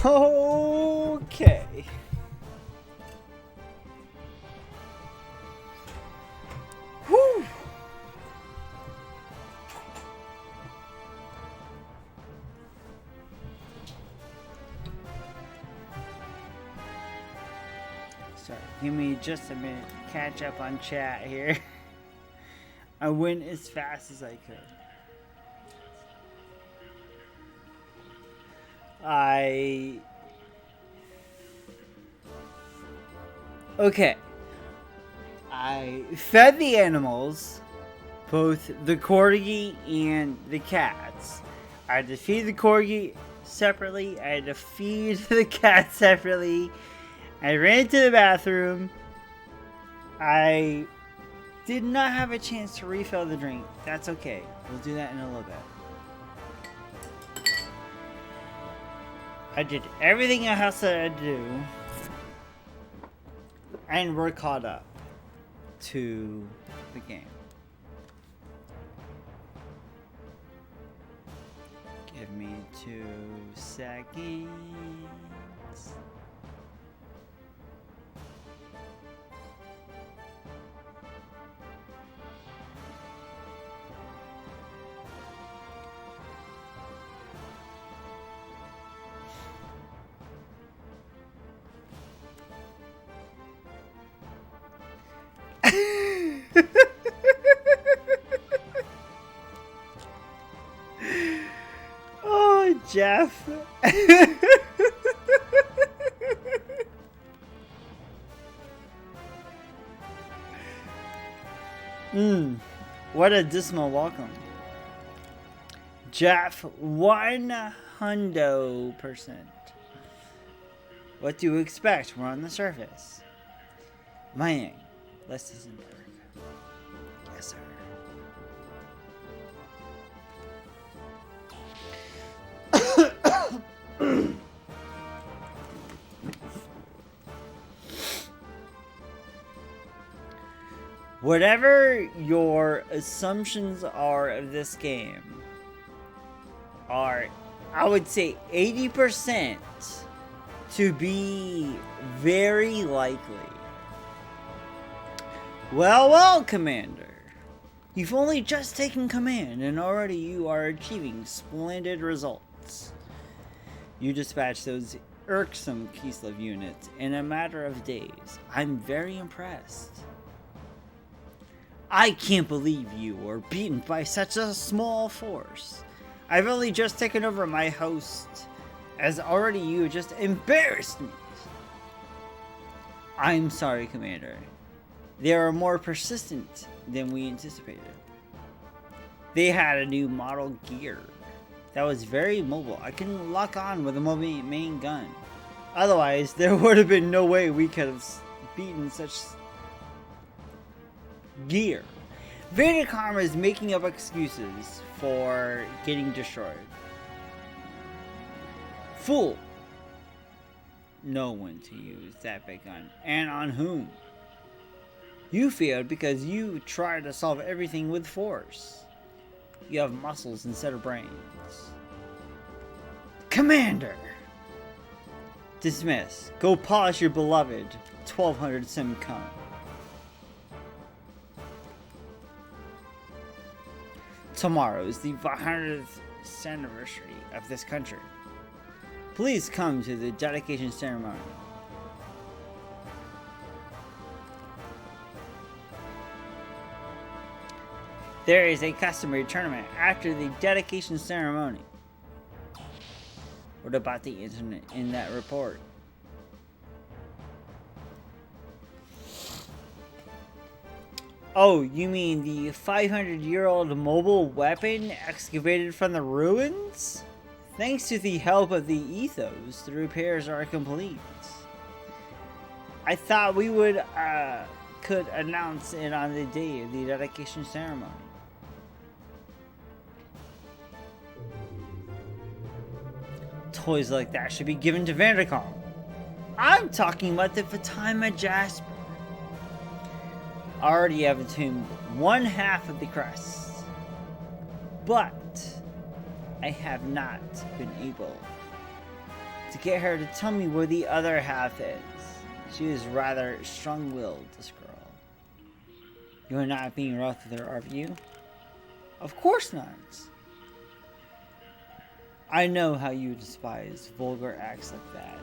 Okay. Whew. Sorry, give me just a minute to catch up on chat here. I went as fast as I could. Okay. I fed the animals, both the corgi and the cats. I had to feed the corgi separately. I had to feed the cat separately. I ran to the bathroom. I did not have a chance to refill the drink. That's okay. We'll do that in a little bit. I did everything else that I had to do. And we're caught up to the game. Give me 2 seconds. Oh, Jeff. What a dismal welcome. Jeff, 100%. What do you expect? We're on the surface. Mining. Less isn't work. Yes, sir. Whatever your assumptions are of this game are, I would say, 80% to be very likely. Well, Commander. You've only just taken command, and already you are achieving splendid results. You dispatched those irksome Kislev units in a matter of days. I'm very impressed. I can't believe you were beaten by such a small force. I've only just taken over my host, as already you just embarrassed me. I'm sorry, Commander. They are more persistent than we anticipated. They had a new model gear that was very mobile. I couldn't lock on with a main gun. Otherwise, there would have been no way we could have beaten such gear. Vader Karma is making up excuses for getting destroyed. Fool! Know when to use that big gun, and on whom. You failed because you tried to solve everything with force. You have muscles instead of brains. Commander! Dismiss. Go polish your beloved 1200 Simcon. Tomorrow is the 100th anniversary of this country. Please come to the dedication ceremony. There is a customary tournament after the dedication ceremony. What about the incident in that report? Oh, you mean the 500-year-old mobile weapon excavated from the ruins? Thanks to the help of the Ethos, the repairs are complete. I thought we could announce it on the day of the dedication ceremony. Toys like that should be given to Vandercom. I'm talking about the Fatima Jasper. I already have attuned 1/2 of the crests, but I have not been able to get her to tell me where the other half is. She is rather strong-willed, this girl. You're not being rough with her, are you? Of course not. I know how you despise vulgar acts like that.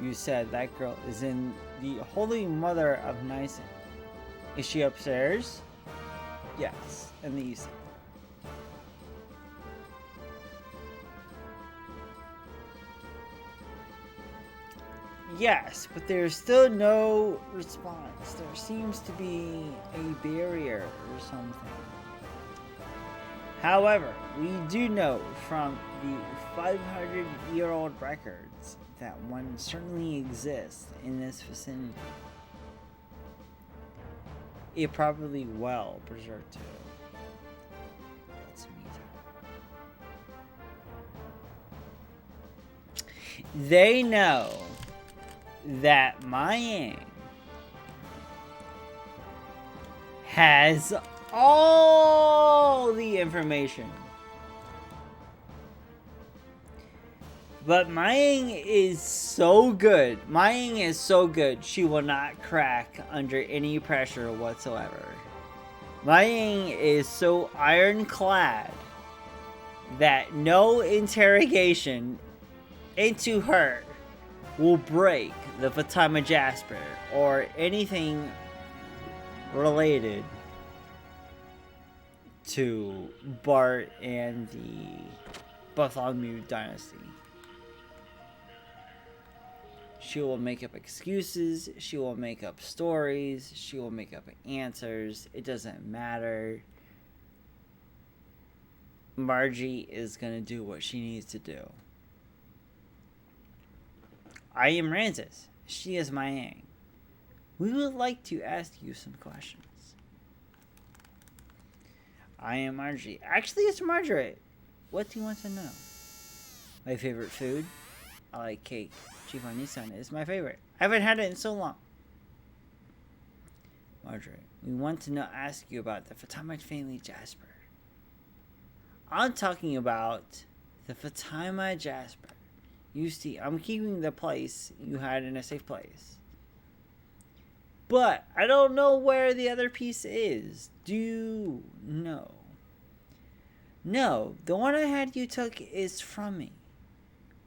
You said that girl is in the Holy Mother of Nice. Is she upstairs? Yes, in the east. Yes, but there's still no response. There seems to be a barrier or something. However, we do know from the 500-year-old records that one certainly exists in this vicinity. It probably well preserved too. Let's meet her. They know that Mayang has all the information. But Mayang is so good. Mayang is so good, she will not crack under any pressure whatsoever. Mayang is so ironclad that no interrogation into her will break the Fatima Jasper or anything related to Bart and the Bartholomew dynasty. She will make up excuses, she will make up stories, she will make up answers. It doesn't matter. Margie is gonna do what she needs to do. I am Ramses. She is Mayang. We would like to ask you some questions. I am Margie. Actually, it's Margaret. What do you want to know? My favorite food? I like cake. Chifanisan is my favorite. I haven't had it in so long. Margaret, we want to ask you about the Fatima family Jasper. I'm talking about the Fatima Jasper. You see, I'm keeping the place you had in a safe place. But I don't know where the other piece is. Do you know? No, the one I had you took is from me.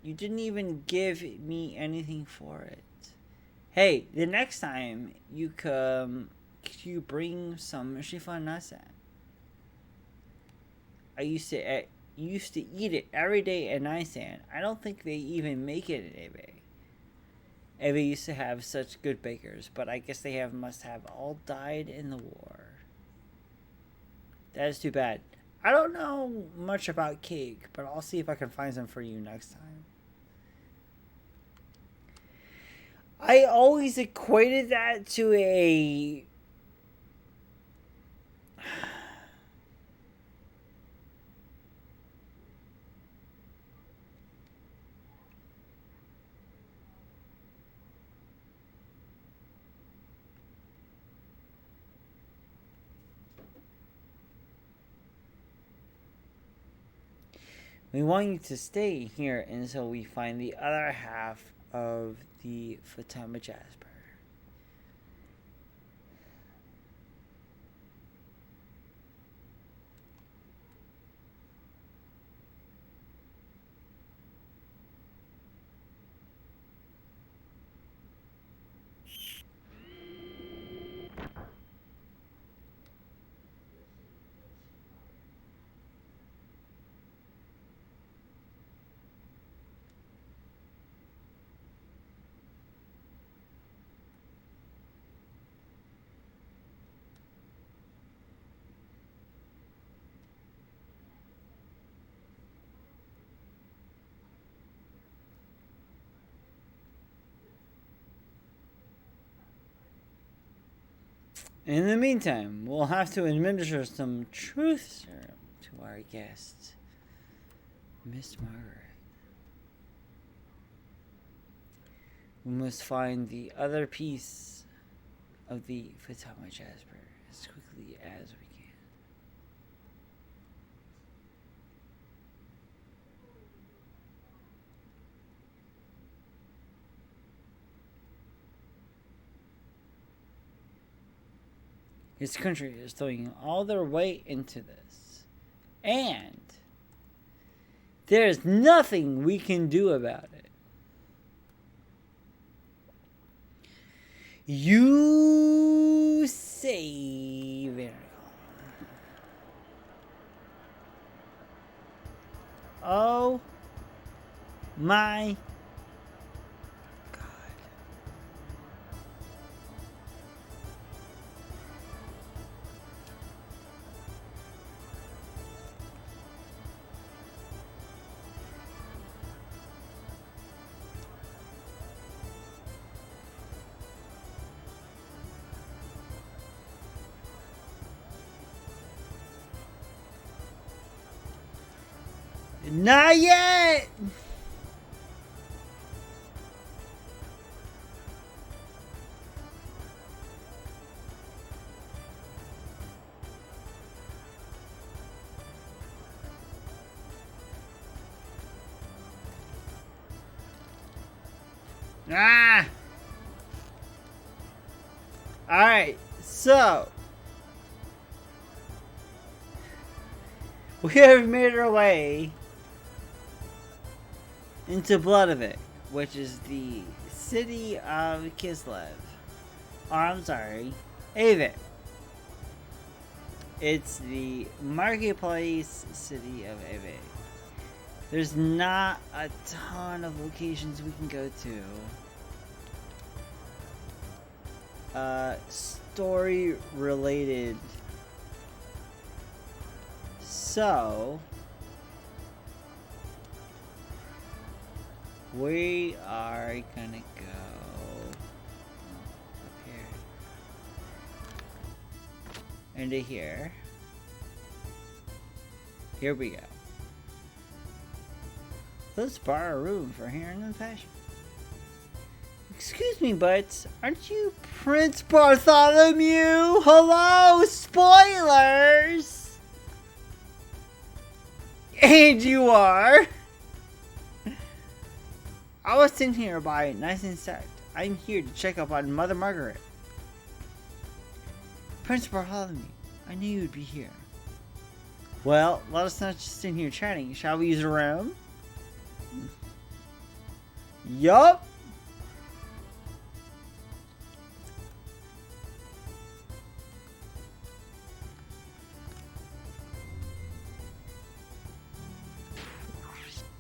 You didn't even give me anything for it. Hey, the next time you come, could you bring some shifanasan? I used to eat it every day at Nisan. I don't think they even make it in Ebe. Ebe used to have such good bakers, but I guess they must have all died in the war. That is too bad. I don't know much about cake, but I'll see if I can find some for you next time. I always equated that to a... We want you to stay here until we find the other half of the Fatima Jasper. In the meantime, we'll have to administer some truth serum to our guest, Miss Margaret. We must find the other piece of the Fatima Jasper as quickly as we can. His country is throwing all their weight into this. And there's nothing we can do about it. You say very well. Oh my God. Not yet! Ah! Alright, so we have made our way into Bloodovik, which is the city of Kislev. Or, I'm sorry, Avik. It's the marketplace city of Avik. There's not a ton of locations we can go to. Story related. So we are gonna go up here into here. Here we go. Let's borrow a room for hearing and fashion. Excuse me, but aren't you Prince Bartholomew? Hello, spoilers! And you are? I was sent here by Nice and Set. I'm here to check up on Mother Margaret. Prince Bartholomew, I knew you'd be here. Well, let us not just sit here chatting. Shall we use a room? Yup.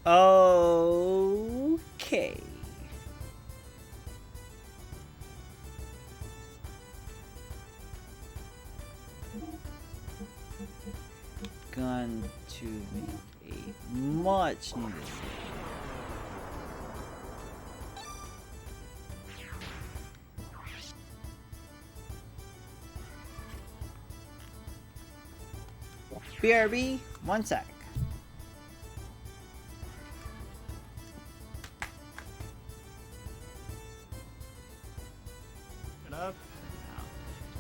Okay. Going to make a much needed save. BRB, one sec.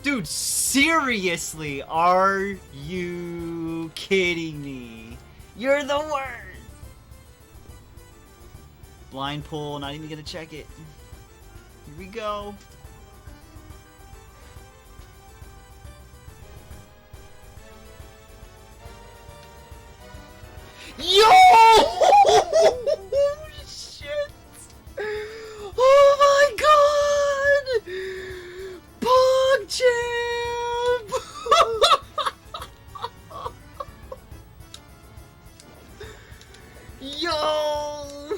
Dude, seriously, are you kidding me? You're the worst! Blind pull, not even gonna check it. Here we go. Yo! Shit! Oh my god! PogChamp! Yo!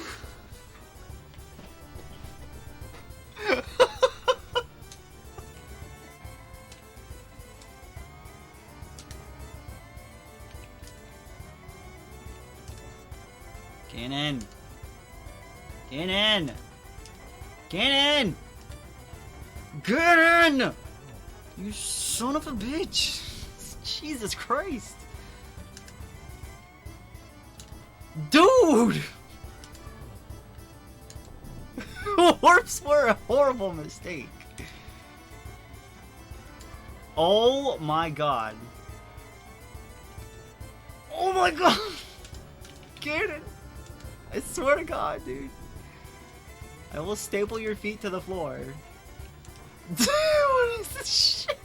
Get in! Get in! Get in! Get in! You son of a bitch! Jesus Christ! Dude! Warps were a horrible mistake. Oh my god. Oh my god! Get it! I swear to god, dude. I will staple your feet to the floor. Dude, what is this shit?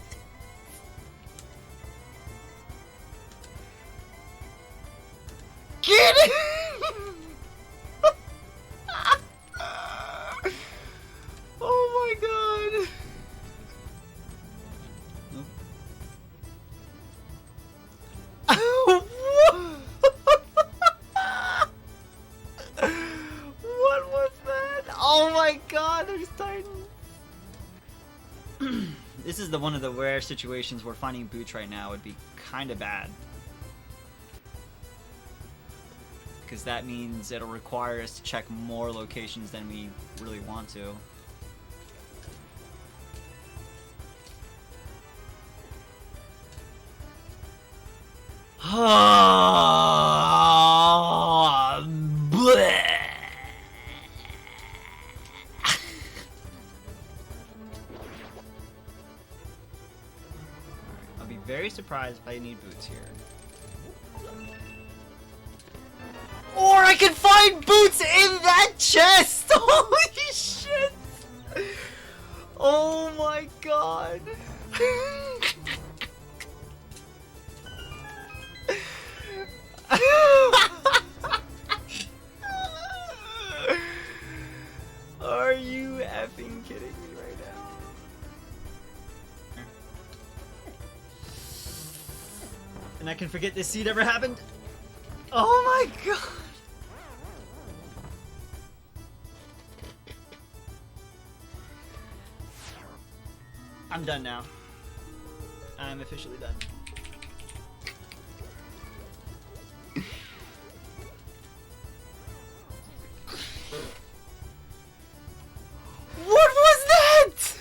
This is one of the rare situations where finding boots right now would be kind of bad. Because that means it'll require us to check more locations than we really want to. I'll be very surprised if I need boots here. Or I can find boots in that chest! Holy shit! Oh my god! Are you effing kidding me right now? And I can forget this scene ever happened? Oh my god! I'm done now. I'm officially done. What was that?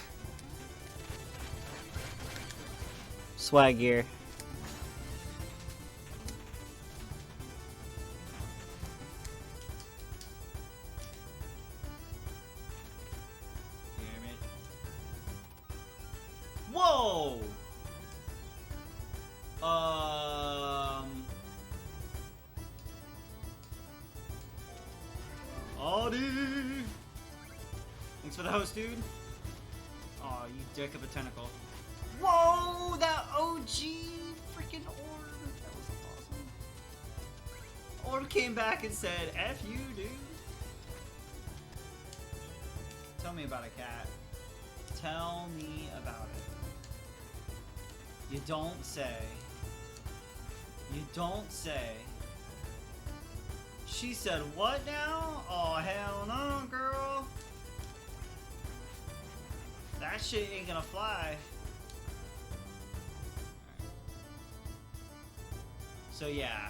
Swag gear. Whoa! Audi! Thanks for the host, dude. Aw, you dick of a tentacle. Whoa! That OG freaking orb! That was awesome. Orb came back and said, F you, dude. Tell me about a cat. Tell me about it. You don't say. You don't say. She said, what now? Oh, hell no, girl. That shit ain't gonna fly. So yeah.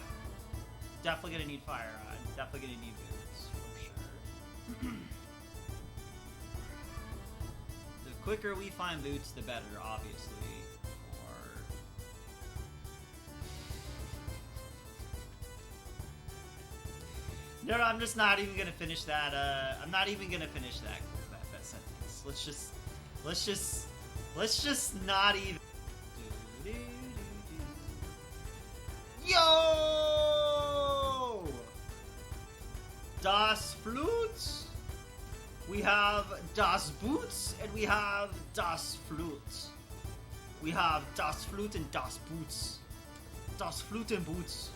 Definitely gonna need fire rod. Definitely gonna need boots, for sure. The quicker we find boots, the better, obviously. No, I'm just not even gonna finish that. I'm not even gonna finish that sentence. Let's just not even. Yo! Das Flutes. We have Das Boots and we have Das Flute. We have Das Flute and Das Boots. Das Flute and Boots.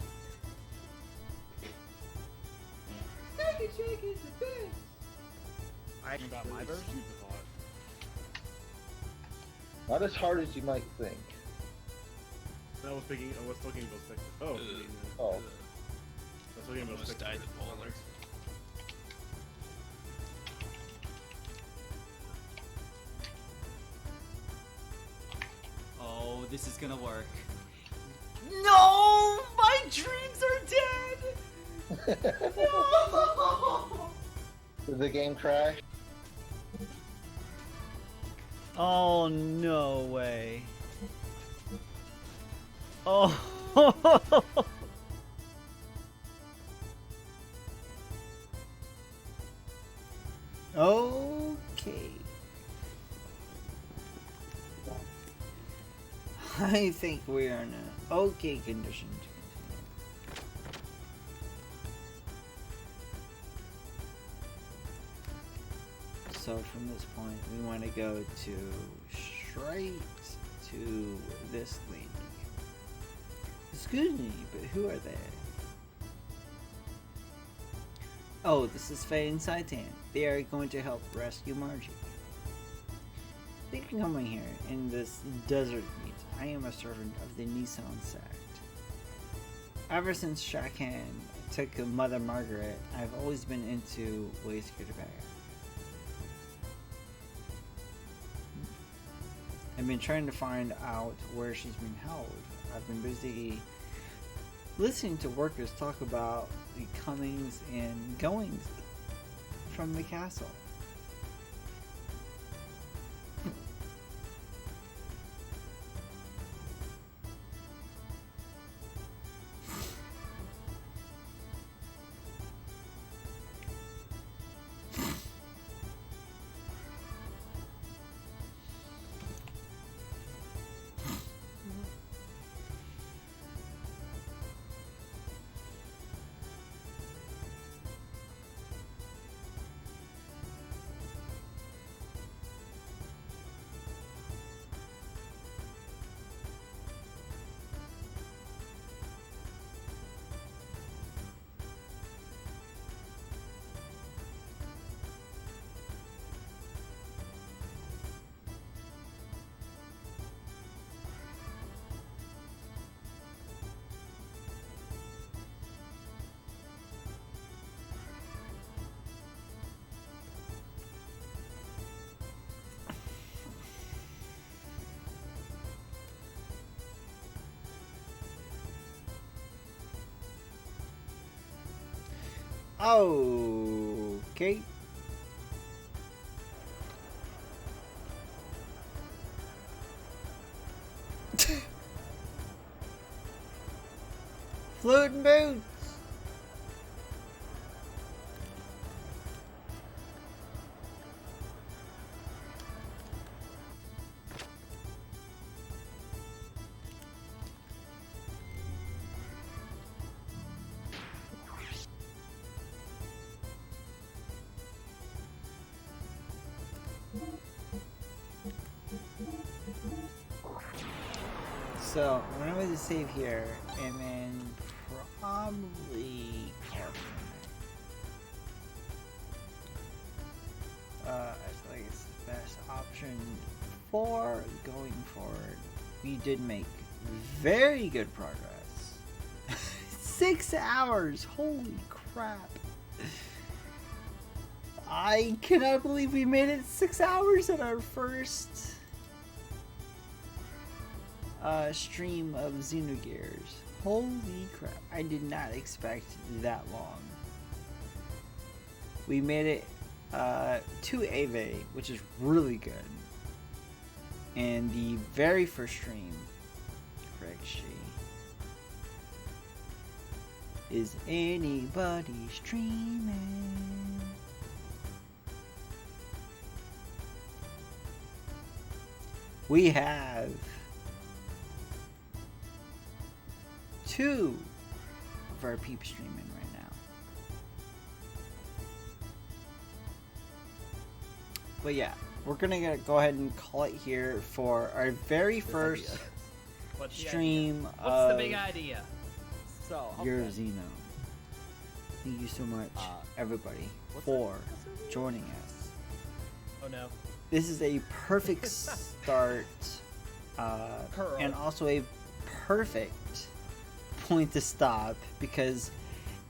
About my version? Not as hard as you might think. I was looking about Spectre. Oh. Oh. I was looking about Spectre. Died the polar. Oh, this is gonna work. No! My dreams are dead! No! Did the game crash? Oh, no way. Oh. Okay. I think we are in an okay condition to continue. So from this point, we want to go straight to this lady. Excuse me, but who are they? Oh, this is Faye and Saitan. They are going to help rescue Margie. Thank you for coming here in this desert heat. I am a servant of the Nissan sect. Ever since Shakan took Mother Margaret, I've always been into ways to get her back. I've been trying to find out where she's been held. I've been busy listening to workers talk about the comings and goings from the castle. Okay. Floating boots. So I'm going to save here and then probably I feel like it's the best option for going forward. We did make very good progress. 6 hours! Holy crap! I cannot believe we made it 6 hours at our first stream of Xenogears. Holy crap, I did not expect that long. We made it to Ave, which is really good. And the very first stream, correct she, is anybody streaming? We have 2 of our peeps streaming right now. But yeah, we're gonna go ahead and call it here for our very first stream What's the big idea? So, your Xeno. Thank you so much, everybody, for joining us. Oh no. This is a perfect start, and also a perfect point to stop, because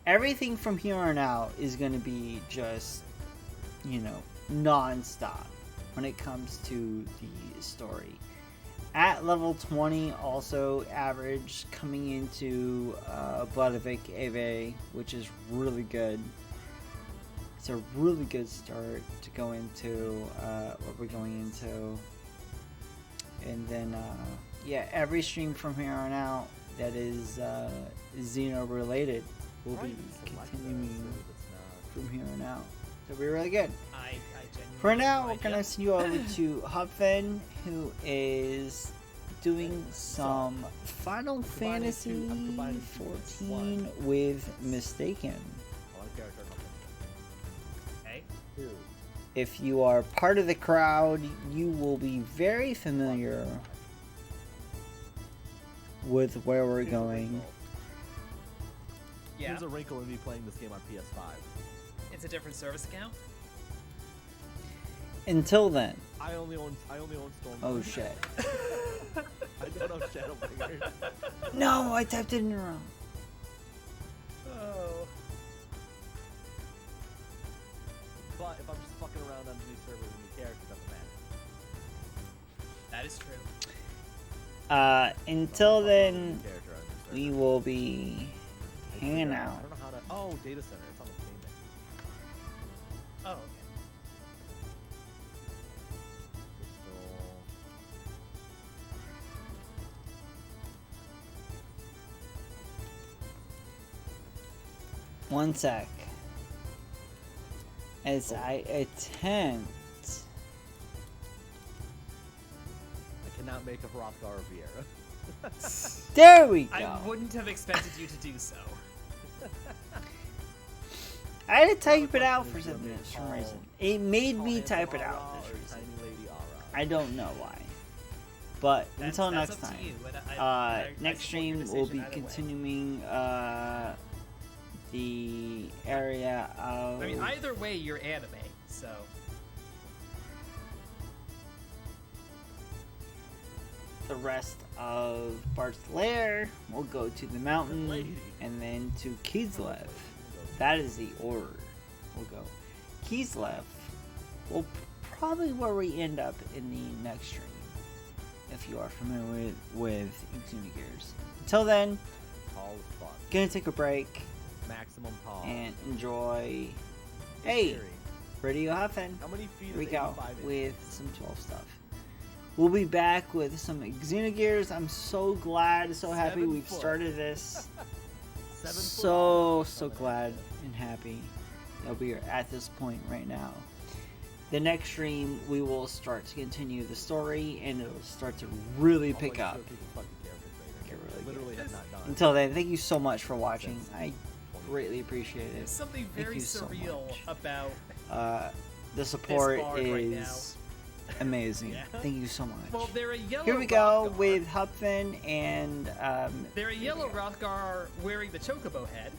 everything from here on out is going to be just, you know, non-stop when it comes to the story. At level 20, also average coming into Vladivik Ave, which is really good. It's a really good start to go into what we're going into. And then, yeah, every stream from here on out that is Xeno related will be continuing from here on out. So we're really good. For now, we're gonna send you over to Hopfen, who is doing some Final Fantasy 14 with Mistaken. If you are part of the crowd, you will be very familiar with where we're going. Yeah. There's a wrinkle in me playing this game on PS5. It's a different service account? Until then. I only own Storm. Oh shit. I don't own Shadowbringers. No, I typed it in wrong. Oh. But if I'm just fucking around on a new server with new characters, I'm That is true. Until then, Character on this server. we will be hanging I out. don't know how to. Oh, data center. It's on the main menu. Oh, okay. Crystal. One sec. As I attempt. I cannot make a Hrothgar or Vieira. There we go. I wouldn't have expected you to do so. I had to type it out for some reason. It made me type it out for some reason. Tiny Lady Aura. I don't know why. But That's until up next to time. you, and I Next support your stream decision we'll be either way. continuing the area of I mean, either way, you're anime, so. the rest of Bart's Lair. We'll go to the mountain Lady. and then to Kislev. That is the order. We'll go Kislev. Will probably where we end up in the next stream. If you are familiar with Xenogears. Until then, Tall as fuck. gonna take a break Maximum tall. and enjoy. In Hey, theory. Radio Huffin. How many feet Here we is go 85 inches? with some 12 stuff. We'll be back with some Xenogears. I'm so glad, so happy 7 we've foot. started this. 7 foot So coming glad at you. and happy that we are at this point right now. The next stream, we will start to continue the story, and it'll start to really I'll pick show up. people fucking character trailer. Get really I literally have not done. Until then, thank you so much for watching. Since I greatly appreciate it. There's something Thank very you so surreal much. about The support bard right is amazing. Yeah. Thank you so much. Well, they're a yellow Here we go Rothgar. with Hupfin and They're a yellow Rothgar wearing the chocobo head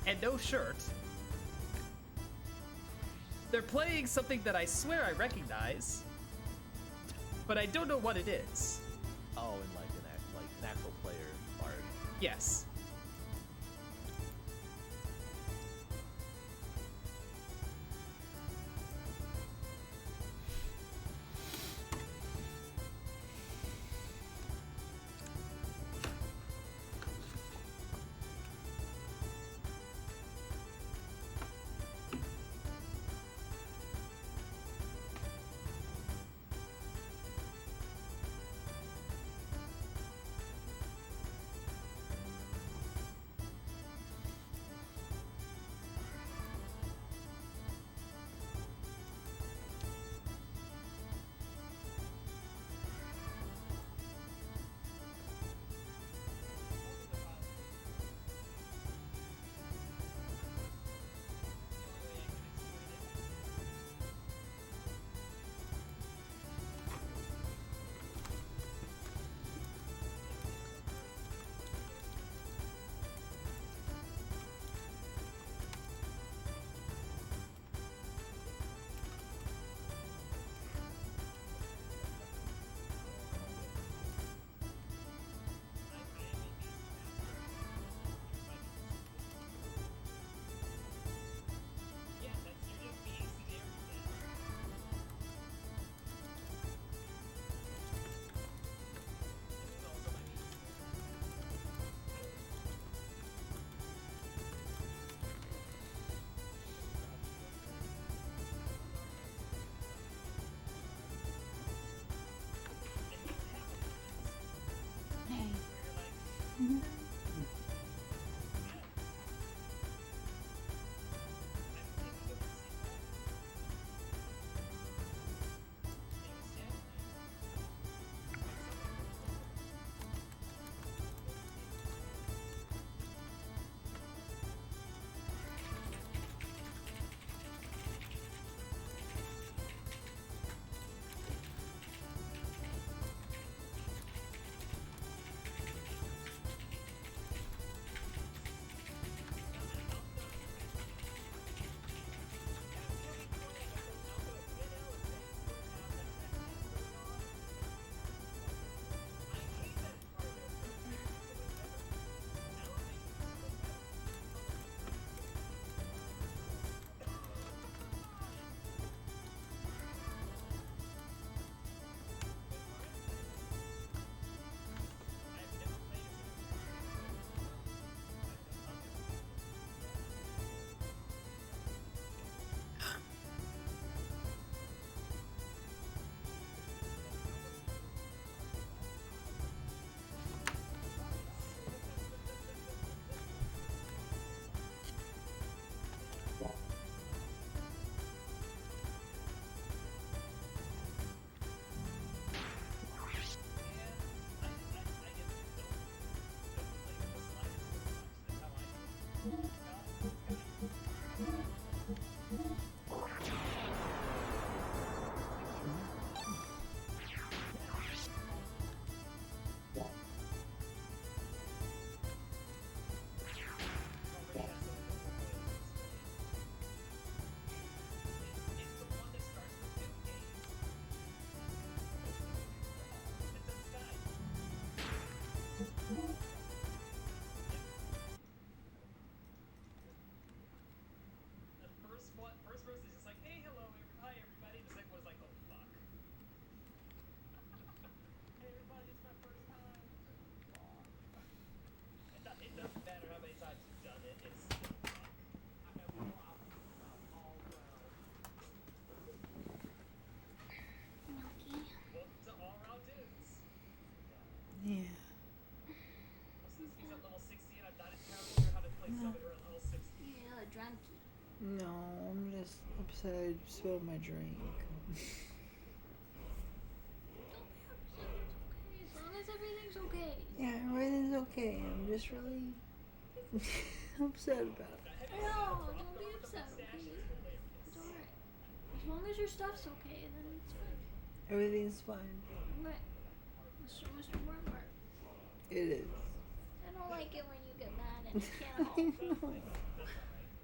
and no shirt. They're playing something that I swear I recognize, but I don't know what it is. Oh, and like an actual player bard. Yes. No, I'm just upset I spilled my drink. As long as everything's okay. Yeah, everything's okay. I'm just really upset about it. No, don't be upset, okay? It's alright. As long as your stuff's okay, then it's fine. Everything's fine. Right. Mr. Wormart. It is. I don't like it when you get mad and I can't help.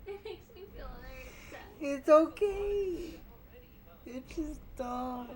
It makes me feel very upset. It's okay. It's just dumb.